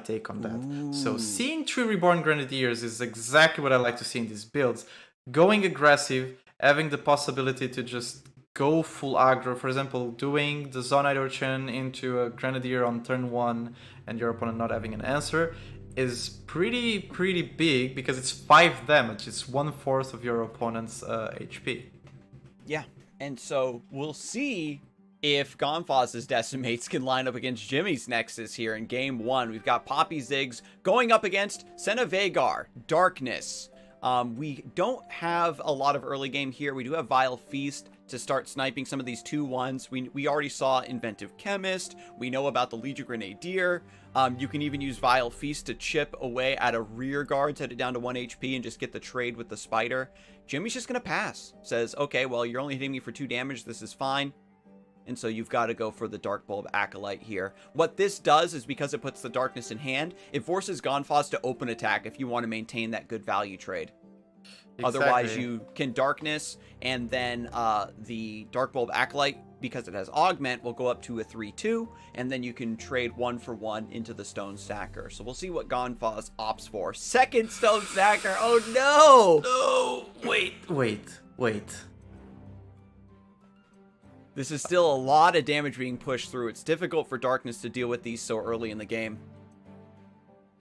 take on that. Ooh. So seeing 3 Reborn Grenadiers is exactly what I like to see in these builds. Going aggressive, having the possibility to just go full aggro. For example, doing the Zonite Urchin into a Grenadier on turn 1 and your opponent not having an answer is pretty big because it's 5 damage. It's 1/4 of your opponent's HP. Yeah, and so we'll see if Gomphos' Decimates can line up against Jimmy's Nexus here in Game 1. We've got Poppy Zigs going up against Senna Vhagar, Darkness. We don't have a lot of early game here. We do have Vile Feast to start sniping some of these 2-1s. We already saw Inventive Chemist. We know about the Legion Grenadier. You can even use Vile Feast to chip away at a rear guard, set it down to 1 HP, and just get the trade with the Spider. Jimmy's just going to pass. Says, okay, well, you're only hitting me for 2 damage. This is fine. And so you've got to go for the Dark Bulb Acolyte here. What this does is because it puts the darkness in hand, it forces Gomphos to open attack if you want to maintain that good value trade. Exactly. Otherwise, you can darkness, and then the Dark Bulb Acolyte, because it has augment, will go up to a 3/2, and then you can trade 1 for 1 into the Stone Stacker. So we'll see what Gomphos opts for. Second Stone Stacker. Oh no! No! Wait. This is still a lot of damage being pushed through. It's difficult for darkness to deal with these so early in the game.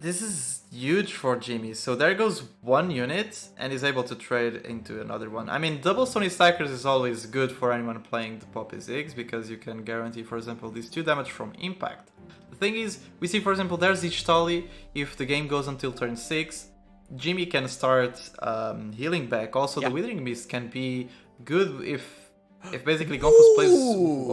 This is huge for Jimmy. So there goes one unit, and he's able to trade into another one. I mean, double Stony Stackers is always good for anyone playing the Poppy Ziggs, because you can guarantee, for example, these 2 damage from impact. The thing is, we see, for example, there's Ishtali. If the game goes until turn 6, Jimmy can start healing back. Also, the Withering Mist can be good if basically Gomphos plays...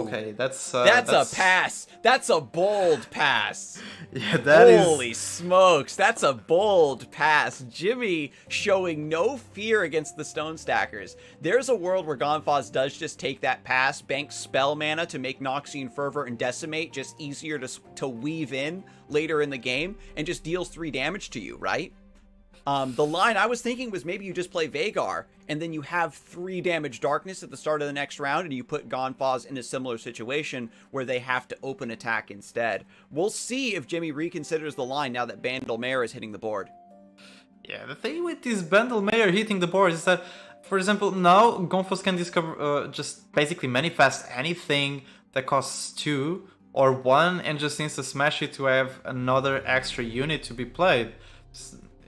Okay, that's a pass. That's a bold pass. Yeah, that is... Holy smokes, that's a bold pass. Jimmy showing no fear against the Stone Stackers. There's a world where Gomphos does just take that pass, bank spell mana to make Noxian Fervor and Decimate just easier to weave in later in the game, and just deals 3 damage to you, right? The line I was thinking was maybe you just play Vhagar, and then you have 3 damage darkness at the start of the next round, and you put Gomphos in a similar situation where they have to open attack instead. We'll see if Jimmy reconsiders the line now that Bandlewood is hitting the board. Yeah, the thing with this Bandlewood hitting the board is that, for example, now Gomphos can discover, just basically manifest anything that costs 2 or 1 and just insta-smash it to have another extra unit to be played.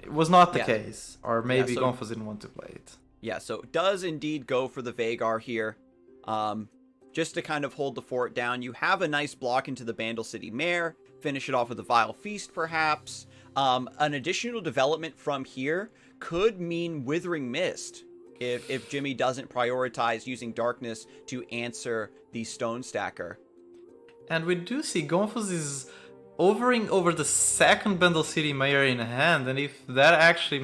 It was not the case, or maybe Gomphos didn't want to play it. Yeah, so it does indeed go for the Vhagar here, just to kind of hold the fort down. You have a nice block into the Bandle City Mare, finish it off with a Vile Feast, perhaps. An additional development from here could mean Withering Mist, if Jimmy doesn't prioritize using Darkness to answer the Stone Stacker. And we do see Gomphos is overing over the second Bandle City Mayor in hand, and if that actually,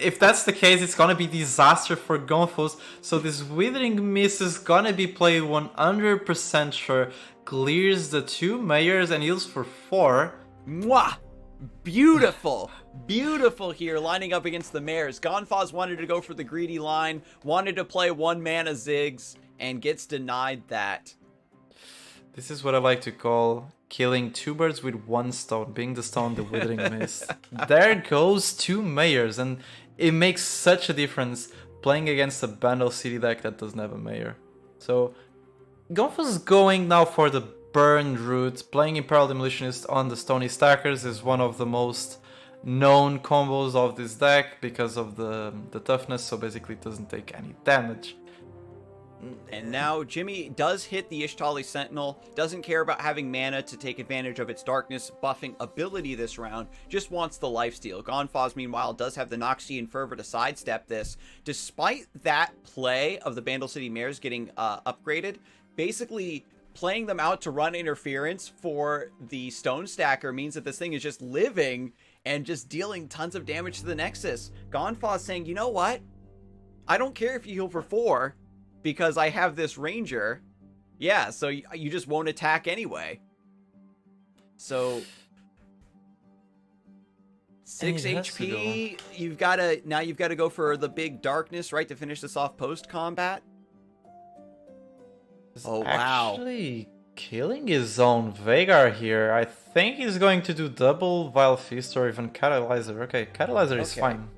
if that's the case, it's gonna be disaster for Gomphos. So this Withering Mist is gonna be played 100% sure, clears the 2 Mayors and heals for 4. Mwah! Beautiful! Beautiful here, lining up against the Mares. Gomphos wanted to go for the greedy line, wanted to play 1 mana Ziggs, and gets denied that. This is what I like to call killing 2 birds with 1 stone, being the stone, the Withering Mist. There goes 2 Mayors, and it makes such a difference playing against a Bandle City deck that doesn't have a Mayor. So, Gomphos is going now for the burn route. Playing Imperial Demolitionist on the Stony Stackers is one of the most known combos of this deck because of the toughness, so basically it doesn't take any damage. And now Jimmy does hit the Ishtali Sentinel, doesn't care about having mana to take advantage of its darkness buffing ability this round, just wants the lifesteal. Gomphos, meanwhile, does have the Noxian Fervor to sidestep this. Despite that play of the Bandle City Mares getting upgraded, basically playing them out to run interference for the Stone Stacker means that this thing is just living and just dealing tons of damage to the Nexus. Gomphos saying, you know what? I don't care if you heal for 4, because I have this Ranger. Yeah, so you just won't attack anyway. So 6 HP. You've got to go for the big darkness, right, to finish this off post combat. Oh wow! Actually, killing his own Vhagar here. I think he's going to do double Vile Feast or even Catalyzer. Okay, Catalyzer is fine.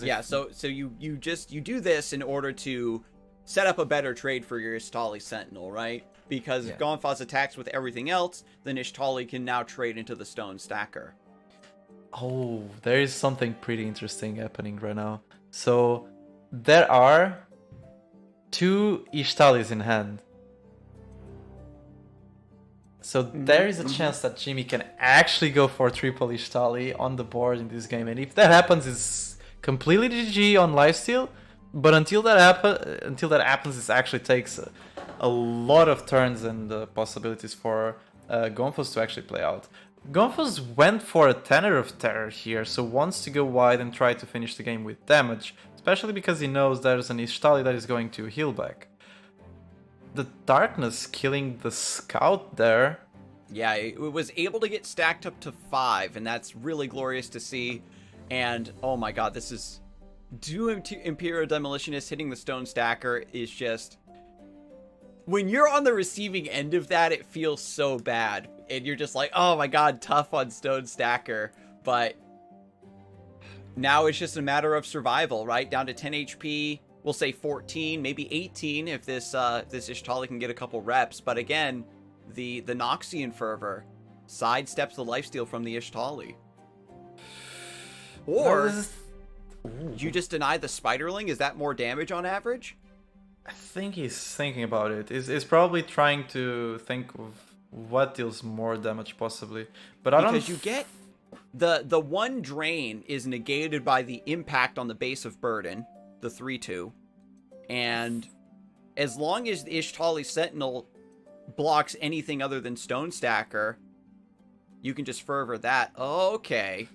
Yeah. So you do this in order to set up a better trade for your Ishtali Sentinel, right? Because if Gomphos attacks with everything else, then Ishtali can now trade into the Stone Stacker. Oh, there is something pretty interesting happening right now. So, there are 2 Ishtalis in hand. So there is a chance that Jimmy can actually go for triple Ishtali on the board in this game. And if that happens, it's completely GG on lifesteal. But until that happens, it actually takes a lot of turns and possibilities for Gomphos to actually play out. Gomphos went for a Tenor of Terror here, so wants to go wide and try to finish the game with damage, especially because he knows there's an Ishtali that is going to heal back. the darkness killing the scout there. Yeah, it was able to get stacked up to 5, and that's really glorious to see. And oh my god, this is Doom Imperial Demolitionist hitting the Stone Stacker is just, when you're on the receiving end of that, it feels so bad, and you're just like, oh my god, tough on Stone Stacker. But now it's just a matter of survival, right? Down to 10 HP. We'll say 14, maybe 18 if this Ishtali can get a couple reps. But again, the Noxian Fervor sidesteps the lifesteal from the Ishtali. Or you just deny the Spiderling. Is that more damage on average? I think he's thinking about it. He's probably trying to think of what deals more damage possibly. But I don't... Because you get... The one drain is negated by the impact on the base of Burden, the 3/2. And as long as the Ishtali Sentinel blocks anything other than Stone Stacker, you can just fervor that. Okay.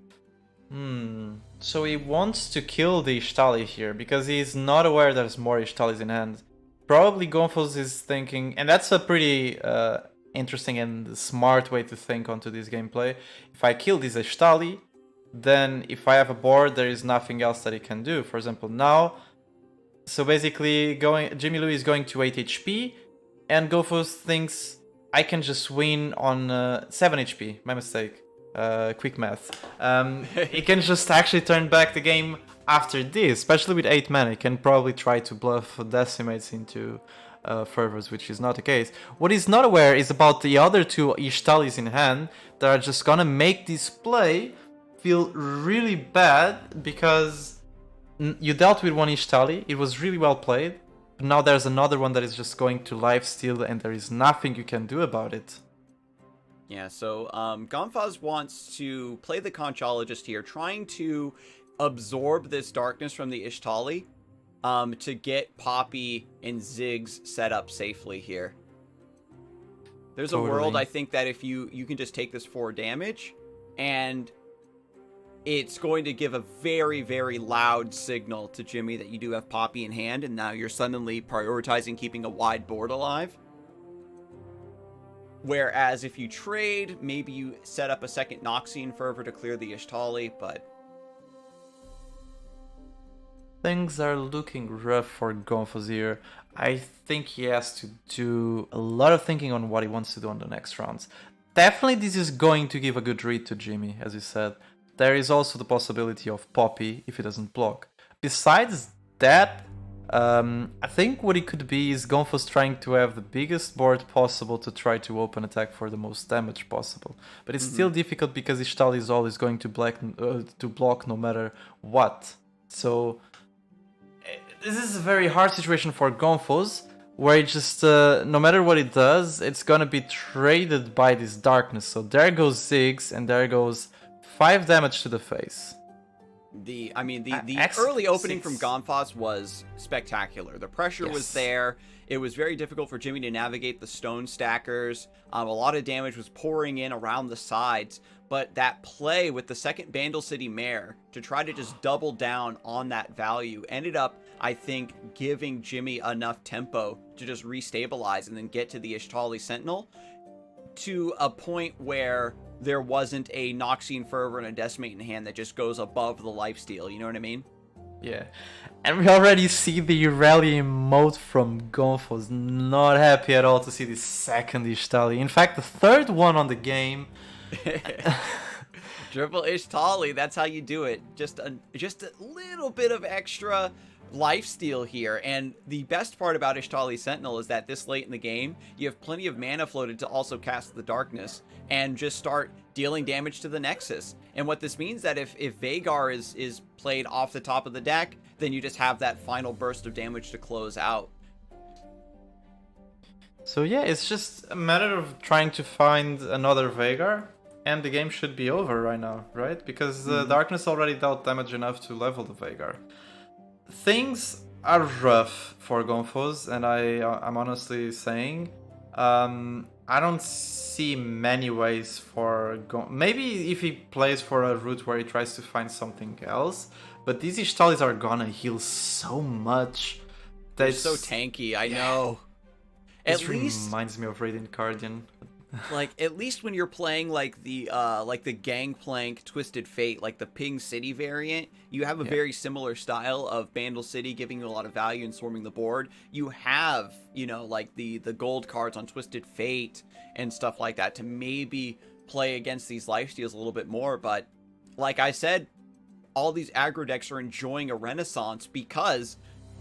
So he wants to kill the Ishtali here because he's not aware there's more Ishtalis in hand. Probably Gomphos is thinking, and that's a pretty interesting and smart way to think onto this gameplay. If I kill this Ishtali, then if I have a board, there is nothing else that he can do. For example, now, so basically Jimmy Lou is going to 8 HP, and Gomphos thinks I can just win on 7 HP. My mistake. Quick math. He can just actually turn back the game after this, especially with 8 mana. He can probably try to bluff decimates into fervors, which is not the case. What he's not aware is about the other 2 Ishtalis in hand that are just gonna make this play feel really bad, because you dealt with one Ishtali, it was really well played, but now there's another one that is just going to lifesteal and there is nothing you can do about it. Yeah, so Gomphos wants to play the Conchologist here, trying to absorb this darkness from the Ishtali to get Poppy and Ziggs set up safely here. There's a world, I think, that if you can just take this 4 damage, and it's going to give a very, very loud signal to Jimmy that you do have Poppy in hand, and now you're suddenly prioritizing keeping a wide board alive. Whereas if you trade, maybe you set up a second Noxian Fervor to clear the Ishtali, but... Things are looking rough for Gomphos here. I think he has to do a lot of thinking on what he wants to do on the next rounds. Definitely this is going to give a good read to Jimmy, as you said. There is also the possibility of Poppy if he doesn't block. Besides that, I think what it could be is Gomphos trying to have the biggest board possible to try to open attack for the most damage possible. But it's still difficult because Ishtali is always going to block no matter what. So this is a very hard situation for Gomphos, where it just, no matter what it does, it's gonna be traded by this darkness. So there goes Ziggs, and there goes 5 damage to the face. The early opening from Gomphos was spectacular. The pressure was there. It was very difficult for Jimmy to navigate the stone stackers. A lot of damage was pouring in around the sides. But that play with the second Bandle City Mare to try to just double down on that value ended up, I think, giving Jimmy enough tempo to just restabilize and then get to the Ishtali Sentinel to a point where there wasn't a Noxian Fervor and a Decimate in hand that just goes above the lifesteal, you know what I mean? Yeah, and we already see the rally emote from Gomphos. Not happy at all to see the second Ishtali. In fact, the third one on the game. Triple Ishtali, that's how you do it. Just a little bit of extra lifesteal here. And the best part about Ishtali Sentinel is that this late in the game, you have plenty of mana floated to also cast the Darkness and just start dealing damage to the Nexus. And what this means that if Vhagar is played off the top of the deck, then you just have that final burst of damage to close out. So yeah, it's just a matter of trying to find another Vhagar, and the game should be over right now, right? Because the Darkness already dealt damage enough to level the Vhagar. Things are rough for Gomphos, and I'm honestly saying, I don't see many ways for maybe if he plays for a route where he tries to find something else, but these Ishtalis are gonna heal so much. They're so tanky, I know. At This least reminds me of Radiant Guardian. like at least when you're playing like the Gangplank Twisted Fate, like the Ping City variant, you have a Yeah. very similar style of Bandle City giving you a lot of value and swarming the board. You have, you know, like the gold cards on Twisted Fate and stuff like that to maybe play against these lifesteals a little bit more. But like I said, all these aggro decks are enjoying a renaissance because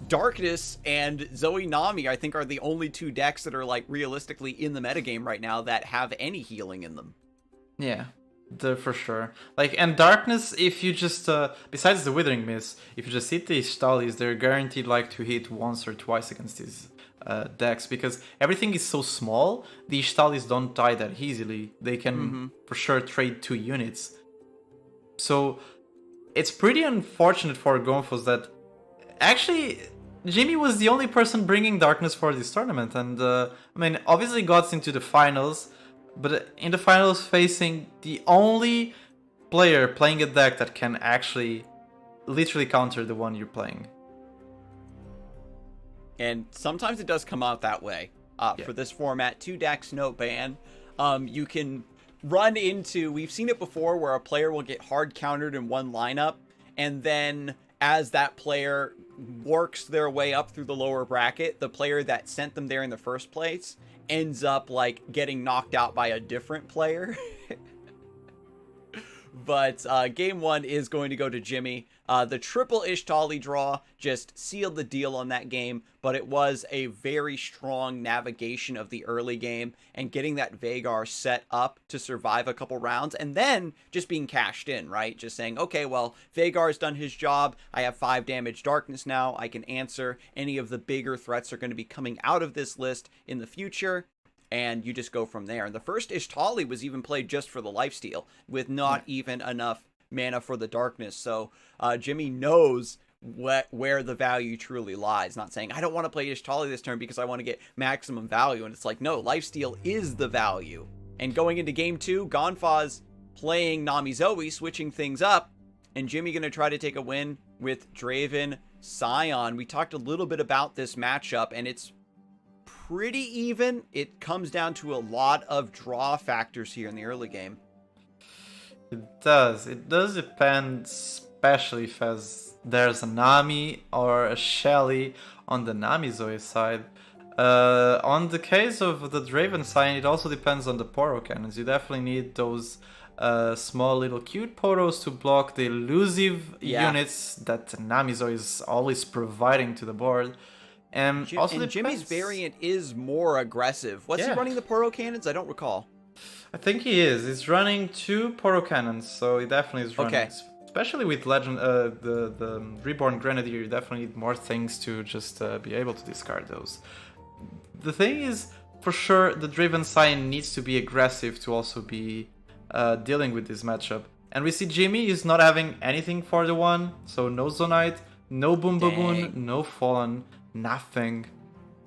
Darkness and Zoe Nami, I think, are the only two decks that are, like, realistically in the metagame right now that have any healing in them. Yeah, for sure. Like, and Darkness, if you just, besides the Withering Mist, if you just hit the Ishtalis, they're guaranteed, like, to hit once or twice against these decks, because everything is so small, the Ishtalis don't die that easily. They can, for sure, trade 2 units. So, it's pretty unfortunate for Gomphos that, actually, Jimmy was the only person bringing Darkness for this tournament, and I mean, obviously got into the finals, but in the finals facing the only player playing a deck that can actually literally counter the one you're playing. And sometimes it does come out that way. For this format, 2 decks, no ban. You can run into, we've seen it before, where a player will get hard countered in one lineup, and then as that player works their way up through the lower bracket, the player that sent them there in the first place ends up like getting knocked out by a different player. But game 1 is going to go to Jimmy. The triple Ishtali draw just sealed the deal on that game, but it was a very strong navigation of the early game and getting that Vhagar set up to survive a couple rounds and then just being cashed in, right? Just saying, okay, well, Vhagar's done his job. I have 5 damage Darkness now. I can answer. Any of the bigger threats are going to be coming out of this list in the future. And you just go from there. And the first Ishtali was even played just for the lifesteal, with not even enough mana for the Darkness. So Jimmy knows where the value truly lies. Not saying, I don't want to play Ishtali this turn because I want to get maximum value. And it's like, no, lifesteal is the value. And going into game 2, Gomphos playing Nami Zoe, switching things up. And Jimmy going to try to take a win with Draven Scion. We talked a little bit about this matchup, and it's pretty even. It comes down to a lot of draw factors here in the early game. It does. It does depend, especially if there's a Nami or a Shelly on the Nami Zoe side. On the case of the Draven Scion, it also depends on the Poro cannons. You definitely need those small little cute Poros to block the elusive units that Nami Zoe is always providing to the board. And Jimmy's variant is more aggressive. Was he running the Poro cannons? I don't recall. I think he is. He's running 2 Poro cannons, so he definitely is running. Okay. Especially with Legend, the Reborn Grenadier, you definitely need more things to just be able to discard those. The thing is, for sure, the Draven Scion needs to be aggressive to also be dealing with this matchup. And we see Jimmy is not having anything for the 1, so no Zonite, no Boom Baboon, no Fallen. Nothing.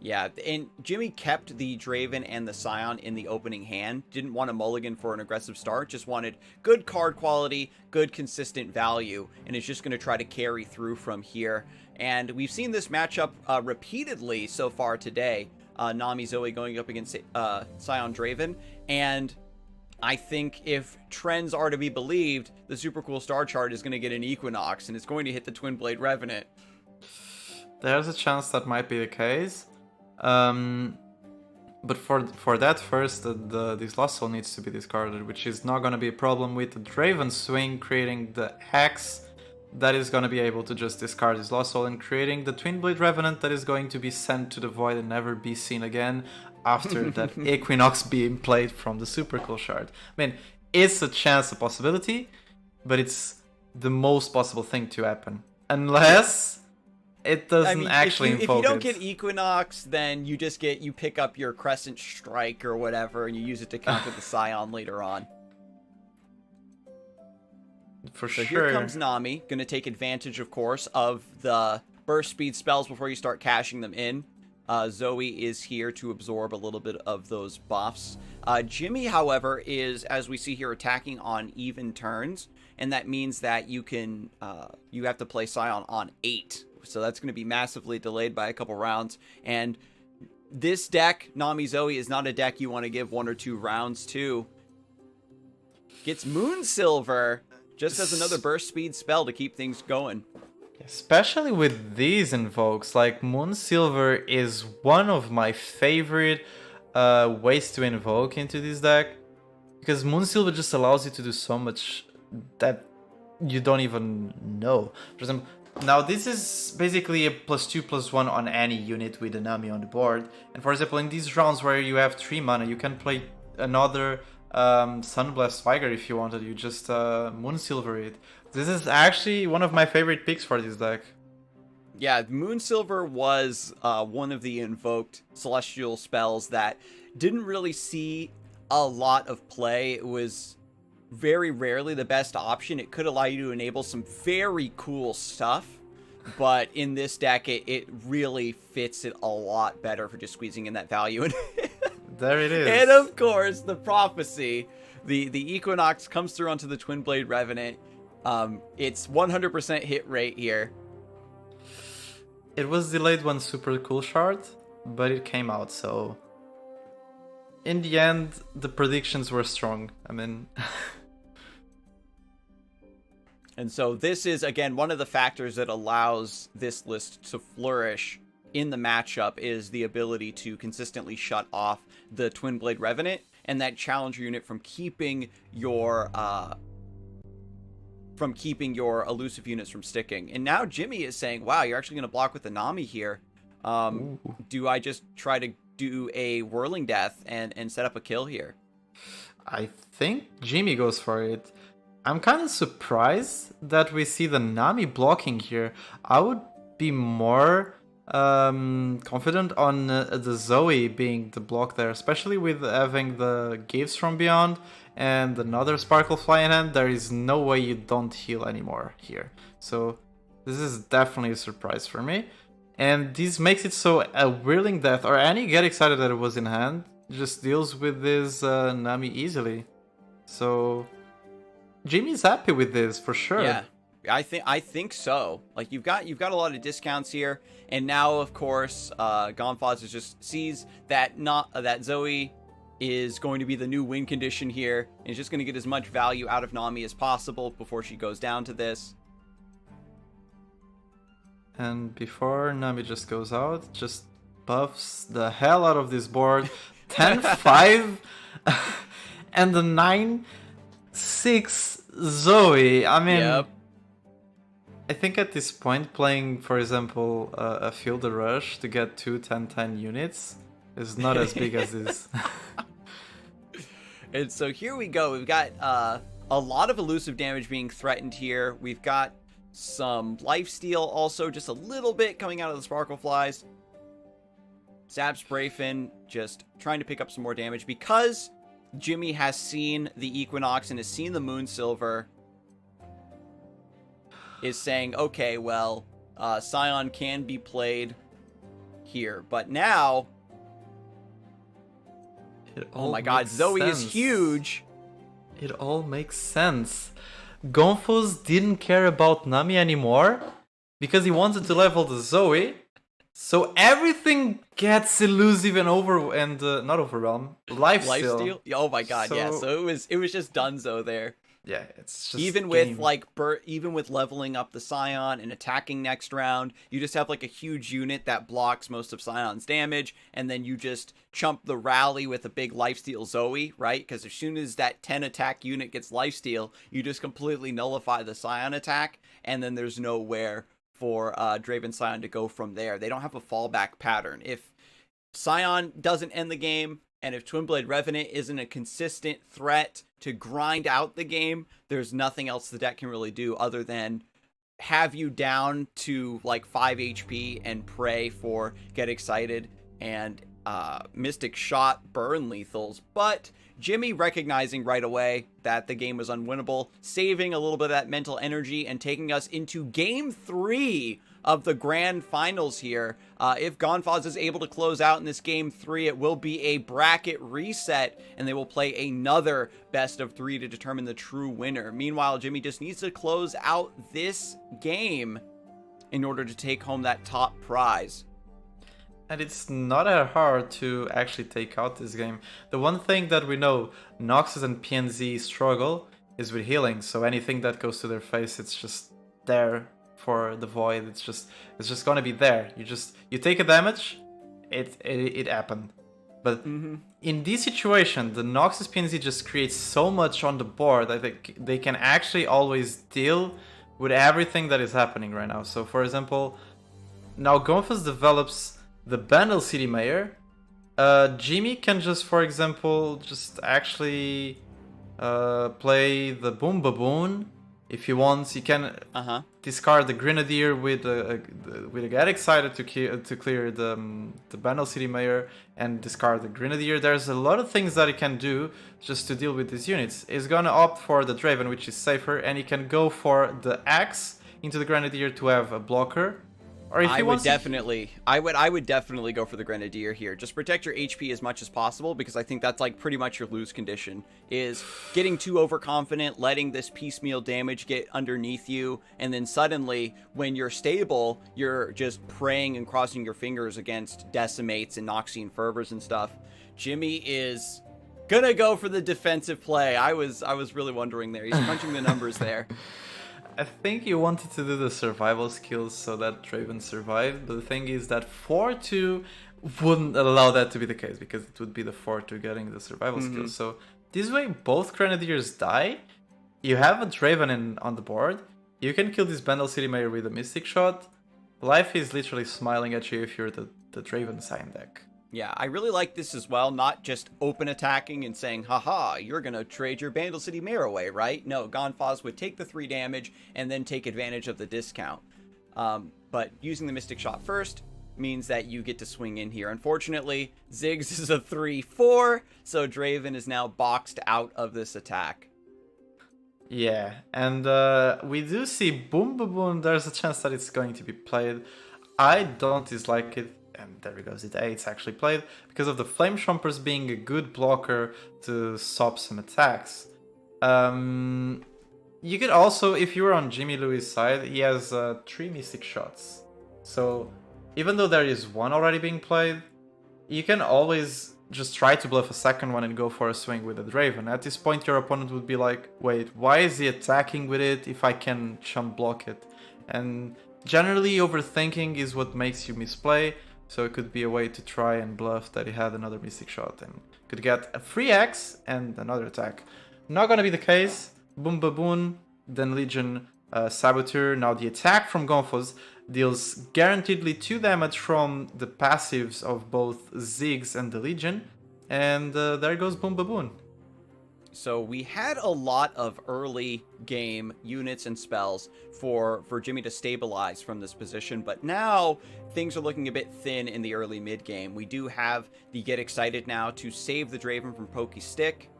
Yeah, and Jimmy kept the Draven and the Scion in the opening hand. Didn't want a mulligan for an aggressive start. Just wanted good card quality, good consistent value, and is just going to try to carry through from here. And we've seen this matchup repeatedly so far today. Nami Zoe going up against Scion Draven. And I think if trends are to be believed, the super cool star chart is going to get an Equinox, and it's going to hit the Twin Blade Revenant. There's a chance that might be the case. But for that first, this Lost Soul needs to be discarded, which is not going to be a problem with the Draven Swing creating the Hex that is going to be able to just discard this Lost Soul and creating the Twin Blade Revenant that is going to be sent to the void and never be seen again after that Equinox being played from the Super Cool shard. I mean, it's a chance, a possibility, but it's the most possible thing to happen. Unless it doesn't actually invoke it. If you don't get Equinox, then you just you pick up your Crescent Strike or whatever, and you use it to counter the Scion later on. For so sure. Here comes Nami, going to take advantage, of course, of the burst speed spells before you start cashing them in. Zoe is here to absorb a little bit of those buffs. Jimmy, however, is, as we see here, attacking on even turns, and that means that you can you have to play Scion on 8. So that's going to be massively delayed by a couple rounds. And This deck, Nami Zoe, is not a deck you want to give 1 or 2 rounds to. Gets Moonsilver just as another burst speed spell to keep things going. Especially with these invokes, like Moonsilver is one of my favorite ways to invoke into this deck. Because Moonsilver just allows you to do so much that you don't even know. For example, now this is basically a +2/+1 on any unit with a Nami on the board. And for example, in these rounds where you have 3 mana, you can play another Sunblast Viger if you wanted. You just Moonsilver it. This is actually one of my favorite picks for this deck. Yeah, Moonsilver was one of the invoked celestial spells that didn't really see a lot of play. It was very rarely the best option. It could allow you to enable some very cool stuff, but in this deck, it really fits it a lot better for just squeezing in that value. And there it is. And of course, the prophecy, the Equinox comes through onto the Twin Blade Revenant. It's 100% hit rate here. It was delayed one super cool shard, but it came out, so in the end, the predictions were strong. I mean... And so this is, again, one of the factors that allows this list to flourish in the matchup is the ability to consistently shut off the Twin Blade Revenant and that challenger unit from keeping your elusive units from sticking. And now Jimmy is saying, wow, you're actually going to block with the Nami here. Do I just try to do a Whirling Death and set up a kill here? I think Jimmy goes for it. I'm kind of surprised that we see the Nami blocking here. I would be more confident on the Zoe being the block there, especially with having the gifts from Beyond and another Sparkle Fly in hand. There is no way you don't heal anymore here. So this is definitely a surprise for me. And this makes it so a Whirling Death, or any get excited that it was in hand, just deals with this Nami easily. So Jimmy's happy with this for sure. Yeah, I think so. Like you've got a lot of discounts here, and now of course Gomphos just sees that that Zoe is going to be the new win condition here, and is just going to get as much value out of Nami as possible before she goes down to this. And before Nami just goes out, just buffs the hell out of this board. 10-5 and the 9-6 Zoe. I mean, yep. I think at this point, playing, for example, a Field Rush to get 2 10-10 units is not as big as this. And so here we go. We've got a lot of elusive damage being threatened here. We've got some lifesteal also, just a little bit coming out of the Sparkle Flies. Zap Sprayfin just trying to pick up some more damage because Jimmy has seen the Equinox and has seen the Moonsilver. Is saying, okay, well, Scion can be played here. But now, oh my god, Zoe is huge. It all makes sense. Gomphos didn't care about Nami anymore because he wanted to level the Zoe. So everything gets elusive and not overwhelm. Lifesteal. Oh my god, yeah. So it was just Dunzo there. Yeah, it's just even with even with leveling up the Scion and attacking next round, you just have like a huge unit that blocks most of Scion's damage, and then you just chump the rally with a big lifesteal Zoe, right? Because as soon as that 10 attack unit gets lifesteal, you just completely nullify the Scion attack, and then there's nowhere for Draven Scion to go from there. They don't have a fallback pattern. If Scion doesn't end the game, and if Twin Blade Revenant isn't a consistent threat to grind out the game, there's nothing else the deck can really do other than have you down to like 5 HP and pray for Get Excited and Mystic Shot burn lethals. But Jimmy recognizing right away that the game was unwinnable, saving a little bit of that mental energy and taking us into game 3 of the grand finals here. If Gomphos is able to close out in this game 3, it will be a bracket reset, and they will play another best of 3 to determine the true winner. Meanwhile, Jimmy just needs to close out this game in order to take home that top prize. And it's not that hard to actually take out this game. The one thing that we know Noxus and PNZ struggle is with healing, so anything that goes to their face, it's just there for the void. It's just gonna be there. You take a damage, it happened. But in this situation, the Noxus PNZ just creates so much on the board that they can actually always deal with everything that is happening right now. So for example, now Gomphos develops the Bandle City Mayor. Jimmy can just, for example, just actually play the Boom Baboon. If he wants, he can discard the Grenadier with a Get Excited to clear the Bandle City Mayor and discard the Grenadier. There's a lot of things that he can do just to deal with these units. He's gonna opt for the Draven, which is safer, and he can go for the Axe into the Grenadier to have a blocker. Or if I he would wants definitely, I would definitely go for the Grenadier here. Just protect your HP as much as possible, because I think that's like pretty much your lose condition, is getting too overconfident, letting this piecemeal damage get underneath you, and then suddenly, when you're stable, you're just praying and crossing your fingers against Decimates and Noxian Fervors and stuff. Jimmy is gonna go for the defensive play. I was really wondering there. He's crunching the numbers there. I think you wanted to do the survival skills so that Draven survived, but the thing is that 4-2 wouldn't allow that to be the case, because it would be the 4-2 getting the survival skills. So this way both Grenadiers die, you have a Draven on the board, you can kill this Bandle City Mayor with a Mystic Shot. Life is literally smiling at you if you're the Draven sign deck. Yeah, I really like this as well, not just open attacking and saying, haha, you're going to trade your Bandle City Mayor away, right? No, Gomphos would take the 3 damage and then take advantage of the discount. But using the Mystic Shot first means that you get to swing in here. Unfortunately, Ziggs is a 3-4, so Draven is now boxed out of this attack. Yeah, and we do see Boom Baboon. There's a chance that it's going to be played. I don't dislike it. And there it goes, it's actually played, because of the Flame Chompers being a good blocker to stop some attacks. You could also, if you were on Jimmy Louis' side, he has 3 Mystic Shots. So even though there is one already being played, you can always just try to bluff a second one and go for a swing with a Draven. At this point your opponent would be like, wait, why is he attacking with it if I can chump block it? And generally overthinking is what makes you misplay. So it could be a way to try and bluff that he had another Mystic Shot and could get a free Axe and another attack. Not gonna be the case. Boom Baboon, then Legion Saboteur. Now the attack from Gomphos deals guaranteedly 2 damage from the passives of both Ziggs and the Legion. And there goes Boom Baboon. So we had a lot of early game units and spells for Jimmy to stabilize from this position, but now things are looking a bit thin in the early mid game. We do have the Get Excited now to save the Draven from Pokey Stick.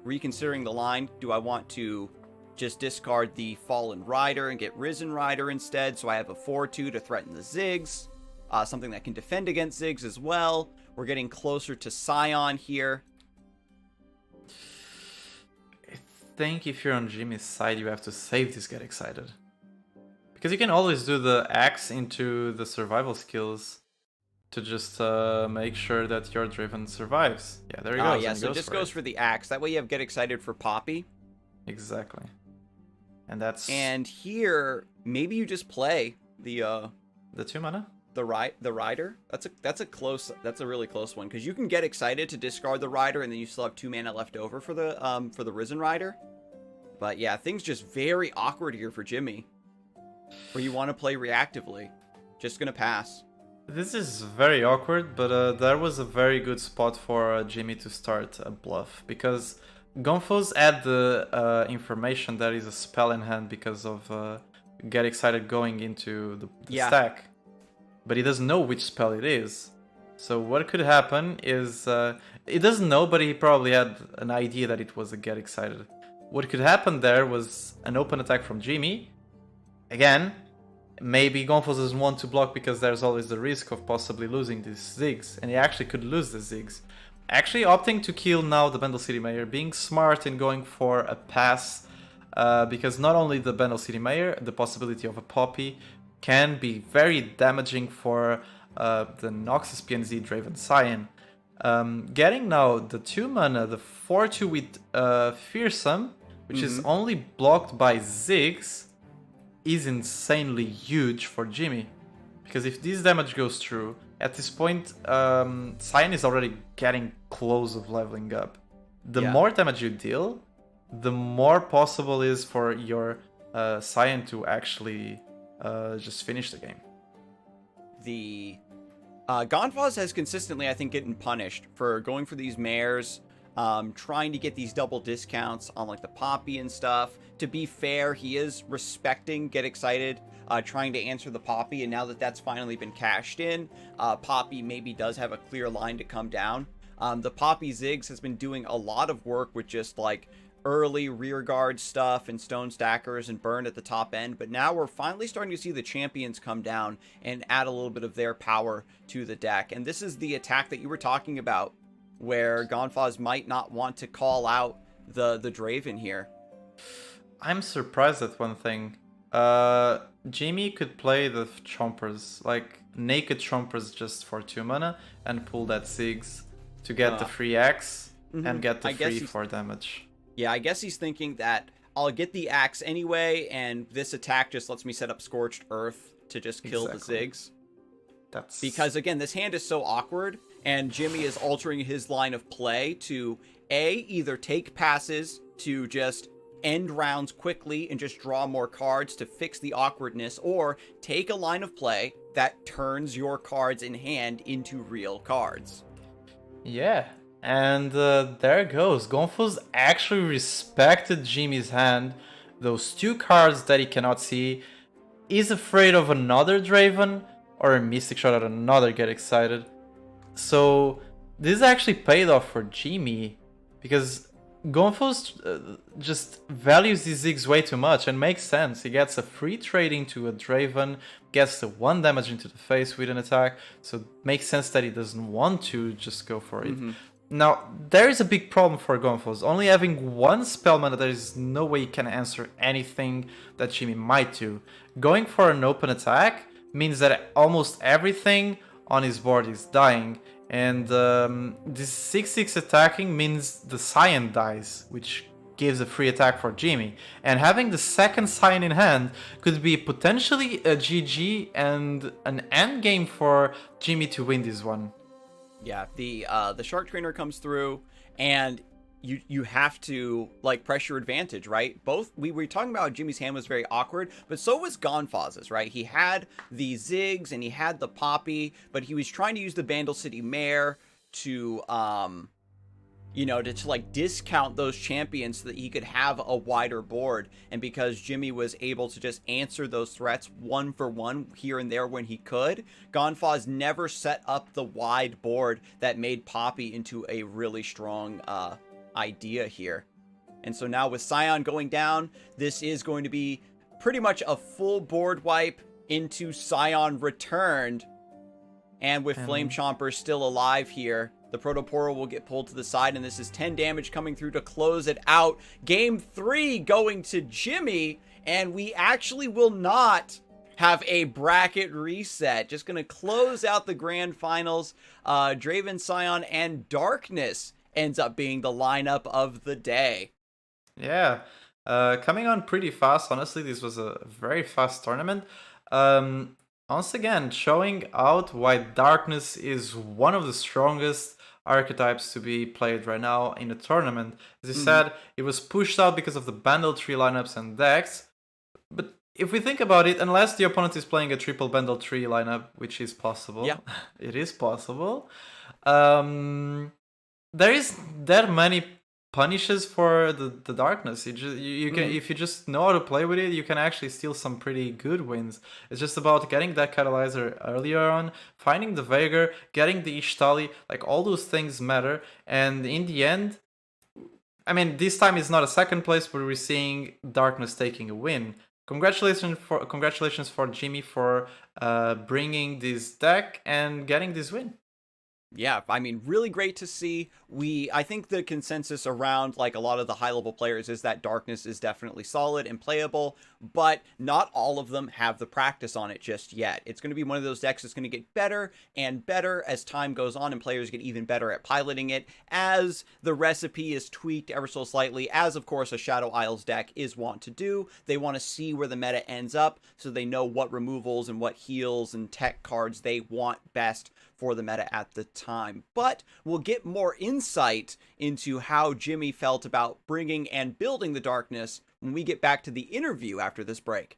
Reconsidering the line, do I want to just discard the Fallen Rider and get Risen Rider instead, so I have a 4-2 to threaten the Ziggs? Something that can defend against Ziggs as well. We're getting closer to Scion here. I think if you're on Jimmy's side, you have to save this Get Excited. Because you can always do the Axe into the survival skills to just make sure that your Draven survives. Yeah, there he goes. Yeah, so just goes for the Axe. That way you have Get Excited for Poppy. Exactly. And that's... And here, maybe you just play the 2 mana? The Rider. That's a really close one, because you can Get Excited to discard the Rider and then you still have 2 mana left over for the Risen Rider. But yeah, things just very awkward here for Jimmy, where you want to play reactively. Just gonna pass. This is very awkward, but there was a very good spot for Jimmy to start a bluff, because Gomphos had the information that is a spell in hand because of Get Excited going into the stack. But he doesn't know which spell it is. So what could happen is, he doesn't know, but he probably had an idea that it was a Get Excited. What could happen there was an open attack from Jimmy. Again, maybe Gomphos doesn't want to block because there's always the risk of possibly losing these Ziggs, and he actually could lose the Ziggs. Actually opting to kill now the Bandle City Mayor, being smart and going for a pass, because not only the Bandle City Mayor, the possibility of a Poppy can be very damaging for the Noxus PNZ Draven Scion. Getting now the 2 mana, the 4/2 with Fearsome, which is only blocked by Ziggs, is insanely huge for Jimmy. Because if this damage goes through, at this point, Scion is already getting close of leveling up. The more damage you deal, the more possible is for your Scion to actually just finish the game. The Gomphos has consistently, I think, getting punished for going for these mares, trying to get these double discounts on like the Poppy and stuff. To be fair, he is respecting Get Excited, trying to answer the Poppy, and now that that's finally been cashed in, Poppy maybe does have a clear line to come down. The Poppy Ziggs has been doing a lot of work with just like early rear guard stuff and stone stackers and burn at the top end, but now we're finally starting to see the champions come down and add a little bit of their power to the deck. And this is the attack that you were talking about, where Gomphos might not want to call out the Draven here. I'm surprised at one thing. Jimmy could play the Chompers, like naked Chompers just for 2 mana and pull that Ziggs to get the free Axe and get the free 4 damage. Yeah, I guess he's thinking that I'll get the axe anyway, and this attack just lets me set up Scorched Earth to just kill the Ziggs. Because, again, this hand is so awkward, and Jimmy is altering his line of play to, A, either take passes to just end rounds quickly and just draw more cards to fix the awkwardness, or take a line of play that turns your cards in hand into real cards. Yeah. And there it goes. Gomphos actually respected Jimmy's hand. Those 2 cards that he cannot see. Is afraid of another Draven or a Mystic Shot at another Get Excited. So this actually paid off for Jimmy, because Gomphos just values these Ziggs way too much, and makes sense. He gets a free trade into a Draven, gets the 1 damage into the face with an attack, so it makes sense that he doesn't want to just go for it. Now, there is a big problem for Gomphos. Only having 1 spell mana, there is no way he can answer anything that Jimmy might do. Going for an open attack means that almost everything on his board is dying. And this 6/6 attacking means the Scion dies, which gives a free attack for Jimmy. And having the second Scion in hand could be potentially a GG and an end game for Jimmy to win this one. Yeah, the Shark Trainer comes through, and you have to like press your advantage, right? Both we were talking about how Jimmy's hand was very awkward, but so was Gomphos's, right? He had the Ziggs and he had the Poppy, but he was trying to use the Vandal City Mare to you know, to like discount those champions so that he could have a wider board. And because Jimmy was able to just answer those threats 1 for 1 here and there when he could, Gomphos never set up the wide board that made Poppy into a really strong idea here. And so now with Scion going down, this is going to be pretty much a full board wipe into Scion returned. And with Flame Chomper still alive here, the Protoportal will get pulled to the side, and this is 10 damage coming through to close it out. Game 3 going to Jimmy, and we actually will not have a bracket reset. Just going to close out the grand finals. Draven, Scion, and Darkness ends up being the lineup of the day. Yeah, coming on pretty fast. Honestly, this was a very fast tournament. Once again, showing out why Darkness is one of the strongest archetypes to be played right now in the tournament. As you said, it was pushed out because of the Bandle tree lineups and decks. But if we think about it, unless the opponent is playing a triple Bandle tree lineup, which is possible, it is possible, there is that many punishes for the Darkness. You can, if you just know how to play with it, you can actually steal some pretty good wins. It's just about getting that Catalyzer earlier on, finding the Veigar, getting the Ishtali, like all those things matter. And in the end, I mean, this time it's not a second place, but we're seeing Darkness taking a win. Congratulations for Jimmy for bringing this deck and getting this win. Yeah, I mean, really great to see. I think the consensus around like a lot of the high level players is that Darkness is definitely solid and playable, but not all of them have the practice on it just yet. It's going to be one of those decks that's going to get better and better as time goes on, and players get even better at piloting it as the recipe is tweaked ever so slightly, as of course a Shadow Isles deck is wont to do. They want to see where the meta ends up so they know what removals and what heals and tech cards they want best for the meta at the time. But we'll get more insight into how Jimmy felt about bringing and building the Darkness when we get back to the interview after this break.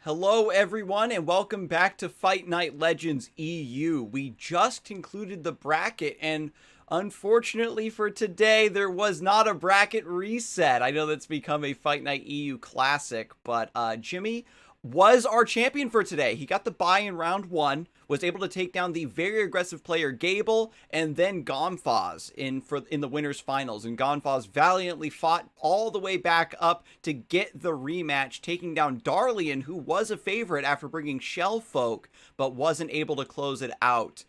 Hello, everyone, and welcome back to Fight Night Legends EU. We just concluded the bracket, and unfortunately for today, there was not a bracket reset. I know that's become a Fight Night EU classic, but Jimmy was our champion for today. He got the bye in round one, was able to take down the very aggressive player Gable, and then Gomphos in the winners finals. And Gomphos valiantly fought all the way back up to get the rematch, taking down Darlian, who was a favorite after bringing Shellfolk, but wasn't able to close it out.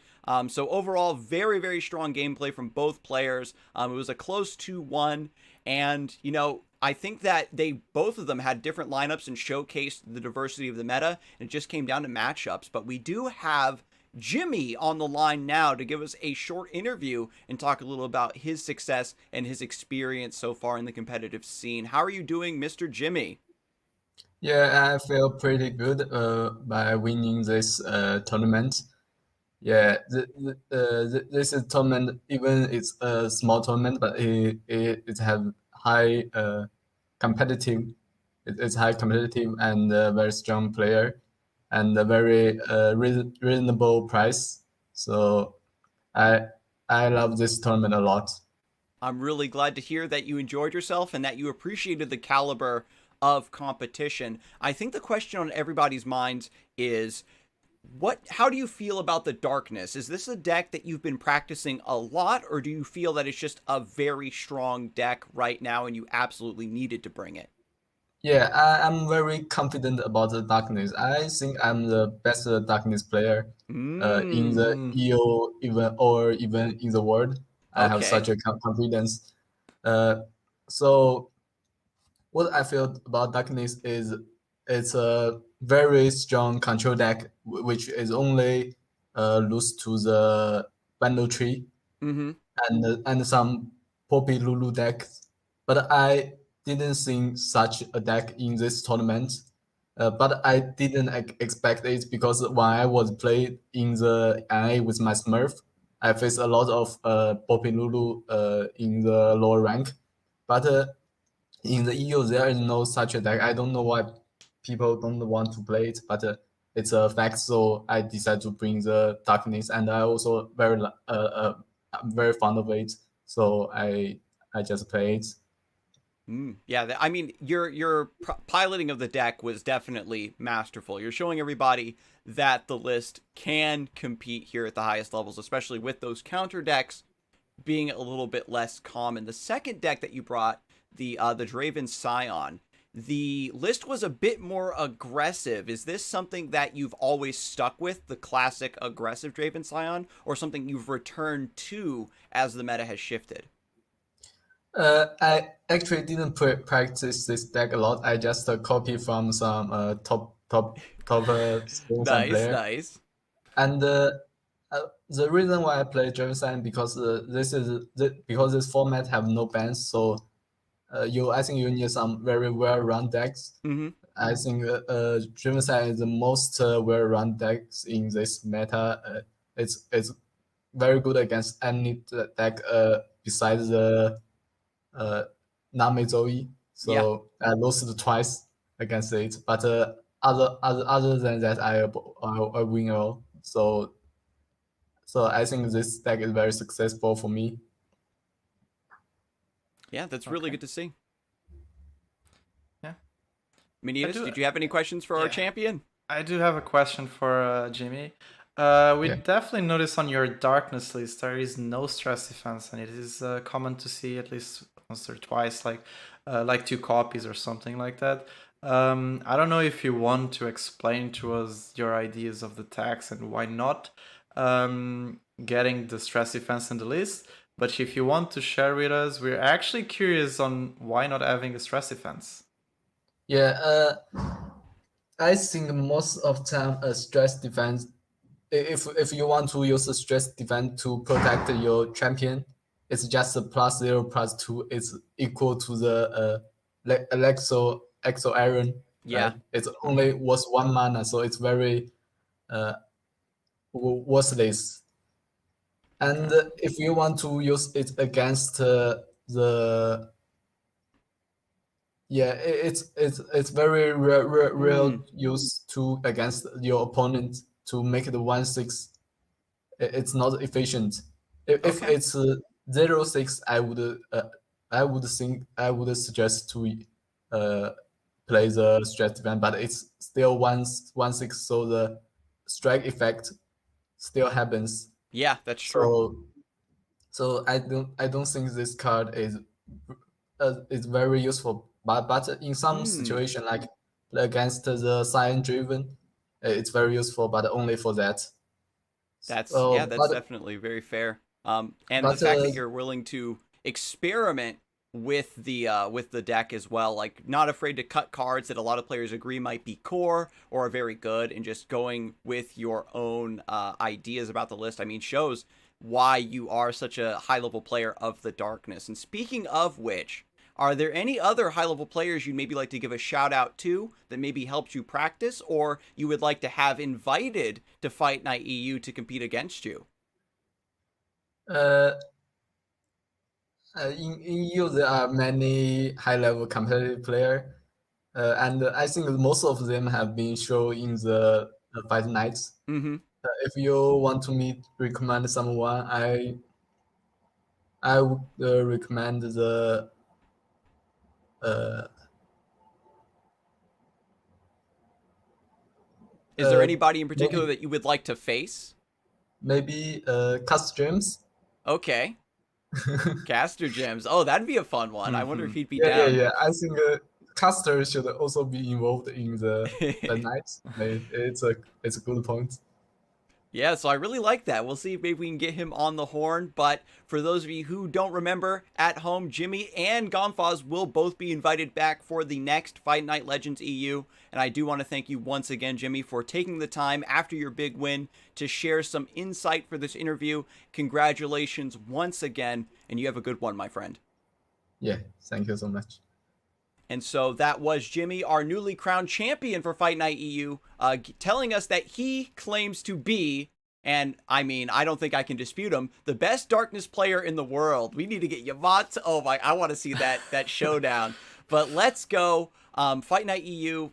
So overall, very, very strong gameplay from both players. It was a close 2-1, and, you know, I think that both of them had different lineups and showcased the diversity of the meta, and it just came down to matchups. But we do have Jimmy on the line now to give us a short interview and talk a little about his success and his experience so far in the competitive scene. How are you doing, Mr. Jimmy? Yeah, I feel pretty good by winning this tournament. Yeah, this is tournament, even it's a small tournament, but it have high competitive. It's high competitive and very strong player. and a very reasonable price. So I love this tournament a lot. I'm really glad to hear that you enjoyed yourself and that you appreciated the caliber of competition. I think the question on everybody's minds is how do you feel about the darkness? Is this a deck that you've been practicing a lot, or do you feel that it's just a very strong deck right now and you absolutely needed to bring it? Yeah, I'm very confident about the darkness. I think I'm the best darkness player in Mm, the EO even in the world. I have okay. such a confidence. Uh, so what I feel about darkness is it's a very strong control deck, which is only lose to the bundle tree Mm-hmm. and some Poppy Lulu decks. But I didn't see such a deck in this tournament. But I didn't expect it because when I was playing in the NA with my Smurf, I faced a lot of Poppy Lulu in the lower rank. But in the EU, there is no such a deck. I don't know why people don't want to play it, but it's a fact. So I decided to bring the darkness, and I also I'm very fond of it. So I just play it. Yeah, I mean, your piloting of the deck was definitely masterful. You're showing everybody that the list can compete here at the highest levels, especially with those counter decks being a little bit less common. The second deck that you brought, the Draven Scion, the list was a bit more aggressive. Is this something that you've always stuck with, the classic aggressive Draven Scion, or something you've returned to as the meta has shifted? I actually didn't practice this deck a lot. I just copy from some top skills and Nice, player. nice. And the reason why I play Draven Sign because because this format have no bans, so I think you need some very well run decks. Mm-hmm. I think Draven Sign is the most well run decks in this meta. It's very good against any deck besides the uh, Nami Zoe. Yeah, So I lost twice against it, but other than that, I win all. So I think this deck is very successful for me. yeah, that's really Okay. good to see. Yeah. I Manittas, do. did you have any questions for our Yeah. champion? I do have a question for Jimmy. We Yeah. definitely notice on your darkness list there is no stress defense, and it is common to see at least once or twice, like 2 copies or something like that. I don't know if you want to explain to us your ideas of the tax and why not getting the stress defense in the list. But if you want to share with us, we're actually curious on why not having a stress defense. Yeah, I think most of time a stress defense. If you want to use a stress defense to protect your champion, it's just a +0 +2. It's equal to the Exo Iron, Yeah. right? It's only worth 1 mana, so it's very uh, worthless. And Okay. if you want to use it against the yeah, it's very real Mm. use to against your opponent to make the 1/6. It's not efficient. If Okay. it's 0/6, I would suggest to uh, play the strat event, but it's still 1/6, so the strike effect still happens. Yeah, that's true. So I don't think this card is very useful. But in some Hmm. situation like against the Cyan Driven, it's very useful, but only for that. Yeah, So that's definitely very fair. And the but fact that you're willing to experiment with the deck as well, like not afraid to cut cards that a lot of players agree might be core or are very good, and just going with your own ideas about the list. I mean, shows why you are such a high level player of the darkness. And speaking of which, are there any other high level players you'd maybe like to give a shout out to that maybe helped you practice, or you would like to have invited to Fight Night EU to compete against you? uh, in EU there are many high level competitive player, and I think most of them have been shown in the Fight Nights. Mm-hmm. If you want to recommend someone, I would recommend the uh, Is there anybody in particular maybe that you would like to face? Cast Dreams. Okay. Caster Gems. Oh, that'd be a fun one. I wonder if he'd be Yeah, down. yeah. I think Caster should also be involved in the night. It's a good point. Yeah, so I really like that. We'll see if maybe we can get him on the horn. But for those of you who don't remember at home, Jimmy and Gomphos will both be invited back for the next Fight Night Legends EU. And I do want to thank you once again, Jimmy, for taking the time after your big win to share some insight for this interview. Congratulations once again, and you have a good one, my friend. Yeah, thank you so much. And so that was Jimmy, our newly crowned champion for Fight Night EU, telling us that he claims to be, and I mean, I don't think I can dispute him, the best Darkness player in the world. We need to get Yamat. Oh my, I want to see that showdown. But let's go. Fight Night EU,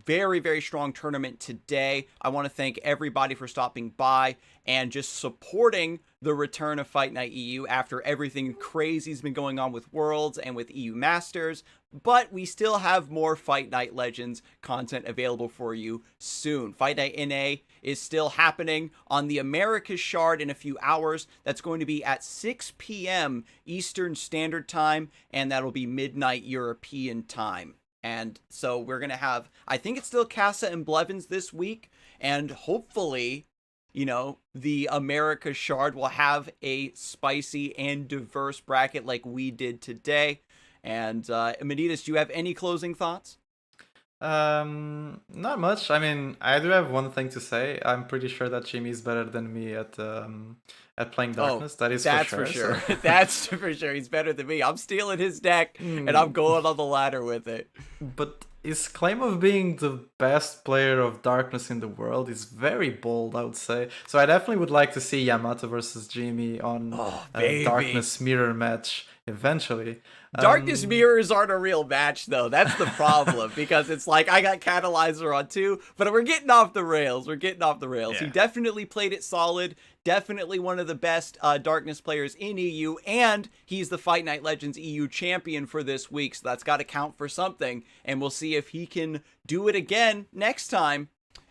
very, very strong tournament today. I want to thank everybody for stopping by and just supporting the return of Fight Night EU after everything crazy has been going on with Worlds and with EU Masters. But we still have more Fight Night Legends content available for you soon. Fight Night NA is still happening on the Americas Shard in a few hours. That's going to be at 6 p.m. Eastern Standard Time, and that'll be midnight European time. And so we're going to have, I think it's still Casa and Blevins this week, and hopefully, you know, the America Shard will have a spicy and diverse bracket like we did today. And Manittas, do you have any closing thoughts? Not much. I mean, I do have one thing to say. I'm pretty sure that Jimmy is better than me at playing Darkness. That's for sure. So. That's for sure. He's better than me. I'm stealing his deck, and I'm going on the ladder with it. But his claim of being the best player of Darkness in the world is very bold, I would say. So I definitely would like to see Yamato versus Jimmy on a Darkness mirror match eventually. Darkness mirrors aren't a real match, though. That's the problem, because it's like, I got Catalyzer on 2, but we're getting off the rails. Yeah. He definitely played it solid. Definitely one of the best Darkness players in EU, and he's the Fight Night Legends EU champion for this week, so that's got to count for something. And we'll see if he can do it again next time,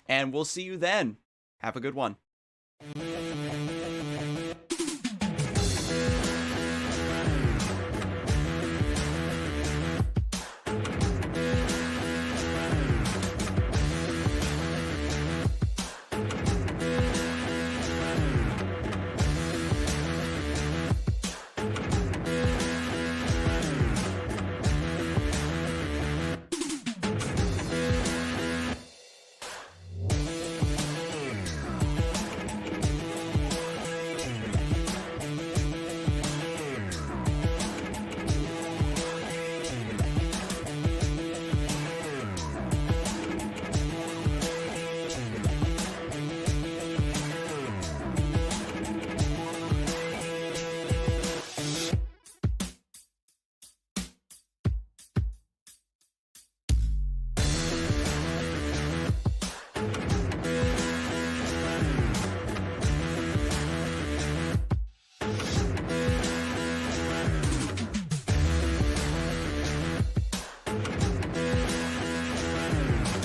and we'll see you then. Have a good one.